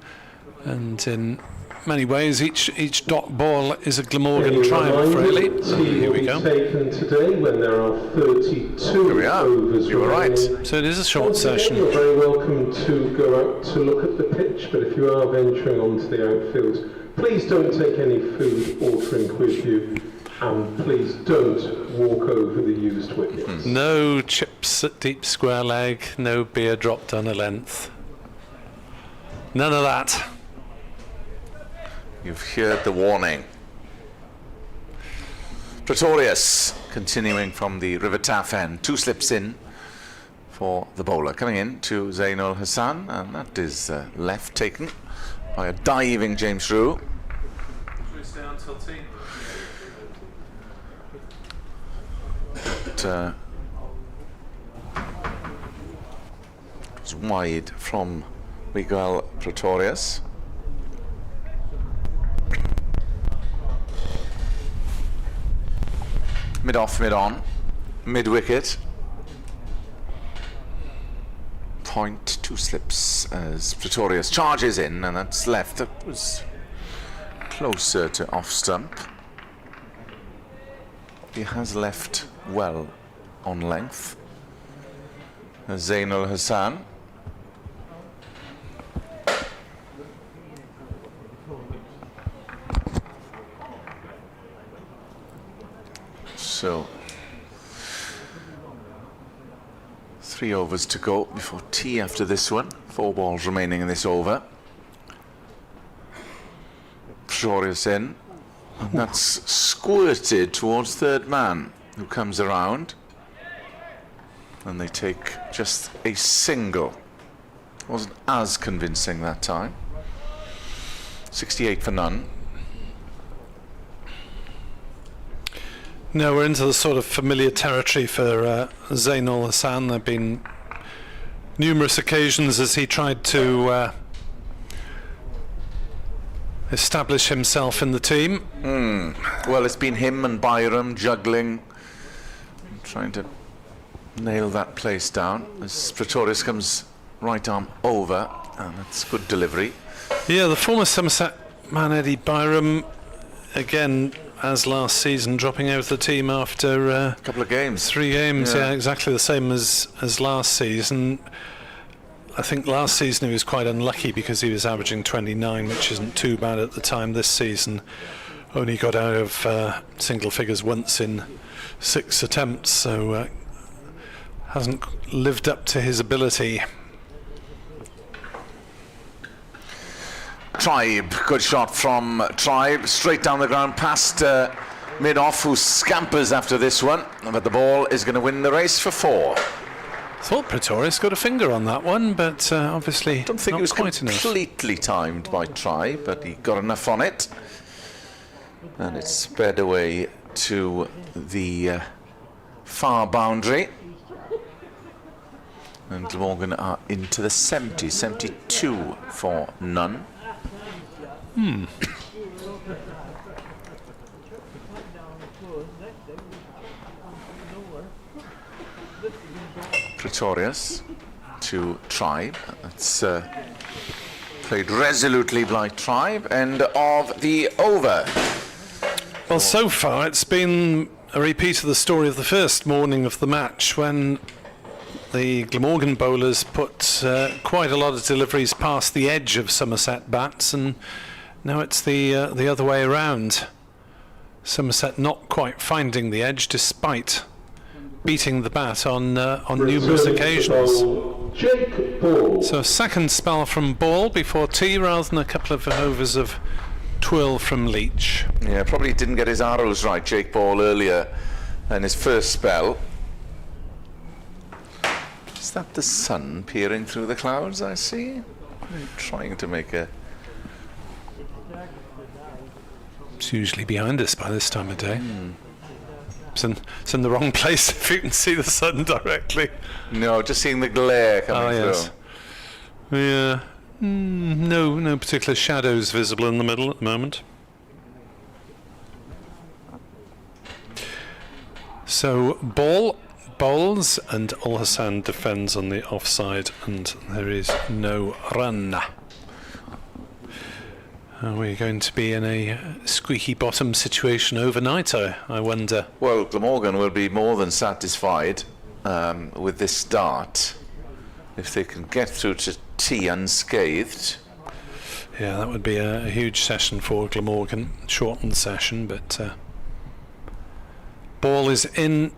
and in many ways each dot ball is a Glamorgan triumph really. Here we go. Taken today when there are 32 Here we are. overs You were right. remaining. So it is a short Once again, session. You're very welcome to go out to look at the pitch, but if you are venturing onto the outfield, please don't take any food or drink with you, and please don't walk over the used wickets. No chips at deep square leg, no beer dropped on a length. None of that. You've heard the warning. Pretorius continuing from the River Taff end. 2 slips in for the bowler. Coming in to Zainul Hassan, and that is left taken by a diving James Rue. But, it's wide from Miguel Pretorius. Mid off, mid on, mid wicket. Point, 2 slips as Pretorius charges in, and that's left. That was closer to off stump. He has left well on length. Zainul Hassan. So 3 overs to go before tea after this one. 4 balls remaining in this over. Pretorius in, and that's squirted towards third man, who comes around, and they take just a single. Wasn't as convincing that time. 68 for none. No, we're into the sort of familiar territory for Zainul Hassan. There have been numerous occasions as he tried to establish himself in the team. Well, it's been him and Byram juggling, trying to nail that place down. As Pretorius comes right arm over, and that's good delivery. Yeah, the former Somerset man Eddie Byram, again, as last season, dropping out of the team after A couple of games. 3 games. Yeah, exactly the same as last season. I think last season he was quite unlucky because he was averaging 29, which isn't too bad at the time. This season only got out of single figures once in 6 attempts, so hasn't lived up to his ability. Tribe, good shot from Tribe, straight down the ground past mid-off, who scampers after this one, but the ball is going to win the race for 4. Thought Pretorius got a finger on that one, but obviously Don't think not it was quite enough. completely timed by Tribe, but he got enough on it, and it's sped away to the far boundary. And Gleamorgan are into the 70s, 72 for none. Pretorius to Tribe. That's played resolutely by Tribe. End of the over. Well, so far it's been a repeat of the story of the first morning of the match when the Glamorgan bowlers put quite a lot of deliveries past the edge of Somerset bats, and now it's the other way around. Somerset not quite finding the edge despite beating the bat on numerous occasions. So a second spell from Ball before tea rather than a couple of overs of twill from Leach. Yeah, probably didn't get his arrows right, Jake Ball, earlier in his first spell. Is that the sun peering through the clouds, I see? I'm trying to make a... It's usually behind us by this time of day. It's in the wrong place if you can see the sun directly. No, just seeing the glare coming through. Yeah. No particular shadows visible in the middle at the moment. So Ball bowls and Ul Hassan defends on the offside, and there is no run. Are we going to be in a squeaky bottom situation overnight, I wonder? Well, Glamorgan will be more than satisfied with this start if they can get through to tea unscathed. Yeah, that would be a huge session for Glamorgan, shortened session, but Ball is in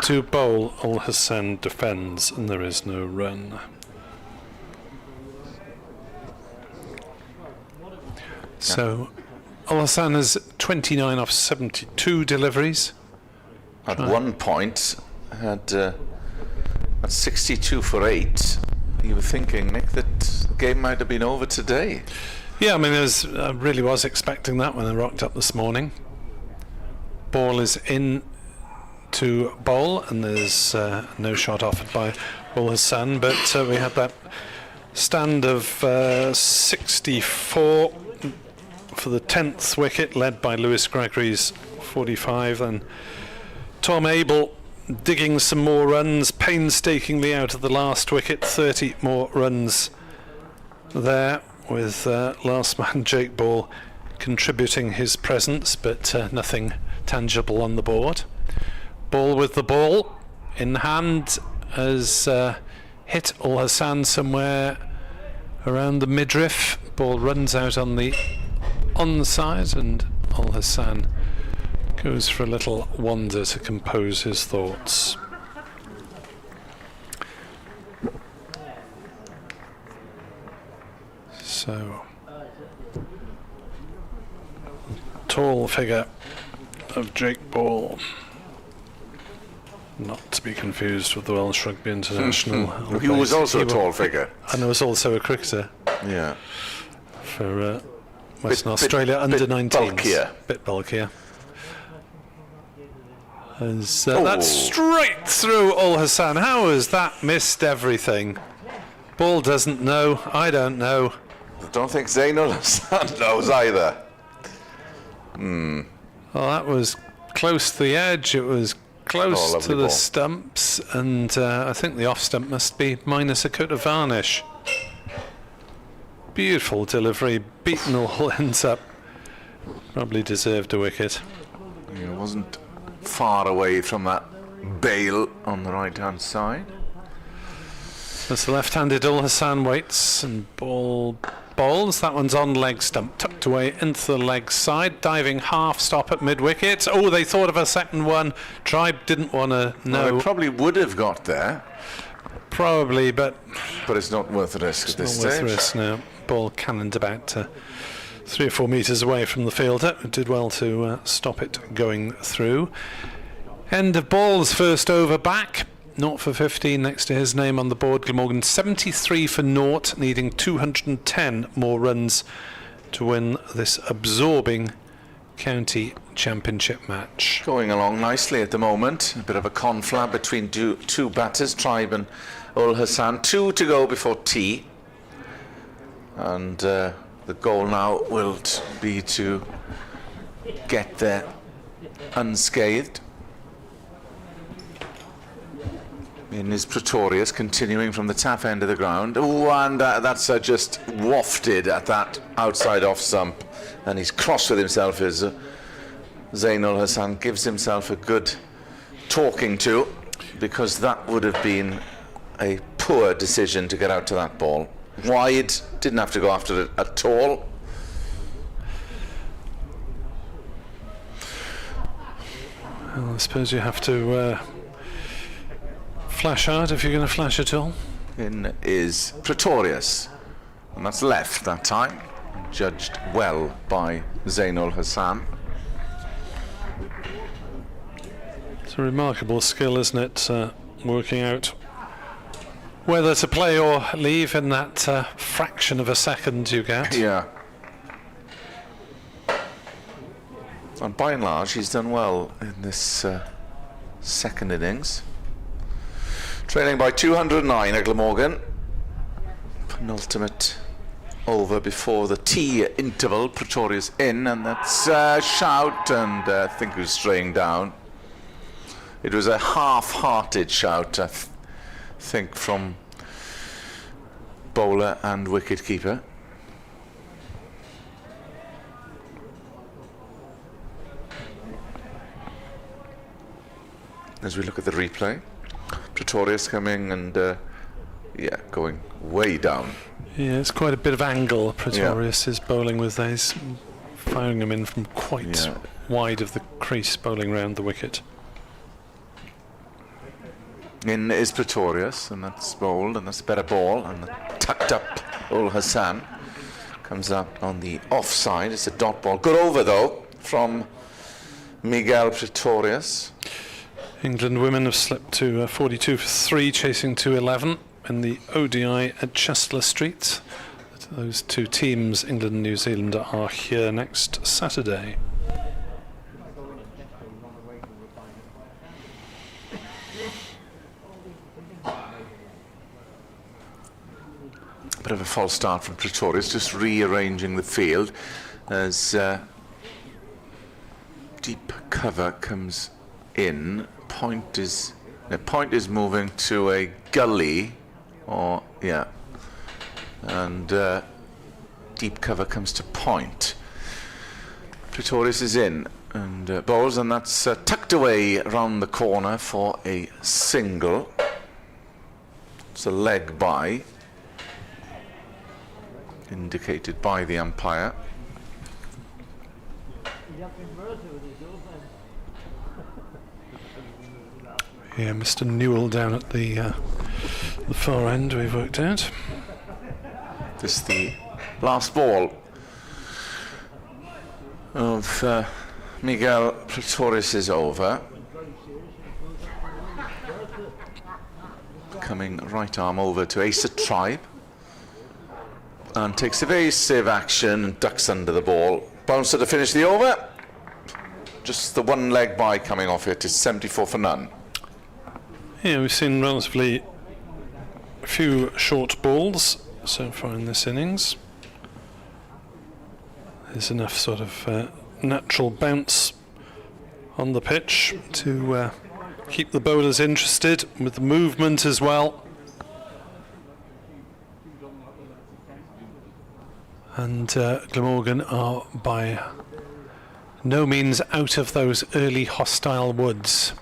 to bowl. Ul Hassan defends, and there is no run. So Ul Hassan has 29 off 72 deliveries. At one point, had at 62 for 8. You were thinking, Nick, that the game might have been over today. Yeah, I mean, I really was expecting that when I rocked up this morning. Ball is in to bowl, and there's no shot offered by Ul Hassan, but we had that stand of 64 for the 10th wicket, led by Lewis Gregory's 45. Then Tom Abel digging some more runs painstakingly out of the last wicket, 30 more runs there, with last man Jake Ball contributing his presence, but nothing tangible on the board. Ball with the ball in hand has hit Ul Hassan somewhere around the midriff. Ball runs out on the onside, and Ul Hassan goes for a little wander to compose his thoughts. So, tall figure of Jake Ball, not to be confused with the Welsh Rugby International. He was also a tall figure. And was also a cricketer. Yeah. For Western Australia under 19s. Bit bulkier. As, that's straight through Ul Hassan. How has that missed everything? Ball doesn't know. I don't know. I don't think Zainul Hassan knows either. Well, that was close to the edge. It was close to the stumps, and I think the off stump must be minus a coat of varnish. Beautiful delivery, beaten all ends up. Probably deserved a wicket. It wasn't far away from that bail on the right hand side. As the left-handed Ul Hassan waits, and Ball bowls. That one's on leg stump, tucked away into the leg side, diving half stop at mid-wicket. Oh, they thought of a second one. Tribe didn't want to know. Well, it probably would have got there. Probably, but it's not worth the risk at this stage. Not worth the risk, no. Ball cannoned about 3 or 4 metres away from the fielder. It did well to stop it going through. End of Ball's first over back. 0 for 15 next to his name on the board. Glamorgan 73 for 0, needing 210 more runs to win this absorbing county championship match. Going along nicely at the moment. A bit of a conflab between two batters, Tribe and Ul Hassan. 2 to go before tea. And the goal now will be to get there unscathed. In his Pretorius, continuing from the tap end of the ground. Oh, and that's just wafted at that outside off stump. And he's cross with himself as Zainul Hassan gives himself a good talking to, because that would have been a poor decision to get out to that ball. Wide, didn't have to go after it at all. Well, I suppose you have to flash out if you're going to flash at all. In is Pretorius, and that's left that time, judged well by Zainul Hassan. It's a remarkable skill, isn't it, working out whether to play or leave in that fraction of a second you get. Yeah. And by and large, he's done well in this second innings. Trailing by 209 at Glamorgan. Penultimate over before the tea interval. Pretorius in, and that's shout, and I think he was straying down. It was a half-hearted shout, I think, from bowler and wicket-keeper. As we look at the replay, Pretorius coming and yeah, going way down. Yeah, it's quite a bit of angle Pretorius is bowling with. He's firing them in from quite wide of the crease, bowling round the wicket. In is Pretorius, and that's bowled, and that's a better ball, and the tucked up Ul Hassan comes up on the offside. It's a dot ball. Good over though from Miguel Pretorius. England women have slipped to 42 for 3, chasing to 11 in the ODI at Chester Street. Those two teams, England and New Zealand, are here next Saturday. Bit of a false start from Pretorius, just rearranging the field as deep cover comes in. Point is moving to a gully, or and deep cover comes to point. Pretorius is in and bowls, and that's tucked away round the corner for a single. It's a leg by, indicated by the umpire. Yeah, Mr. Newell down at the far end, we've worked out. This is the last ball of Miguel Pretorius' over. Coming right arm over to Asa Tribe, and takes evasive action and ducks under the ball. Bouncer to finish the over. Just the one leg by coming off it is 74 for none. Yeah, we've seen relatively few short balls so far in this innings. There's enough sort of natural bounce on the pitch to keep the bowlers interested, with the movement as well. And Glamorgan are by no means out of those early hostile woods.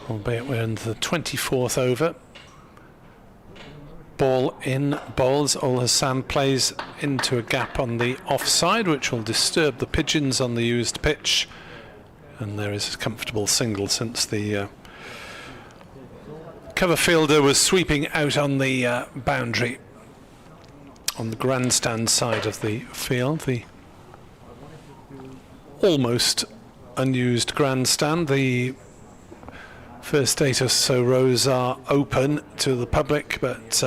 Albeit we're into the 24th over. Ball in, bowls. Ul Hassan plays into a gap on the offside, which will disturb the pigeons on the used pitch. And there is a comfortable single, since the cover fielder was sweeping out on the boundary on the grandstand side of the field. The almost unused grandstand. The first 8 or so rows are open to the public, but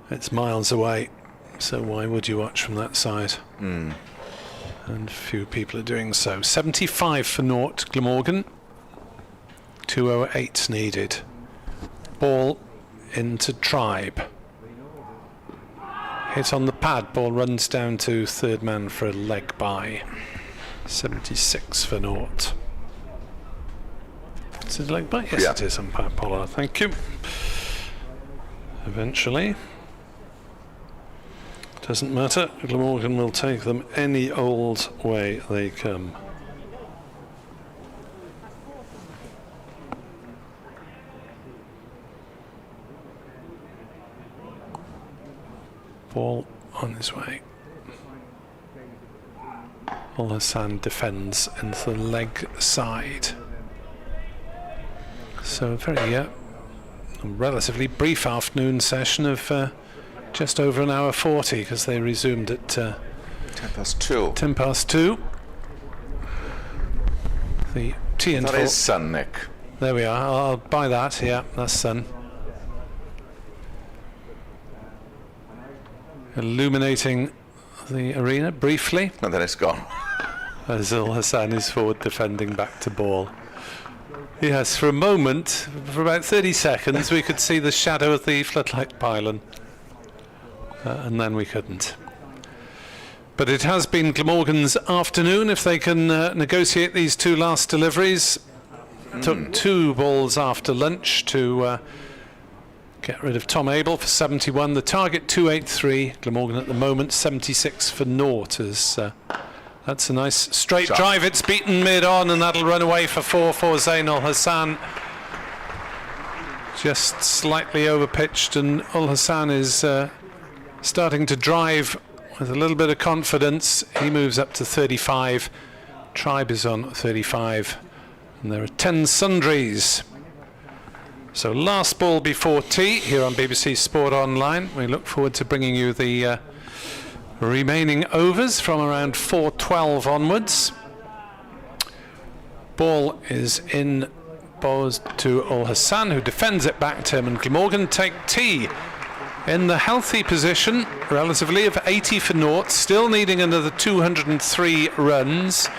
it's miles away, so why would you watch from that side? And few people are doing so. 75 for naught, Glamorgan. 208 needed. Ball into Tribe. Hit on the pad, ball runs down to third man for a leg by. 76 for naught. Is it a leg by? Yes, it is, umpire Pollard. Thank you. Eventually. Doesn't matter. Glamorgan will take them any old way they come. Ball on his way. Ul Hassan defends into the leg side. So a very relatively brief afternoon session of just over an hour 40, because they resumed at 10 past 2. 10 past 2. The tea and That is sun, Nick. There we are. I'll buy that. Yeah, that's sun. Illuminating the arena briefly. And then it's gone. As Ul Hassan is forward defending back to ball. Yes, for a moment, for about 30 seconds, we could see the shadow of the floodlight pylon. And then we couldn't. But it has been Glamorgan's afternoon, if they can negotiate these two last deliveries. Took 2 balls after lunch to get rid of Tom Abel for 71. The target 283. Glamorgan at the moment 76 for naught. As that's a nice straight drive. It's beaten mid-on, and that'll run away for 4 for Zain Ul Hassan. Just slightly overpitched, and Ul Hassan is starting to drive with a little bit of confidence. He moves up to 35. Tribe is on 35. And there are 10 sundries. So last ball before tea here on BBC Sport Online. We look forward to bringing you the remaining overs from around 4:12 onwards. Ball is in, balls to Ul Hassan, who defends it back to him, and Gleamorgan take tea in the healthy position relatively of 80 for naught, still needing another 203 runs.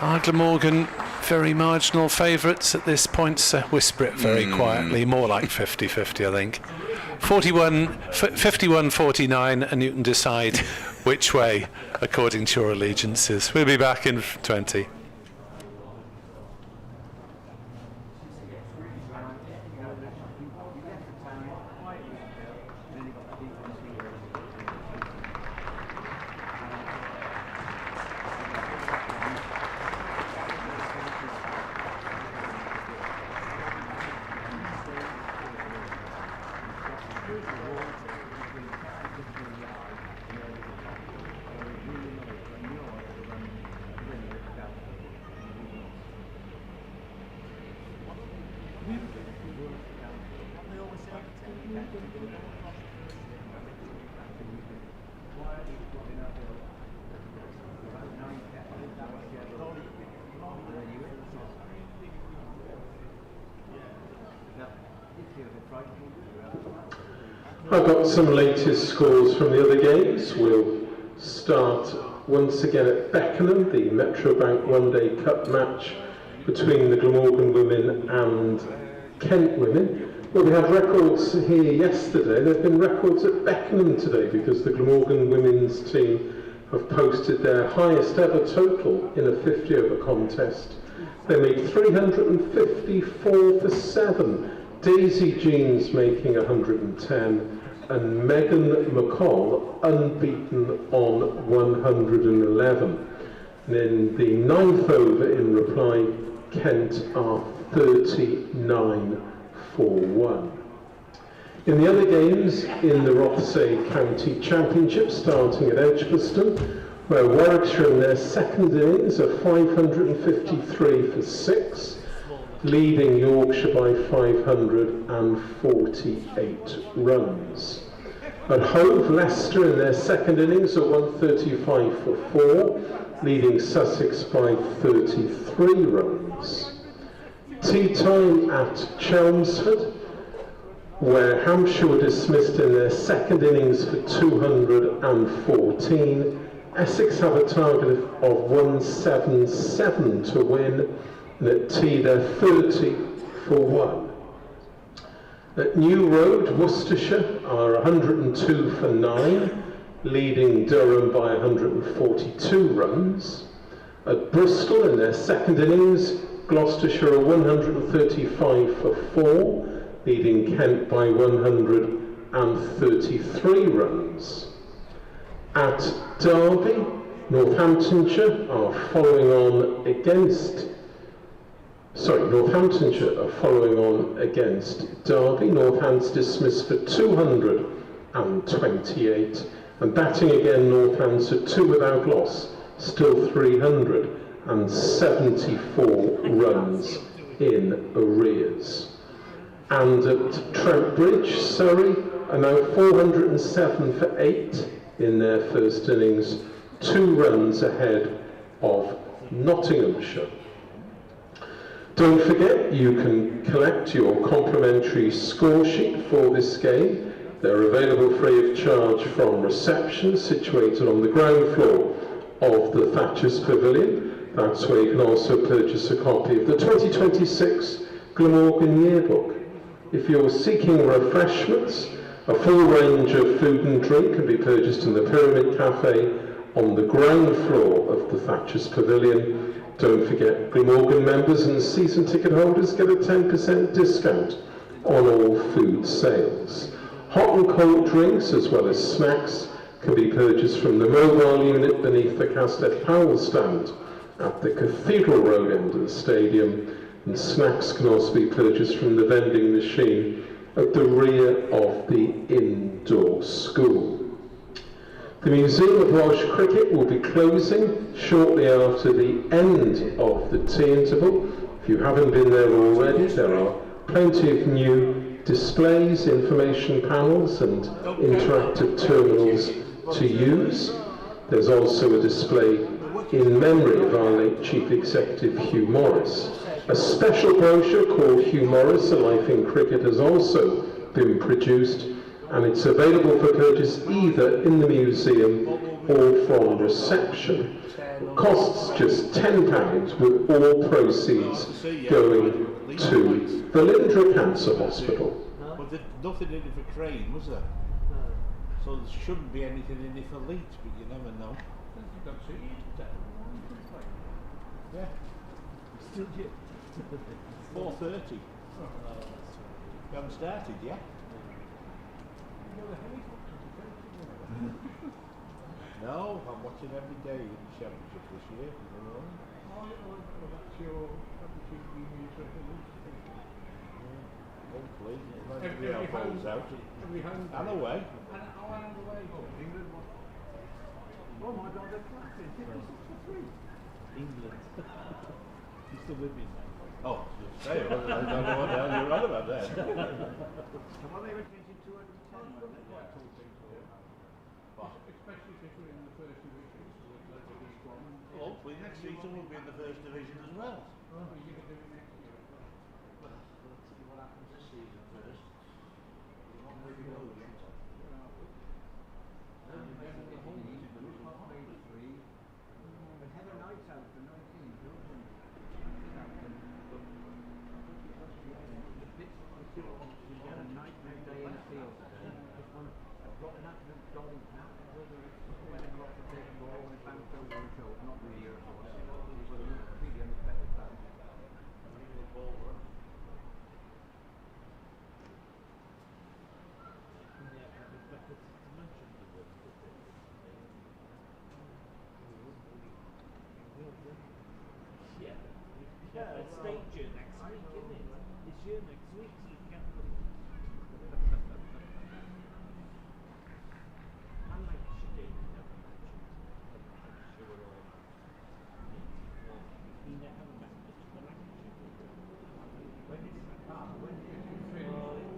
Glamorgan very marginal favourites at this point, so whisper it very quietly, more like 50-50 I think. 51-49, and you can decide which way according to your allegiances. We'll be back in 20. I've got some latest scores from the other games. We'll start once again at Beckenham, the Metrobank One Day Cup match between the Glamorgan women and Kent women. Well, we had records here yesterday. There have been records at Beckenham today because the Glamorgan women's team have posted their highest ever total in a 50 over contest. They made 354 for 7. Daisy Jeans making 110, and Megan McCall unbeaten on 111. And in the 9th over in reply, Kent are 39 for 1. In the other games in the Rothesay County Championship, starting at Edgbaston, where Warwickshire in their second innings are 553 for 6. Leading Yorkshire by 548 runs. At Hove, Leicester in their second innings are 135 for 4, leading Sussex by 33 runs. Tea time at Chelmsford, where Hampshire were dismissed in their second innings for 214. Essex have a target of 177 to win. And at tea they're 30 for 1. At New Road, Worcestershire are 102 for 9, leading Durham by 142 runs. At Bristol in their second innings, Gloucestershire are 135 for 4, leading Kent by 133 runs. At Derby, Northamptonshire are following on against Northamptonshire are following on against Derby. Northants dismissed for 200 and 28. And batting again, Northampton 2 without loss, still 374 runs in arrears. And at Trent Bridge, Surrey are now 407 for 8 in their first innings, 2 runs ahead of Nottinghamshire. Don't forget, you can collect your complimentary score sheet for this game. They're available free of charge from reception, situated on the ground floor of the Thatcher's Pavilion. That's where you can also purchase a copy of the 2026 Glamorgan Yearbook. If you're seeking refreshments, a full range of food and drink can be purchased in the Pyramid Cafe on the ground floor of the Thatcher's Pavilion. Don't forget, Gleamorgan members and season ticket holders get a 10% discount on all food sales. Hot and cold drinks, as well as snacks, can be purchased from the mobile unit beneath the Castell Powell stand at the Cathedral Road end of the stadium, and snacks can also be purchased from the vending machine at the rear of the indoor school. The Museum of Welsh Cricket will be closing shortly after the end of the tea interval. If you haven't been there already, there are plenty of new displays, information panels and interactive terminals to use. There's also a display in memory of our late Chief Executive Hugh Morris. A special brochure called Hugh Morris, A Life in Cricket has also been produced, and it's available for purchase either in the museum or from reception. It costs just £10, with all proceeds going to the Lindra Cancer Hospital. But there's nothing in it for Crane, was there? So there shouldn't be anything in it for Leeds, but you never know. Yeah. Still yet. 4:30. We haven't started yet. No, I'm watching every day in the championship this year. Hopefully, every home out. And away. England. Oh my God, they're clapping. 56-3. England. You still with me? Oh, say it. I don't know what the hell you're on about there. So what they were chasing 210, Especially if we're in the first division. Hopefully next season we'll be in the first division as well. Well, let's see what happens this season first. Long way to go yet. And Heather Knight's out for 19, She's got a nightmare day in the field. This one, I've got an absolute dolly now. Whether it's when it got to take the ball and it bounced over her shoulder, not really her fault. It was a completely unexpected bounce. Yeah, it's stage year next week, isn't it? It's year next week, so you can get them. I like Shadeen in that match. He never met much of an action. When is it? When did you finish?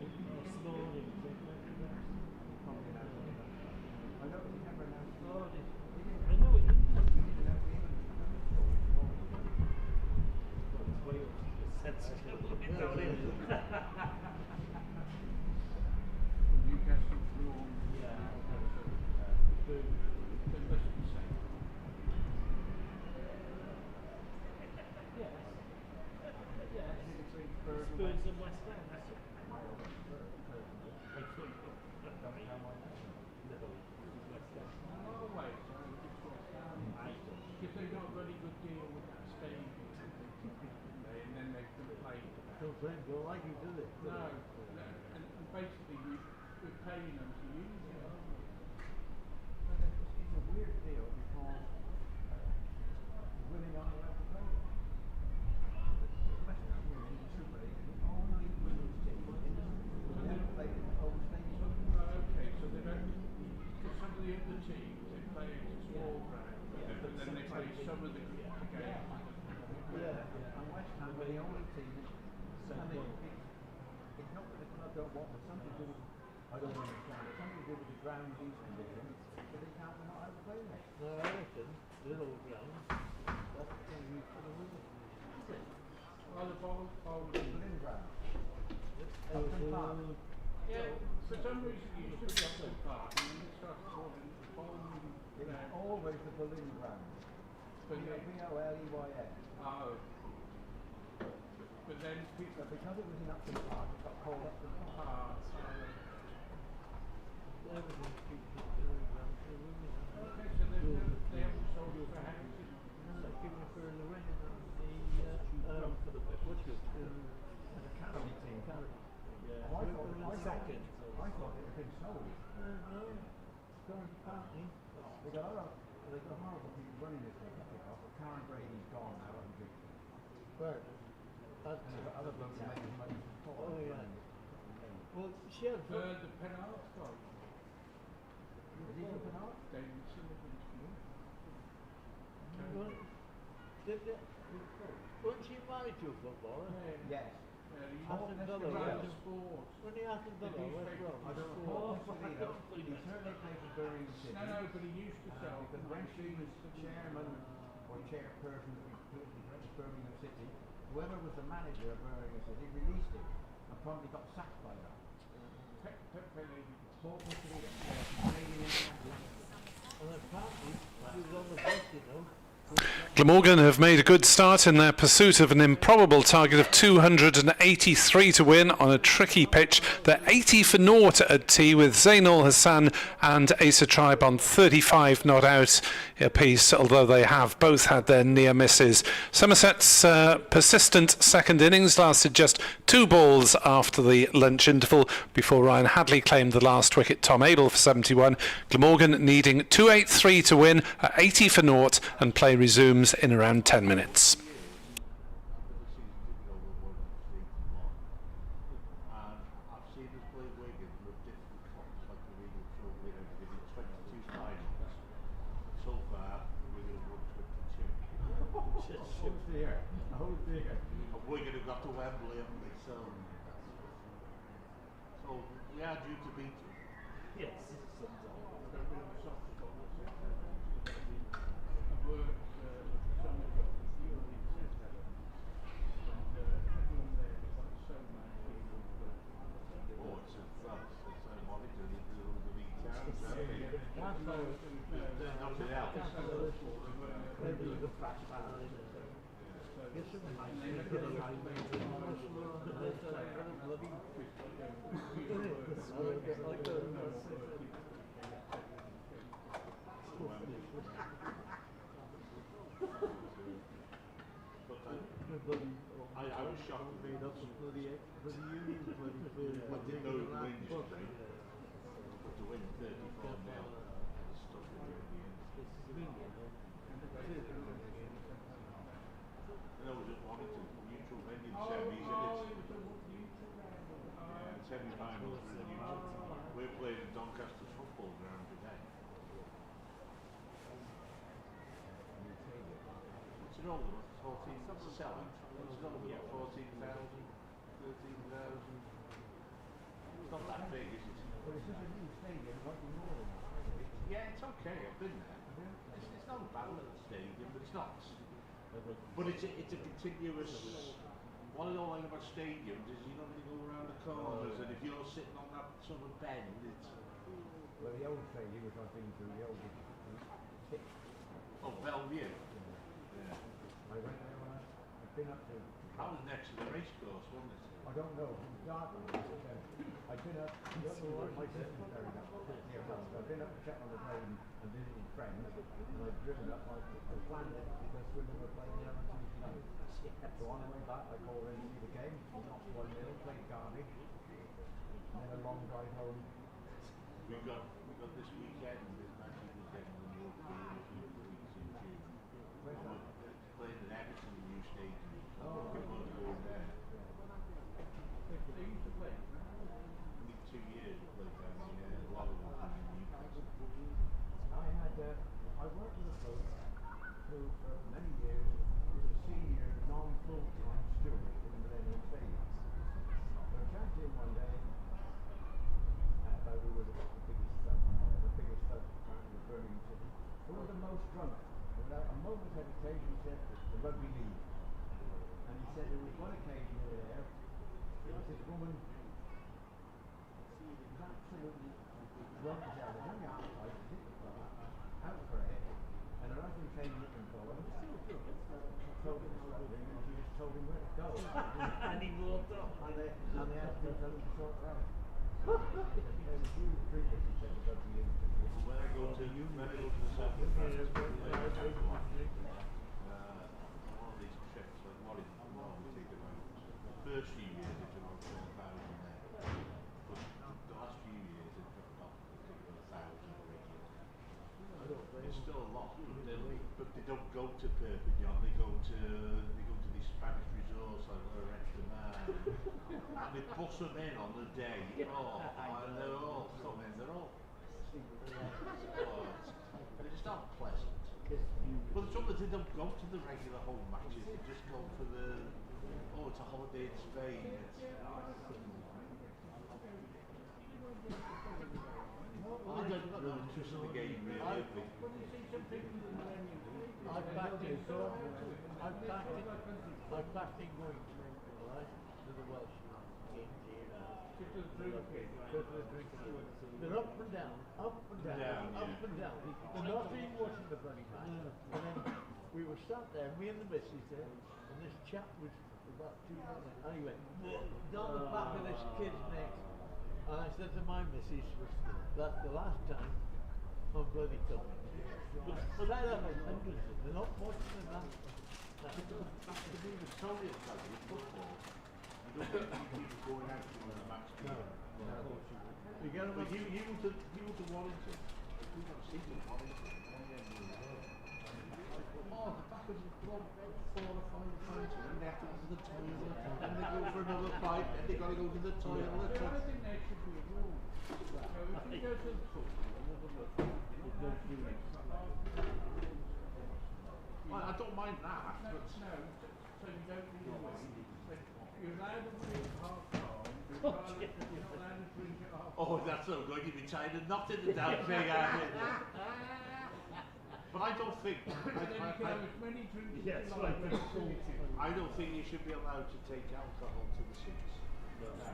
This morning. I know he never announced. I know it is. Newcastle drawn. Spurs and West Ham, that's it. If they got a very good deal with that stadium, and then they can play. Don't like you, do they? No, and basically we're paying them to use it. It's a weird deal because winning on the level play. West Ham were in the Super League, the only women's team in the Super League. They never played in the home stadium. It's not that the club don't want it, something to do with, I don't understand, it's something to do with the ground use conditions, but they can't not have to play there. No, Everton, little ground, that's the thing used for the women. Well, the bowl. Berlin ground. Everton Park. Yeah, for some reason it used to be Upton Park, and then it started calling it the bowling It was ground. always the Berlin ground. But then, B-O-L-E-Y-N. oh. But then people. But because it was in Upton Park, it got called Upton Park. Everton features Berlin ground for the women. Okay, so they haven't sold it for houses. No, they're giving it for the women on the, for the what's it? And the Academy team. Yeah. Oh, I We're thought in second. I thought it had been sold. No, it's going apparently. They got horrible people running this thing, I think. But Karen Brady's gone now, hasn't he? Right. That's And they've got other blokes making money from Paul. Oh, yeah. Well, she had The Penarth guy, Is he looking out? David Sullivan's new. Well, wasn't she married to a footballer? Yes. Aston Villa, Around yeah. sports. When he Aston Villa, West Brom. I don't know. He certainly played for Birmingham City. No, but he used to sell. Because when she was chairman or chairperson of Birmingham City, whoever was the manager of Birmingham City released him and probably got sacked by that. Paul Pochettino, Canadian international. And apparently, she was on the bus, you know. Glamorgan have made a good start in their pursuit of an improbable target of 283 to win on a tricky pitch. They're 80 for naught at tee with Zainul Hassan and Asa Tribe on 35 not out apiece, although they have both had their near misses. Somerset's persistent second innings lasted just 2 balls after the lunch interval before Ryan Hadley claimed the last wicket. Tom Abel for 71. Glamorgan needing 283 to win at 80 for naught, and play resumes in around 10 minutes. I've seen us play Wigan with different clubs, like the Wigan Trophy, and we did 22 finals. So far, Wigan have won 22. Oh dear. Oh dear. And Wigan have got to Wembley, haven't they? So we are due to beat them. Yes. Oh, it's a monitor, they do all the league towns, don't they? Nothing else. I was shocked with being up for the Union I didn't know it would win yesterday. But to win 34-0 stuff in the end. And I was just wanting to neutral venue semis, and semi-finals were in neutral. We're playing at Doncaster's football ground today. It's an old one, 14, it's not selling. It's not, 14,000, 13,000. It's not that big, is it? But it's just a new stadium, like the Northern. Yeah, it's okay, I've been there. It's not a bad little stadium, but it's not. But it's a continuous. What I don't like about stadiums is you don't really go around the corners, and if you're sitting on that sort of bend, it's. Well, the old stadium, which I've been to, the old pitch. Oh, Bellevue. Yeah. I went there when I've been up to. I was next to the race course, wasn't it? I don't know. From Dartmouth, I've been up. My sister's married up near us. I've been up to Shetland on the Drain and visited friends, and I've driven up. I planned it because Swindon were playing the other Tuesday night. So on the way back, I called in to see the game. We lost 1-0, played Cardiff, and then a long drive home. We got this weekend, this magic weekend in the European a few weeks in June. Playing at Everton, the new stadium. Oh, We're going to go there. They used to play. Only 2 years we played down there. A lot of them from Newcastle. I worked with a bloke who for many years was a senior non-full-time steward in the Millennium they asked me to sort it out. When I go to the south of France, one of these trips, like what we take about the first few years it's about 4,000 there, but the last few years it's dropped off to about 1,000 or 8,000. It's still a lot, but they don't go to Perpignan. They go to these Spanish resorts like Rothesay, and they bus them in on the day. Oh, and they're all coming. They're all. They're just not pleasant. But the trouble is they don't go to the regular home matches. They just go for the. Oh, it's a holiday in Spain. I don't got no interest in the game really. I've backed it, so I've backed it going to the Welsh games here. They're up and down, up and down, up and down. They're not even watching the bloody match. And then we were sat there, me and the missus there, and this chap was about 2 minutes. And he went down the back of this kid's neck. And I said to my missus, that's the last time I'm bloody coming. But that happens hundreds of them. They're not watching the match. To be the Soviet side of football, you don't get people going out to the match game. You get them. But you were to Warrington. We got seats in Warrington. Oh, the back of the club, 4 or 5 pints, and they have to go to the toilet, and they go for another pint, and they got to go to the toilet. I think there should be a rule. So if you go to the football, I don't mind that, no, but so you don't need a win. You're allowed to drink half time, you're not allowed to drink at half time. oh, that's so good. You'd be tired of not in the damn thing, aren't you? But I don't think. Then you can have as many drinks as you like when it's sorted. I don't think you should be allowed to take alcohol to the seats.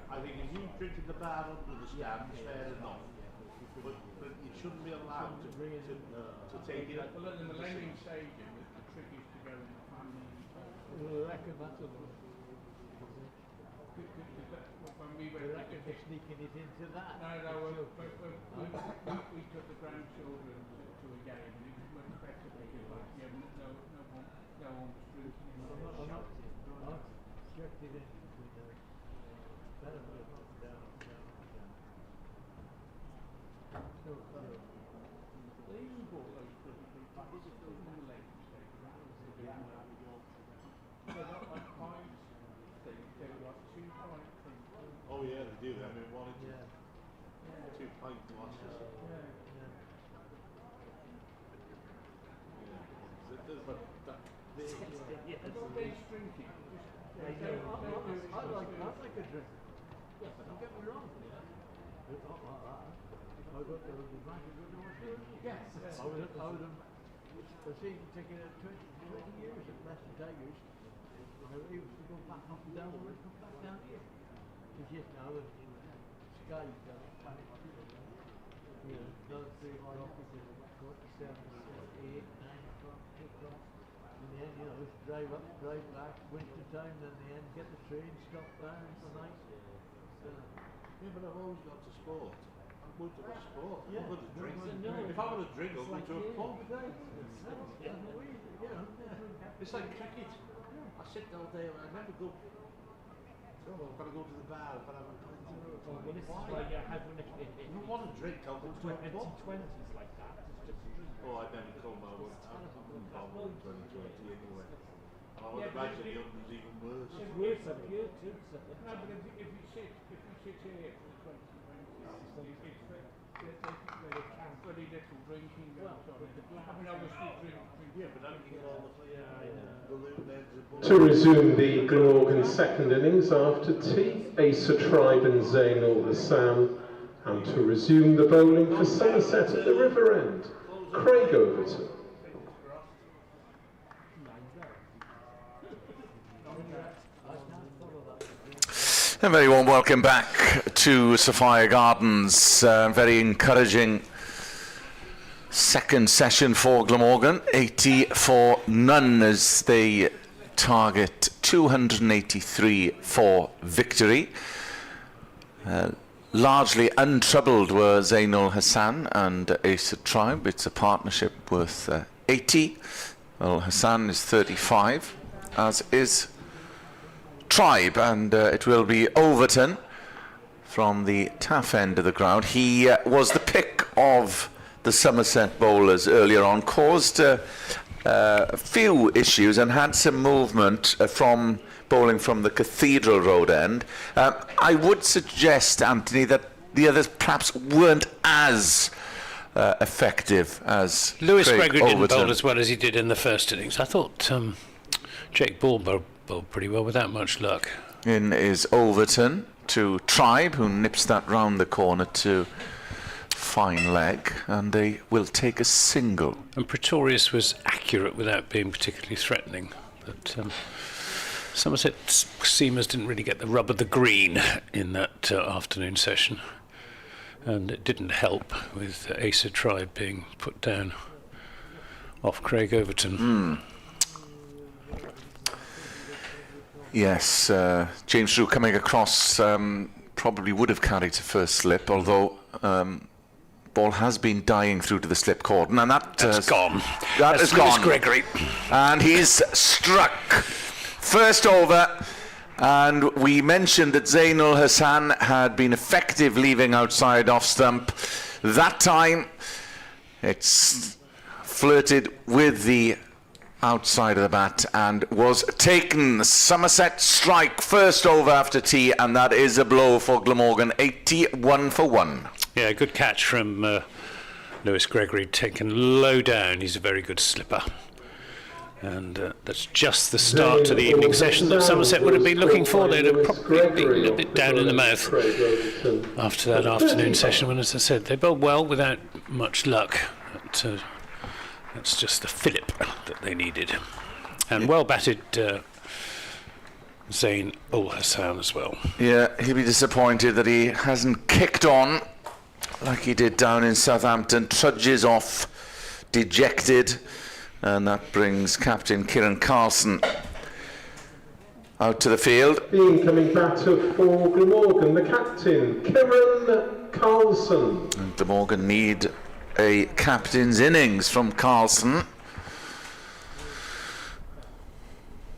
I think if you drink in the bar under the stands, fair enough. But you shouldn't be allowed to take it. Well, at the Millennium Stadium, the trick is to go in the family. Well, I reckon that's a lot. When we I went, reckon they're sneaking it into that. no, we took the grandchildren to a game, and it was much better because like, yeah, no one was drinking in the shop. I've checked it in with the better down. So, They even bought those pretty big buckets in the Millennium Stadium. They're not like pints things, they were like 2 pint things. Oh yeah, they do. I mean, one yeah. 2 pint glasses. But that, They're not base drinking. I like a drink. Yeah, but don't get me wrong. It's not like that. I got the back and go to watch it. Yes. I was a season ticket at 20 years at Leicester Tigers. I used to go back up and down and come back down here. It's just now that Sky's done it. You know, another 3 o'clock because it's got to 7, 8, 9 o'clock, 2 o'clock. In the end, you know, it's drive up, drive back, winter time, then in the end, get the train, stop there for night. yeah, but I've always got to sport. I'm going to watch sport. Yeah. I'm going to drink. No, If I want to drink, I'll go to a pub. It's like cricket. I sit all day and I never go. Oh, I've got to go to the bar, but I'm going to Like you're having a If I want to drink, I'll go to a pub. 2020s like that. Oh, I never come over. I'm involved in 2020 anyway. And I would imagine the others even worse. It's worse up here too. So. No, but if you sit here for the 2020, it's very little drinking goes on. I mean, obviously drink. Yeah, but don't you get all the balloon ends? To resume the Glamorgan second innings after tea, Asa Tribe and Zainul Hassan, and to resume the bowling for Somerset at the River End, Craig Overton. A very warm welcome back to Sophia Gardens. Very encouraging second session for Glamorgan. 80 for none as they target 283 for victory. Largely untroubled were Zainul Hassan and Asa Tribe. It's a partnership worth 80. Well, Hassan is 35, as is Tribe, and it will be Overton from the tough end of the ground. He was the pick of the Somerset bowlers earlier on, caused a few issues and had some movement from bowling from the Cathedral Road end. I would suggest, Anthony, that the others perhaps weren't as effective as Lewis Craig Gregory didn't Overton. bowl as well as he did in the first innings. I thought Jake Ball bowled pretty well without much luck. In is Overton to Tribe, who nips that round the corner to fine leg, and they will take a single. And Pretorius was accurate without being particularly threatening. But Somerset seamers didn't really get the rub of the green in that afternoon session. And it didn't help with Asa Tribe being put down off Craig Overton. Yes, James Drew coming across probably would have carried to first slip, although ball has been dying through to the slip cordon, and that's gone. That is Lewis gone. Gregory. And he's struck. First over, and we mentioned that Zainul Hassan had been effective leaving outside off stump. That time, it's flirted with the outside of the bat and was taken. Somerset strike first over after tea, and that is a blow for Glamorgan. 81 for 1. Yeah, good catch from Lewis Gregory, taken low down. He's a very good slipper. And that's just the start to the evening session that Somerset would have been looking for. They'd have probably been a bit down in the mouth after that afternoon session when, as I said, they bowled well without much luck. But, that's just the fillip that they needed. And well batted Zain ul Hassan as well. Yeah, he'll be disappointed that he hasn't kicked on like he did down in Southampton. Trudges off, dejected, and that brings Captain Kieran Carlson out to the field. Being coming batter for Glamorgan, the captain, Kieran Carlson. And Glamorgan need a captain's innings from Carlson.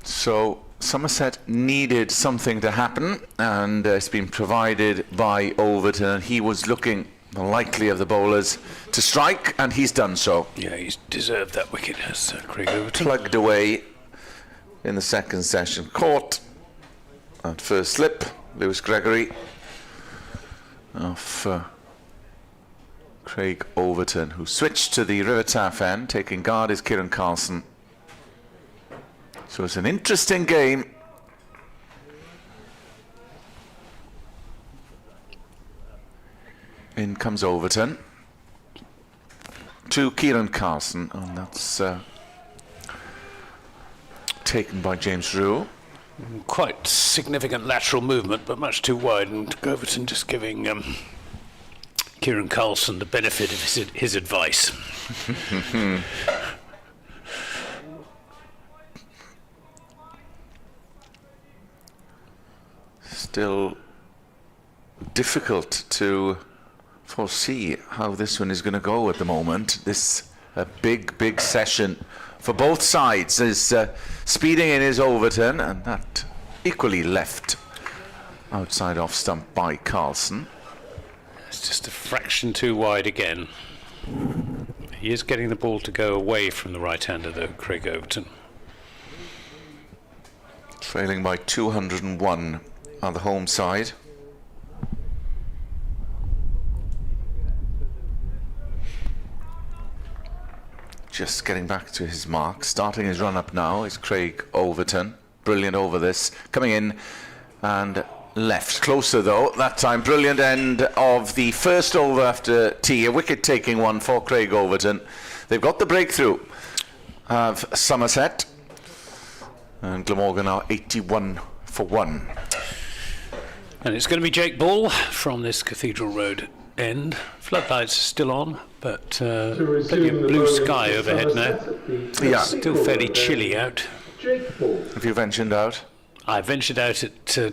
So Somerset needed something to happen, and it's been provided by Overton. He was looking the likely of the bowlers to strike, and he's done so. Yeah, he's deserved that wicket, has Craig Overton. Plugged away in the second session. Caught at first slip, Lewis Gregory off Craig Overton, who switched to the River Taff end. Taking guard is Kieran Carlson. So it's an interesting game. In comes Overton to Kieran Carlson, and that's taken by James Drew. Quite significant lateral movement, but much too wide, and Overton just giving Kieran Carlson the benefit of his advice. Still difficult to foresee how this one is going to go at the moment. This a big session for both sides. Is speeding in is Overton, and that equally left outside off stump by Carlson. It's just a fraction too wide again. He is getting the ball to go away from the right-hander though, Craig Overton. Trailing by 201 on the home side. Just getting back to his mark. Starting his run up now is Craig Overton. Brilliant over this. Coming in and left. Closer though. That time brilliant end of the first over after tea. A wicket taking one for Craig Overton. They've got the breakthrough of Somerset. And Glamorgan are 81 for 1. And it's going to be Jake Ball from this Cathedral Road end. Floodlights are still on, but plenty of blue sky overhead now. Yeah. Still fairly chilly out. Have you ventured out? I ventured out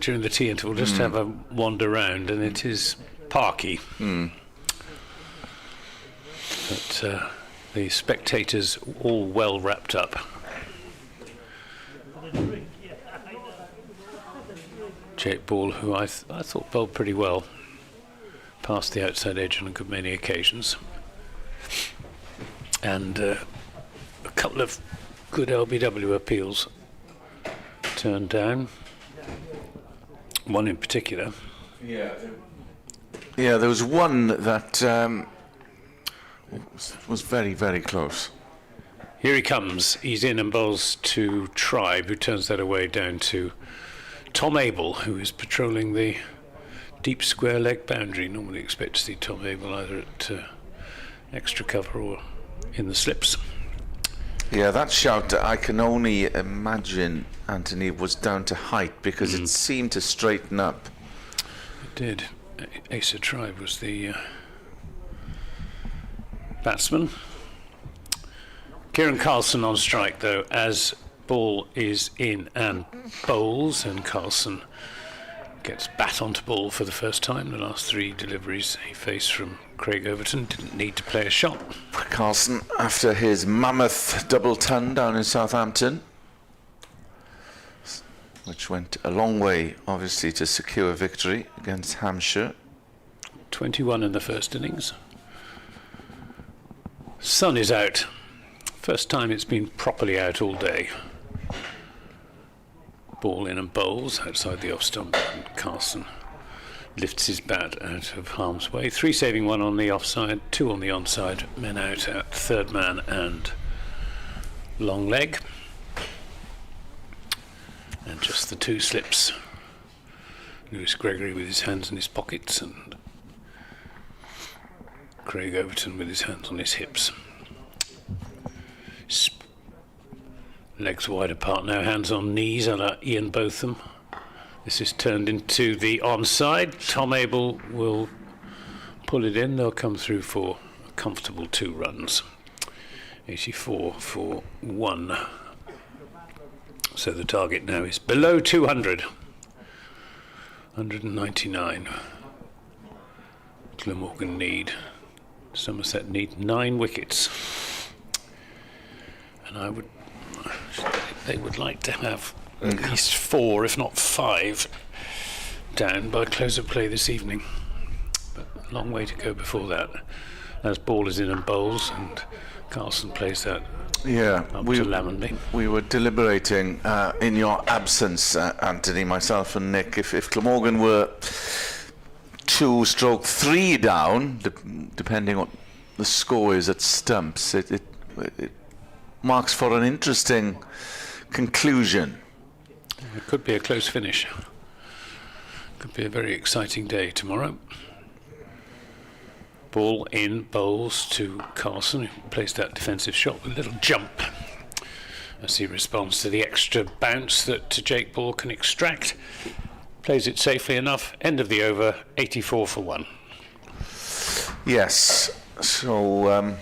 during the tea interval just to have a wander round, and it is parky. But the spectators all well wrapped up. Jake Ball, who I thought bowled pretty well, past the outside edge on a good many occasions, and a couple of good LBW appeals turned down. One in particular. Yeah, there was one that was very, very close. Here he comes. He's in and bowls to Tribe, who turns that away down to Tom Abel, who is patrolling the deep square leg boundary. Normally expect to see Tom Abel either at extra cover or in the slips. Yeah, that shout, I can only imagine, Anthony, was down to height, because it seemed to straighten up. It did. Asa Tribe was the batsman. Kieran Carlson on strike, though, as Ball is in and bowls, and Carlson gets bat onto ball for the first time. The last 3 deliveries he faced from Craig Overton didn't need to play a shot. Carlson, after his mammoth double ton down in Southampton, which went a long way, obviously, to secure victory against Hampshire. 21 in the first innings. Sun is out. First time it's been properly out all day. Ball in and bowls outside the off stump, and Carlson lifts his bat out of harm's way. 3 saving, 1 on the offside, 2 on the onside. Men out at third man and long leg. And just the 2 slips. Lewis Gregory with his hands in his pockets, and Craig Overton with his hands on his hips. Legs wide apart now, hands on knees, a la Ian Botham. This is turned into the onside. Tom Abel will pull it in. They'll come through for a comfortable 2 runs. 84 for 1. So the target now is below 200. 199. Glamorgan need. Somerset need 9 wickets. And they would like to have at least 4, if not 5, down by close of play this evening. But a long way to go before that. As Ball is in and bowls, and Carlson plays that up to Lamonby. We were deliberating in your absence, Anthony, myself and Nick, if Glamorgan were 2/3 down, depending on the score is at stumps, it marks for an interesting conclusion. It could be a close finish. Could be a very exciting day tomorrow. Ball in, bowls to Carlson, who plays that defensive shot with a little jump as he responds to the extra bounce that Jake Ball can extract. Plays it safely enough. End of the over, 84 for 1. Yes, so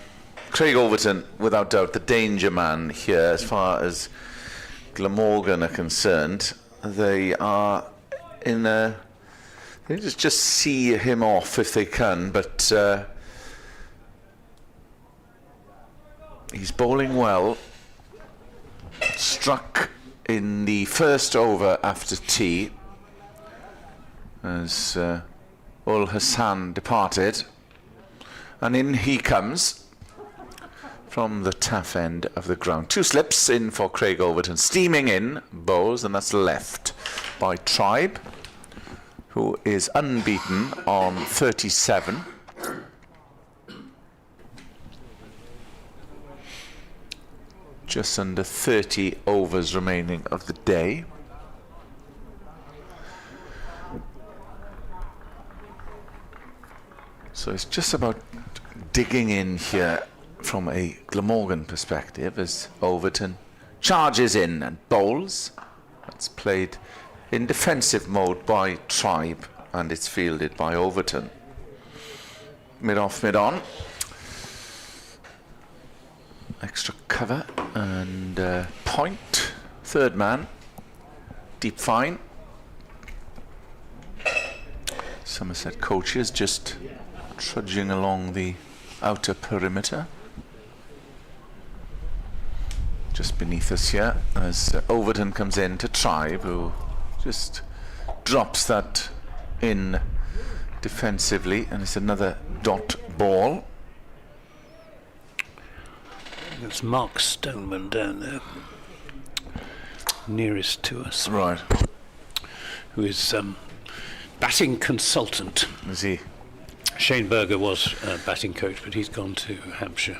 Craig Overton, without doubt, the danger man here as far as Glamorgan are concerned. They are in a... They just see him off if they can, but he's bowling well. Struck in the first over after tea as Ul Hassan departed, and in he comes from the tough end of the ground. 2 slips in for Craig Overton, steaming in, bowls, and that's left by Tribe, who is unbeaten on 37. Just under 30 overs remaining of the day. So it's just about digging in here from a Glamorgan perspective as Overton charges in and bowls. That's played in defensive mode by Tribe, and it's fielded by Overton. Mid-off, mid-on. Extra cover and point. Third man. deep fine. Somerset coaches just trudging along the outer perimeter. Just beneath us here, as Overton comes in to Tribe, who just drops that in defensively, and it's another dot ball. It's Mark Stoneman down there, nearest to us. Right. Who is batting consultant. Is he? Shane Berger was batting coach, but he's gone to Hampshire.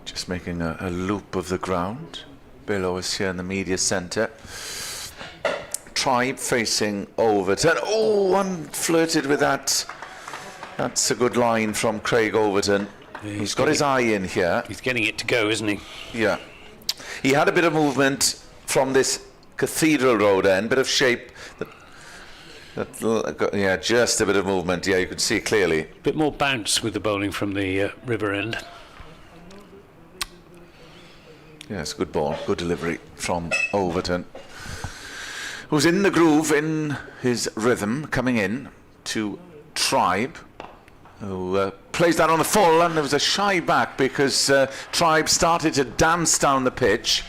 Just making a loop of the ground. Below us here in the media centre. Tribe facing Overton. Oh, one flirted with that. That's a good line from Craig Overton. Yeah, he's got his eye in here. He's getting it to go, isn't he? Yeah. He had a bit of movement from this Cathedral Road end, bit of shape. Yeah, just a bit of movement. Yeah, you could see clearly. A bit more bounce with the bowling from the river end. Yes, good ball, good delivery from Overton, who's in the groove, in his rhythm, coming in to Tribe, who plays that on the full, and there was a shy back because Tribe started to dance down the pitch,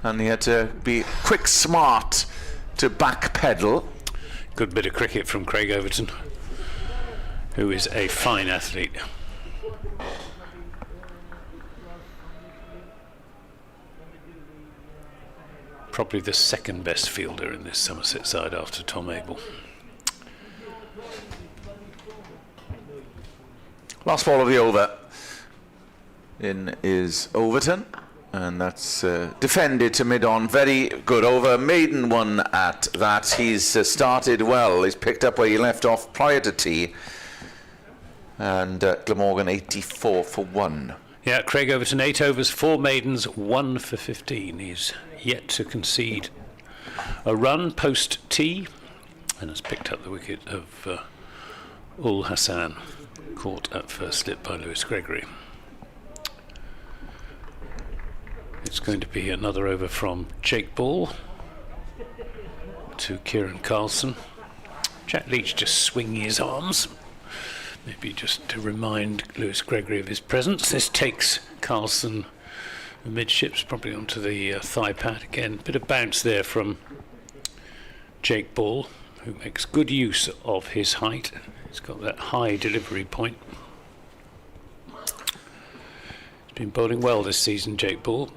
and he had to be quick, smart to backpedal. Good bit of cricket from Craig Overton, who is a fine athlete. Probably the second best fielder in this Somerset side after Tom Abel. Last ball of the over. In is Overton, and that's defended to mid-on. Very good over. Maiden one at that. He's started well. He's picked up where he left off prior to tea. And Glamorgan 84 for 1. Yeah, Craig Overton, 8 overs, 4 maidens, 1 for 15. He's yet to concede a run post tea, and has picked up the wicket of Ul Hassan, caught at first slip by Lewis Gregory. It's going to be another over from Jake Ball to Kieran Carlson. Jack Leach just swinging his arms, maybe just to remind Lewis Gregory of his presence. This takes Carlson midships, probably onto the thigh pad again. Bit of bounce there from Jake Ball, who makes good use of his height. He's got that high delivery point. He's been bowling well this season, Jake Ball.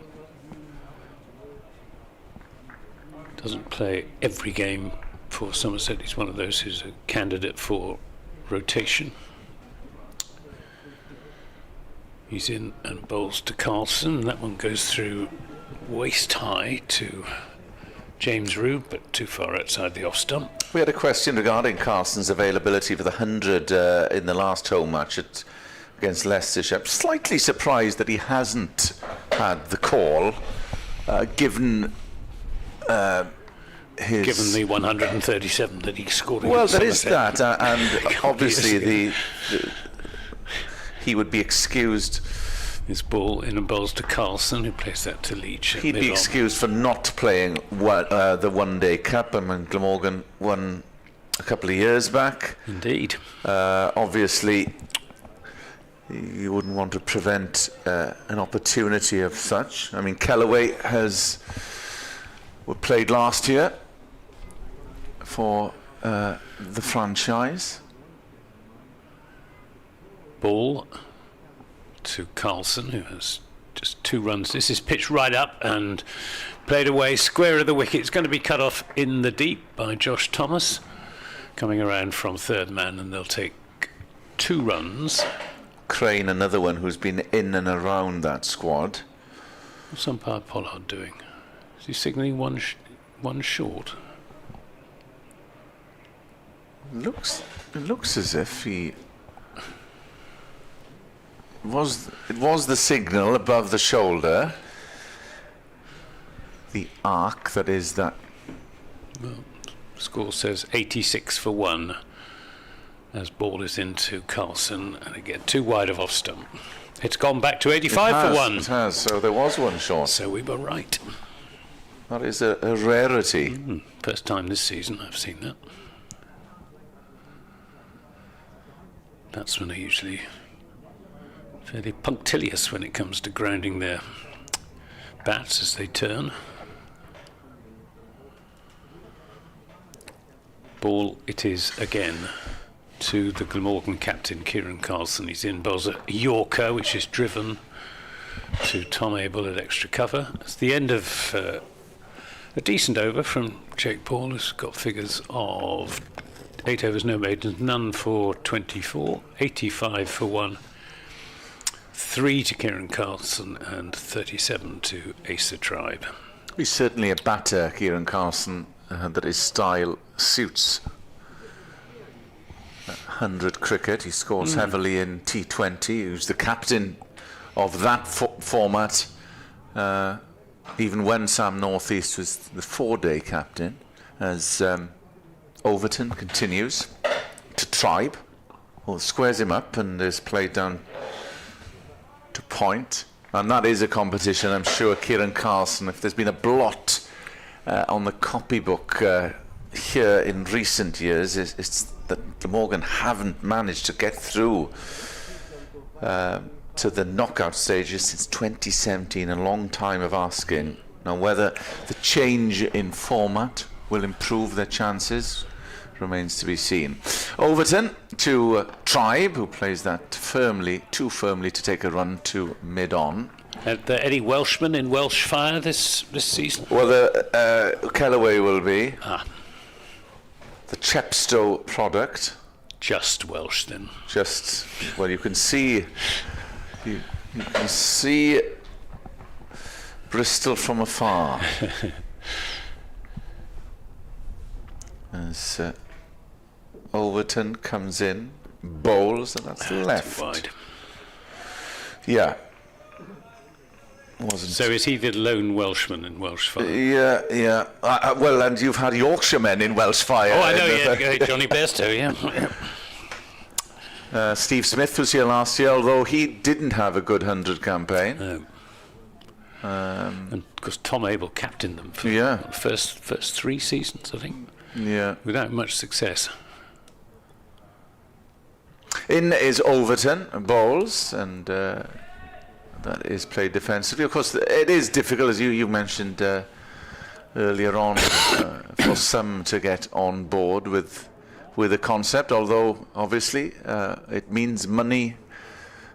Doesn't play every game for Somerset. He's one of those who's a candidate for rotation. He's in and bowls to Carlson. That one goes through waist high to James Rube, but too far outside the off stump. We had a question regarding Carlson's availability for the 100 in the last home match against Leicestershire. I'm slightly surprised that he hasn't had the call, given the 137 that he scored. Well, there is that, and obviously he would be excused. His ball in and bowls to Carlson, who plays that to Leach. He'd be excused for not playing the one-day cup. I mean, Glamorgan won a couple of years back. Indeed. Obviously, you wouldn't want to prevent an opportunity of such. I mean, Kellaway were played last year for the franchise. Ball to Carlson, who has just 2 runs. This is pitched right up and played away square of the wicket. It's going to be cut off in the deep by Josh Thomas, coming around from third man, and they'll take 2 runs. Crane, another one who's been in and around that squad. What's umpire Pollard doing? Is he signalling one short? It looks as if he it was the signal above the shoulder, the arc that is that. Well, score says 86 for 1 as ball is into Carlson, and again too wide of off stump. It's gone back to 85 for 1. It has, so there was one short. So we were right. That is a rarity. First time this season I've seen that. Batsmen are usually fairly punctilious when it comes to grounding their bats as they turn. Ball it is again to the Glamorgan captain, Kieran Carlson. He's in, bowls a Yorker, which is driven to Tom Abel at extra cover. It's the end of a decent over from Jake Paul, who's got figures of 8 overs, no maidens, none for 24, 85 for 1, 3 to Kieran Carlson and 37 to Asa Tribe. He's certainly a batter, Kieran Carlson, that his style suits. 100 cricket, he scores heavily in T20. He was the captain of that format, even when Sam Northeast was the 4-day captain, as Overton continues to Tribe, who squares him up and is played down to point. And that is a competition, I'm sure, Kieran Carlson, if there's been a blot on the copybook here in recent years, it's that Glamorgan haven't managed to get through to the knockout stages since 2017, a long time of asking. Now, whether the change in format will improve their chances remains to be seen. Overton to Tribe, who plays that firmly, too firmly to take a run to mid-on. Are there any Welshmen in Welsh fire this season? Well, the Kellaway will be. The Chepstow product. Just Welsh then. Just, well, you can see Bristol from afar. As Overton comes in, bowls, and that's left. Wide. Yeah. So is he the lone Welshman in Welsh fire? Yeah. Well, and you've had Yorkshiremen in Welsh fire. Oh, I know, yeah. Johnny Bairstow, yeah. Steve Smith was here last year, although he didn't have a good 100 campaign. No. And of course, Tom Abel captained them for the first 3 seasons, I think. Yeah. Without much success. In is Overton, bowls, and that is played defensively. Of course, it is difficult, as you mentioned earlier on, for some to get on board with the concept, although obviously it means money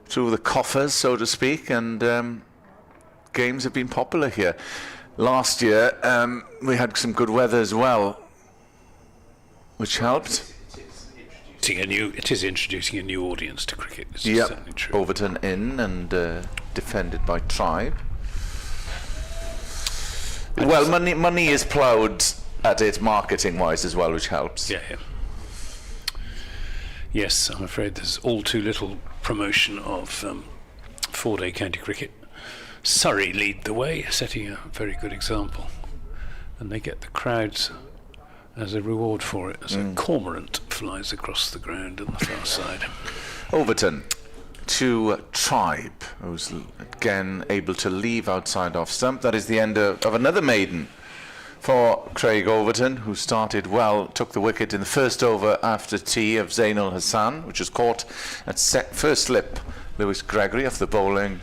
through the coffers, so to speak, and games have been popular here. Last year we had some good weather as well, which helped. It is introducing a new audience to cricket. Yeah, certainly true. Overton in and defended by Tribe. Well, money is ploughed at it marketing-wise as well, which helps. Yeah. Yes, I'm afraid there's all too little promotion of 4-day county cricket. Surrey lead the way, setting a very good example, and they get the crowds as a reward for it, as a cormorant flies across the ground on the far side. Overton to Tribe, who's again able to leave outside off stump. That is the end of another maiden for Craig Overton, who started well, took the wicket in the first over after tea of Zainul Hassan, which was caught at first slip. Lewis Gregory off the bowling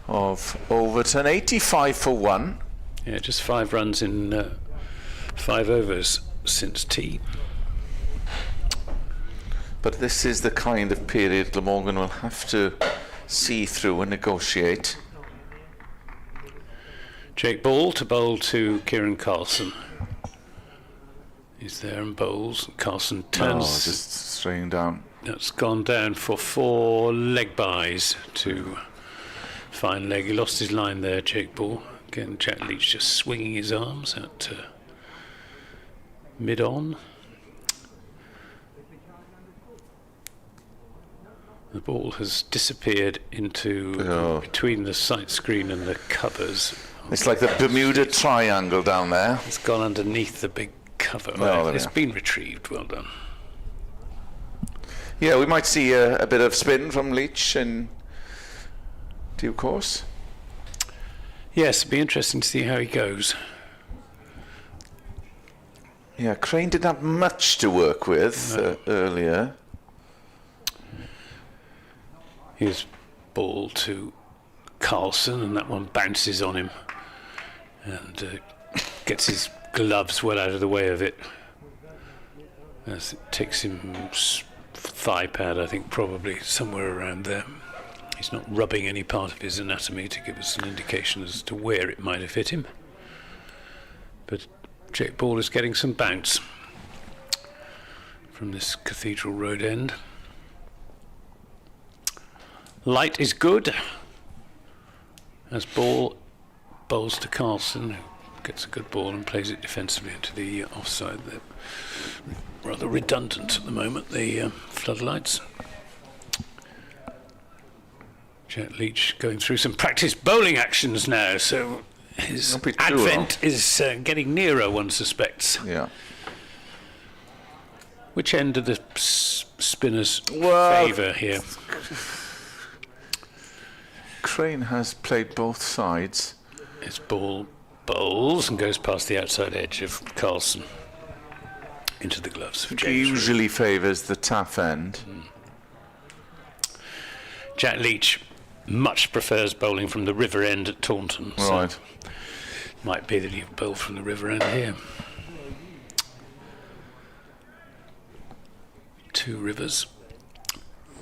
of Overton. 85 for 1. Yeah, just 5 runs in 5 overs since tea. But this is the kind of period Glamorgan will have to see through and negotiate. Jake Ball to bowl to Kieran Carlson. He's there and bowls. Carlson turns. Just straying down. That's gone down for 4 leg byes to fine leg. He lost his line there, Jake Ball. Again, Jack Leach just swinging his arms at mid-on. The ball has disappeared into between the sight screen and the covers. It's like the Bermuda Triangle down there. It's gone underneath the big cover. It's been retrieved. Well done. Yeah, we might see a bit of spin from Leach in due course. Yes, it'd be interesting to see how he goes. Yeah, Crane didn't have much to work with earlier. Here's ball to Carlson, and that one bounces on him and gets his gloves well out of the way of it. As it takes him thigh pad, I think, probably somewhere around there. He's not rubbing any part of his anatomy to give us an indication as to where it might have hit him. But Jake Ball is getting some bounce from this Cathedral Road end. Light is good as Ball bowls to Carlson, who gets a good ball and plays it defensively into the offside. They're rather redundant at the moment, the floodlights. Jet Leach going through some practice bowling actions now, so his advent is getting nearer, one suspects. Yeah. Which end of the spinner's favour here? Crane has played both sides. His ball bowls and goes past the outside edge of Carlson into the gloves of James. He usually favours the tough end. Jack Leach much prefers bowling from the river end at Taunton. Right. So might be that he'll bowl from the river end here. Two rivers.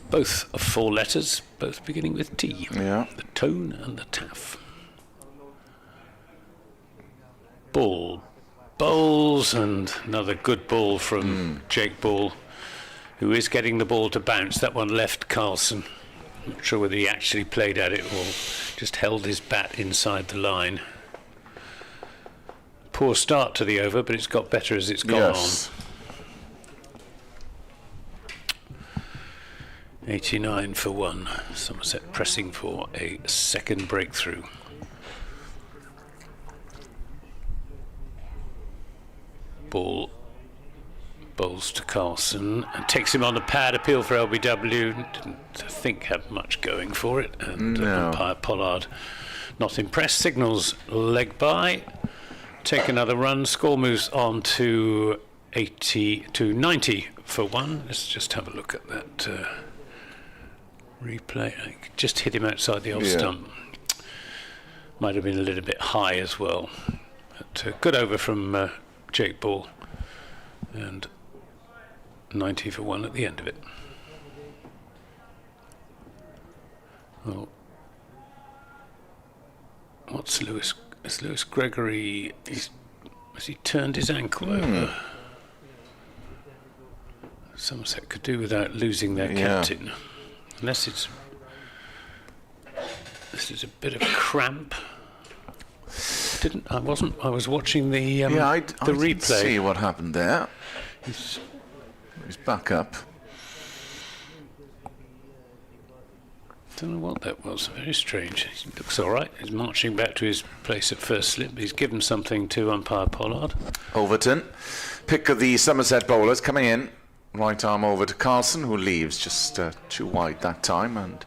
Both of 4 letters, both beginning with T. Yeah. The Tone and the Taff. Ball bowls, and another good ball from Jake Ball, who is getting the ball to bounce. That one left Carlson. Not sure whether he actually played at it or just held his bat inside the line. Poor start to the over, but it's got better as it's gone on. 89 for 1. Somerset pressing for a second breakthrough. Ball bowls to Carlson and takes him on the pad. Appeal for LBW. Didn't think had much going for it, and umpire Pollard not impressed. Signals leg by. Take another run. Score moves on to 90 for 1. Let's just have a look at that replay. I just hit him outside the off stump. Might have been a little bit high as well. But good over from Jake Ball, and 90 for 1 at the end of it. Well, what's Lewis? Is Lewis Gregory? Has he turned his ankle over? Somerset could do without losing their captain, unless it's. This is a bit of cramp. I was watching the I replay. didn't see what happened there. He's back up. Don't know what that was. Very strange. He looks all right. He's marching back to his place at first slip. He's given something to umpire Pollard. Overton, pick of the Somerset bowlers coming in. Right arm over to Carlson, who leaves just too wide that time, and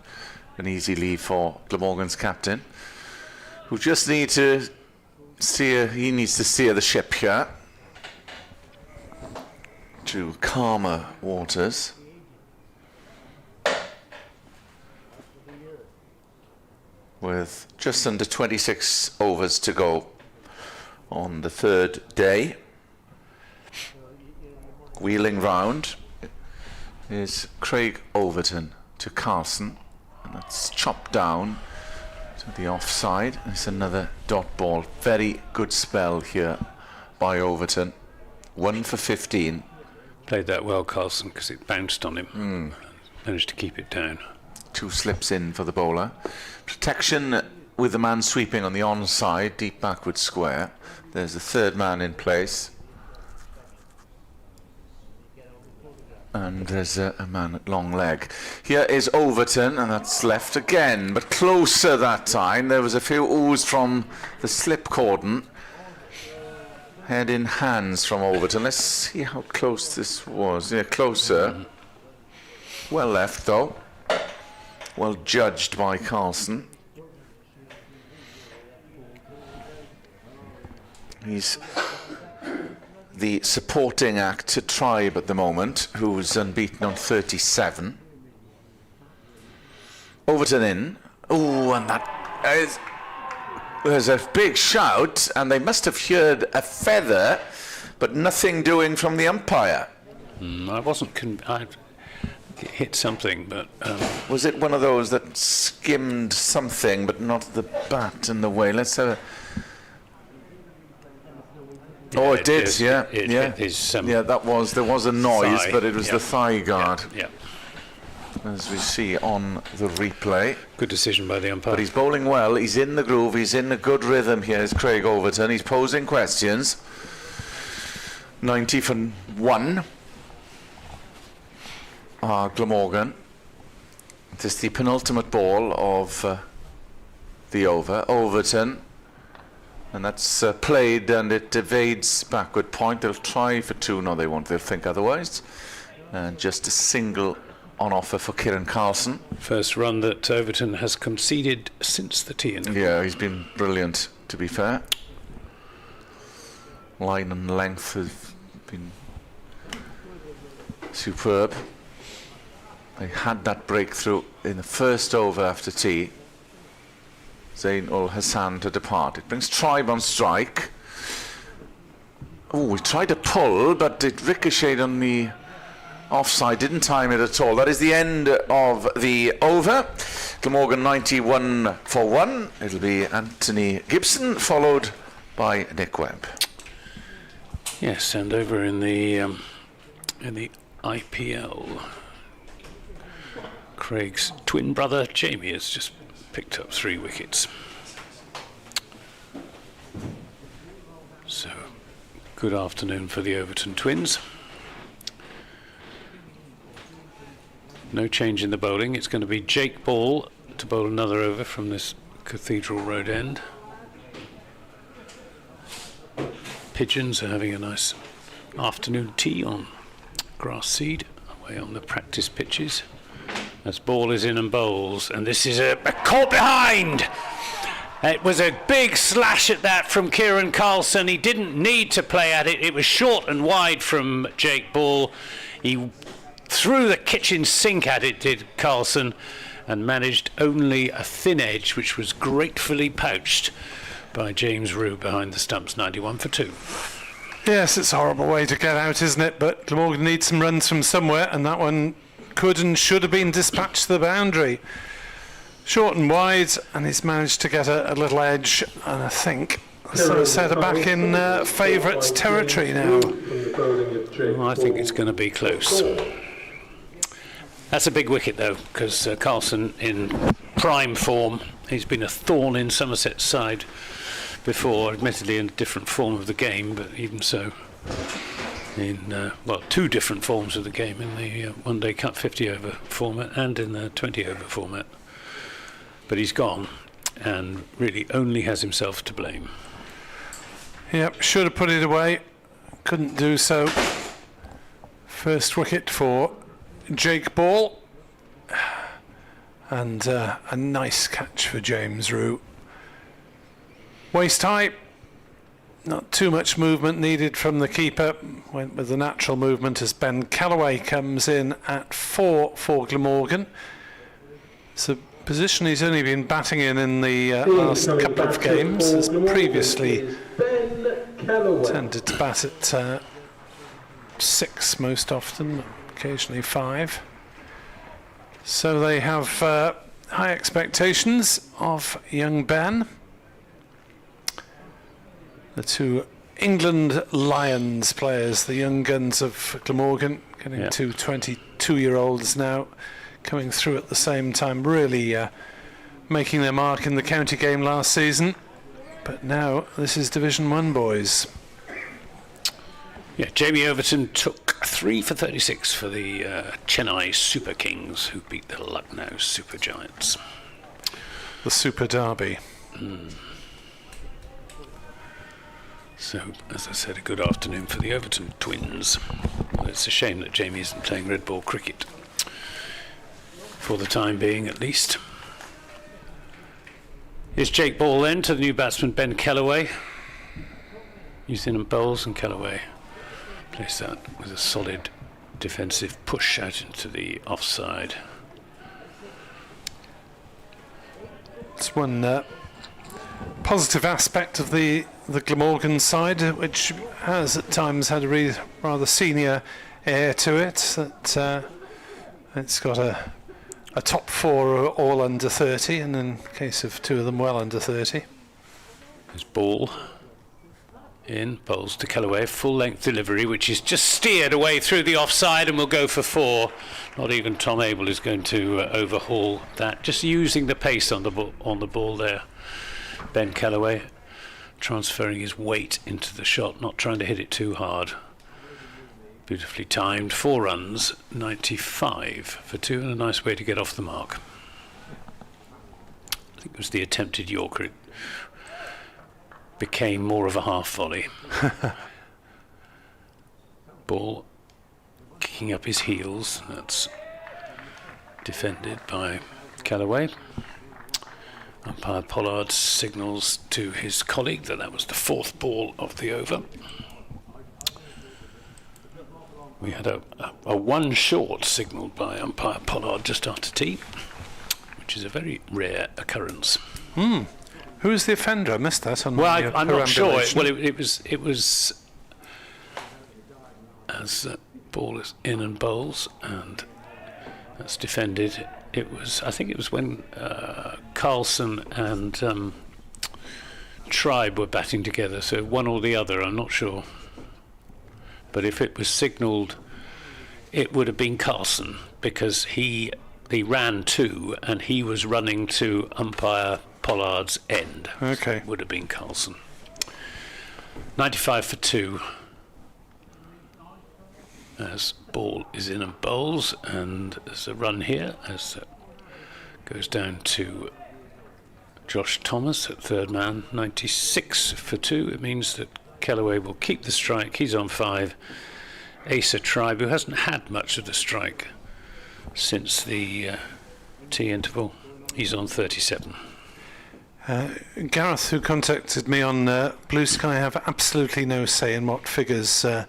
an easy leave for Glamorgan's captain, who just needs to steer. He needs to steer the ship here to calmer waters. With just under 26 overs to go on the third day. Wheeling round is Craig Overton to Carlson, and that's chopped down to the offside. It's another dot ball. Very good spell here by Overton. 1 for 15. Played that well, Carlson, because it bounced on him. Managed to keep it down. 2 slips in for the bowler. Protection with the man sweeping on the onside, deep backward square. There's the third man in place. And there's a man at long leg. Here is Overton, and that's left again, but closer that time. There was a few oohs from the slip cordon. Head in hands from Overton. Let's see how close this was. Yeah, closer. Well left, though. Well judged by Carlson. He's the supporting act to Tribe at the moment, who's unbeaten on 37. Overton in. Oh, and that is... There's a big shout, and they must have heard a feather, but nothing doing from the umpire. I wasn't... I hit something, but... Was it one of those that skimmed something, but not the bat in the way? Let's have a... Oh, it did, yeah. It hit his, yeah, there was a noise, thigh. but it was the thigh guard. Yeah. As we see on the replay. Good decision by the umpire. But he's bowling well, he's in the groove, he's in a good rhythm here, is Craig Overton. He's posing questions. 90 for 1. Glamorgan. This is the penultimate ball of the over. Overton. And that's played, and it evades backward point. They'll try for 2. No, they won't. They'll think otherwise. And just a single on offer for Kieran Carlson. First run that Overton has conceded since the tee-in. Yeah, he's been brilliant, to be fair. Line and length have been superb. They had that breakthrough in the first over after tea. Zain ul Hassan to depart. It brings Tribe on strike. Oh, he tried to pull, but it ricocheted on the offside. Didn't time it at all. That is the end of the over. Glamorgan 91 for 1. It'll be Anthony Gibson, followed by Nick Webb. Yes, and over in the IPL, Craig's twin brother Jamie has just picked up 3 wickets. So, good afternoon for the Overton twins. No change in the bowling. It's going to be Jake Ball to bowl another over from this Cathedral Road end. Pigeons are having a nice afternoon tea on grass seed away on the practice pitches. As Ball is in and bowls, and this is a caught behind. It was a big slash at that from Kieran Carlson. He didn't need to play at it. It was short and wide from Jake Ball. He threw the kitchen sink at it, did Carlson, and managed only a thin edge, which was gratefully pouched by James Rue behind the stumps. 91 for 2. Yes, it's a horrible way to get out, isn't it? But Glamorgan needs some runs from somewhere, and that one could and should have been dispatched to the boundary. Short and wide, and he's managed to get a little edge, and I think Somerset are back in favourites territory now. Well, I think it's going to be close. That's a big wicket though, because Carlson in prime form. He's been a thorn in Somerset's side before, admittedly in a different form of the game, but even so, in 2 different forms of the game, in the One Day Cup 50 over format and in the 20 over format. But he's gone and really only has himself to blame. Yep, should have put it away, couldn't do so. First wicket for Jake Ball, and a nice catch for James Rue. Waist high, not too much movement needed from the keeper. Went with the natural movement as Ben Callaway comes in at 4 for Glamorgan. It's a position he's only been batting in the last couple of games, as previously tended to bat at 6 most often, occasionally 5. So they have high expectations of young Ben. The 2 England Lions players, the young guns of Glamorgan, getting 2 22-year-olds now coming through at the same time, really making their mark in the county game last season. But now this is Division 1 boys. Yeah, Jamie Overton took 3 for 36 for the Chennai Super Kings, who beat the Lucknow Super Giants. The Super Derby. So, as I said, a good afternoon for the Overton twins. Well, it's a shame that Jamie isn't playing red ball cricket, for the time being at least. Here's Jake Ball then to the new batsman Ben Callaway. He's in and bowls, and Callaway Place that with a solid defensive push out into the offside. It's one positive aspect of the Glamorgan side, which has at times had a rather senior air to it. That it's got a top 4 all under 30, and in case of 2 of them well under 30. His ball in, bowls to Kellaway, full length delivery, which is just steered away through the offside and will go for 4. Not even Tom Abel is going to overhaul that. Just using the pace on the ball there. Ben Kellaway transferring his weight into the shot, not trying to hit it too hard. Beautifully timed, 4 runs, 95 for 2, and a nice way to get off the mark. I think it was the attempted Yorker. It became more of a half volley. Ball kicking up his heels. That's defended by Kellaway. Umpire Pollard signals to his colleague that was the 4th ball of the over. We had a 1 short signalled by umpire Pollard just after tea, which is a very rare occurrence. Who is the offender? I missed that. On well, I'm not sure. It was as ball is in and bowls, and that's defended. I think it was when Carlson and Tribe were batting together, so one or the other, I'm not sure. But if it was signalled, it would have been Carlson, because he ran 2 and he was running to umpire Pollard's end. Okay. So it would have been Carlson. 95 for 2. As ball is in and bowls, and there's a run here as it goes down to Josh Thomas at 3rd man. 96 for 2. It means that Kellaway will keep the strike. He's on 5. Asa Tribe, who hasn't had much of the strike since the tea interval, he's on 37. Gareth, who contacted me on Blue Sky, have absolutely no say in what figures are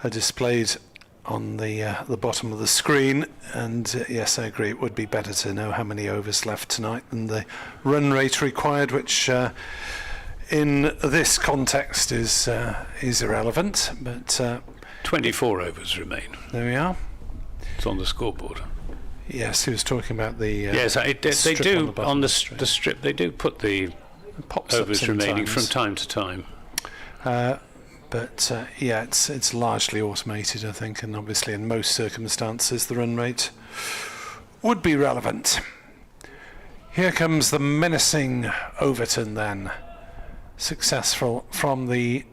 displayed on the bottom of the screen, and yes, I agree, it would be better to know how many overs left tonight than the run rate required, which in this context is irrelevant, but 24 overs remain. There we are. It's on the scoreboard. Yes, he was talking about the yes, they do on the strip. strip. They do put the overs remaining from time to time. But yeah, it's largely automated, I think, and obviously in most circumstances the run rate would be relevant. Here comes the menacing Overton then. Successful from the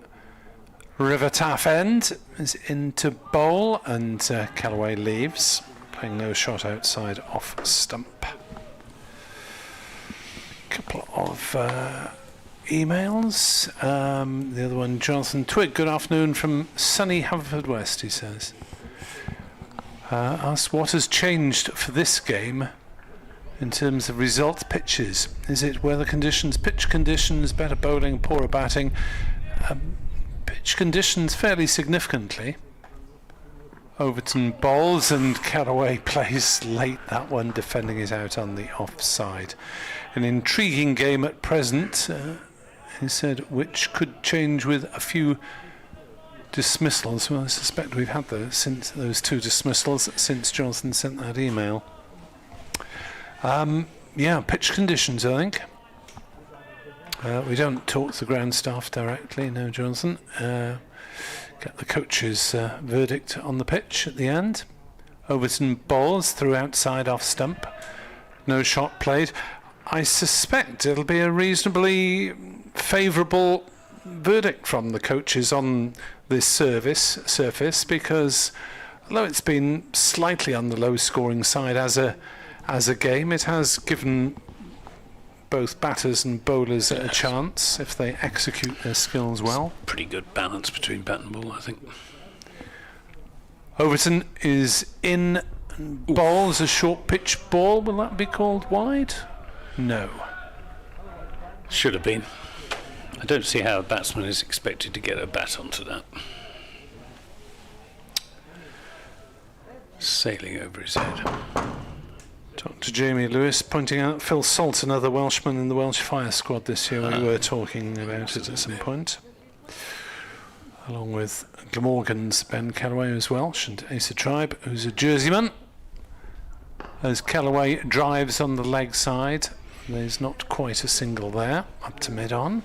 River Taff end, is into bowl, and Kellaway leaves, playing no shot outside off stump. Couple of emails. The other one, Jonathan Twig, good afternoon from sunny Haverfordwest, he says. Asked what has changed for this game in terms of result pitches. Is it weather conditions, pitch conditions, better bowling, poorer batting? Pitch conditions fairly significantly. Overton bowls and Kellaway plays late, that one, defending it out on the offside. An intriguing game at present, he said, which could change with a few dismissals. Well, I suspect we've had those 2 dismissals since Jonathan sent that email. Yeah, pitch conditions, I think. We don't talk to the ground staff directly, no, Jonathan. Get the coach's verdict on the pitch at the end. Overton bowls through outside off stump. No shot played. I suspect it'll be a reasonably favourable verdict from the coaches on this surface, because although it's been slightly on the low scoring side as a game, it has given both batters and bowlers a chance if they execute their skills well. Pretty good balance between bat and ball, I think. Overton is in and bowls a short pitch ball. Will that be called wide? No. Should have been. I don't see how a batsman is expected to get a bat onto that. sailing over his head. Dr. Jamie Lewis pointing out Phil Salt, another Welshman in the Welsh Fire Squad this year. We were talking about it at some point. Along with Glamorgan's Ben Callaway, who's Welsh, and Asa Tribe, who's a Jerseyman. As Callaway drives on the leg side, there's not quite a single there, up to mid-on.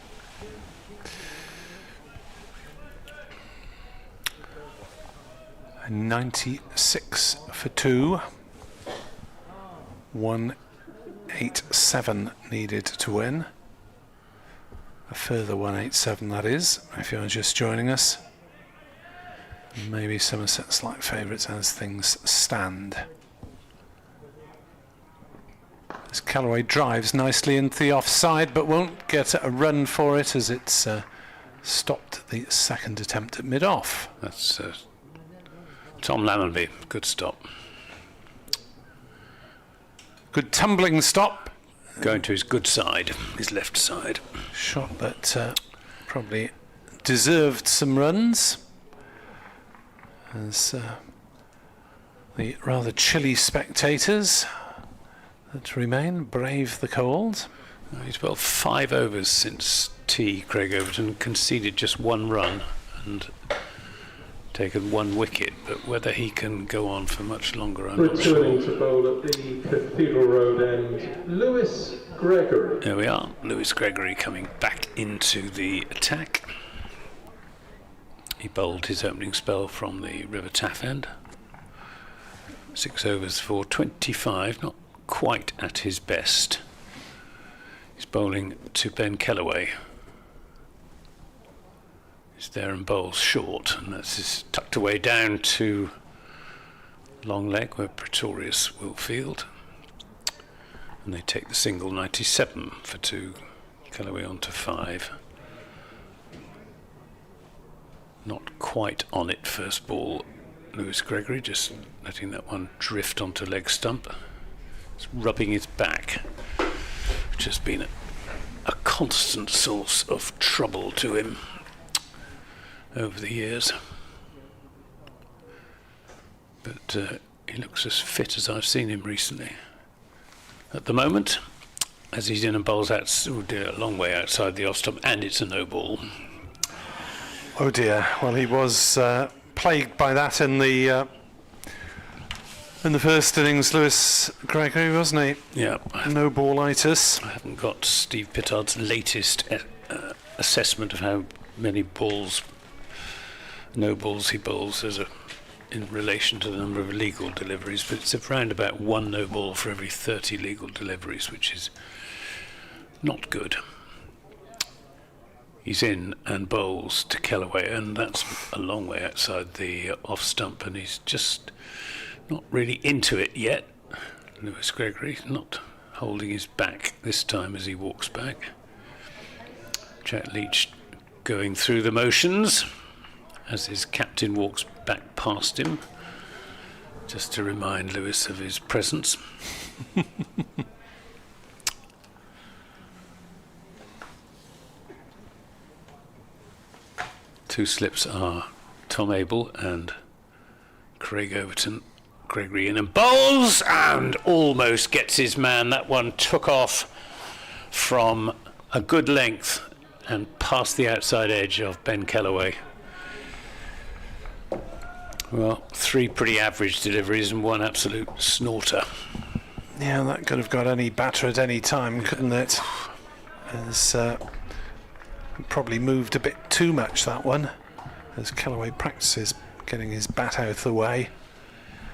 And 96 for 2. 187 needed to win. A further 187, that is, if you're just joining us. Maybe Somerset slight favourites as things stand. As Callaway drives nicely into the offside, but won't get a run for it as it's stopped the second attempt at mid-off. That's Tom Lammonby. Good stop. Good tumbling stop. Going to his good side, his left side. Shot that probably deserved some runs. As the rather chilly spectators that remain brave the cold. He's bowled 5 overs since tea, Craig Overton, conceded just 1 run and taken 1 wicket, but whether he can go on for much longer, I'm not sure. Returning to bowl at the Cathedral Road end, Lewis Gregory. There we are, Lewis Gregory coming back into the attack. He bowled his opening spell from the River Taff end. 6 overs for 25, not quite at his best. He's bowling to Ben Callaway. He's there and bowls short, and that's his tucked away down to long leg where Pretorius will field. And they take the single 97 for 2. Callaway on to 5. Not quite on it first ball, Lewis Gregory, just letting that one drift onto leg stump. He's rubbing his back, which has been a constant source of trouble to him over the years. But he looks as fit as I've seen him recently. At the moment, as he's in and bowls out, a long way outside the off stump, and it's a no ball. Oh dear. Well, he was plagued by that in the first innings, Lewis Gregory, wasn't he? Yeah. No ballitis. I haven't got Steve Pittard's latest assessment of how many balls, no balls he bowls in relation to the number of legal deliveries, but it's around about 1 no ball for every 30 legal deliveries, which is not good. He's in and bowls to Callaway, and that's a long way outside the off stump, and he's just not really into it yet. Lewis Gregory not holding his back this time as he walks back. Jack Leach going through the motions as his captain walks back past him, just to remind Lewis of his presence. Two slips are Tom Abel and Craig Overton. Gregory in and bowls and almost gets his man. That one took off from a good length and past the outside edge of Ben Callaway. Well, 3 pretty average deliveries and 1 absolute snorter. Yeah, that could have got any batter at any time, couldn't it? As probably moved a bit too much, that one, as Callaway practices getting his bat out of the way.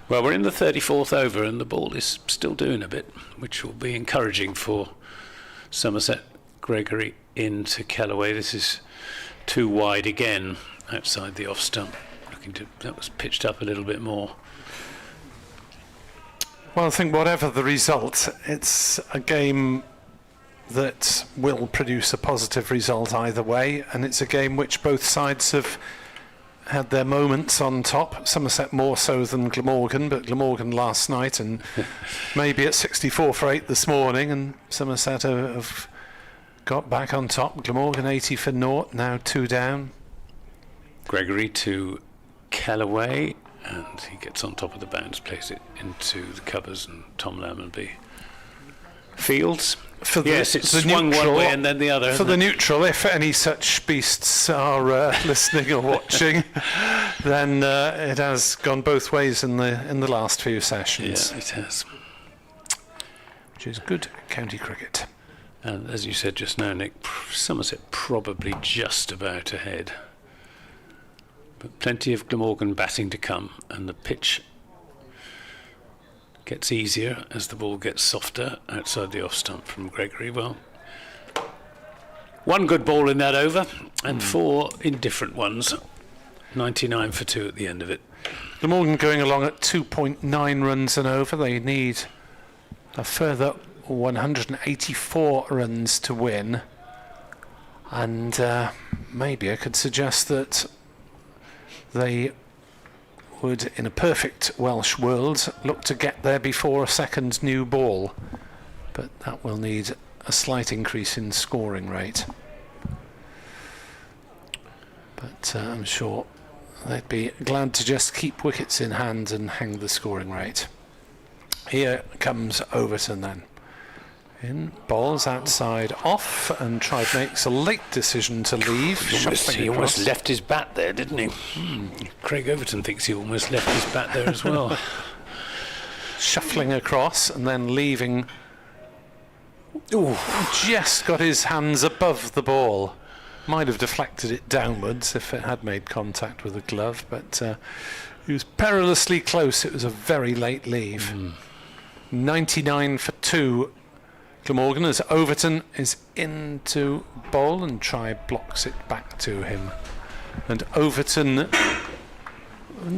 Well, we're in the 34th over and the ball is still doing a bit, which will be encouraging for Somerset. Gregory into Callaway. This is too wide again outside the off stump. That was pitched up a little bit more. Well, I think whatever the result, it's a game that will produce a positive result either way, and it's a game which both sides have had their moments on top. Somerset more so than Glamorgan, but Glamorgan last night and maybe at 64 for 8 this morning, and Somerset have got back on top. Glamorgan 80 for 0, now 2 down. Gregory to Callaway, and he gets on top of the bounce, plays it into the covers, and Tom Lammonby fields. For the, yes, it's the swung neutral, one way and then the other. For the neutral, if any such beasts are listening or watching, then it has gone both ways in the last few sessions. Yeah, it has. Which is good county cricket. And as you said just now, Nick, Somerset probably just about ahead. But plenty of Glamorgan batting to come, and the pitch gets easier as the ball gets softer outside the off stump from Gregory. Well, one good ball in that over, and 4 indifferent ones. 99 for 2 at the end of it. Glamorgan going along at 2.9 runs and over. They need a further 184 runs to win. And maybe I could suggest that they would, in a perfect Welsh world, look to get there before a second new ball, but that will need a slight increase in scoring rate. But I'm sure they'd be glad to just keep wickets in hand and hang the scoring rate. Here comes Overton then. In, balls outside off, and Tribe makes a late decision to leave. He almost left his bat there, didn't he? Craig Overton thinks he almost left his bat there as well. Shuffling across and then leaving. Ooh, just got his hands above the ball. Might have deflected it downwards if it had made contact with the glove, but he was perilously close. It was a very late leave. 99 for 2. Glamorgan, as Overton is into bowl, and Tribe blocks it back to him. And Overton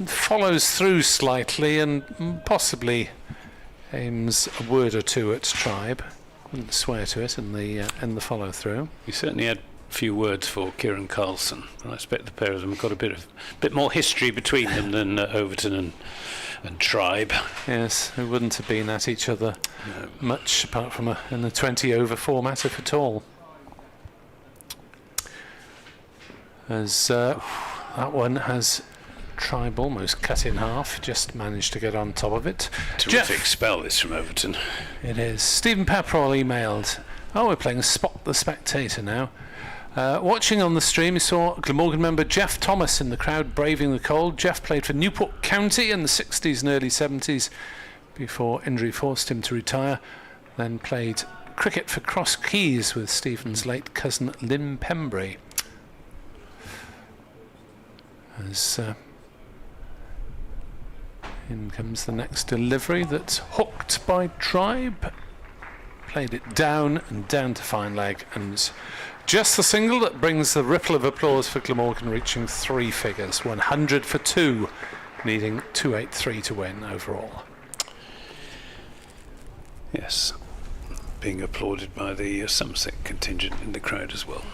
follows through slightly and possibly aims a word or two at Tribe. Wouldn't swear to it in the follow through. He certainly had a few words for Kieran Carlson. I expect the pair of them have got a bit more history between them than Overton and Tribe. Yes, who wouldn't have been at each other much apart from in the 20 over format, if at all. As that one has Tribe almost cut in half, just managed to get on top of it. Terrific spell this from Overton. It is. Stephen Pepperell emailed, we're playing Spot the Spectator now. Watching on the stream, he saw Glamorgan member Jeff Thomas in the crowd braving the cold. Jeff played for Newport County in the 60s and early 70s before injury forced him to retire. Then played cricket for Cross Keys with Stephen's late cousin Lynn Pembry. As in comes the next delivery that's hooked by Tribe. Played it down and down to fine leg, and just the single that brings the ripple of applause for Glamorgan, reaching 3 figures. 100 for 2, needing 283 to win overall. Yes, being applauded by the Somerset contingent in the crowd as well.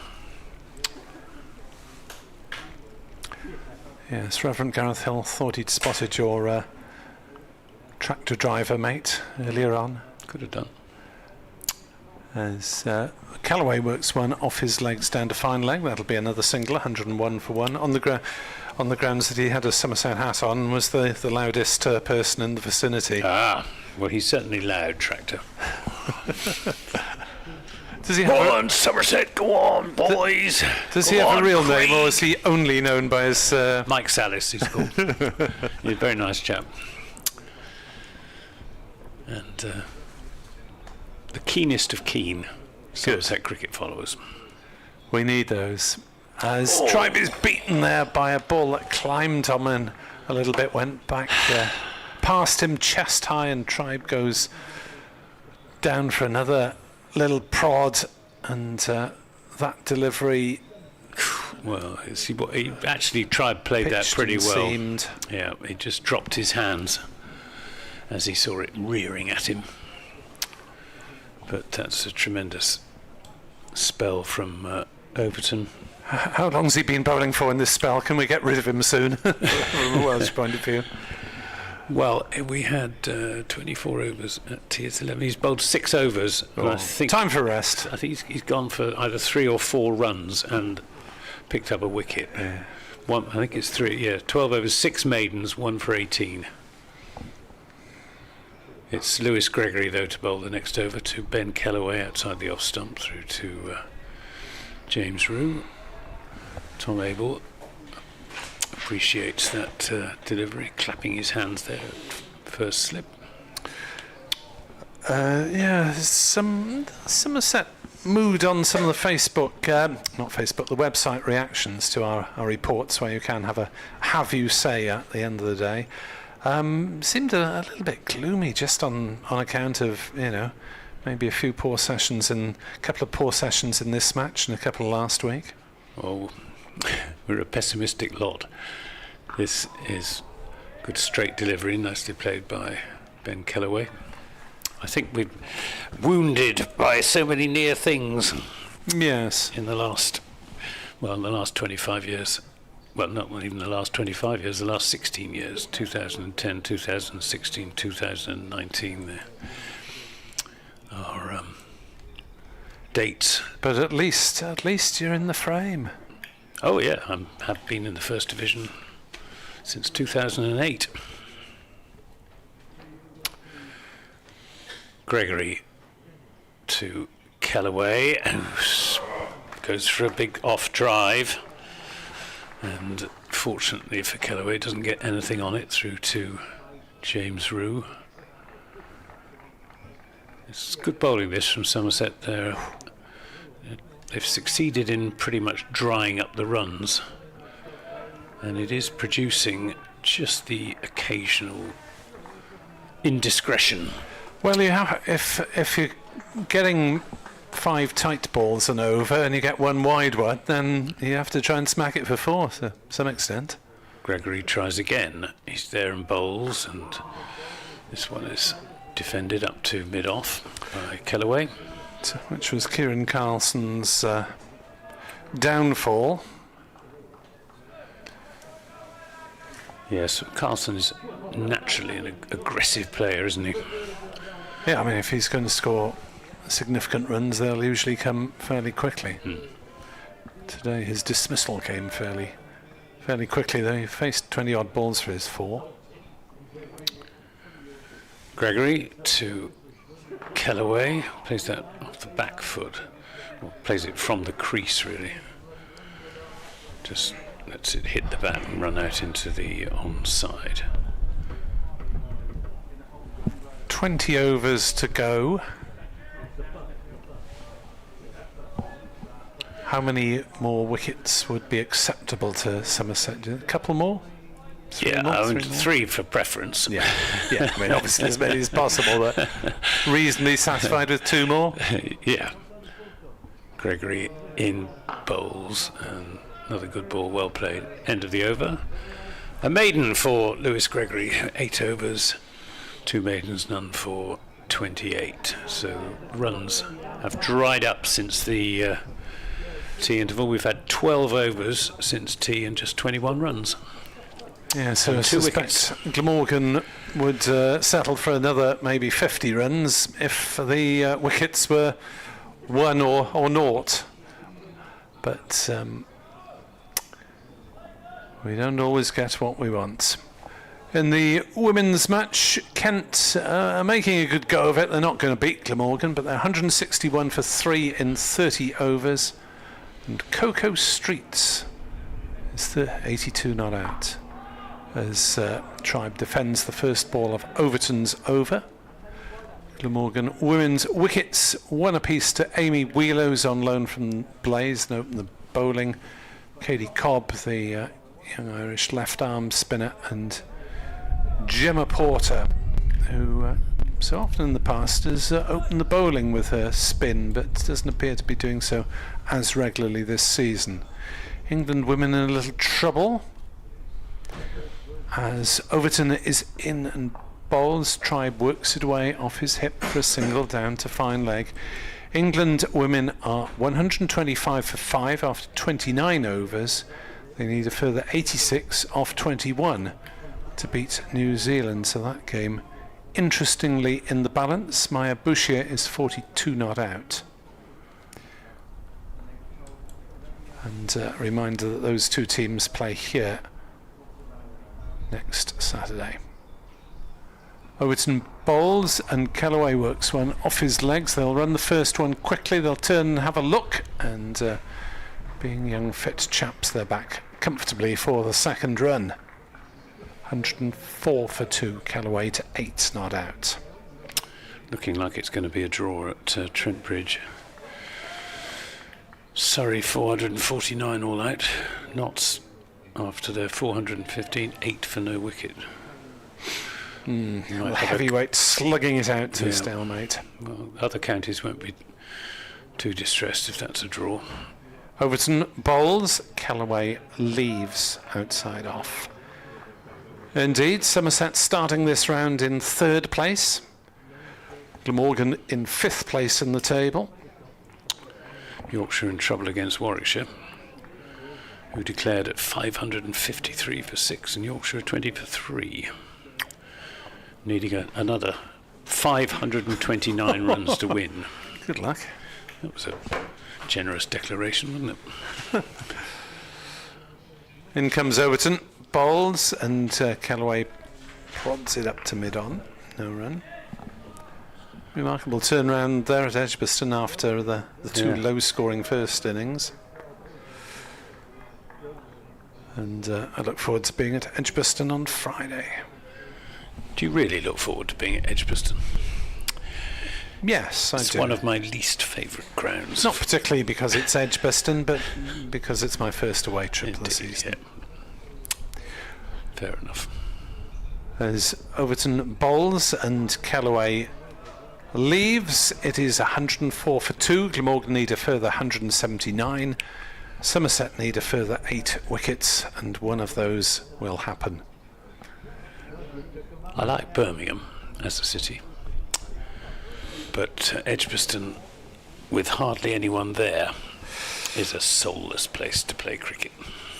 Yes, Reverend Gareth Hill thought he'd spotted your tractor driver mate earlier on. Could have done. As Callaway works one off his legs down to fine leg. That'll be another single, 101 for 1. On the grounds that he had a Somerset hat on and was the loudest person in the vicinity. Well, he's certainly loud, Tractor. Does he go have on, Somerset, go on, boys. Does he have a real name, or is he only known by his... Mike Salis, he's called. He's a very nice chap. And the keenest of keen Somerset cricket followers. We need those. As Tribe is beaten there by a ball that climbed on and a little bit, went back past him chest high, and Tribe goes down for another little prod, and that delivery... Well, he actually Tribe played that pretty well. Seemed. Yeah, he just dropped his hands as he saw it rearing at him. But that's a tremendous spell from Overton. How long's he been bowling for in this spell? Can we get rid of him soon, from a Welsh point of view? Well, we had 24 overs at TS11. He's bowled 6 overs. And I think time for rest. I think he's gone for either 3 or 4 runs and picked up a wicket. Yeah. I think it's 3. Yeah, 12 overs, 6 maidens, 1 for 18. It's Lewis Gregory though to bowl the next over to Ben Kellaway outside the off stump through to James Rue. Tom Abel appreciates that delivery, clapping his hands there at first slip. Yeah, some Somerset mood on some of the Facebook, not Facebook, the website reactions to our reports, where you can have a have you say at the end of the day. Seemed a little bit gloomy, just on account of, you know, maybe a few poor sessions and a couple of poor sessions in this match and a couple last week. Oh, we're a pessimistic lot. This is good straight delivery, nicely played by Ben Kellaway. I think we've wounded by so many near things. Yes. In the last 25 years. Well, not even the last 25 years, the last 16 years. 2010, 2016, 2019 there are dates. But at least you're in the frame. Oh yeah, I have been in the First Division since 2008. Gregory to Kellaway, who goes for a big off drive, and fortunately for Kellaway doesn't get anything on it, through to James Rue. It's good bowling this from Somerset there. They've succeeded in pretty much drying up the runs, and it is producing just the occasional indiscretion. Well, you have, if you're getting 5 tight balls and over and you get 1 wide one, then you have to try and smack it for 4 to some extent. Gregory tries again. He's there and bowls, and this one is defended up to mid-off by Kellaway. Which was Kieran Carlson's downfall. Yes, Carlson is naturally an aggressive player, isn't he? Yeah, I mean, if he's going to score significant runs, they'll usually come fairly quickly. Today his dismissal came fairly quickly, though. He faced 20-odd balls for his 4. Gregory to Kellaway, plays that off the back foot, or plays it from the crease really. Just lets it hit the bat and run out into the onside. 20 overs to go. How many more wickets would be acceptable to Somerset? A couple more? 3 more? 3 for preference. Yeah, I mean, obviously as many as possible, but reasonably satisfied with 2 more? Yeah. Gregory in bowls, and another good ball, well played. End of the over. A maiden for Lewis Gregory, 8 overs. 2 maidens, none for 28. So runs have dried up since the tea interval. We've had 12 overs since tea and just 21 runs. Yeah, so I suspect Glamorgan would settle for another maybe 50 runs if the wickets were 1 or 0. But we don't always get what we want. In the women's match, Kent are making a good go of it. They're not going to beat Glamorgan, but they're 161 for 3 in 30 overs. And Coco Streets is the 82 not out, as Tribe defends the first ball of Overton's over. Glamorgan women's wickets, 1 apiece to Amy Wheelows on loan from Blaze, and open the bowling. Katie Cobb, the young Irish left-arm spinner, and Gemma Porter, who so often in the past has opened the bowling with her spin, but doesn't appear to be doing so as regularly this season. England women in a little trouble, as Overton is in and bowls. Tribe works it away off his hip for a single down to fine leg. England women are 125 for 5 after 29 overs. They need a further 86 off 21 to beat New Zealand, so that game interestingly in the balance. Maya Bouchier is 42 not out. And a reminder that those two teams play here next Saturday. Overton bowls and Callaway works one off his legs. They'll run the first one quickly, they'll turn and have a look, and being young fit chaps, they're back comfortably for the second run. 104 for 2, Callaway to 8 not out. Looking like it's going to be a draw at Trent Bridge. Surrey 449 all out. Notts after their 415, 8 for no wicket. Heavyweight slugging it out to stalemate. Well, other counties won't be too distressed if that's a draw. Overton bowls, Callaway leaves outside off. Indeed, Somerset starting this round in 3rd place. Glamorgan in 5th place in the table. Yorkshire in trouble against Warwickshire, who declared at 553 for 6 and Yorkshire 20 for 3. Needing another 529 runs to win. Good luck. That was a generous declaration, wasn't it? In comes Overton, bowls, and Callaway prods it up to mid-on. No run. Remarkable turnaround there at Edgbaston after the two low-scoring first innings. And I look forward to being at Edgbaston on Friday. Do you really look forward to being at Edgbaston? Yes, I do. It's one of my least favourite grounds. Not particularly because it's Edgbaston, but because it's my first away trip of the season. Yeah. Fair enough. As Overton bowls and Callaway leaves, it is 104 for 2. Gleamorgan need a further 179. Somerset need a further 8 wickets, and one of those will happen. I like Birmingham as a city, but Edgbaston, with hardly anyone there, is a soulless place to play cricket.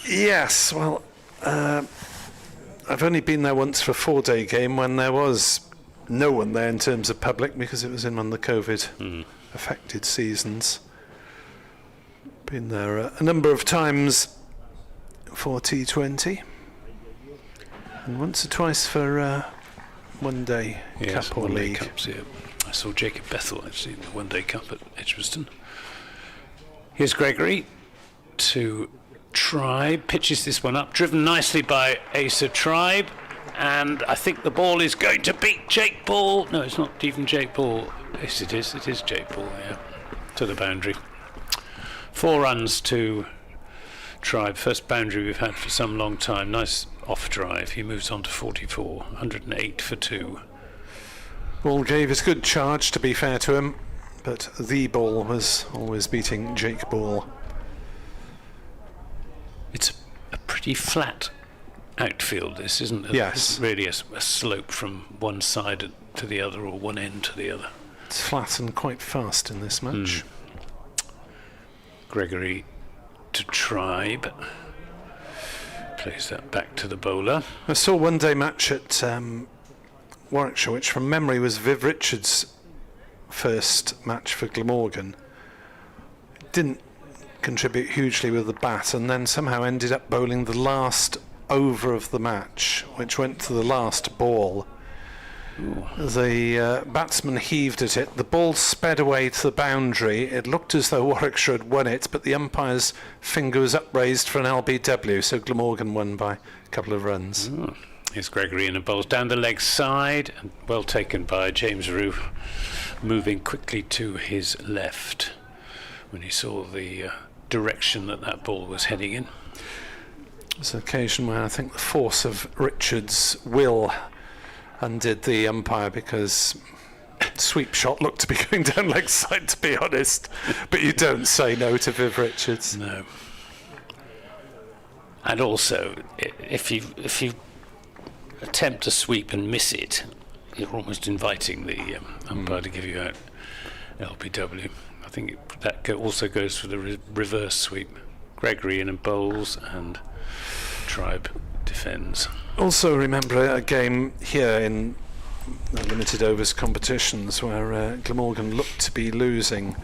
Yes, well, I've only been there once for a 4-day game when there was no one there in terms of public, because it was in one of the COVID affected seasons. Been there a number of times for T20 and once or twice for one day cup or league. Cups, yeah. I saw Jacob Bethel actually in the one day cup at Edgbaston. Here's Gregory to Tribe, pitches this one up, driven nicely by Asa Tribe. And I think the ball is going to beat Jake Ball. No, it's not even Jake Ball. Yes, it is. It is Jake Ball, yeah. To the boundary. 4 runs to Tribe. First boundary we've had for some long time. Nice off drive. He moves on to 44. 108 for 2. Ball gave his good charge, to be fair to him, but the ball was always beating Jake Ball. It's a pretty flat outfield, this, isn't it? Yes. It's really a slope from one side to the other, or one end to the other. It's flat and quite fast in this match. Gregory to Tribe. Plays that back to the bowler. I saw one day match at Warwickshire, which from memory was Viv Richards' first match for Glamorgan. Didn't contribute hugely with the bat, and then somehow ended up bowling the last over of the match, which went to the last ball. Ooh. The batsman heaved at it, the ball sped away to the boundary. It looked as though Warwickshire had won it, but the umpire's finger was upraised for an LBW, so Glamorgan won by a couple of runs. Ooh. Here's Gregory in a bowls down the leg side, and well taken by James Rue, moving quickly to his left when he saw the direction that ball was heading in. There's an occasion where I think the force of Richards' will undid the umpire, because sweep shot looked to be going down leg side, to be honest. But you don't say no to Viv Richards. No. And also, if you attempt to sweep and miss it, you're almost inviting the umpire to give you out LBW. I think that also goes for the reverse sweep. Gregory in a bowls and Tribe defends. Also remember a game here in the limited overs competitions where Glamorgan looked to be losing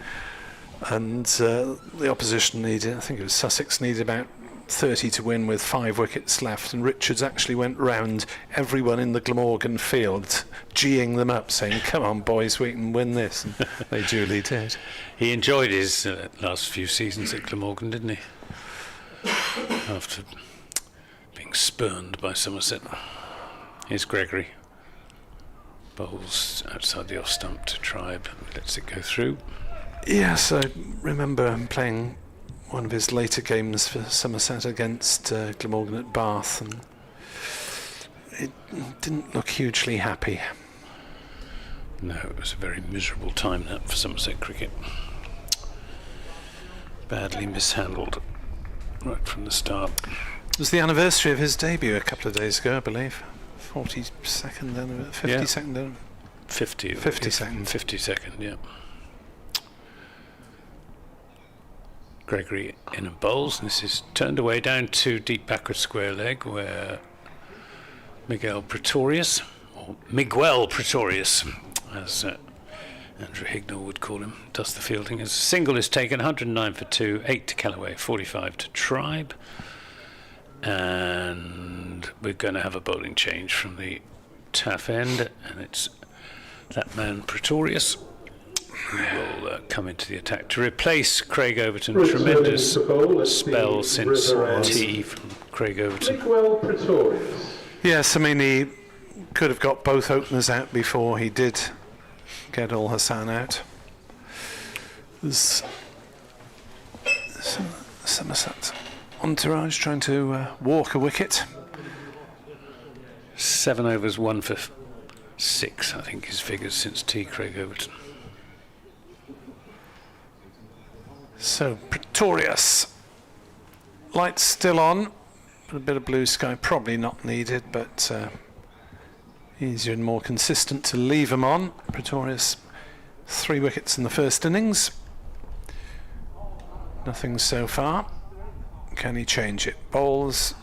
and the opposition needed, I think it was Sussex, needed about 30 to win with 5 wickets left, and Richards actually went round everyone in the Glamorgan field, geeing them up, saying, "Come on, boys, we can win this." And they duly did. He enjoyed his last few seasons at Glamorgan, didn't he? After being spurned by Somerset. Here's Gregory. Bowls outside the off stump to Tribe, lets it go through. Yes, I remember him playing one of his later games for Somerset against Glamorgan at Bath, and it didn't look hugely happy. No, it was a very miserable time that for Somerset cricket. Badly mishandled right from the start. It was the anniversary of his debut a couple of days ago, I believe. 42nd, then 52nd, then 52nd, 52nd, yeah. Gregory in and bowls, and this is turned away down to deep backward square leg, where Miguel Pretorius, as Andrew Hignell would call him, does the fielding. As a single is taken, 109 for 2, 8 to Callaway, 45 to Tribe. And we're going to have a bowling change from the taff end, and it's that man Pretorius who will come into the attack to replace Craig Overton. Tremendous spell since tea from Craig Overton. Yes, I mean, he could have got both openers out before he did get Al Hassan out. There's Somerset entourage trying to walk a wicket. 7 overs, 1 for 6, I think his figures since tea, Craig Overton. So Pretorius, lights still on, but a bit of blue sky probably not needed, but easier and more consistent to leave them on. Pretorius, 3 wickets in the first innings. Nothing so far. Can he change it? Bowls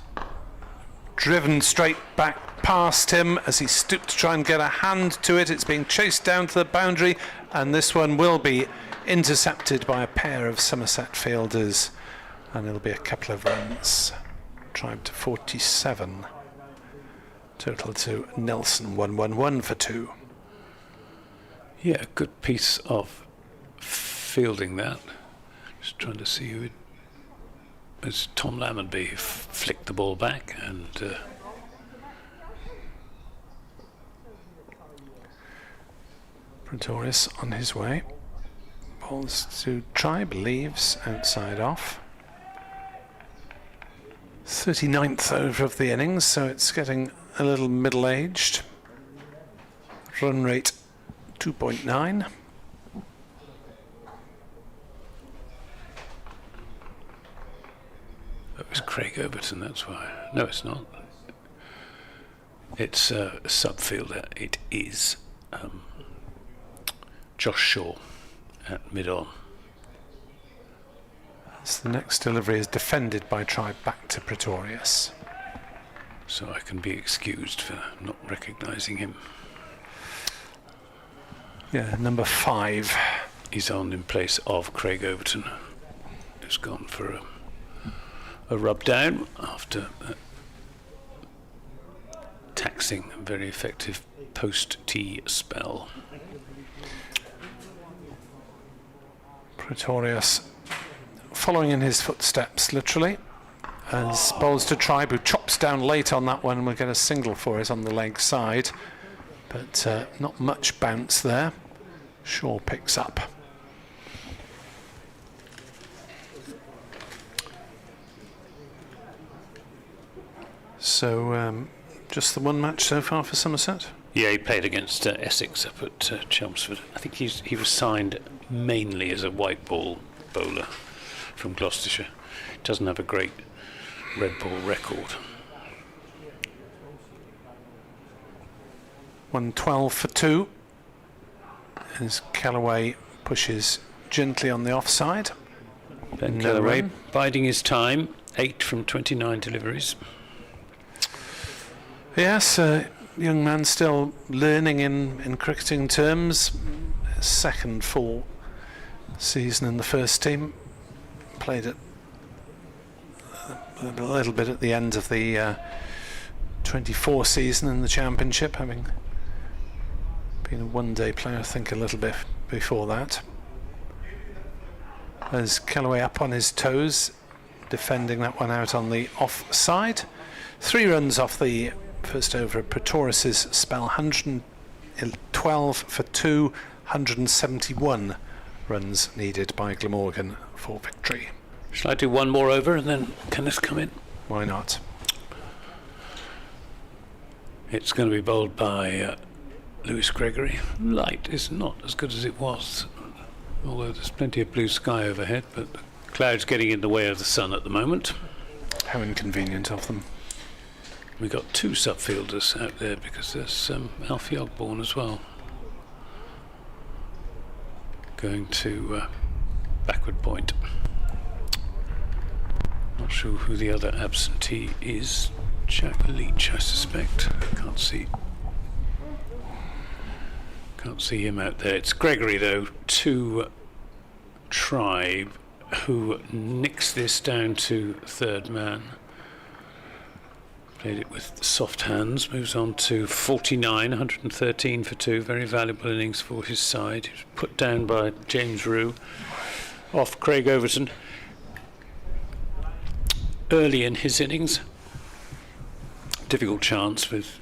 driven straight back past him as he stooped to try and get a hand to it. It's being chased down to the boundary, and this one will be intercepted by a pair of Somerset fielders, and it'll be a couple of runs. Tribe to 47. Total to Nelson, 111 for 2. Yeah, good piece of fielding that. Just trying to see who it was. Tom Lammonby flicked the ball back, and Pretorius on his way. Balls to Tribe, leaves outside off. 39th over of the innings, so it's getting a little middle-aged. Run rate 2.9. That was Craig Overton, that's why. No, it's not. It's a subfielder. It is Josh Shaw at mid-on. So the next delivery is defended by Tribe back to Pretorius. So I can be excused for not recognising him. Yeah, number 5. He's on in place of Craig Overton, who's gone for a rub down after taxing a very effective post-tea spell. Pretorius following in his footsteps, literally, as bowls to Tribe, who chops down late on that one, and we'll get a single for it on the leg side, but not much bounce there. Shaw picks up. So just the one match so far for Somerset? Yeah, he played against Essex up at Chelmsford. I think he was signed mainly as a white ball bowler from Gloucestershire. Doesn't have a great red ball record. 112 for 2 as Callaway pushes gently on the offside. Ben Callaway biding his time, 8 from 29 deliveries. Yes, young man still learning in cricketing terms. Second full season in the first team. Played it a little bit at the end of the 24 season in the Championship, having been a one-day player, I think, a little bit before that. As Kellaway up on his toes, defending that one out on the offside. 3 runs off the first over of Pretorius's spell, 112 for 2, 171 runs needed by Glamorgan for victory. Shall I do one more over and then can this come in? Why not? It's going to be bowled by Lewis Gregory. Light is not as good as it was, although there's plenty of blue sky overhead, but the clouds getting in the way of the sun at the moment. How inconvenient of them. We've got 2 subfielders out there because there's Alfie Ogborn as well. Going to backward point. Not sure who the other absentee is. Jack Leach, I suspect. Can't see him out there. It's Gregory, though, to Tribe, who nicks this down to third man. Played it with soft hands, moves on to 49, 113 for 2, very valuable innings for his side. He was put down by James Rue off Craig Overton early in his innings. Difficult chance with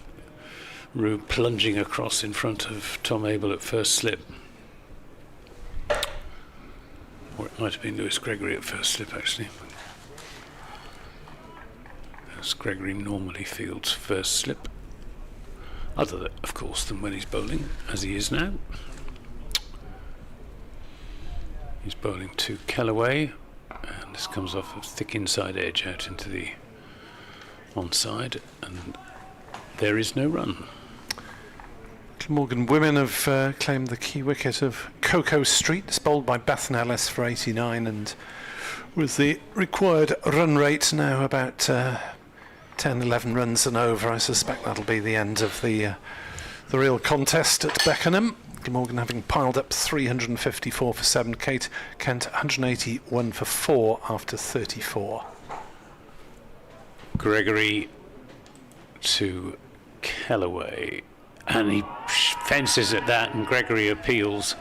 Rue plunging across in front of Tom Abel at first slip. Or it might have been Lewis Gregory at first slip, actually. As Gregory normally fields first slip, other of course than when he's bowling, as he is now. He's bowling to Kellaway, and this comes off a thick inside edge out into the onside, and there is no run. Glamorgan women have claimed the key wicket of Cocoa Street. It's bowled by Bethan Ellis for 89, and with the required run rate now about 10, 11 runs and over, I suspect that'll be the end of the real contest at Beckenham. Glamorgan having piled up 354 for 7. Kate Kent 181 for 4 after 34. Gregory to Kellaway, and he fences at that, and Gregory appeals.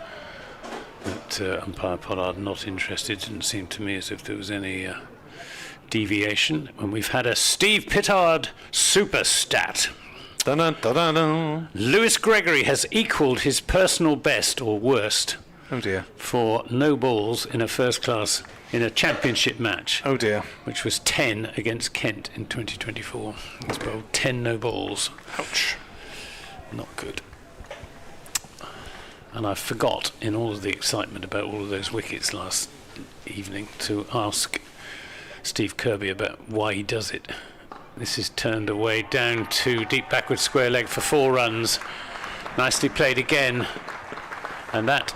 But umpire Pollard not interested. Didn't seem to me as if there was any deviation. And we've had a Steve Pittard super stat. Dun-dun-dun-dun-dun. Lewis Gregory has equalled his personal best, or worst, Oh dear. for no balls in a first class, in a championship match. Oh dear. Which was 10 against Kent in 2024. He's bowled 10 no balls. Ouch. Not good. And I forgot, in all of the excitement about all of those wickets last evening, to ask Steve Kirby about why he does it. This is turned away down to deep backward square leg for 4 runs. Nicely played again. And that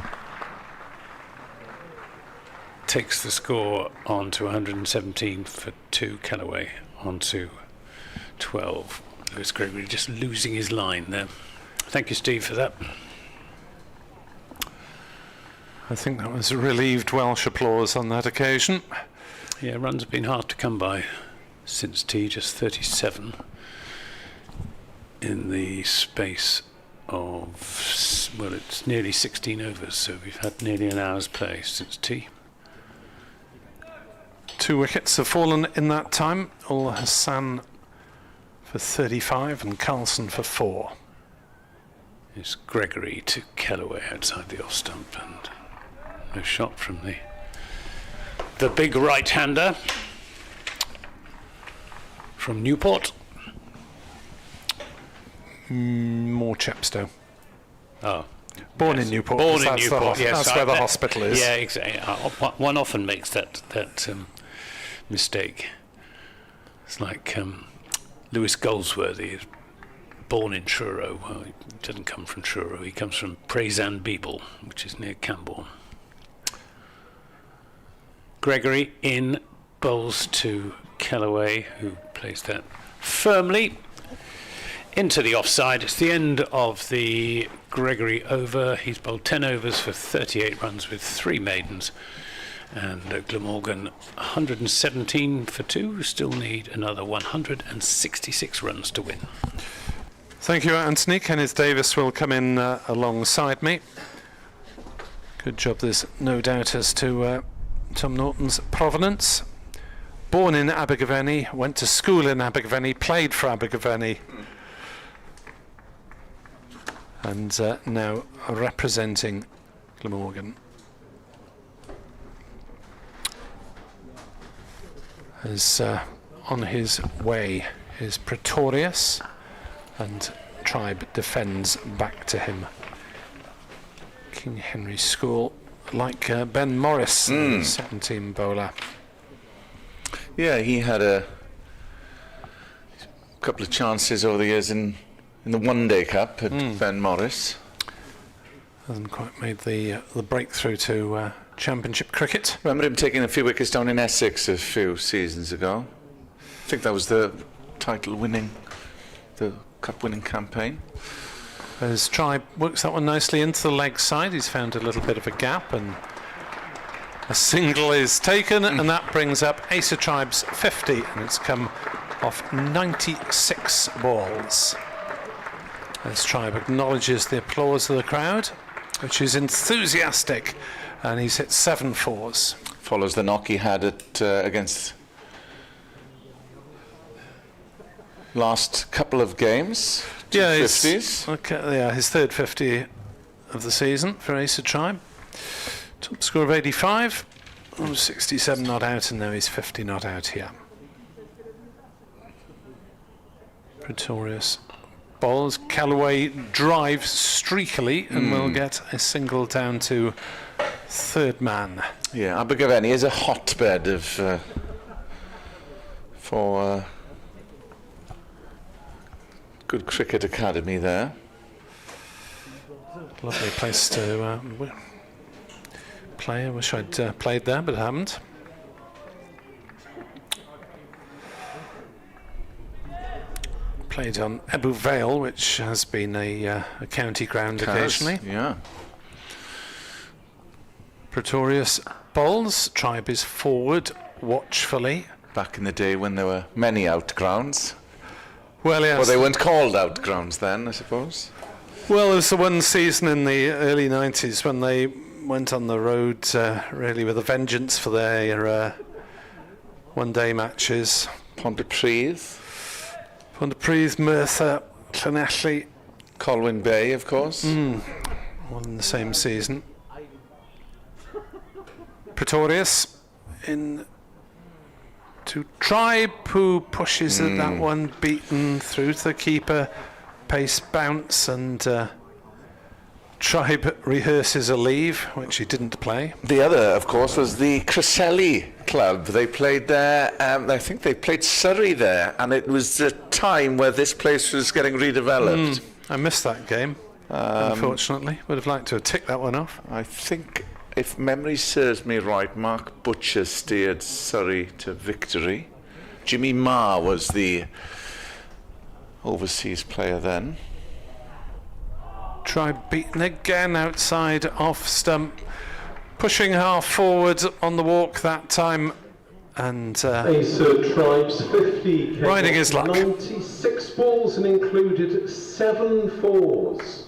takes the score on to 117 for 2. Kellaway on to 12. Lewis Gregory just losing his line there. Thank you, Steve, for that. I think that was relieved Welsh applause on that occasion. Yeah, runs have been hard to come by since tea, just 37 in the space of, well, it's nearly 16 overs, so we've had nearly an hour's play since tea. 2 wickets have fallen in that time. Ul Hassan for 35 and Carlson for 4. It's Gregory to Kellaway outside the off stump, and no shot from the big right-hander from Newport. More Chepstow. Oh. Born yes. in Newport. Born in That's Newport, yes. That's where the hospital is. Yeah, exactly. One often makes that mistake. It's like Lewis Goldsworthy, born in Truro. Well, he doesn't come from Truro. He comes from Praise-and-Beeble, which is near Camborne. Gregory in, bowls to Kellaway, who plays that firmly into the offside. It's the end of the Gregory over. He's bowled 10 overs for 38 runs with 3 maidens. And Glamorgan 117 for 2, still need another 166 runs to win. Thank you, Anthony. Kenneth Davis will come in alongside me. Good job, there's no doubt as to Tom Norton's provenance. Born in Abergavenny, went to school in Abergavenny, played for Abergavenny, and now representing Glamorgan. As on his way is Pretorius, and Tribe defends back to him. King Henry School, like Ben Morris, 17 bowler. Yeah, he had a couple of chances over the years in the one-day cup at Ben Morris. Hasn't quite made the breakthrough to Championship cricket. Remember him taking a few wickets down in Essex a few seasons ago. I think that was the cup-winning campaign. As Tribe works that one nicely into the leg side, he's found a little bit of a gap, and a single is taken, and that brings up Asa Tribe's 50, and it's come off 96 balls. As Tribe acknowledges the applause of the crowd, which is enthusiastic, and he's hit 7 fours. Follows the knock he had at against last couple of games. Yeah, 50s. Okay, yeah, his third 50 of the season for Asa Tribe. Top score of 85, 67 not out, and now he's 50 not out here. Pretorius bowls. Callaway drives streakily and will get a single down to third man. Yeah, Abergavenny is a hotbed of for good cricket academy there. Lovely place to play. I wish I'd played there, but I haven't. Played on Ebbw Vale, which has been a county ground occasionally. Yeah. Pretorius bowls. Tribe is forward watchfully. Back in the day when there were many outgrounds. Well, yes. Well, they weren't called outgrounds then, I suppose. Well, there was the one season in the early 90s when they went on the road really with a vengeance for their one-day matches. Pontypridd, Merthyr, Llanelli. Colwyn Bay, of course. All in the same season. Pretorius in to Tribe, who pushes at that one, beaten through to the keeper. Pace bounce, and Tribe rehearses a leave, which he didn't play. The other, of course, was the Cresselly Club. They played there, I think they played Surrey there, and it was the time where this place was getting redeveloped. I missed that game, unfortunately. Would have liked to have ticked that one off. I think, if memory serves me right, Mark Butcher steered Surrey to victory. Jimmy Marr was the overseas player then. Tribe beaten again outside off stump, pushing half forward on the walk that time, and Asa Tribe's 50 came riding his luck. 96 balls and included 7 fours.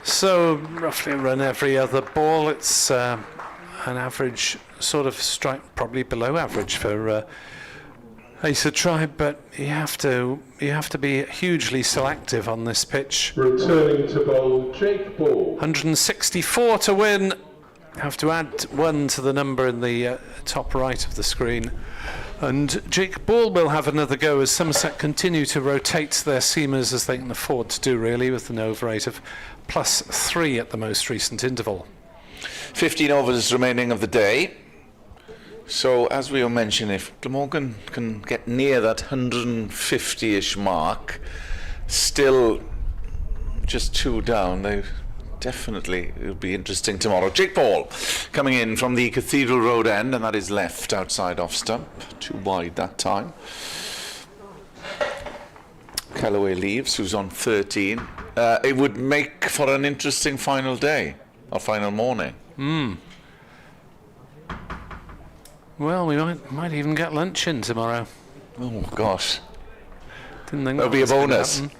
So roughly a run every other ball. It's an average sort of strike, probably below average for Asa Tribe, but you have to be hugely selective on this pitch. Returning to bowl, Jake Ball. 164 to win. Have to add 1 to the number in the top right of the screen. And Jake Ball will have another go as Somerset continue to rotate their seamers as they can afford to do, really, with an over rate of +3 at the most recent interval. 15 overs remaining of the day. So, as we were mentioning, if Glamorgan can get near that 150-ish mark, still just 2 down, they definitely will be interesting tomorrow. Jake Ball coming in from the Cathedral Road end, and that is left outside off stump, 2 wide that time. Callaway leaves, who's on 13. It would make for an interesting final day, or final morning. Well, we might even get lunch in tomorrow. Oh, gosh. Didn't think That'll that be a was gonna bonus. happen.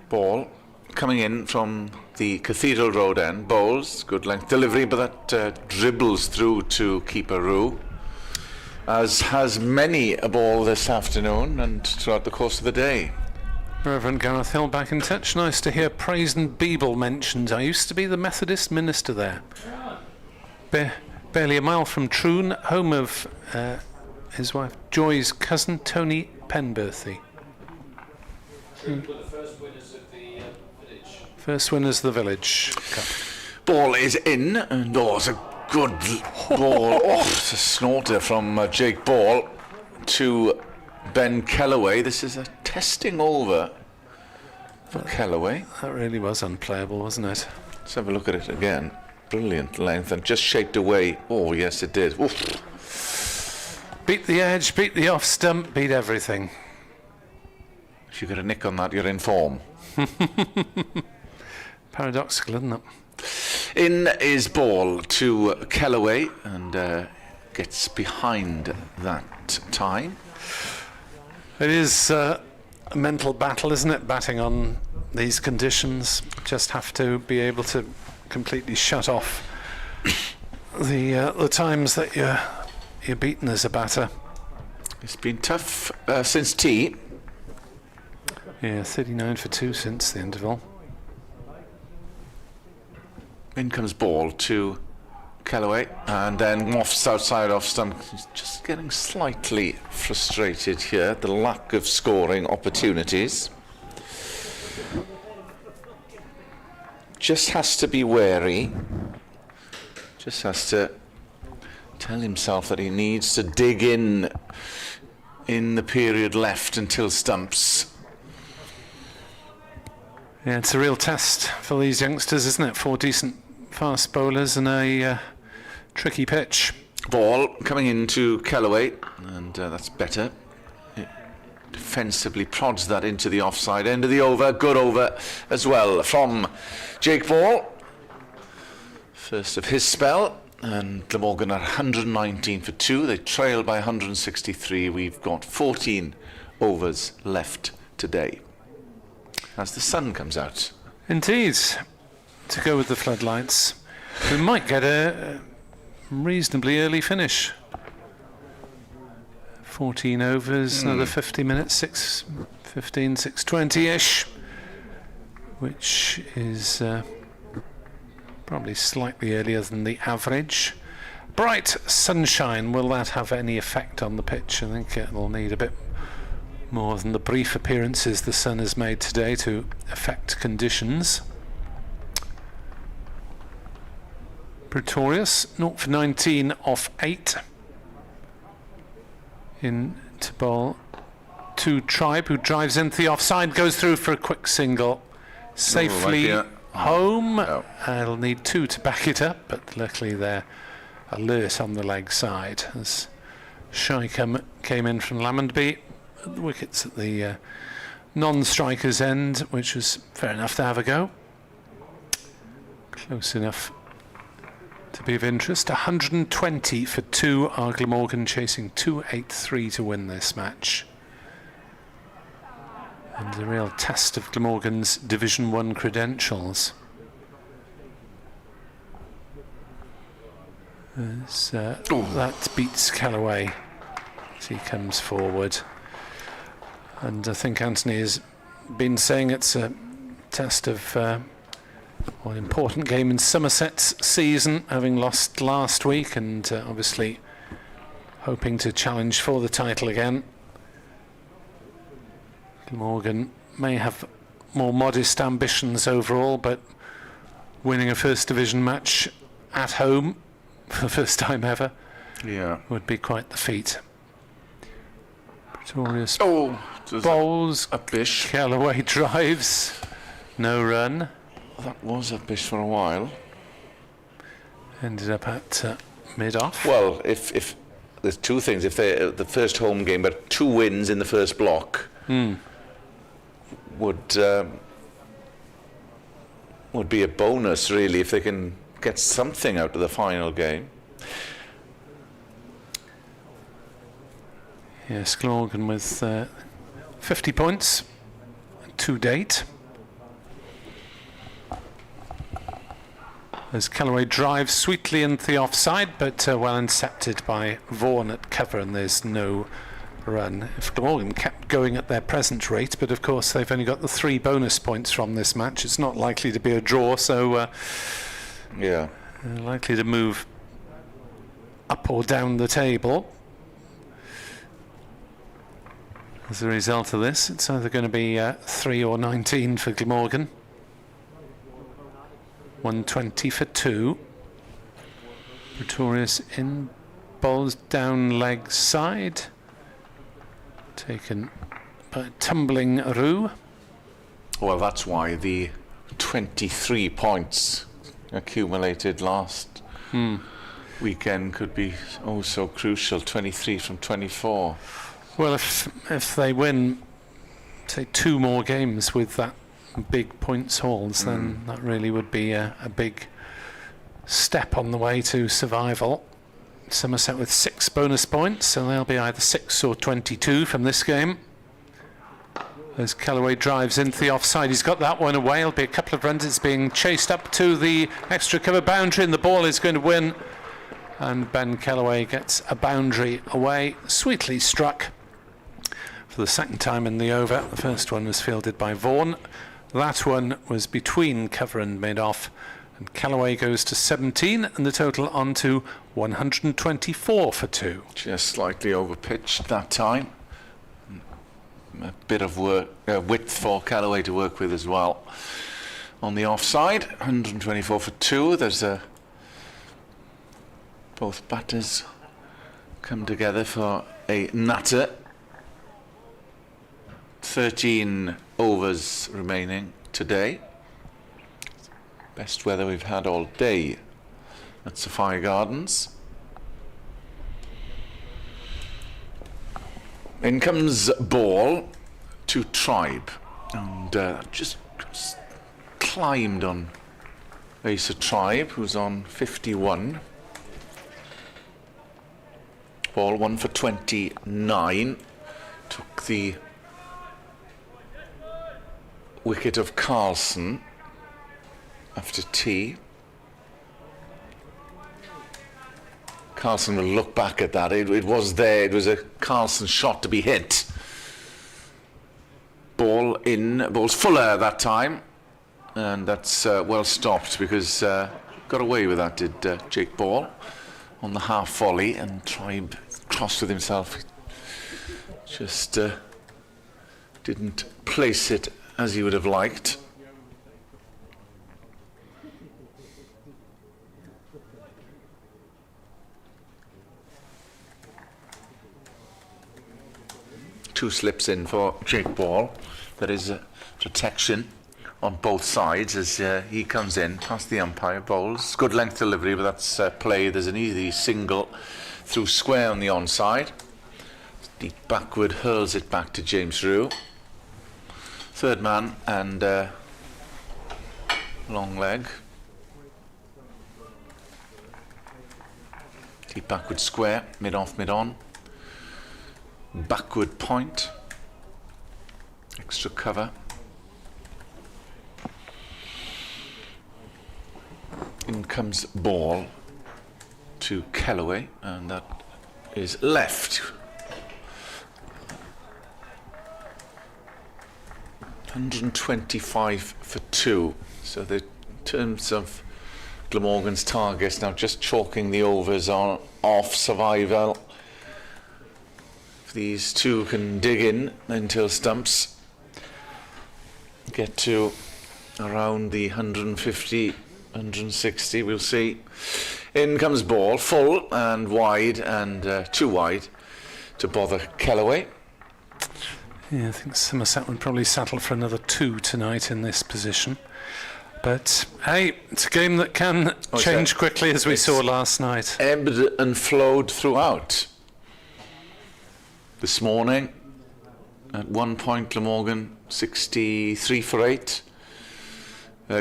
Ball coming in from the Cathedral Road end. Bowls, good length delivery, but that dribbles through to keeper Rue, as has many a ball this afternoon and throughout the course of the day. Reverend Gareth Hill back in touch. Nice to hear Praisden Beeble mentioned. I used to be the Methodist minister there. Barely a mile from Troon, home of his wife Joy's cousin Tony Penberthy. First winners of the village cup. Ball is in, and it's a good ball. It's a snorter from Jake Ball to Ben Kellaway. This is a testing over for Kellaway. That really was unplayable, wasn't it? Let's have a look at it again. Brilliant length and just shaped away. Oh, yes, it did. Oof. Beat the edge, beat the off stump, beat everything. If you get a nick on that, you're in form. Paradoxical, isn't it? In is Ball to Kellaway and gets behind that time. It is a mental battle, isn't it? Batting on these conditions. Just have to be able to completely shut off the times that you're beaten as a batter. It's been tough since tea. Yeah, 39 for 2 since the interval. In comes Ball to Kellaway and then wafts outside off stump. He's just getting slightly frustrated here at the lack of scoring opportunities. Just has to be wary. Just has to tell himself that he needs to dig in the period left until stumps. Yeah, it's a real test for these youngsters, isn't it? 4 decent fast bowlers and a tricky pitch. Ball coming into Kellaway, and that's better. It defensively prods that into the offside end of the over. Good over as well from Jake Ball. First of his spell, and Glamorgan at 119 for 2. They trail by 163. We've got 14 overs left today as the sun comes out. Indeed, to go with the floodlights. We might get a reasonably early finish. 14 overs, another 50 minutes, 6:15, 6:20-ish, which is probably slightly earlier than the average. Bright sunshine, will that have any effect on the pitch? I think it'll need a bit more than the brief appearances the sun has made today to affect conditions. Pretorius, 0 for 19 off 8. In to bowl to Tribe, who drives into the offside, goes through for a quick single. Safely home. No. It'll need 2 to back it up, but luckily they're alert on the leg side as Shickham came in from Lammonby. The wickets at the non-striker's end, which was fair enough to have a go. Close enough to be of interest. 120 for 2 are Glamorgan, chasing 283 to win this match. And a real test of Glamorgan's Division 1 credentials. As, that beats Callaway as he comes forward. And I think Anthony has been saying it's a test of an important game in Somerset's season, having lost last week, and obviously hoping to challenge for the title again. Glamorgan may have more modest ambitions overall, but winning a First Division match at home for the first time ever would be quite the feat. Pretorius bowls, a bish. Callaway drives, no run. That was a bish for a while. Ended up at mid-off. Well, if there's two things. If they the first home game, but 2 wins in the first block would be a bonus, really, if they can get something out of the final game. Yes, Glamorgan with 50 points to date. As Callaway drives sweetly into the offside, but well intercepted by Vaughan at cover, and there's no run. If Glamorgan kept going at their present rate, but of course they've only got the 3 bonus points from this match, it's not likely to be a draw, so yeah, likely to move up or down the table. As a result of this, it's either going to be 3 or 19 for Glamorgan. 120 for 2. Pretorius in, bowls down leg side. Taken by Tumbling Roo. Well, that's why the 23 points accumulated last weekend could be oh so crucial. 23 from 24. Well, if they win, say, 2 more games with that big points hauls, then that really would be a big step on the way to survival. Somerset with 6 bonus points, so they'll be either 6 or 22 from this game. As Callaway drives into the offside, he's got that one away. It'll be a couple of runs. It's being chased up to the extra cover boundary, and the ball is going to win. And Ben Callaway gets a boundary away, sweetly struck for the second time in the over. The first one was fielded by Vaughan. That one was between cover and mid-off. And Callaway goes to 17, and the total on to 124 for 2. Just slightly overpitched that time. A bit of work, width for Callaway to work with as well. On the offside, 124 for 2. There's both batters come together for a natter. 13 overs remaining today. Best weather we've had all day at Sophia Gardens. In comes ball to Tribe, and just climbed on Ace of Tribe, who's on 51. Ball 1 for 29. Took the wicket of Carlson after tea. Carlson will look back at that. It was there. It was a Carlson shot to be hit. Ball in. Ball's fuller that time, and that's well stopped because got away with that. Did Jake Ball on the half volley, and Tribe crossed with himself. Just didn't place it as he would have liked. Two slips in for Jake Ball. There is protection on both sides as he comes in past the umpire. Bowls good length delivery, but that's play. There's an easy single through square on the onside. Deep backward, hurls it back to James Rue. Third man and long leg. Deep backward square, mid off, mid on. Backward point. Extra cover. In comes ball to Callaway, and that is left. 125 for 2. So the terms of Glamorgan's targets now just chalking the overs on off survival. If these two can dig in until stumps, get to around the 150, 160, we'll see. In comes ball, full and wide, and too wide to bother Callaway. Yeah, I think Somerset would probably settle for another 2 tonight in this position. But hey, it's a game that can change quickly, as we saw last night. Ebbed and flowed throughout. this morning. At one point, Glamorgan 63 for 8.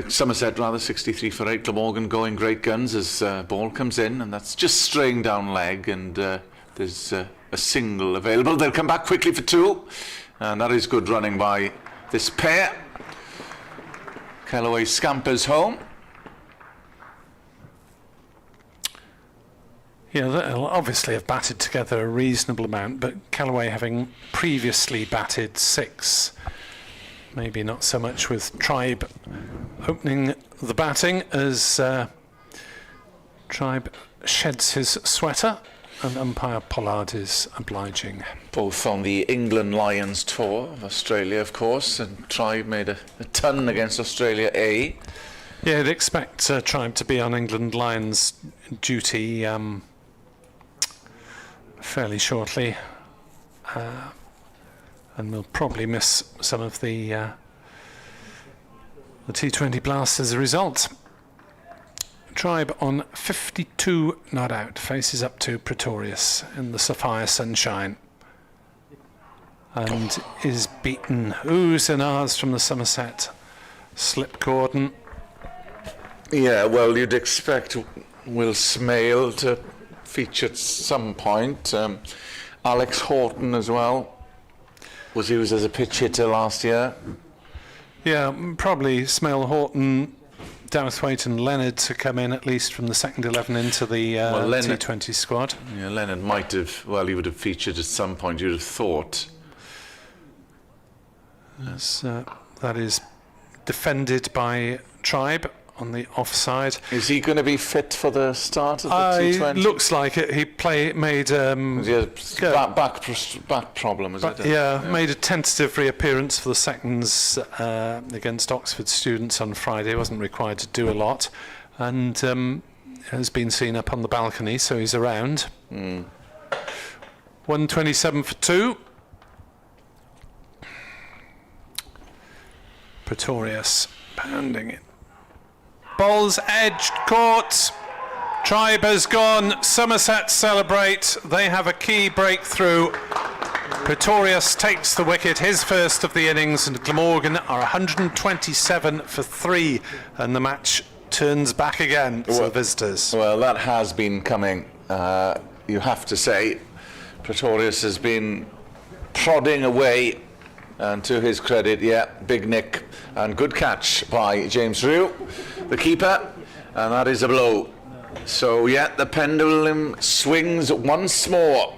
Somerset rather 63 for 8. Glamorgan going great guns as ball comes in, and that's just straying down leg, and there's a single available. They'll come back quickly for 2, and that is good running by this pair. Callaway scampers home. Yeah, they'll obviously have batted together a reasonable amount, but Callaway having previously batted 6, maybe not so much with Tribe opening the batting as Tribe sheds his sweater, and umpire Pollard is obliging. Both on the England Lions tour of Australia, of course, and Tribe made a ton against Australia A. Yeah, I'd expect Tribe to be on England Lions duty fairly shortly, and we'll probably miss some of the T20 blasts as a result. Tribe on 52 not out, faces up to Pretorius in the sapphire sunshine, and is beaten. Oohs and ahs from the Somerset slip cordon. Yeah, well, you'd expect Will Smale to feature at some point. Alex Horton as well was used as a pitch hitter last year. Yeah, probably Smale, Horton, Dowthwaite and Leonard to come in at least from the second 11 into the T20 squad. Yeah, Leonard might have, well, he would have featured at some point, you'd have thought. As, that is defended by Tribe on the offside. Is he going to be fit for the start of the T20? Looks like it. He made back problem, is it? Yeah, made a tentative reappearance for the seconds against Oxford students on Friday. Wasn't required to do a lot, and has been seen up on the balcony, so he's around. 127 for 2. Pretorius pounding it. Ball's edged, caught. Tribe has gone. Somerset celebrate. They have a key breakthrough. Pretorius takes the wicket, his first of the innings, and Glamorgan are 127 for 3, and the match turns back again to the visitors. Well, that has been coming, you have to say. Pretorius has been prodding away, and to his credit, yeah, big nick and good catch by James Rue, the keeper, and that is a blow. So yeah, the pendulum swings once more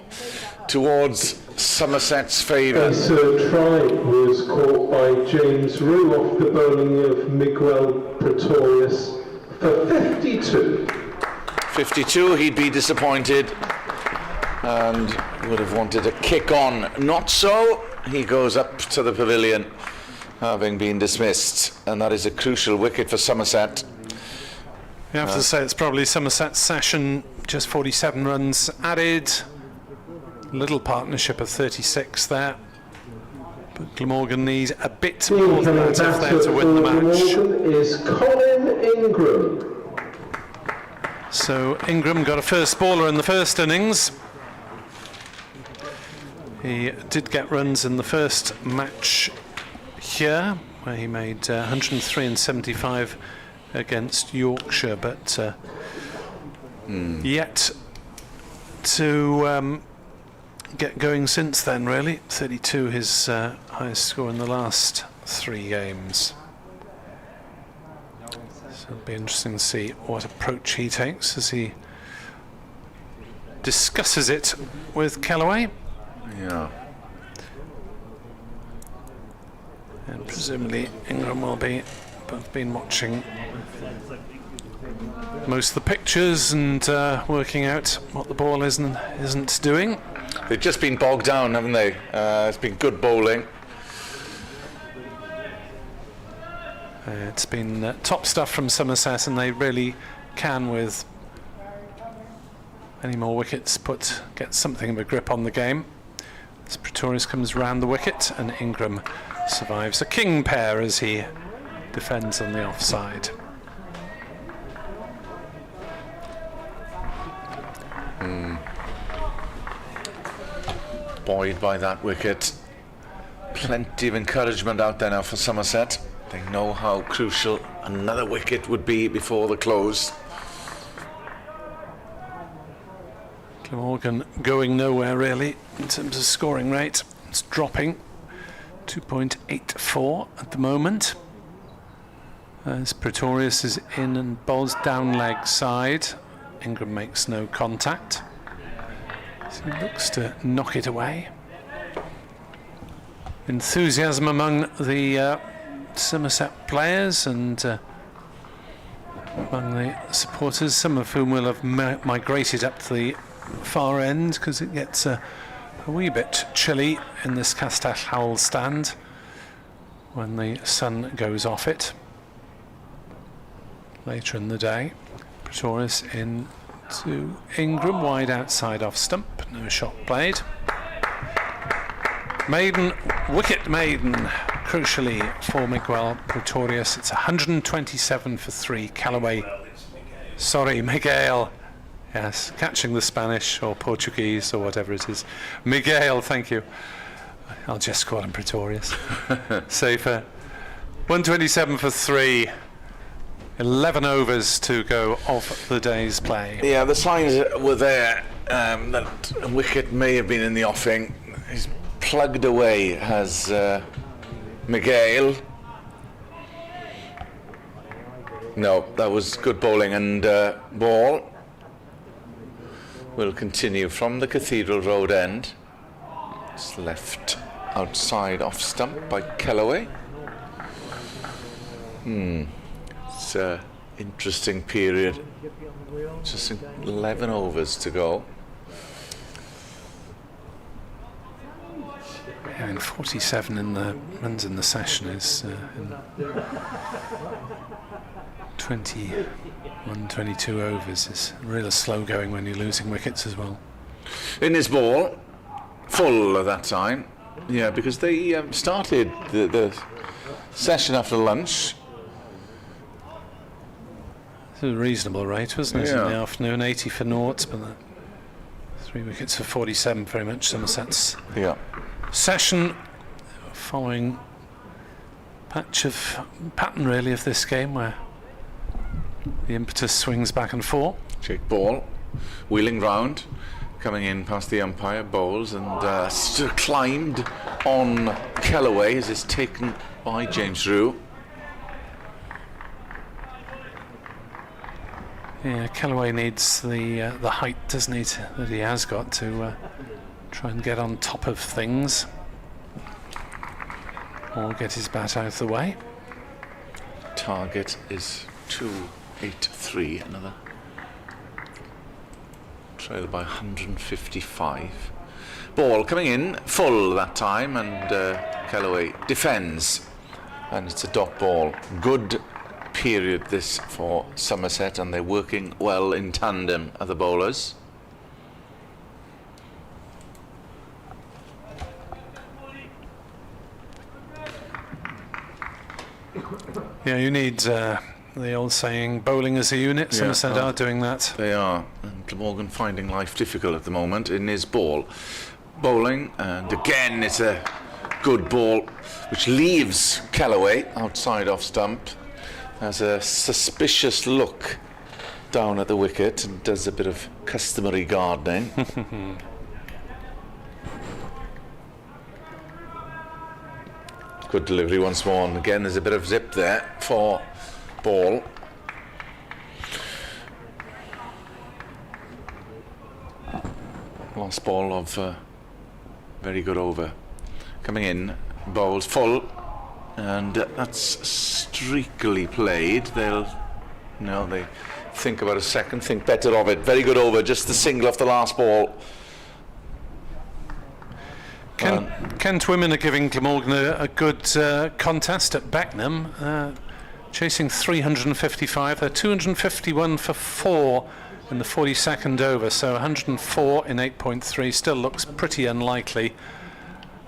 towards Somerset's favour. Sir Tribe was caught by James Rue off the bowling of Miguel Pretorius for 52. 52, he'd be disappointed and would have wanted a kick on. Not so, he goes up to the pavilion having been dismissed, and that is a crucial wicket for Somerset. You have to say it's probably Somerset's session, just 47 runs added. Little partnership of 36 there. But Glamorgan need a bit more than that if they're to win the match. Is Colin Ingram. So Ingram got a first bowler in the first innings. He did get runs in the first match here, where he made 103 and 75 against Yorkshire, but yet to get going since then, really. 32, his highest score in the last 3 games. So it'll be interesting to see what approach he takes as he discusses it with Callaway. Yeah. And presumably Ingram will be, both been watching most of the pictures and working out what the ball is and isn't doing. They've just been bogged down, haven't they? It's been good bowling. It's been top stuff from Somerset, and they really can, with any more wickets, get something of a grip on the game. As Pretorius comes round the wicket, and Ingram survives a king pair as he defends on the offside. buoyed by that wicket. Plenty of encouragement out there now for Somerset. They know how crucial another wicket would be before the close. Glamorgan going nowhere really in terms of scoring rate. It's dropping 2.84 at the moment. As Pretorius is in and bowls down leg side. Ingram makes no contact. So he looks to knock it away. Enthusiasm among the Somerset players and among the supporters, some of whom will have migrated up to the far end because it gets a wee bit chilly in this Castell Howell stand when the sun goes off it later in the day. Pretorius in to Ingram, wide outside off stump, no shot played. Maiden, wicket maiden, crucially for Miguel Pretorius. It's 127 for 3. Callaway, sorry, Miguel. Yes, catching the Spanish or Portuguese or whatever it is. Miguel, thank you. I'll just call him Pretorius. Safer. 127 for 3. 11 overs to go of the day's play. Yeah, the signs were there that a wicket may have been in the offing. He's plugged away, has Miguel. No, that was good bowling, and ball will continue from the Cathedral Road end. It's left outside off stump by Callaway. It's an interesting period. Just 11 overs to go. Yeah, and 47 in the runs in the session is 21, 22 overs is really slow going when you're losing wickets as well. In his ball, full at that time. Yeah, because they started the session after lunch. It was a reasonable rate, wasn't it, Yeah. in the afternoon? 80 for naught, but 3 wickets for 47, very much Somerset's session, following patch of pattern really of this game where the impetus swings back and forth. Check ball, wheeling round, coming in past the umpire, bowls, and still climbed on Callaway as it's taken by James Rue. Yeah, Callaway needs the height, doesn't he, that he has got to try and get on top of things or get his bat out of the way. Target is 283, another trail by 155. Ball coming in full that time, and Callaway defends, and it's a dot ball. Good period this for Somerset, and they're working well in tandem at the bowlers. Yeah, you need the old saying, bowling as a unit. Somerset are doing that. They are. And Glamorgan finding life difficult at the moment in his ball. Bowling, and again it's a good ball which leaves Callaway outside off stump. Has a suspicious look down at the wicket and does a bit of customary gardening. Good delivery once more, and again there's a bit of zip there for ball. Last ball of very good over. Coming in, bowls full, and that's streakily played. They think about a second, think better of it. Very good over, just the single off the last ball. Kent women are giving Glamorgan a good contest at Beckenham, chasing 355. They're 251 for 4 in the 42nd over, so 104 in 8.3 still looks pretty unlikely.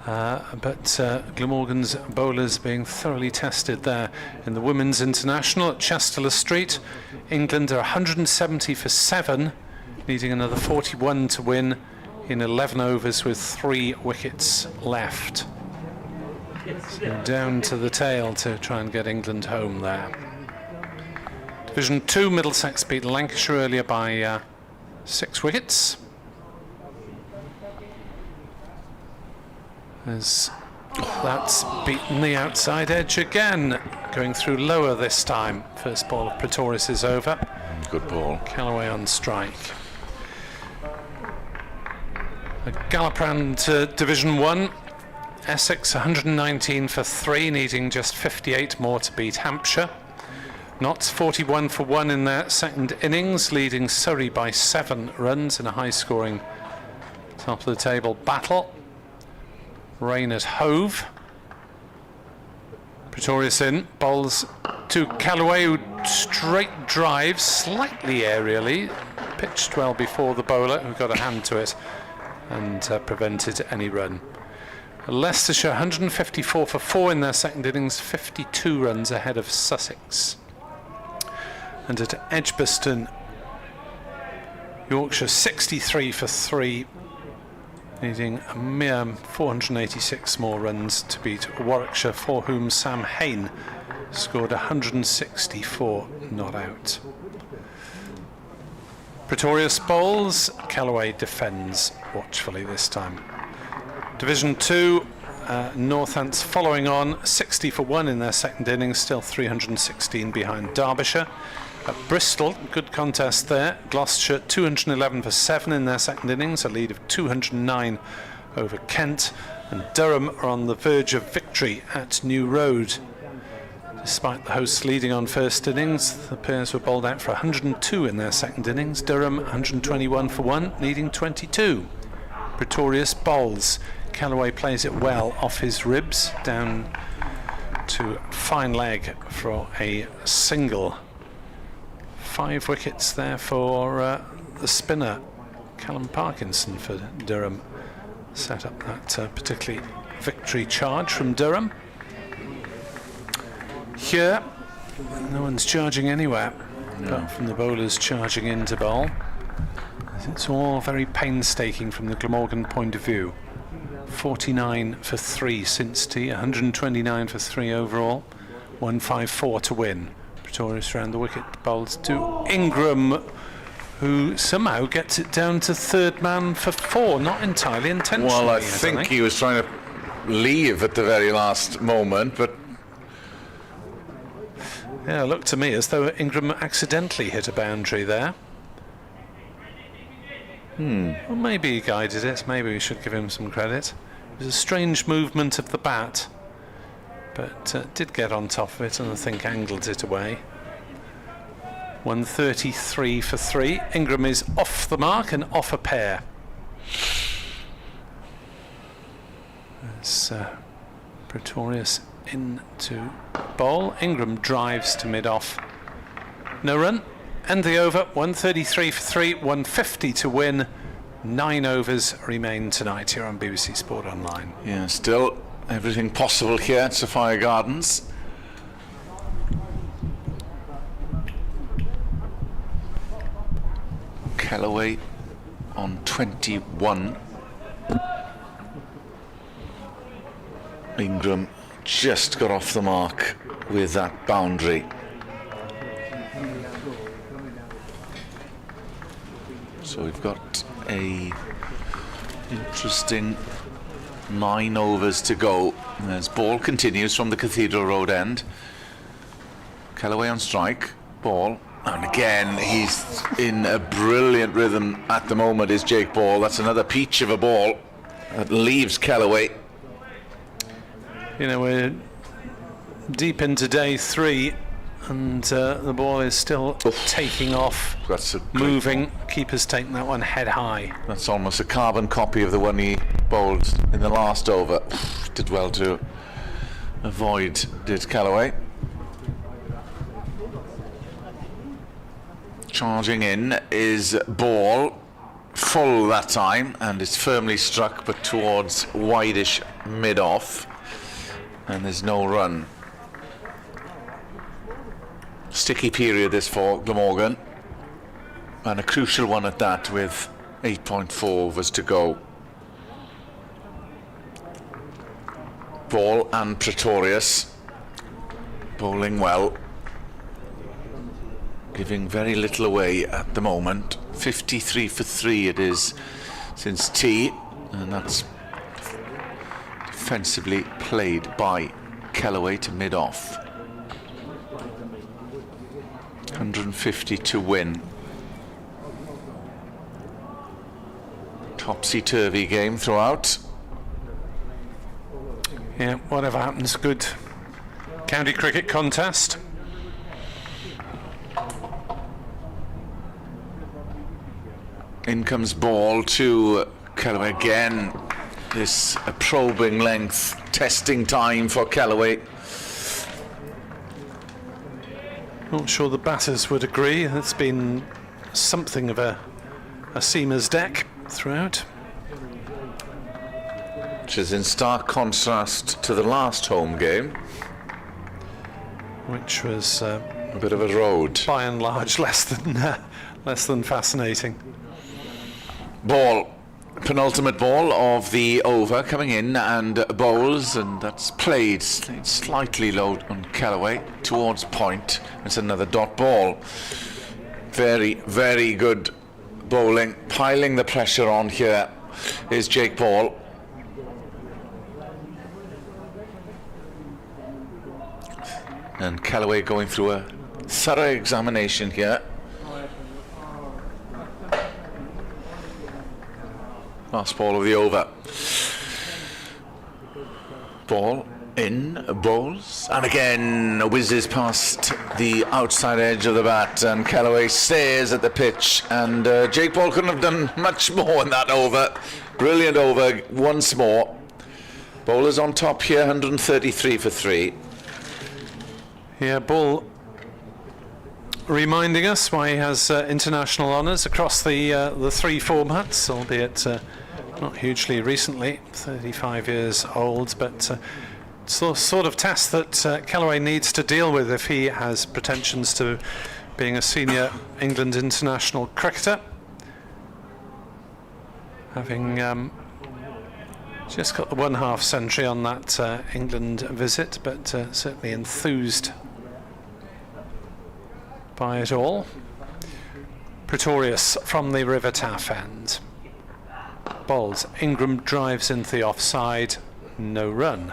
But Glamorgan's bowlers being thoroughly tested there. In the Women's International at Chester Street, England are 170 for 7, needing another 41 to win. in 11 overs with 3 wickets left. So down to the tail to try and get England home there. Division 2, Middlesex beat Lancashire earlier by 6 wickets. As that's beaten the outside edge again, going through lower this time. First ball of Pretorius is over. Good ball. Callaway on strike. A gallop round Division 1. Essex 119 for 3, needing just 58 more to beat Hampshire. Notts 41 for 1 in their second innings, leading Surrey by 7 runs in a high-scoring top of the table battle. Rain at Hove. Pretorius in, bowls to Callaway, who straight drives slightly aerially, pitched well before the bowler, who got a hand to it and prevented any run. Leicestershire 154 for 4 in their second innings, 52 runs ahead of Sussex. And at Edgbaston, Yorkshire 63 for 3, needing a mere 486 more runs to beat Warwickshire, for whom Sam Hain scored 164 not out. Pretorius bowls, Callaway defends watchfully this time. Division 2, Northants following on, 60 for 1 in their second innings, still 316 behind Derbyshire. At Bristol, good contest there. Gloucestershire 211 for 7 in their second innings, a lead of 209 over Kent. And Durham are on the verge of victory at New Road. Despite the hosts leading on first innings, the pairs were bowled out for 102 in their second innings. Durham 121 for 1, needing 22. Pretorius bowls. Callaway plays it well off his ribs, down to fine leg for a single. 5 wickets there for the spinner, Callum Parkinson, for Durham. Set up that particularly victory charge from Durham. Here, no one's charging anywhere, apart from the bowlers charging in to bowl. It's all very painstaking from the Glamorgan point of view. 49 for 3 since tea, 129 for 3 overall, 154 to win. Pretorius round the wicket, bowls to Ingram, who somehow gets it down to third man for 4, not entirely intentionally. Well, I think he was trying to leave at the very last moment, but yeah, it looked to me as though Ingram accidentally hit a boundary there. Well, maybe he guided it, maybe we should give him some credit. It was a strange movement of the bat, but did get on top of it and I think angled it away. 133 for 3. Ingram is off the mark and off a pair. It's Pretorius into bowl. Ingram drives to mid-off. No run. End the over. 133 for 3. 150 to win. 9 overs remain tonight here on BBC Sport Online. yeah, still everything possible here at Sophia Gardens. Callaway on 21. Ingram just got off the mark with that boundary. So we've got a interesting 9 overs to go. And as ball continues from the Cathedral Road end. Callaway on strike, ball. And again, he's in a brilliant rhythm at the moment, is Jake Ball. That's another peach of a ball that leaves Callaway. You know, we're deep into day 3 and the ball is still taking off, That's a moving. Keeper's taking that one head high. That's almost a carbon copy of the one he bowled in the last over. Did well to avoid, did Callaway. Charging in is ball, full that time, and it's firmly struck but towards wideish mid-off, and there's no run. Sticky period this for Glamorgan, and a crucial one at that, with 8.4 overs to go. Ball and Pretorius bowling well, giving very little away at the moment. 53 for 3 it is since tea, and that's defensively played by Kellaway to mid-off. 150 to win. Topsy-turvy game throughout. Yeah, whatever happens, good county cricket contest. In comes ball to Kellaway again. This a probing length, testing time for Kellaway. Not sure the batters would agree. It's been something of a seamer's deck throughout. Which is in stark contrast to the last home game, Which was a bit of a road. by and large less than fascinating. Ball, penultimate ball of the over coming in, and bowls, and that's played slightly low on Kellaway towards point. It's another dot ball. Very, very good bowling. Piling the pressure on here is Jake Ball. And Kellaway going through a thorough examination here. Last ball of the over. Ball in, bowls, and again whizzes past the outside edge of the bat, and Kellaway stares at the pitch, and Jake Ball couldn't have done much more in that over. Brilliant over once more. Bowlers on top here, 133 for 3. Yeah, Ball reminding us why he has international honours across the three formats, albeit not hugely recently, 35 years old, but it's the sort of test that Kellaway needs to deal with if he has pretensions to being a senior England international cricketer. Having just got the 1/2 century on that England visit, but certainly enthused by it all. Pretorius from the River Taff end. Bowls. Ingram drives into the offside. No run.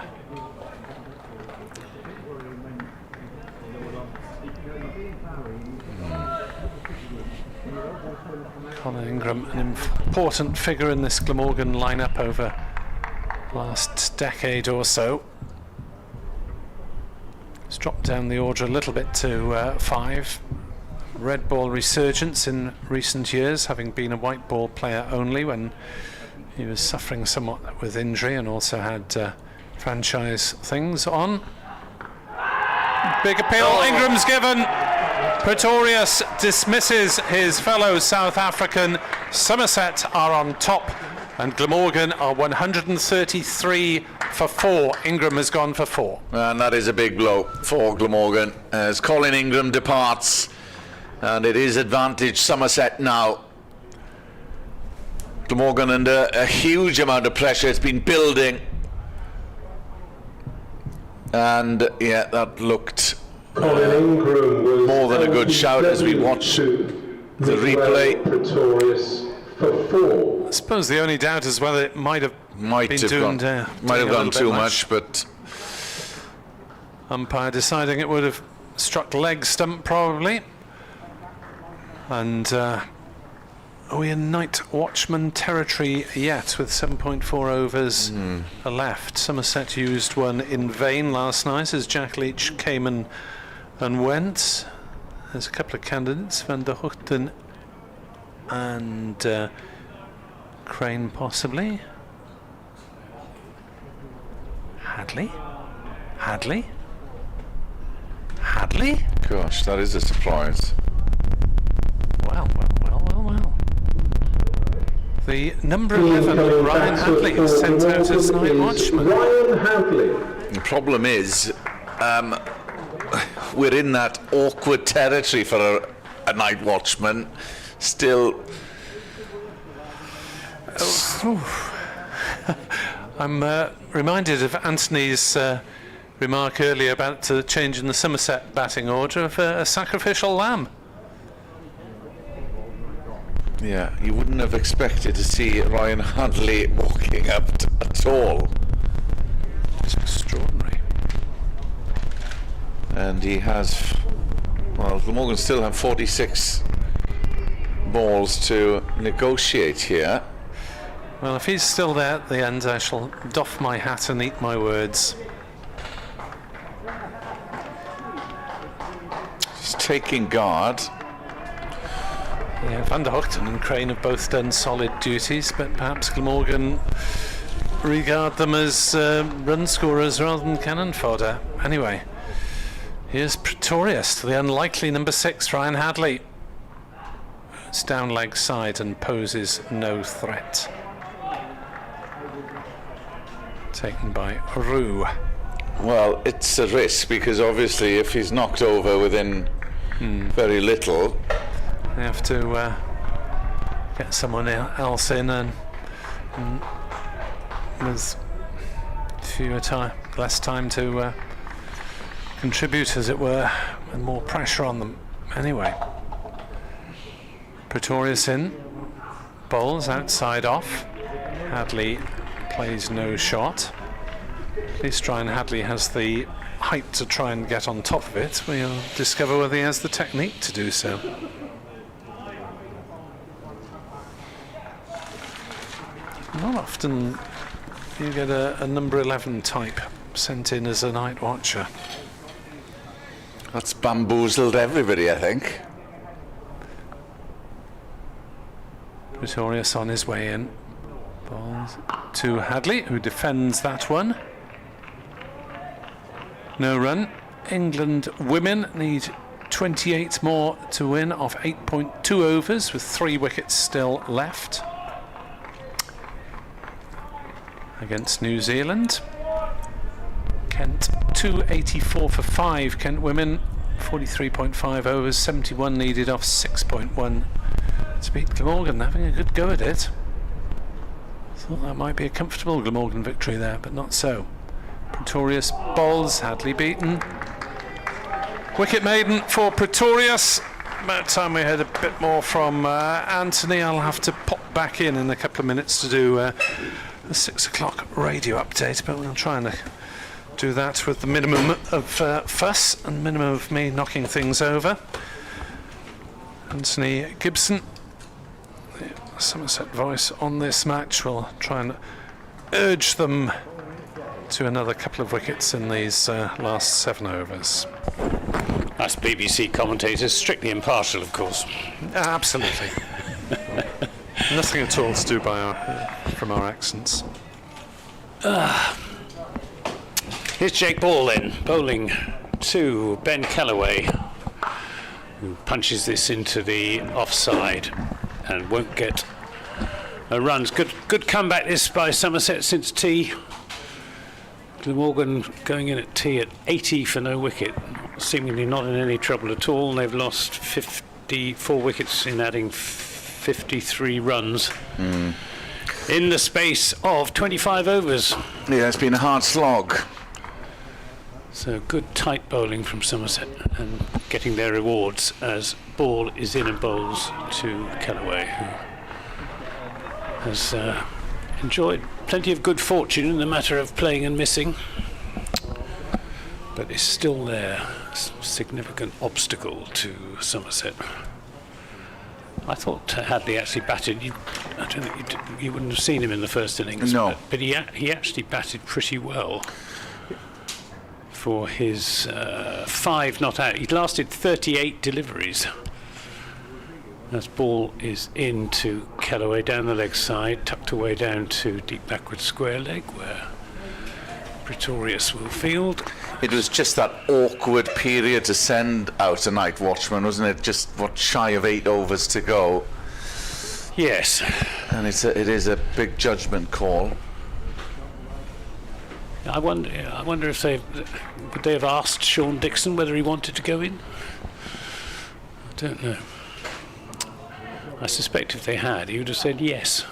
Colin Ingram, an important figure in this Glamorgan lineup over the last decade or so. It's dropped down the order a little bit to 5. Red ball resurgence in recent years, having been a white ball player only when he was suffering somewhat with injury and also had franchise things on. Big appeal, Ingram's given. Pretorius dismisses his fellow South African. Somerset are on top, and Glamorgan are 133 for 4. Ingram has gone for 4. And that is a big blow for Glamorgan as Colin Ingram departs, and it is advantage Somerset now. Glamorgan under a huge amount of pressure. It's been building, and yeah, that looked Colin Ingram was more than a good shout as we watch the replay. Pretorius for 4. I suppose the only doubt is whether it might have gone too much, but umpire deciding it would have struck leg stump probably. And are we in night watchman territory yet with 7.4 overs left? Somerset used one in vain last night as Jack Leach came and went. There's a couple of candidates, Van der Hoogten and Crane possibly. Hadley? gosh, that is a surprise. Well. The number 11, Ryan Hadley, is sent out as night watchman. Ryan Hadley. The problem is, we're in that awkward territory for a night watchman. Still, I'm reminded of Anthony's remark earlier about the change in the Somerset batting order of a sacrificial lamb. Yeah, you wouldn't have expected to see Ryan Hadley walking up at all. It's extraordinary. And he has, well, Glamorgan still have 46 balls to negotiate here. Well, if he's still there at the end, I shall doff my hat and eat my words. He's taking guard. Yeah, Van der Hoogten and Crane have both done solid duties, but perhaps Glamorgan regard them as run scorers rather than cannon fodder. Anyway, here's Pretorius to the unlikely number 6, Ryan Hadley. It's down leg side and poses no threat. Taken by Roux. Well, it's a risk because obviously if he's knocked over within very little, they have to get someone else in, and with less time to contribute, as it were, and more pressure on them. Anyway, Pretorius in, bowls outside off. Hadley plays no shot. At least Ryan Hadley has the height to try and get on top of it. We'll discover whether he has the technique to do so. Not often you get a number 11 type sent in as a night watcher. that's bamboozled everybody, I think. Pretorius on his way in. Balls to Hadley, who defends that one. No run. England women need 28 more to win off 8.2 overs with 3 wickets still left against New Zealand. Kent 284 for 5. Kent women 43.5 overs, 71 needed off 6.1 to beat Glamorgan. Having a good go at it. Thought that might be a comfortable Glamorgan victory there, but not so. Pretorius bowls, Hadley beaten. Wicket maiden for Pretorius. About time we heard a bit more from Anthony. I'll have to pop back in a couple of minutes to do a 6 o'clock radio update, but we'll try and do that with the minimum of fuss and minimum of me knocking things over. Anthony Gibson, the Somerset voice on this match, will try and urge them to another couple of wickets in these last 7 overs. Us BBC commentators, strictly impartial, of course. Absolutely. Nothing at all to do from our accents. Here's Jake Ball then, bowling to Ben Callaway, who punches this into the offside and won't get a run. Good comeback this by Somerset since tea. Gleamorgan going in at tea at 80 for no wicket, seemingly not in any trouble at all. They've lost 54 wickets in adding 53 runs in the space of 25 overs. Yeah, it's been a hard slog. So good tight bowling from Somerset and getting their rewards as Ball is in and bowls to Callaway, who has enjoyed plenty of good fortune in the matter of playing and missing, but is still there, a significant obstacle to Somerset. I thought Hadley actually batted. I don't think you wouldn't have seen him in the first innings. No, but he actually batted pretty well for his 5 not out. He lasted 38 deliveries. As Ball is into Callaway down the leg side, tucked away down to deep backward square leg, where Pretorius will field. It was just that awkward period to send out a night watchman, wasn't it? Just shy of 8 overs to go. Yes. And it is a big judgment call. I wonder if would they have asked Sean Dixon whether he wanted to go in? I don't know. I suspect if they had, he would have said yes,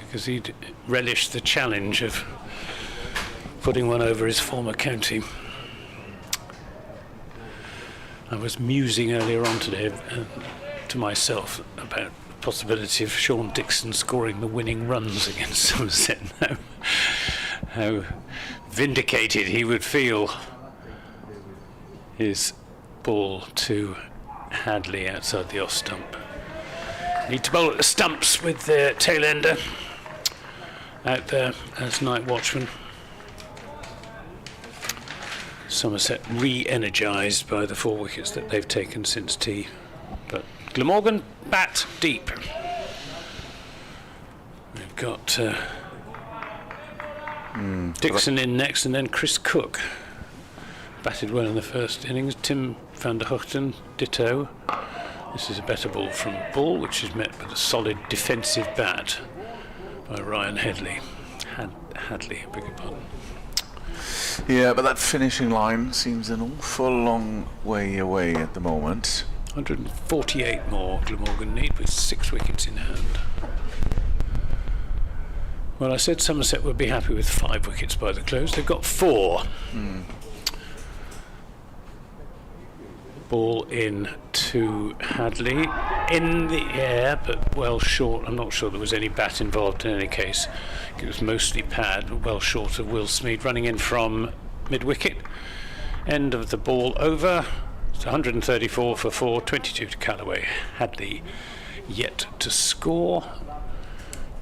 because he'd relished the challenge of putting one over his former county. I was musing earlier on today to myself about the possibility of Sean Dixon scoring the winning runs against Somerset. How vindicated he would feel. His ball to Hadley outside the off stump. Need to bowl at the stumps with the tail ender out there as night watchman. Somerset re-energised by the 4 wickets that they've taken since tea. But Glamorgan bat deep. We've got Dixon in next, and then Chris Cook. Batted well in the first innings. Tim van der Hoogten, ditto. This is a better ball from Ball, which is met with a solid defensive bat by Ryan Hadley. Hadley, I beg your pardon. Yeah, but that finishing line seems an awful long way away at the moment. 148 more Glamorgan need with 6 wickets in hand. Well, I said Somerset would be happy with 5 wickets by the close. They've got 4. Ball in to Hadley. In the air, but well short. I'm not sure there was any bat involved in any case. It was mostly pad, well short of Will Smead, running in from mid-wicket. End of the ball over. It's 134 for 4, 22 to Callaway. Hadley yet to score.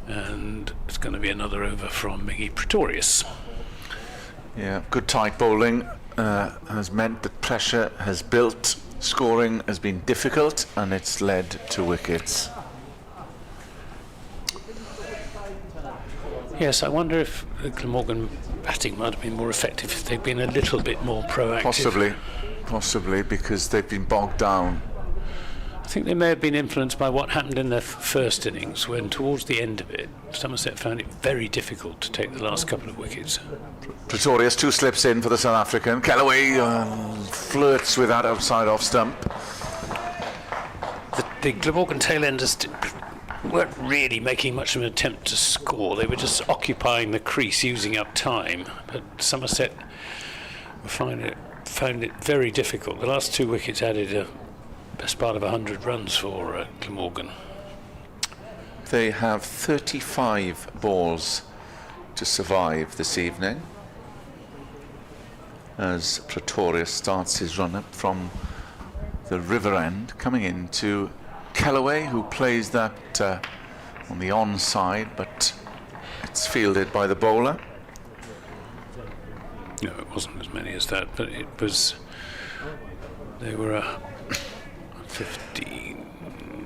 And it's going to be another over from Miggy Pretorius. Yeah, good tight bowling has meant that pressure has built. Scoring has been difficult, and it's led to wickets. Yes, I wonder if the Glamorgan batting might have been more effective if they'd been a little bit more proactive. Possibly, because they've been bogged down. I think they may have been influenced by what happened in their first innings, when towards the end of it, Somerset found it very difficult to take the last couple of wickets. Pretorius 2 slips in for the South African. Callaway flirts with that outside off stump. The Glamorgan tailenders weren't really making much of an attempt to score. They were just occupying the crease, using up time. But Somerset found it very difficult. The last 2 wickets added a best part of 100 runs for Glamorgan. They have 35 balls to survive this evening as Pretorius starts his run up from the river end, coming into Callaway, who plays that on the onside, but it's fielded by the bowler. No, it wasn't as many as that, but it was. They were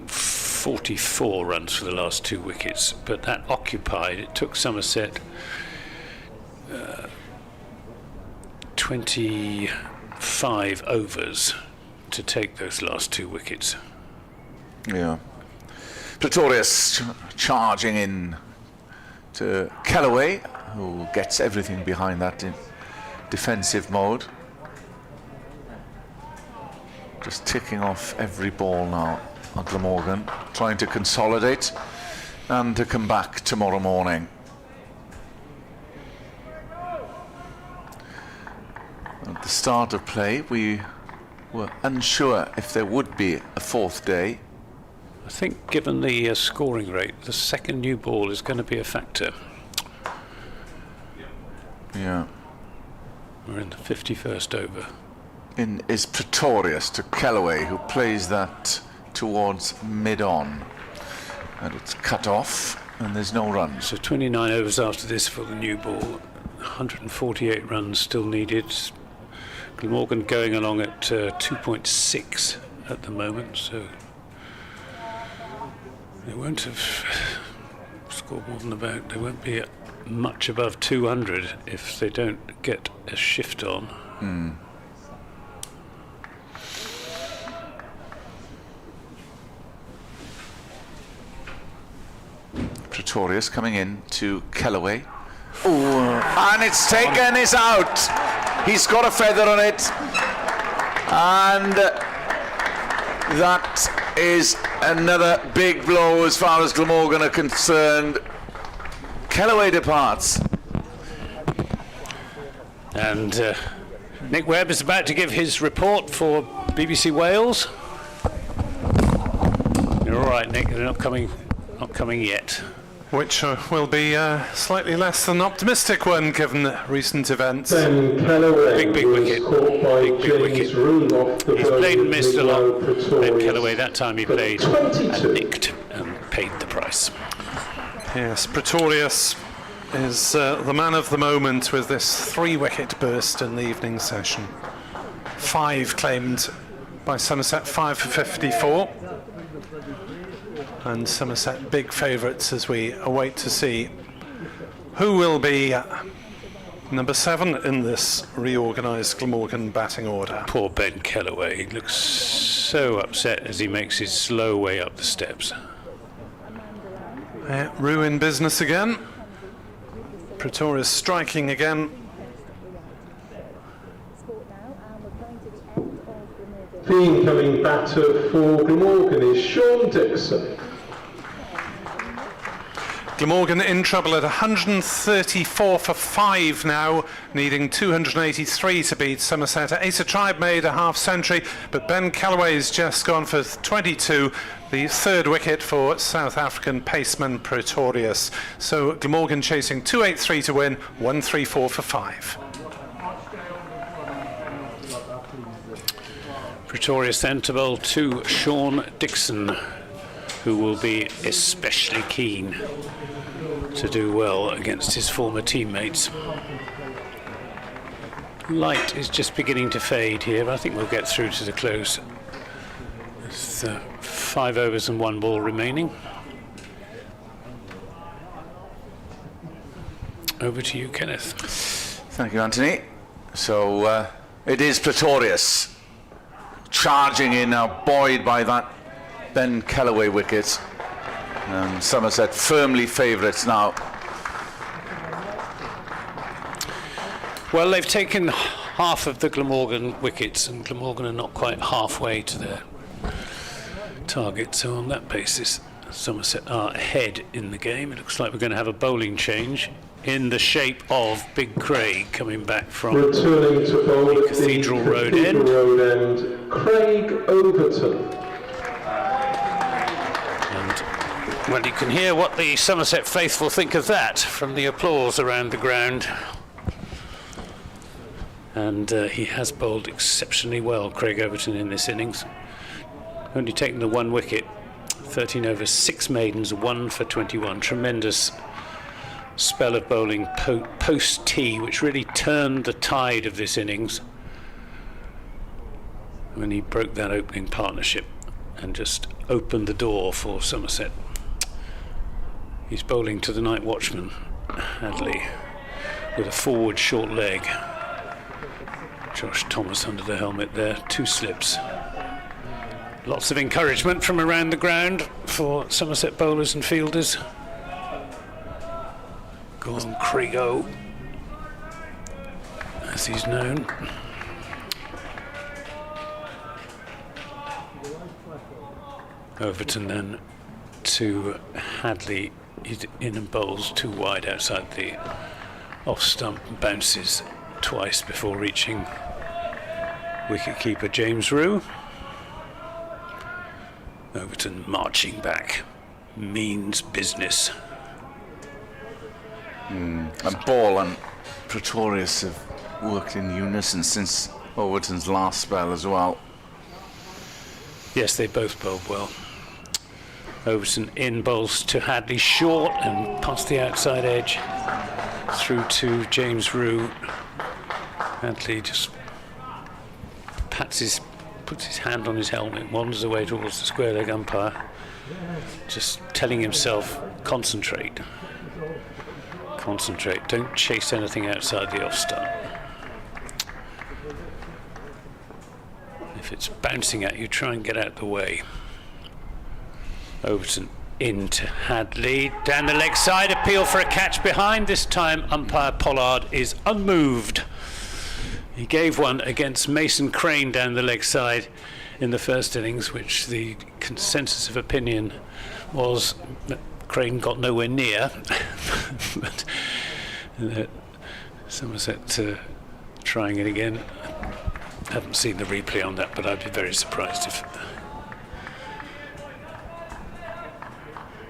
44 runs for the last 2 wickets, but that occupied. It took Somerset 25 overs to take those last 2 wickets. Yeah. Pretorius charging in to Callaway, who gets everything behind that in defensive mode. Just ticking off every ball now on Glamorgan, trying to consolidate and to come back tomorrow morning. At the start of play, we were unsure if there would be a 4th day. I think, given the scoring rate, the second new ball is going to be a factor. Yeah. We're in the 51st over. In is Pretorius to Callaway, who plays that towards mid-on, and it's cut off and there's no runs. So 29 overs after this for the new ball, 148 runs still needed. Glamorgan going along at 2.6 at the moment, so they won't have scored more than about, they won't be much above 200 if they don't get a shift on. Pretorius coming in to Callaway. And it's taken, it's out. He's got a feather on it. And that is another big blow as far as Glamorgan are concerned. Kellaway departs. And Nick Webb is about to give his report for BBC Wales. You're all right, Nick. They're not coming yet. Which will be a slightly less than optimistic one given recent events. Ben Kellaway Big wicket. caught by Big James wicket. Room off the He's played and missed a lot. Ben Pretorius. Kellaway, that time he played 22. and nicked and paid the price. Yes, Pretorius is the man of the moment with this 3-wicket burst in the evening session. 5 claimed by Somerset, 5 for 54. And Somerset big favourites as we await to see who will be number 7 in this reorganised Glamorgan batting order. Poor Ben Kellaway. He looks so upset as he makes his slow way up the steps. Rue in business again. Pretorius striking again. The incoming batter for Glamorgan is Sean Dixon. Gleamorgan in trouble at 134 for 5 now, needing 283 to beat Somerset. Asa Tribe made a half century, but Ben Kellaway's just gone for 22, the 3rd wicket for South African paceman Pretorius. So Gleamorgan chasing 283 to win, 134 for 5. Pretorius then to bowl to Sean Dixon, who will be especially keen to do well against his former teammates. Light is just beginning to fade here, but I think we'll get through to the close. It's 5 overs and 1 ball remaining. Over to you, Kenneth. Thank you, Anthony. So it is Pretorius charging in now, buoyed by that Ben Kellaway wicket. Somerset firmly favourites now. Well, they've taken half of the Glamorgan wickets, and Glamorgan are not quite halfway to their target. So on that basis, Somerset are ahead in the game. It looks like we're going to have a bowling change in the shape of Big Craig coming back from Returning to bowl the at Cathedral the Road Cathedral end. Road end, Craig Overton. Well, you can hear what the Somerset faithful think of that from the applause around the ground. And he has bowled exceptionally well, Craig Overton, in this innings. Only taken the 1 wicket, 13 overs, 6 maidens, 1 for 21. Tremendous spell of bowling post-tee, which really turned the tide of this innings when he broke that opening partnership and just opened the door for Somerset. He's bowling to the night watchman, Hadley, with a forward short leg. Josh Thomas under the helmet there, 2 slips. Lots of encouragement from around the ground for Somerset bowlers and fielders. Go on, Craigo, as he's known. Overton then to Hadley. He's in and bowls 2 wide outside the off stump and bounces twice before reaching wicketkeeper James Rue. Overton marching back means business. And Ball and Pretorius have worked in unison since Overton's last spell as well. Yes, they both bowled well. Overton in, bowls to Hadley short and past the outside edge through to James Rue. Hadley just puts his hand on his helmet, wanders away towards the square leg umpire, just telling himself, concentrate, don't chase anything outside the off stump. If it's bouncing at you, try and get out the way. Overton into Hadley, down the leg side, appeal for a catch behind. This time umpire Pollard is unmoved. He gave one against Mason Crane down the leg side in the first innings, which the consensus of opinion was Crane got nowhere near. But Somerset trying it again. Haven't seen the replay on that, but I'd be very surprised if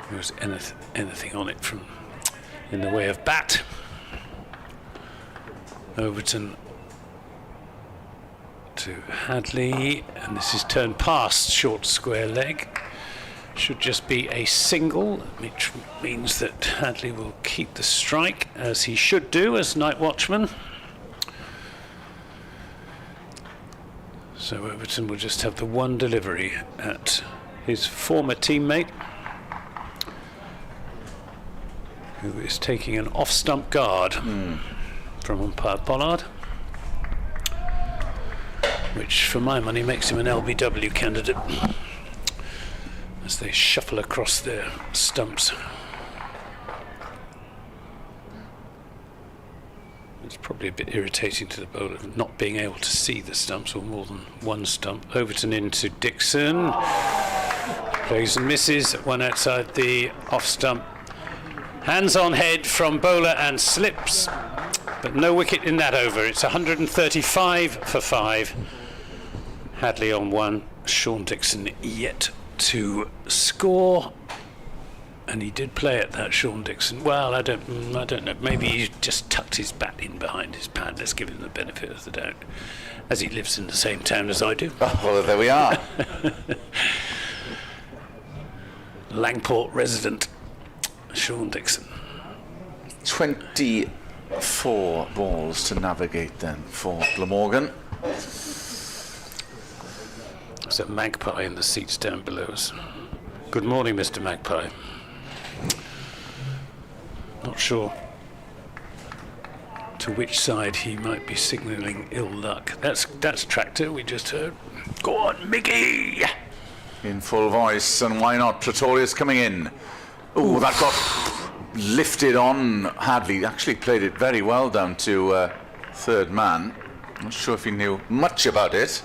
there was anything on it from in the way of bat. Overton to Hadley, and this is turned past short square leg. Should just be a single, which means that Hadley will keep the strike, as he should do as night watchman. So Overton will just have the one delivery at his former teammate, who is taking an off-stump guard from umpire Pollard, which for my money makes him an LBW candidate as they shuffle across their stumps. It's probably a bit irritating to the bowler not being able to see the stumps, or more than one stump. Overton into Dixon, plays and misses, one outside the off stump. Hands on head from bowler and slips, but no wicket in that over. It's 135 for 5. Hadley on 1, Sean Dixon yet to score. And he did play at that, Sean Dixon. Well, I don't know. Maybe he just tucked his bat in behind his pad. Let's give him the benefit of the doubt, as he lives in the same town as I do. Oh, well, there we are. Langport resident, Sean Dixon. 24 balls to navigate then for Glamorgan. There's a magpie in the seats down below us. Good morning, Mr. Magpie. Not sure to which side he might be signalling ill luck. That's Tractor we just heard. Go on, Mickey! In full voice, and why not? Pretorius coming in. Oh, that got lifted on Hadley. Actually played it very well down to third man. Not sure if he knew much about it.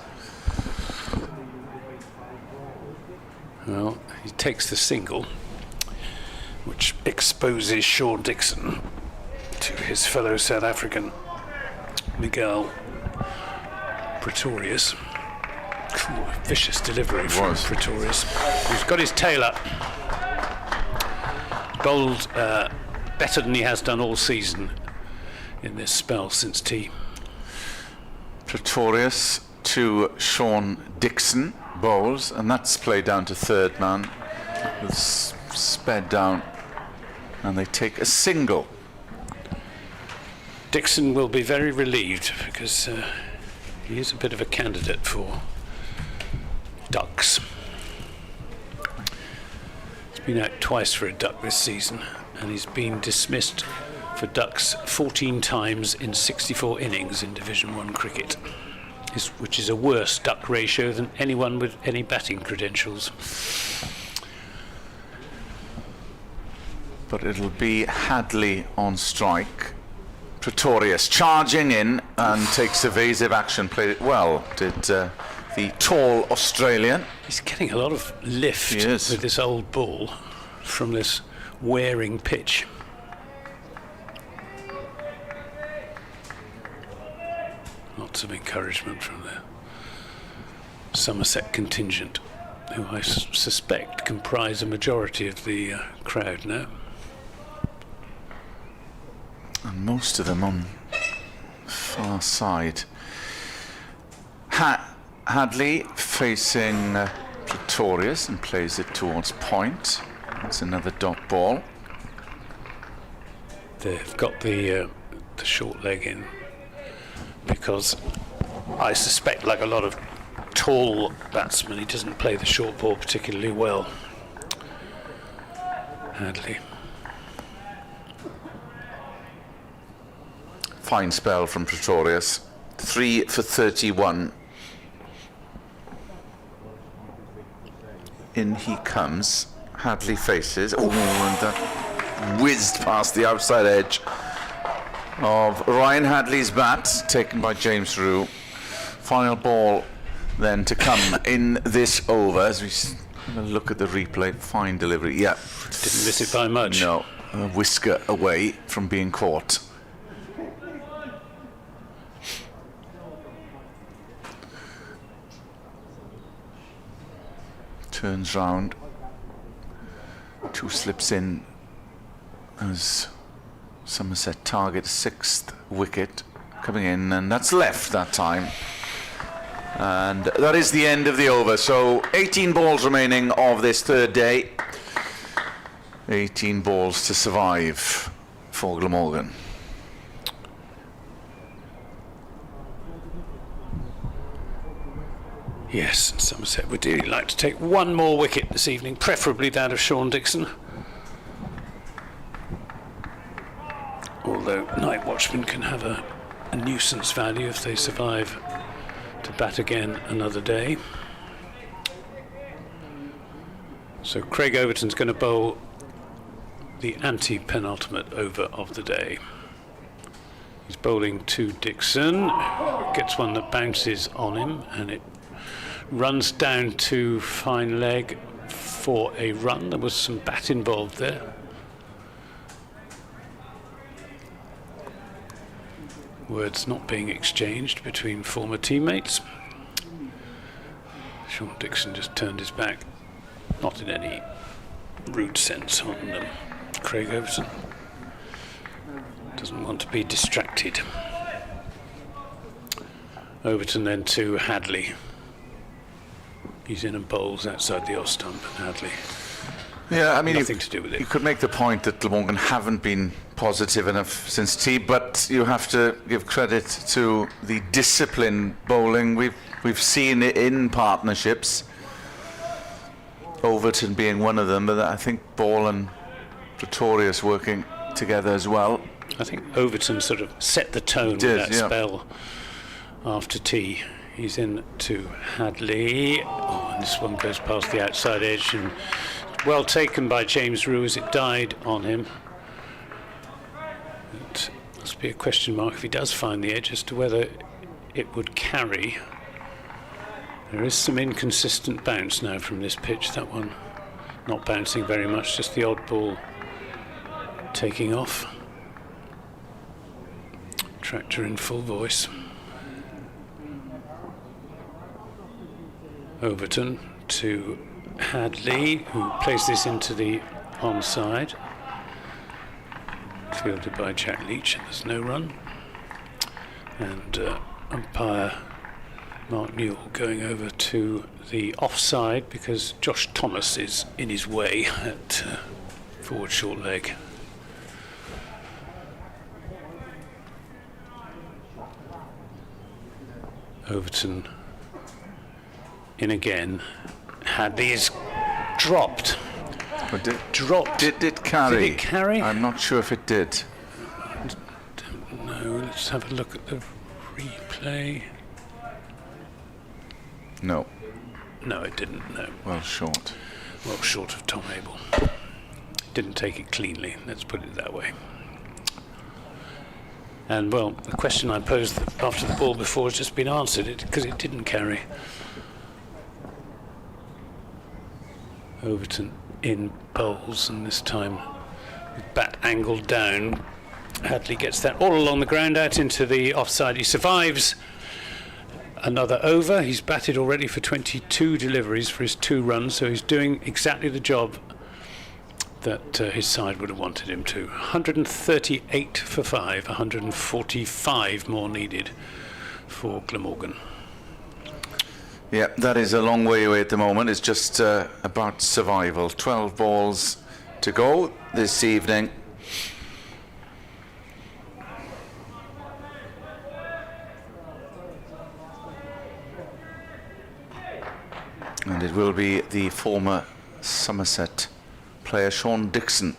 Well, he takes the single, which exposes Sean Dixon to his fellow South African, Miguel Pretorius. Vicious delivery from Pretorius. He's got his tail up. Bowled better than he has done all season in this spell since tea. Pretorius to Sean Dixon bowls, and that's played down to third man. It's sped down, and they take a single. Dixon will be very relieved because he is a bit of a candidate for ducks. He's been out twice for a duck this season, and he's been dismissed for ducks 14 times in 64 innings in Division 1 cricket, which is a worse duck ratio than anyone with any batting credentials. But it'll be Hadley on strike. Pretorius charging in and takes evasive action. Played it well, did the tall Australian. He's getting a lot of lift with this old ball from this wearing pitch. Lots of encouragement from the Somerset contingent, who I suspect comprise a majority of the crowd now. And most of them on far side. Hadley facing Pretorius and plays it towards point. That's another dot ball. They've got the short leg in because I suspect, like a lot of tall batsmen, he doesn't play the short ball particularly well. Hadley. Fine spell from Pretorius. 3 for 31. In he comes. Hadley faces. Oh, and that whizzed past the outside edge of Ryan Hadley's bat, taken by James Rue. Final ball then to come in this over as we Have a look at the replay. Fine delivery. Yeah. Didn't miss it by much. No. A whisker away from being caught. Turns round. 2 slips in as Somerset target 6th wicket coming in, and that's left that time. And that is the end of the over. So 18 balls remaining of this third day. 18 balls to survive for Glamorgan. Yes, Somerset would really like to take one more wicket this evening, preferably that of Sean Dixon. Although night watchmen can have a nuisance value if they survive to bat again another day. So Craig Overton's going to bowl the anti-penultimate over of the day. He's bowling to Dixon, gets one that bounces on him, and it runs down to fine leg for a run. There was some bat involved there. Words not being exchanged between former teammates. Sean Dixon just turned his back, not in any rude sense, on Craig Overton. Doesn't want to be distracted. Overton then to Hadley. He's in and bowls outside the off stump, and Hadley. Yeah, I mean, nothing to do with it. You could make the point that Glamorgan haven't been positive enough since tea, but you have to give credit to the disciplined bowling we've seen it in partnerships. Overton being one of them, but I think Ball and Pretorius working together as well. I think Overton sort of set the tone with that spell after tea. He's in to Hadley. Oh, and this one goes past the outside edge, and well taken by James Rue as it died on him. It must be a question mark if he does find the edge as to whether it would carry. There is some inconsistent bounce now from this pitch. That one not bouncing very much, just the odd ball taking off. Tractor in full voice. Overton to Hadley, who plays this into the onside. Fielded by Jack Leach, and there's no run. And umpire Mark Newell going over to the offside because Josh Thomas is in his way at forward short leg. Overton in again. Hadley is dropped. Dropped. Did it carry? Did it carry? I'm not sure if it did. No, let's have a look at the replay. No. No, it didn't, no. Well short. Well short of Tom Abel. Didn't take it cleanly, let's put it that way. And, well, the question I posed after the ball before has just been answered, because it didn't carry. Overton in bowls, and this time with bat angled down. Hadley gets that all along the ground out into the offside. He survives another over. He's batted already for 22 deliveries for his 2 runs, so he's doing exactly the job that his side would have wanted him to. 138 for 5, 145 more needed for Glamorgan. Yeah, that is a long way away at the moment. It's just about survival. 12 balls to go this evening. And it will be the former Somerset player Sean Dixon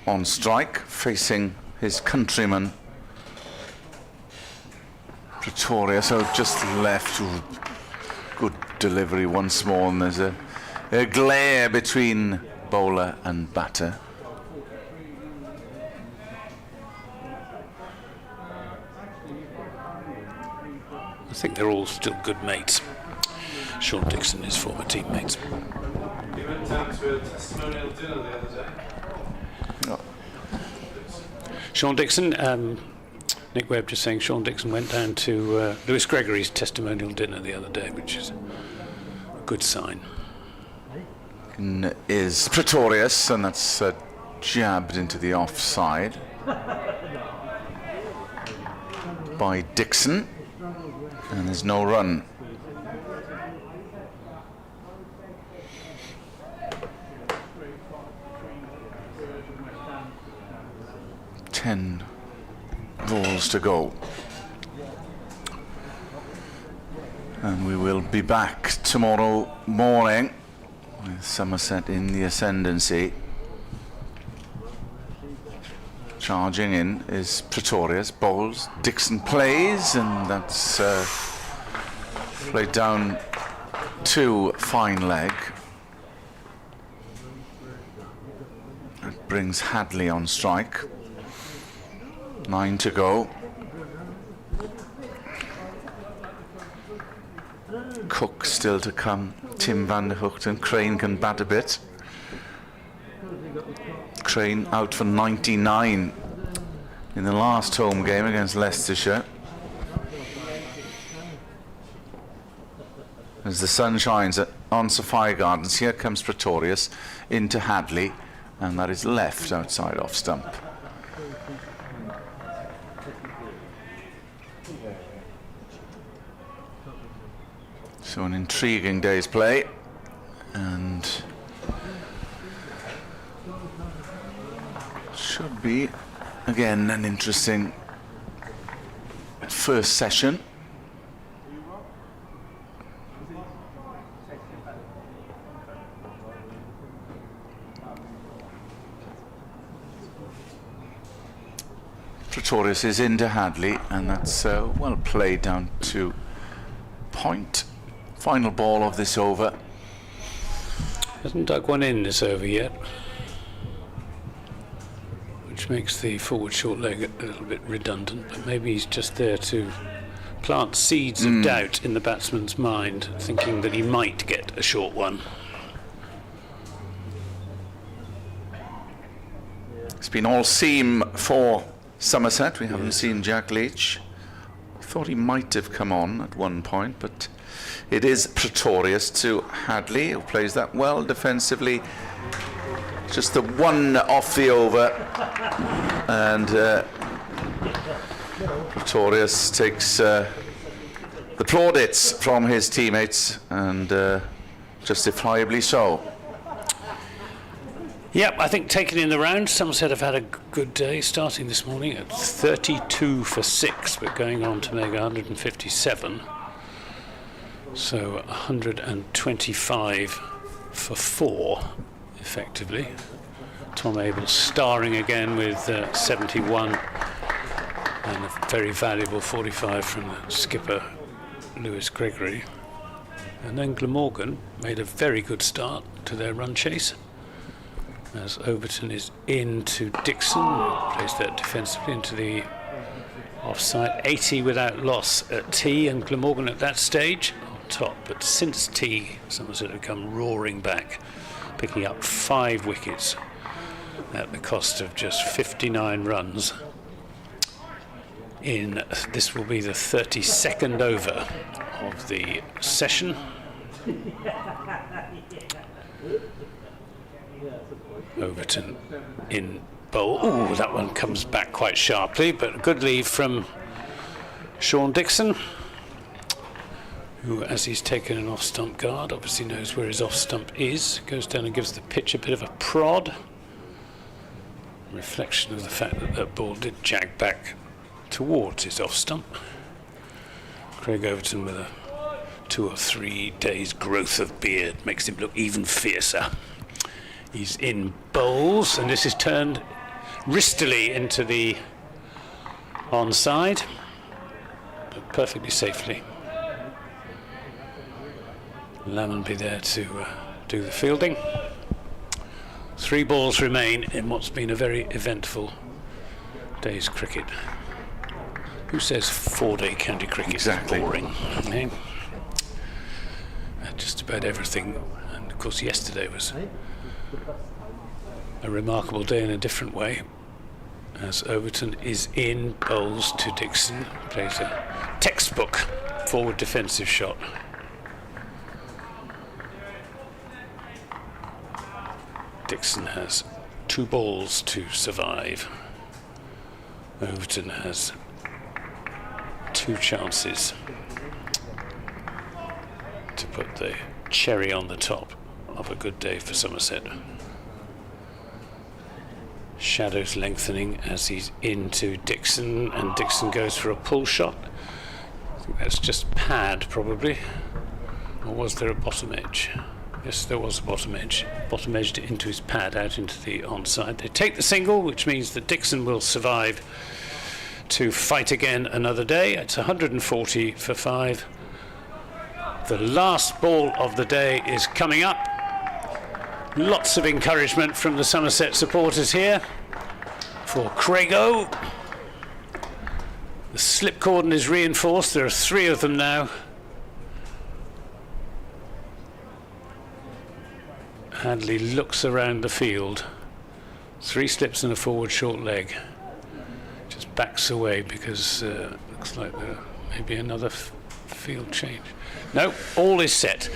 on strike, facing his countryman Pretoria. So just left. Good delivery once more, and there's a glare between bowler and batter. I think they're all still good mates. Sean Dixon, his former teammates. He went down to a testimonial dinner the other day. Oh. Sean Dixon, Nick Webb just saying Sean Dixon went down to Lewis Gregory's testimonial dinner the other day, which is a good sign. Is Pretorius, and that's jabbed into the offside by Dixon, and there's no run. Ten balls to go, and we will be back tomorrow morning with Somerset in the ascendancy. Charging in is Pretorius, bowls, Dixon plays, and that's played down to fine leg. That brings Hadley on strike. 9 to go. Cook still to come. Tim van der Hoogten. Crane can bat a bit. Crane out for 99 in the last home game against Leicestershire. As the sun shines on Sophia Gardens, here comes Pretorius into Hadley, and that is left outside off stump. So an intriguing day's play, and should be again an interesting first session. Pretorius is into Hadley, and that's well played down to point. Final ball of this over. Hasn't dug one in this over yet, which makes the forward short leg a little bit redundant, but maybe he's just there to plant seeds of doubt in the batsman's mind, thinking that he might get a short one. It's been all seam for Somerset. We haven't seen Jack Leach. Thought he might have come on at one point, but it is Pretorius to Hadley, who plays that well defensively. Just the one off the over, and Pretorius takes the plaudits from his teammates, and justifiably so. Yep, I think taking in the round, Somerset have had a good day, starting this morning at 32 for 6, but going on to make 157. So 125 for 4, effectively. Tom Abel starring again with 71, and a very valuable 45 from the skipper Lewis Gregory. And then Glamorgan made a very good start to their run chase, as Overton is into Dixon, plays that defensively into the offside. 80 without loss at tea, and Glamorgan at that stage on top. But since tea, Somerset have come roaring back, picking up 5 wickets at the cost of just 59 runs. In this will be the 32nd over of the session. Overton in bowl. Oh, that one comes back quite sharply, but a good leave from Sean Dixon, who, as he's taken an off-stump guard, obviously knows where his off-stump is. Goes down and gives the pitch a bit of a prod. Reflection of the fact that that ball did jag back towards his off-stump. Craig Overton with a 2 or 3 days growth of beard makes him look even fiercer. He's in bowls, and this is turned wristily into the onside, but perfectly safely. Lammonby be there to do the fielding. 3 balls remain in what's been a very eventful day's cricket. Who says 4-day county cricket exactly. is boring? Eh? Just about everything. And Of course, yesterday was a remarkable day in a different way, as Overton is in, bowls to Dixon, plays a textbook forward defensive shot. Dixon has 2 balls to survive. Overton has 2 chances to put the cherry on the top of a good day for Somerset. Shadows lengthening as he's into Dixon, and Dixon goes for a pull shot. I think that's just pad probably, or was there a bottom edge? Yes, there was a bottom edge. Bottom edged into his pad out into the onside. They take the single, which means that Dixon will survive to fight again another day. It's 140 for 5. The last ball of the day is coming up. Lots of encouragement from the Somerset supporters here for Craigo. The slip cordon is reinforced. There are 3 of them now. Hadley looks around the field. 3 slips and a forward short leg. Just backs away because looks like there may be another field change. No, all is set.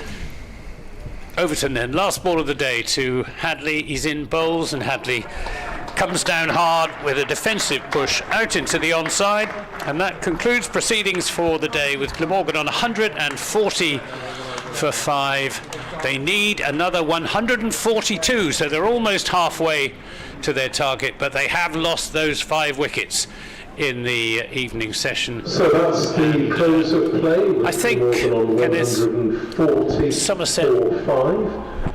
Overton then, last ball of the day to Hadley. He's in bowls, and Hadley comes down hard with a defensive push out into the onside, and that concludes proceedings for the day with Glamorgan on 140 for 5. They need another 142, so they're almost halfway to their target, but they have lost those 5 wickets in the evening session. So that's the close of play. I think Somerset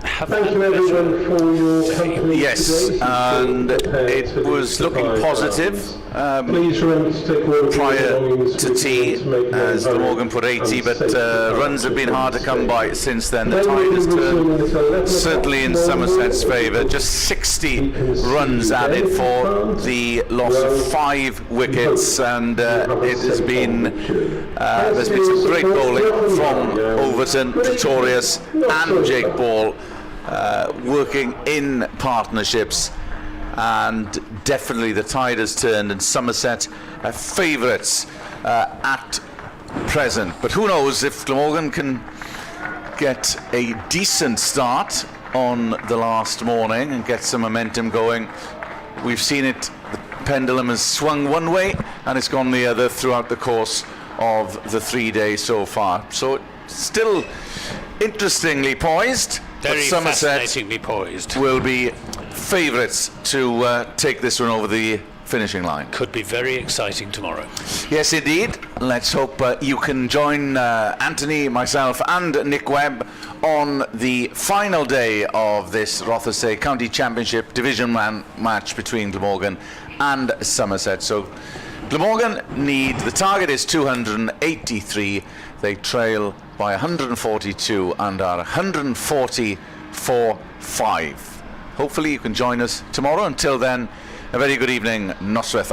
have Thank you everyone for your company. Yes, today. and it was looking positive Please remember to take all of prior your belongings to with tea, you to make your as home Glamorgan put 80, and but safe runs have been hard to come by since then. The Then tide we has will resume turned at 11 certainly in o'clock Somerset's tomorrow. favour. Just 60 runs added for the loss of 5 wickets, and it has been there's been some great bowling from Overton, Pretorius and Jake Ball, working in partnerships, and definitely the tide has turned, and Somerset are favourites at present. But who knows if Glamorgan can get a decent start on the last morning and get some momentum going. We've seen it, the pendulum has swung one way and it's gone the other throughout the course of the 3 days so far. So it's still interestingly poised. Very but Somerset fascinatingly poised. will be favourites to take this one over the finishing line. Could be very exciting tomorrow. Yes, indeed. Let's hope you can join Anthony, myself and Nick Webb on the final day of this Rothesay County Championship Division 1 match between Glamorgan and Somerset. So Glamorgan need, the target is 283. They trail by 142 and are 140 for 5. Hopefully you can join us tomorrow. Until then, a very good evening. Noswaith.